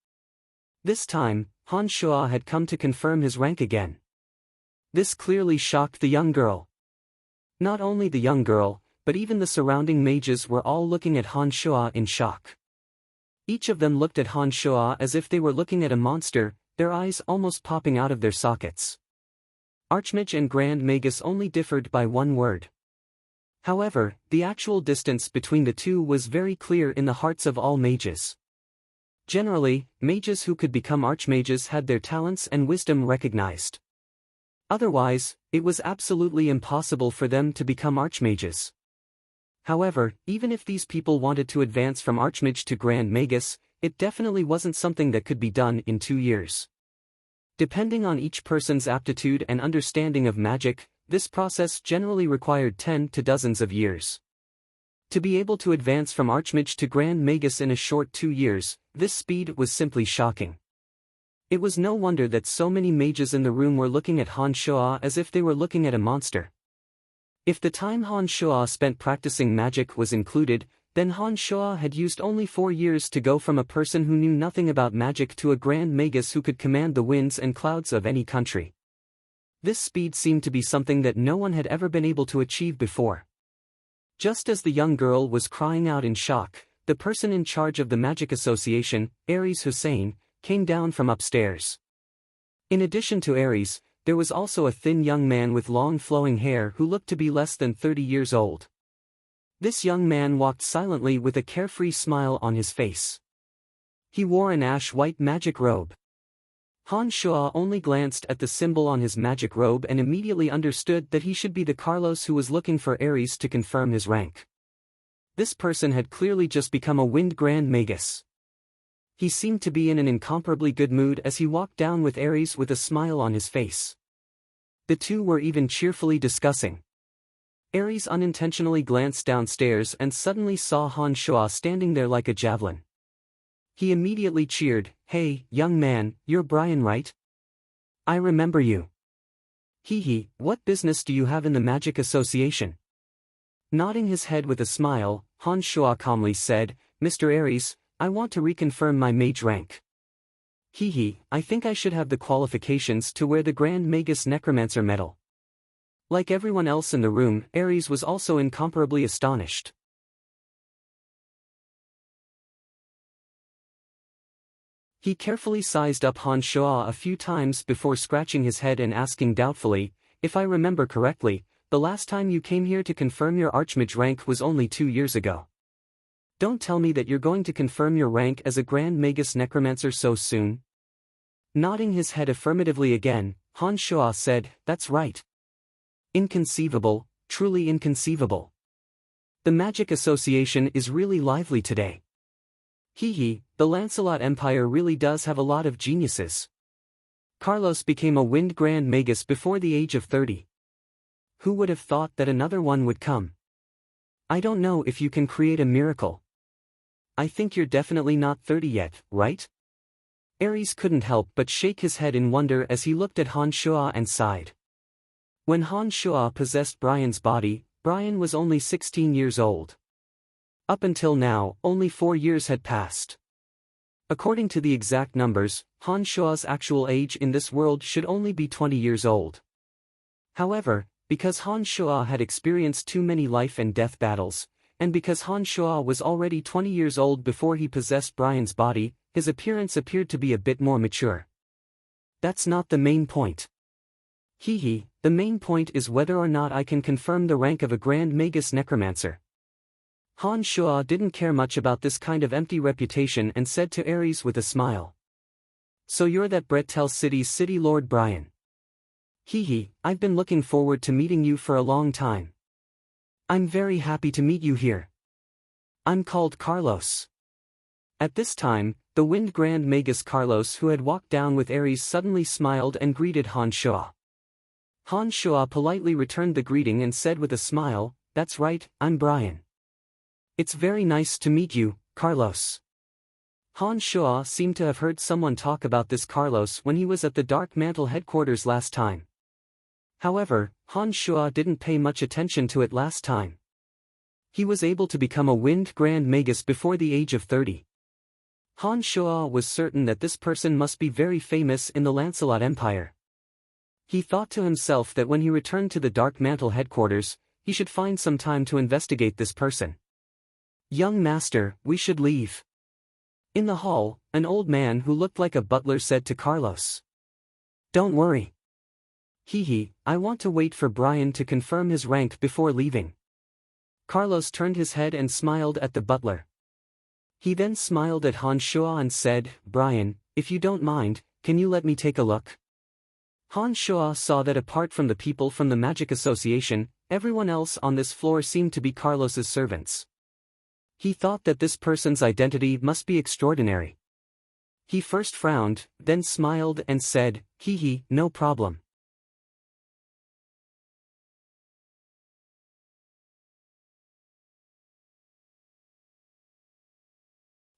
This time, Han Shua had come to confirm his rank again. This clearly shocked the young girl. Not only the young girl, but even the surrounding mages were all looking at Han Shua in shock. Each of them looked at Han Shua as if they were looking at a monster, their eyes almost popping out of their sockets. Archmage and Grand Magus only differed by one word. However, the actual distance between the two was very clear in the hearts of all mages. Generally, mages who could become archmages had their talents and wisdom recognized. Otherwise, it was absolutely impossible for them to become archmages. However, even if these people wanted to advance from Archmage to Grand Magus, it definitely wasn't something that could be done in 2 years. Depending on each person's aptitude and understanding of magic, this process generally required 10 to dozens of years. To be able to advance from Archmage to Grand Magus in a short 2 years, this speed was simply shocking. It was no wonder that so many mages in the room were looking at Han Shua as if they were looking at a monster. If the time Han Shua spent practicing magic was included, then Han Shua had used only 4 years to go from a person who knew nothing about magic to a Grand Magus who could command the winds and clouds of any country. This speed seemed to be something that no one had ever been able to achieve before. Just as the young girl was crying out in shock, the person in charge of the Magic Association, Aries Hussein, came down from upstairs. In addition to Aries, there was also a thin young man with long flowing hair who looked to be less than 30 years old. This young man walked silently with a carefree smile on his face. He wore an ash-white magic robe. Han Shua only glanced at the symbol on his magic robe and immediately understood that he should be the Carlos who was looking for Aries to confirm his rank. This person had clearly just become a Wind Grand Magus. He seemed to be in an incomparably good mood as he walked down with Ares with a smile on his face. The two were even cheerfully discussing. Ares unintentionally glanced downstairs and suddenly saw Han Shuo standing there like a javelin. He immediately cheered, "Hey, young man, you're Brian, right? I remember you. Hee, what business do you have in the Magic Association?" Nodding his head with a smile, Han Shuo calmly said, "Mr. Ares, I want to reconfirm my mage rank. I think I should have the qualifications to wear the Grand Magus Necromancer medal." Like everyone else in the room, Ares was also incomparably astonished. He carefully sized up Han Shuo a few times before scratching his head and asking doubtfully, "If I remember correctly, the last time you came here to confirm your Archmage rank was only 2 years ago. Don't tell me that you're going to confirm your rank as a Grand Magus Necromancer so soon?" Nodding his head affirmatively again, Han Shuo said, "That's right. Inconceivable, truly inconceivable. The Magic Association is really lively today. The Lancelot Empire really does have a lot of geniuses. Carlos became a Wind Grand Magus before the age of 30. Who would have thought that another one would come? I don't know if you can create a miracle. I think you're definitely not 30 yet, right?" Ares couldn't help but shake his head in wonder as he looked at Han Shuo and sighed. When Han Shuo possessed Brian's body, Brian was only 16 years old. Up until now, only 4 years had passed. According to the exact numbers, Han Shuo's actual age in this world should only be 20 years old. However, because Han Shuo had experienced too many life and death battles, and because Han Shuo was already 20 years old before he possessed Brian's body, his appearance appeared to be a bit more mature. That's not the main point. The main point is whether or not I can confirm the rank of a Grand Magus Necromancer." Han Shuo didn't care much about this kind of empty reputation and said to Ares with a smile, "So you're that Bretel City's City Lord Brian. I've been looking forward to meeting you for a long time. I'm very happy to meet you here. I'm called Carlos." At this time, the Wind Grand Magus Carlos, who had walked down with Ares, suddenly smiled and greeted Han Shuo. Han Shuo politely returned the greeting and said with a smile, "That's right, I'm Brian. It's very nice to meet you, Carlos." Han Shuo seemed to have heard someone talk about this Carlos when he was at the Dark Mantle headquarters last time. However, Han Shuo didn't pay much attention to it last time. He was able to become a Wind Grand Magus before the age of 30. Han Shuo was certain that this person must be very famous in the Lancelot Empire. He thought to himself that when he returned to the Dark Mantle headquarters, he should find some time to investigate this person. "Young master, we should leave." In the hall, an old man who looked like a butler said to Carlos, "Don't worry. I want to wait for Brian to confirm his rank before leaving." Carlos turned his head and smiled at the butler. He then smiled at Han Shuo and said, "Brian, if you don't mind, can you let me take a look?" Han Shuo saw that apart from the people from the Magic Association, everyone else on this floor seemed to be Carlos's servants. He thought that this person's identity must be extraordinary. He first frowned, then smiled and said, No problem."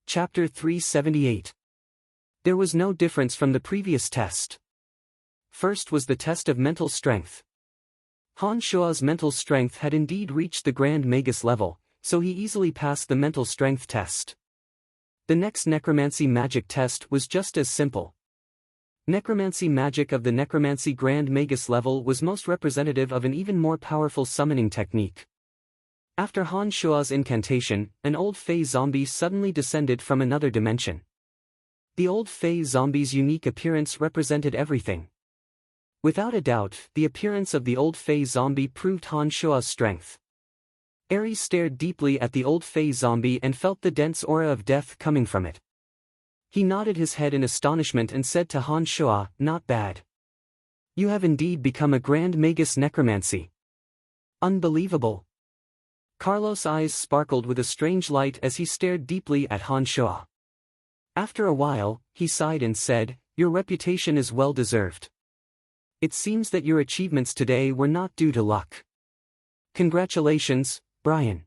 Chapter 378. There was no difference from the previous test. First was the test of mental strength. Han Shuo's mental strength had indeed reached the Grand Magus level, so he easily passed the mental strength test. The next necromancy magic test was just as simple. Necromancy magic of the Necromancy Grand Magus level was most representative of an even more powerful summoning technique. After Han Shuo's incantation, an old Fey zombie suddenly descended from another dimension. The old Fey zombie's unique appearance represented everything. Without a doubt, the appearance of the old Fey zombie proved Han Shuo's strength. Ares stared deeply at the old Fey zombie and felt the dense aura of death coming from it. He nodded his head in astonishment and said to Han Shuo, "Not bad. You have indeed become a Grand Magus Necromancy. Unbelievable." Carlos' eyes sparkled with a strange light as he stared deeply at Han Shuo. After a while, he sighed and said, "Your reputation is well deserved. It seems that your achievements today were not due to luck. Congratulations, Brian."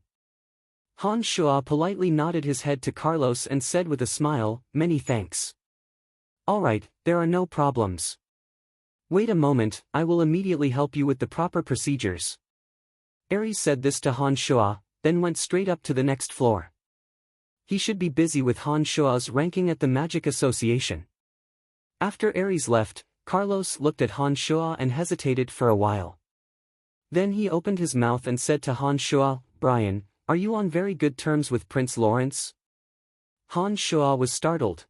Han Shuo politely nodded his head to Carlos and said with a smile, "Many thanks. Alright, there are no problems. Wait a moment, I will immediately help you with the proper procedures." Ares said this to Han Shuo, then went straight up to the next floor. He should be busy with Han Shuo's ranking at the Magic Association. After Ares left, Carlos looked at Han Shuo and hesitated for a while. Then he opened his mouth and said to Han Shuo, "Brian, are you on very good terms with Prince Lawrence?" Han Shuo was startled.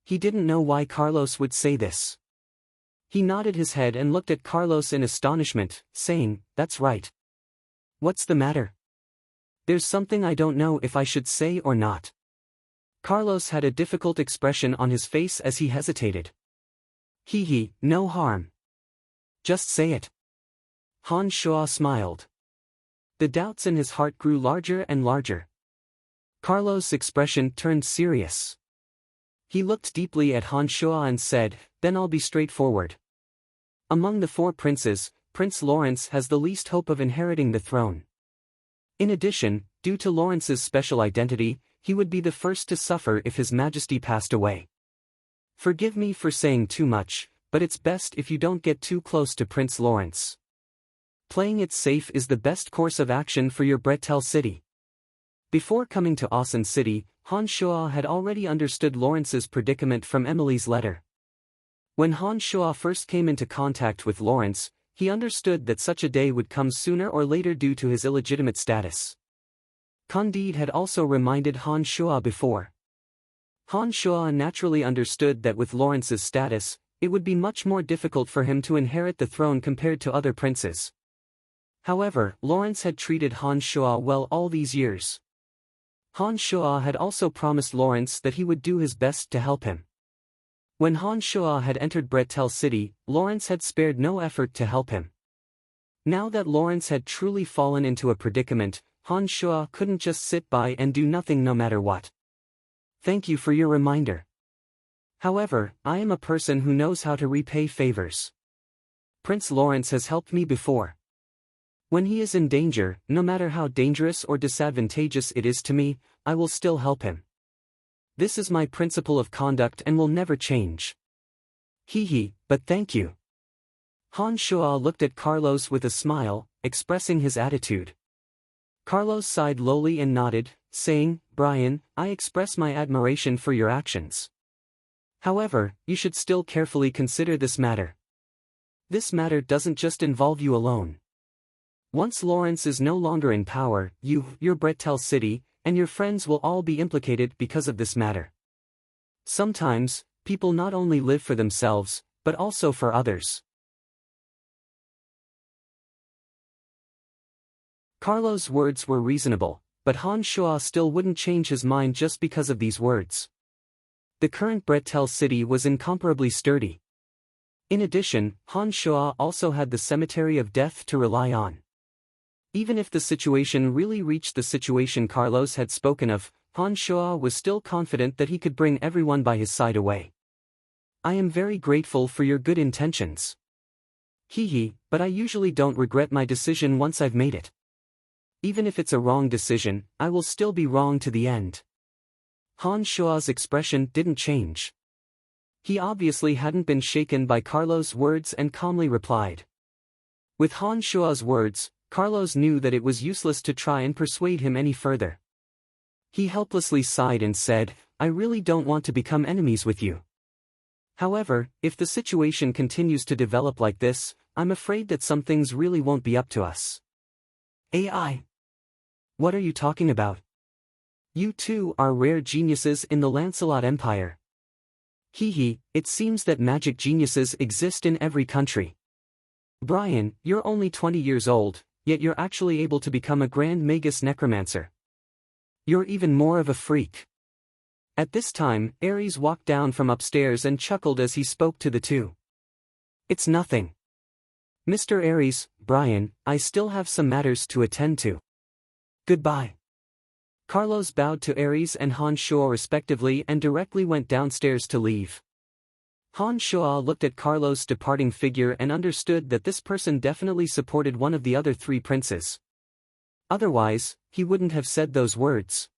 He didn't know why Carlos would say this. He nodded his head and looked at Carlos in astonishment, saying, "That's right. What's the matter? There's something I don't know if I should say or not." Carlos had a difficult expression on his face as he hesitated. No harm. Just say it." Han Shuo smiled. The doubts in his heart grew larger and larger. Carlos' expression turned serious. He looked deeply at Han Shuo and said, "Then I'll be straightforward. Among the 4 princes, Prince Lawrence has the least hope of inheriting the throne. In addition, due to Lawrence's special identity, he would be the first to suffer if His Majesty passed away. Forgive me for saying too much, but it's best if you don't get too close to Prince Lawrence. Playing it safe is the best course of action for your Bretel city." Before coming to Asen City, Han Shuo had already understood Lawrence's predicament from Emily's letter. When Han Shuo first came into contact with Lawrence, he understood that such a day would come sooner or later due to his illegitimate status. Candide had also reminded Han Shuo before. Han Shuo naturally understood that with Lawrence's status, it would be much more difficult for him to inherit the throne compared to other princes. However, Lawrence had treated Han Shuo well all these years. Han Shuo had also promised Lawrence that he would do his best to help him. When Han Shuo had entered Bretel City, Lawrence had spared no effort to help him. Now that Lawrence had truly fallen into a predicament, Han Shuo couldn't just sit by and do nothing no matter what. "Thank you for your reminder. However, I am a person who knows how to repay favors. Prince Lawrence has helped me before. When he is in danger, no matter how dangerous or disadvantageous it is to me, I will still help him. This is my principle of conduct and will never change." But thank you." Han Shuo looked at Carlos with a smile, expressing his attitude. Carlos sighed lowly and nodded, saying, "Brian, I express my admiration for your actions. However, you should still carefully consider this matter. This matter doesn't just involve you alone. Once Lawrence is no longer in power, your Bretel city, and your friends will all be implicated because of this matter. Sometimes, people not only live for themselves, but also for others." Carlos' words were reasonable, but Han Shuo still wouldn't change his mind just because of these words. The current Bretel city was incomparably sturdy. In addition, Han Shuo also had the Cemetery of Death to rely on. Even if the situation really reached the situation Carlos had spoken of, Han Shuo was still confident that he could bring everyone by his side away. "I am very grateful for your good intentions. But I usually don't regret my decision once I've made it. Even if it's a wrong decision, I will still be wrong to the end." Han Shuo's expression didn't change. He obviously hadn't been shaken by Carlos' words and calmly replied. With Han Shuo's words, Carlos knew that it was useless to try and persuade him any further. He helplessly sighed and said, "I really don't want to become enemies with you. However, if the situation continues to develop like this, I'm afraid that some things really won't be up to us." "AI? What are you talking about? You two are rare geniuses in the Lancelot Empire." It seems that magic geniuses exist in every country. Brian, you're only 20 years old, yet you're actually able to become a Grand Magus Necromancer. You're even more of a freak." At this time, Ares walked down from upstairs and chuckled as he spoke to the two. "It's nothing. Mr. Ares, Brian, I still have some matters to attend to. Goodbye. Carlos bowed to Ares and Han Shuo respectively and directly went downstairs to leave. Han Shuo looked at Carlos' departing figure and understood that this person definitely supported one of the other three princes. Otherwise, he wouldn't have said those words.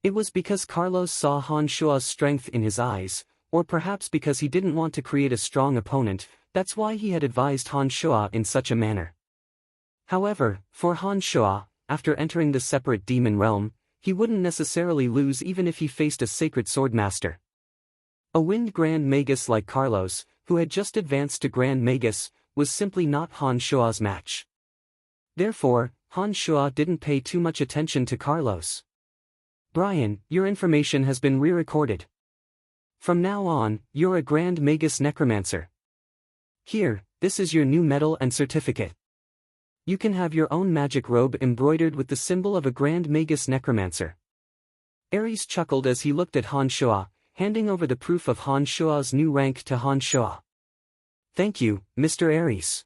It was because Carlos saw Han Shuo's strength in his eyes, or perhaps because he didn't want to create a strong opponent, that's why he had advised Han Shuo in such a manner. However, for Han Shuo, after entering the separate demon realm, he wouldn't necessarily lose even if he faced a sacred swordmaster. A wind Grand Magus like Carlos, who had just advanced to Grand Magus, was simply not Han Shuo's match. Therefore, Han Shuo didn't pay too much attention to Carlos. Brian, your information has been re-recorded. From now on, you're a Grand Magus Necromancer. Here, this is your new medal and certificate. You can have your own magic robe embroidered with the symbol of a Grand Magus Necromancer. Ares chuckled as he looked at Han Shuo, handing over the proof of Han Shuo's new rank to Han Shuo. Thank you, Mr. Ares.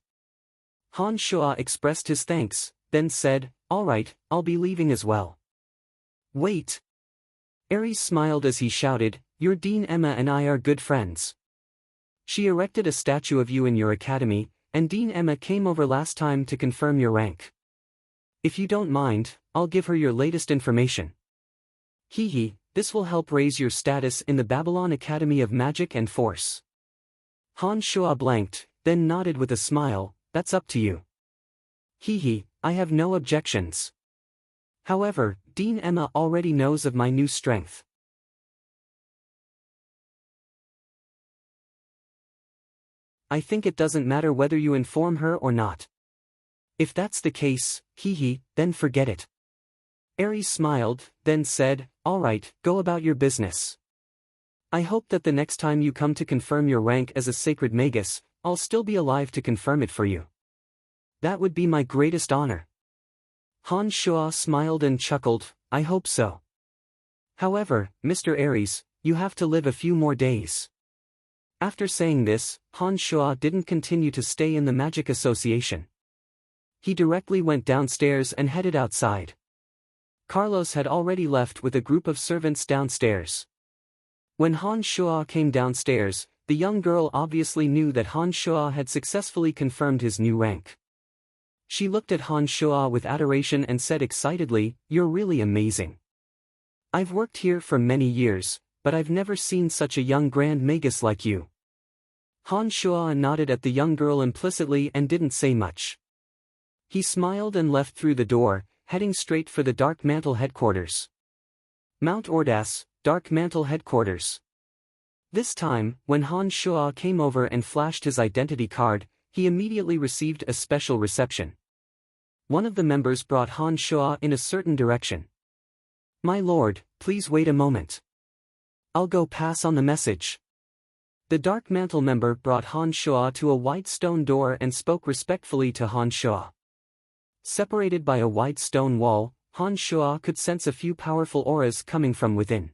Han Shuo expressed his thanks, then said, all right, I'll be leaving as well. Wait. Ares smiled as he shouted, your Dean Emma and I are good friends. She erected a statue of you in your academy, and Dean Emma came over last time to confirm your rank. If you don't mind, I'll give her your latest information. Hee, this will help raise your status in the Babylon Academy of Magic and Force. Han Shuo blanked, then nodded with a smile, that's up to you. Hee, I have no objections. However, Dean Emma already knows of my new strength. I think it doesn't matter whether you inform her or not. If that's the case, then forget it. Ares smiled, then said, all right, go about your business. I hope that the next time you come to confirm your rank as a sacred magus, I'll still be alive to confirm it for you. That would be my greatest honor. Han Shuo smiled and chuckled, I hope so. However, Mr. Ares, you have to live a few more days. After saying this, Han Shuo didn't continue to stay in the Magic Association. He directly went downstairs and headed outside. Carlos had already left with a group of servants downstairs. When Han Shuo came downstairs, the young girl obviously knew that Han Shuo had successfully confirmed his new rank. She looked at Han Shuo with adoration and said excitedly, you're really amazing. I've worked here for many years, but I've never seen such a young Grand Magus like you. Han Shuo nodded at the young girl implicitly and didn't say much. He smiled and left through the door, heading straight for the Dark Mantle headquarters. Mount Ordas, Dark Mantle headquarters. This time, when Han Shuo came over and flashed his identity card, he immediately received a special reception. One of the members brought Han Shuo in a certain direction. My lord, please wait a moment. I'll go pass on the message. The Dark Mantle member brought Han Shuo to a white stone door and spoke respectfully to Han Shuo. Separated by a white stone wall, Han Shuo could sense a few powerful auras coming from within.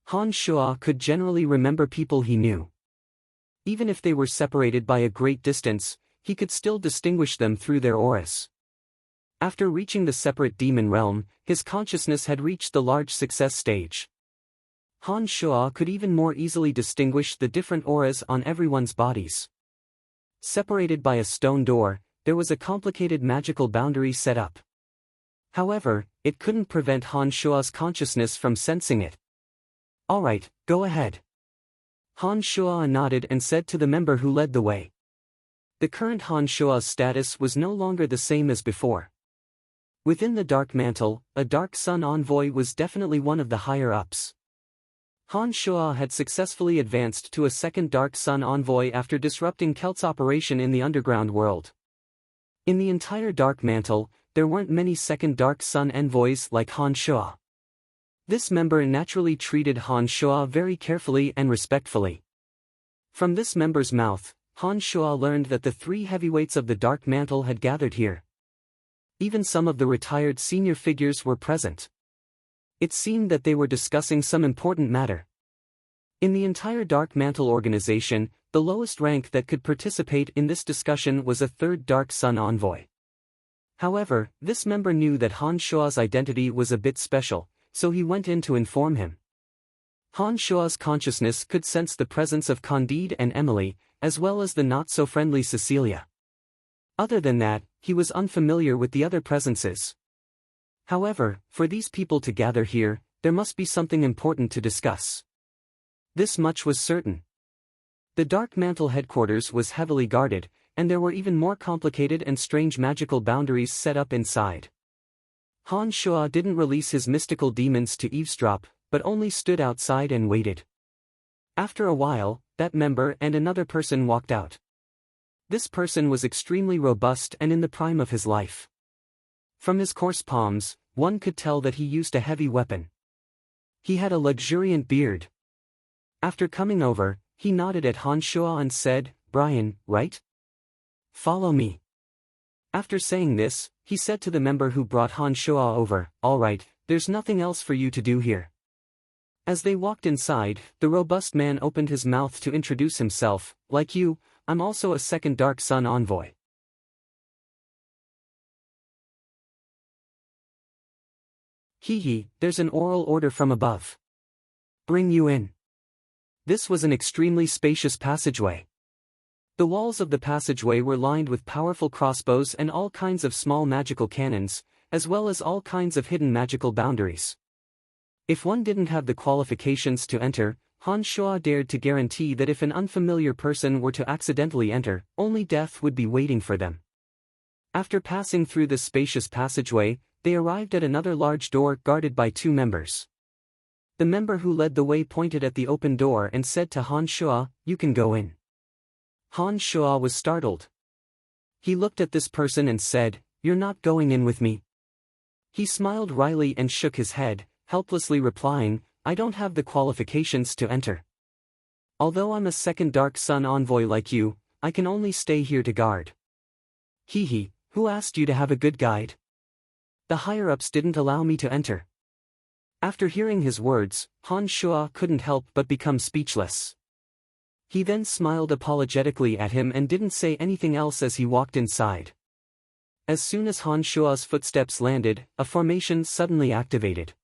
Han Shuo could generally remember people he knew. Even if they were separated by a great distance, he could still distinguish them through their auras. After reaching the separate demon realm, his consciousness had reached the large success stage. Han Shuo could even more easily distinguish the different auras on everyone's bodies. Separated by a stone door, there was a complicated magical boundary set up. However, it couldn't prevent Han Shuo's consciousness from sensing it. Alright, go ahead. Han Shuo nodded and said to the member who led the way. The current Han Shuo's status was no longer the same as before. Within the Dark Mantle, a Dark Sun envoy was definitely one of the higher-ups. Han Shuo had successfully advanced to a second Dark Sun envoy after disrupting Kelt's operation in the underground world. In the entire Dark Mantle, there weren't many second Dark Sun envoys like Han Shuo. This member naturally treated Han Shuo very carefully and respectfully. From this member's mouth, Han Shuo learned that the three heavyweights of the Dark Mantle had gathered here. Even some of the retired senior figures were present. It seemed that they were discussing some important matter. In the entire Dark Mantle organization, the lowest rank that could participate in this discussion was a third Dark Sun envoy. However, this member knew that Han Shua's identity was a bit special, so he went in to inform him. Han Shua's consciousness could sense the presence of Candide and Emily, as well as the not-so-friendly Cecilia. Other than that, he was unfamiliar with the other presences. However, for these people to gather here, there must be something important to discuss. This much was certain. The Dark Mantle headquarters was heavily guarded, and there were even more complicated and strange magical boundaries set up inside. Han Shua didn't release his mystical demons to eavesdrop, but only stood outside and waited. After a while, that member and another person walked out. This person was extremely robust and in the prime of his life. From his coarse palms, one could tell that he used a heavy weapon. He had a luxuriant beard. After coming over, he nodded at Han Shua and said, "Brian, right? Follow me." After saying this, he said to the member who brought Han Shua over, "All right, there's nothing else for you to do here." As they walked inside, the robust man opened his mouth to introduce himself, "Like you, I'm also a second Dark Sun envoy." "Hee, there's an oral order from above. Bring you in." This was an extremely spacious passageway. The walls of the passageway were lined with powerful crossbows and all kinds of small magical cannons, as well as all kinds of hidden magical boundaries. If one didn't have the qualifications to enter, Han Shua dared to guarantee that if an unfamiliar person were to accidentally enter, only death would be waiting for them. After passing through this spacious passageway, they arrived at another large door guarded by two members. The member who led the way pointed at the open door and said to Han Shua, "You can go in." Han Shua was startled. He looked at this person and said, "You're not going in with me." He smiled wryly and shook his head, helplessly replying, "I don't have the qualifications to enter. Although I'm a second Dark Sun envoy like you, I can only stay here to guard." "Hee, who asked you to have a good guide? The higher-ups didn't allow me to enter." After hearing his words, Han Shua couldn't help but become speechless. He then smiled apologetically at him and didn't say anything else as he walked inside. As soon as Han Shua's footsteps landed, a formation suddenly activated.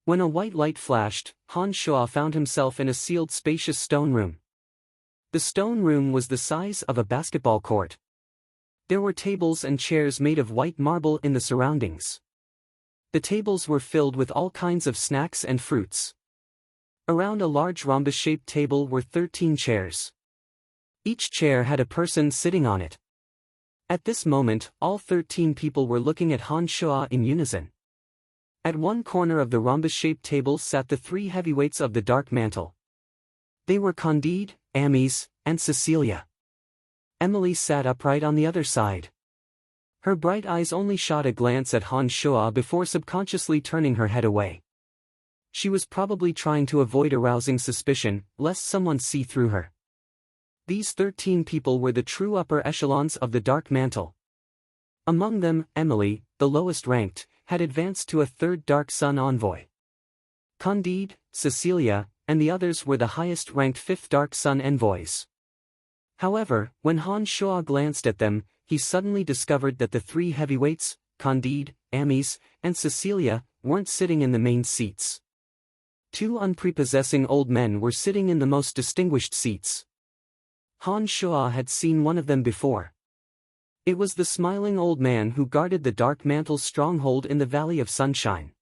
When a white light flashed, Han Shua found himself in a sealed spacious stone room. The stone room was the size of a basketball court. There were tables and chairs made of white marble in the surroundings. The tables were filled with all kinds of snacks and fruits. Around a large rhombus-shaped table were 13 chairs. Each chair had a person sitting on it. At this moment, all 13 people were looking at Han Shua in unison. At one corner of the rhombus-shaped table sat the three heavyweights of the Dark Mantle. They were Candide, Amis, and Cecilia. Emily sat upright on the other side. Her bright eyes only shot a glance at Han Shua before subconsciously turning her head away. She was probably trying to avoid arousing suspicion, lest someone see through her. These 13 people were the true upper echelons of the Dark Mantle. Among them, Emily, the lowest ranked, had advanced to a third Dark Sun envoy. Candide, Cecilia, and the others were the highest-ranked fifth Dark Sun envoys. However, when Han Shua glanced at them, he suddenly discovered that the three heavyweights, Candide, Amis, and Cecilia, weren't sitting in the main seats. Two unprepossessing old men were sitting in the most distinguished seats. Han Shua had seen one of them before. It was the smiling old man who guarded the Dark Mantle's stronghold in the Valley of Sunshine.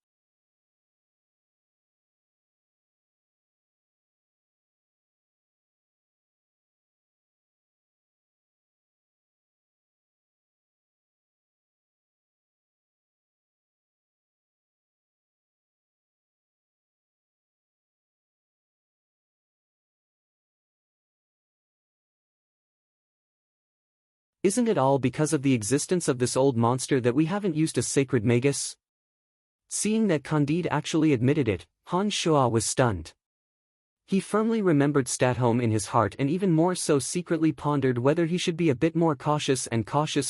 Isn't it all because of the existence of this old monster that we haven't used a sacred magus? Seeing that Candide actually admitted it, Han Shua was stunned. He firmly remembered Statholm in his heart and even more so secretly pondered whether he should be a bit more cautious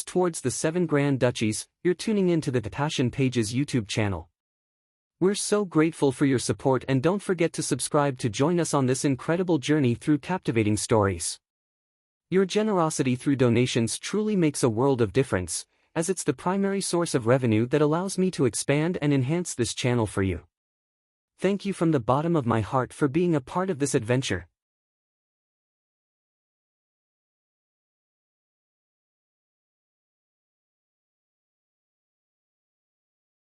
towards the 7 Grand Duchies. You're tuning in to the Passion Pages YouTube channel. We're so grateful for your support, and don't forget to subscribe to join us on this incredible journey through captivating stories. Your generosity through donations truly makes a world of difference, as it's the primary source of revenue that allows me to expand and enhance this channel for you. Thank you from the bottom of my heart for being a part of this adventure.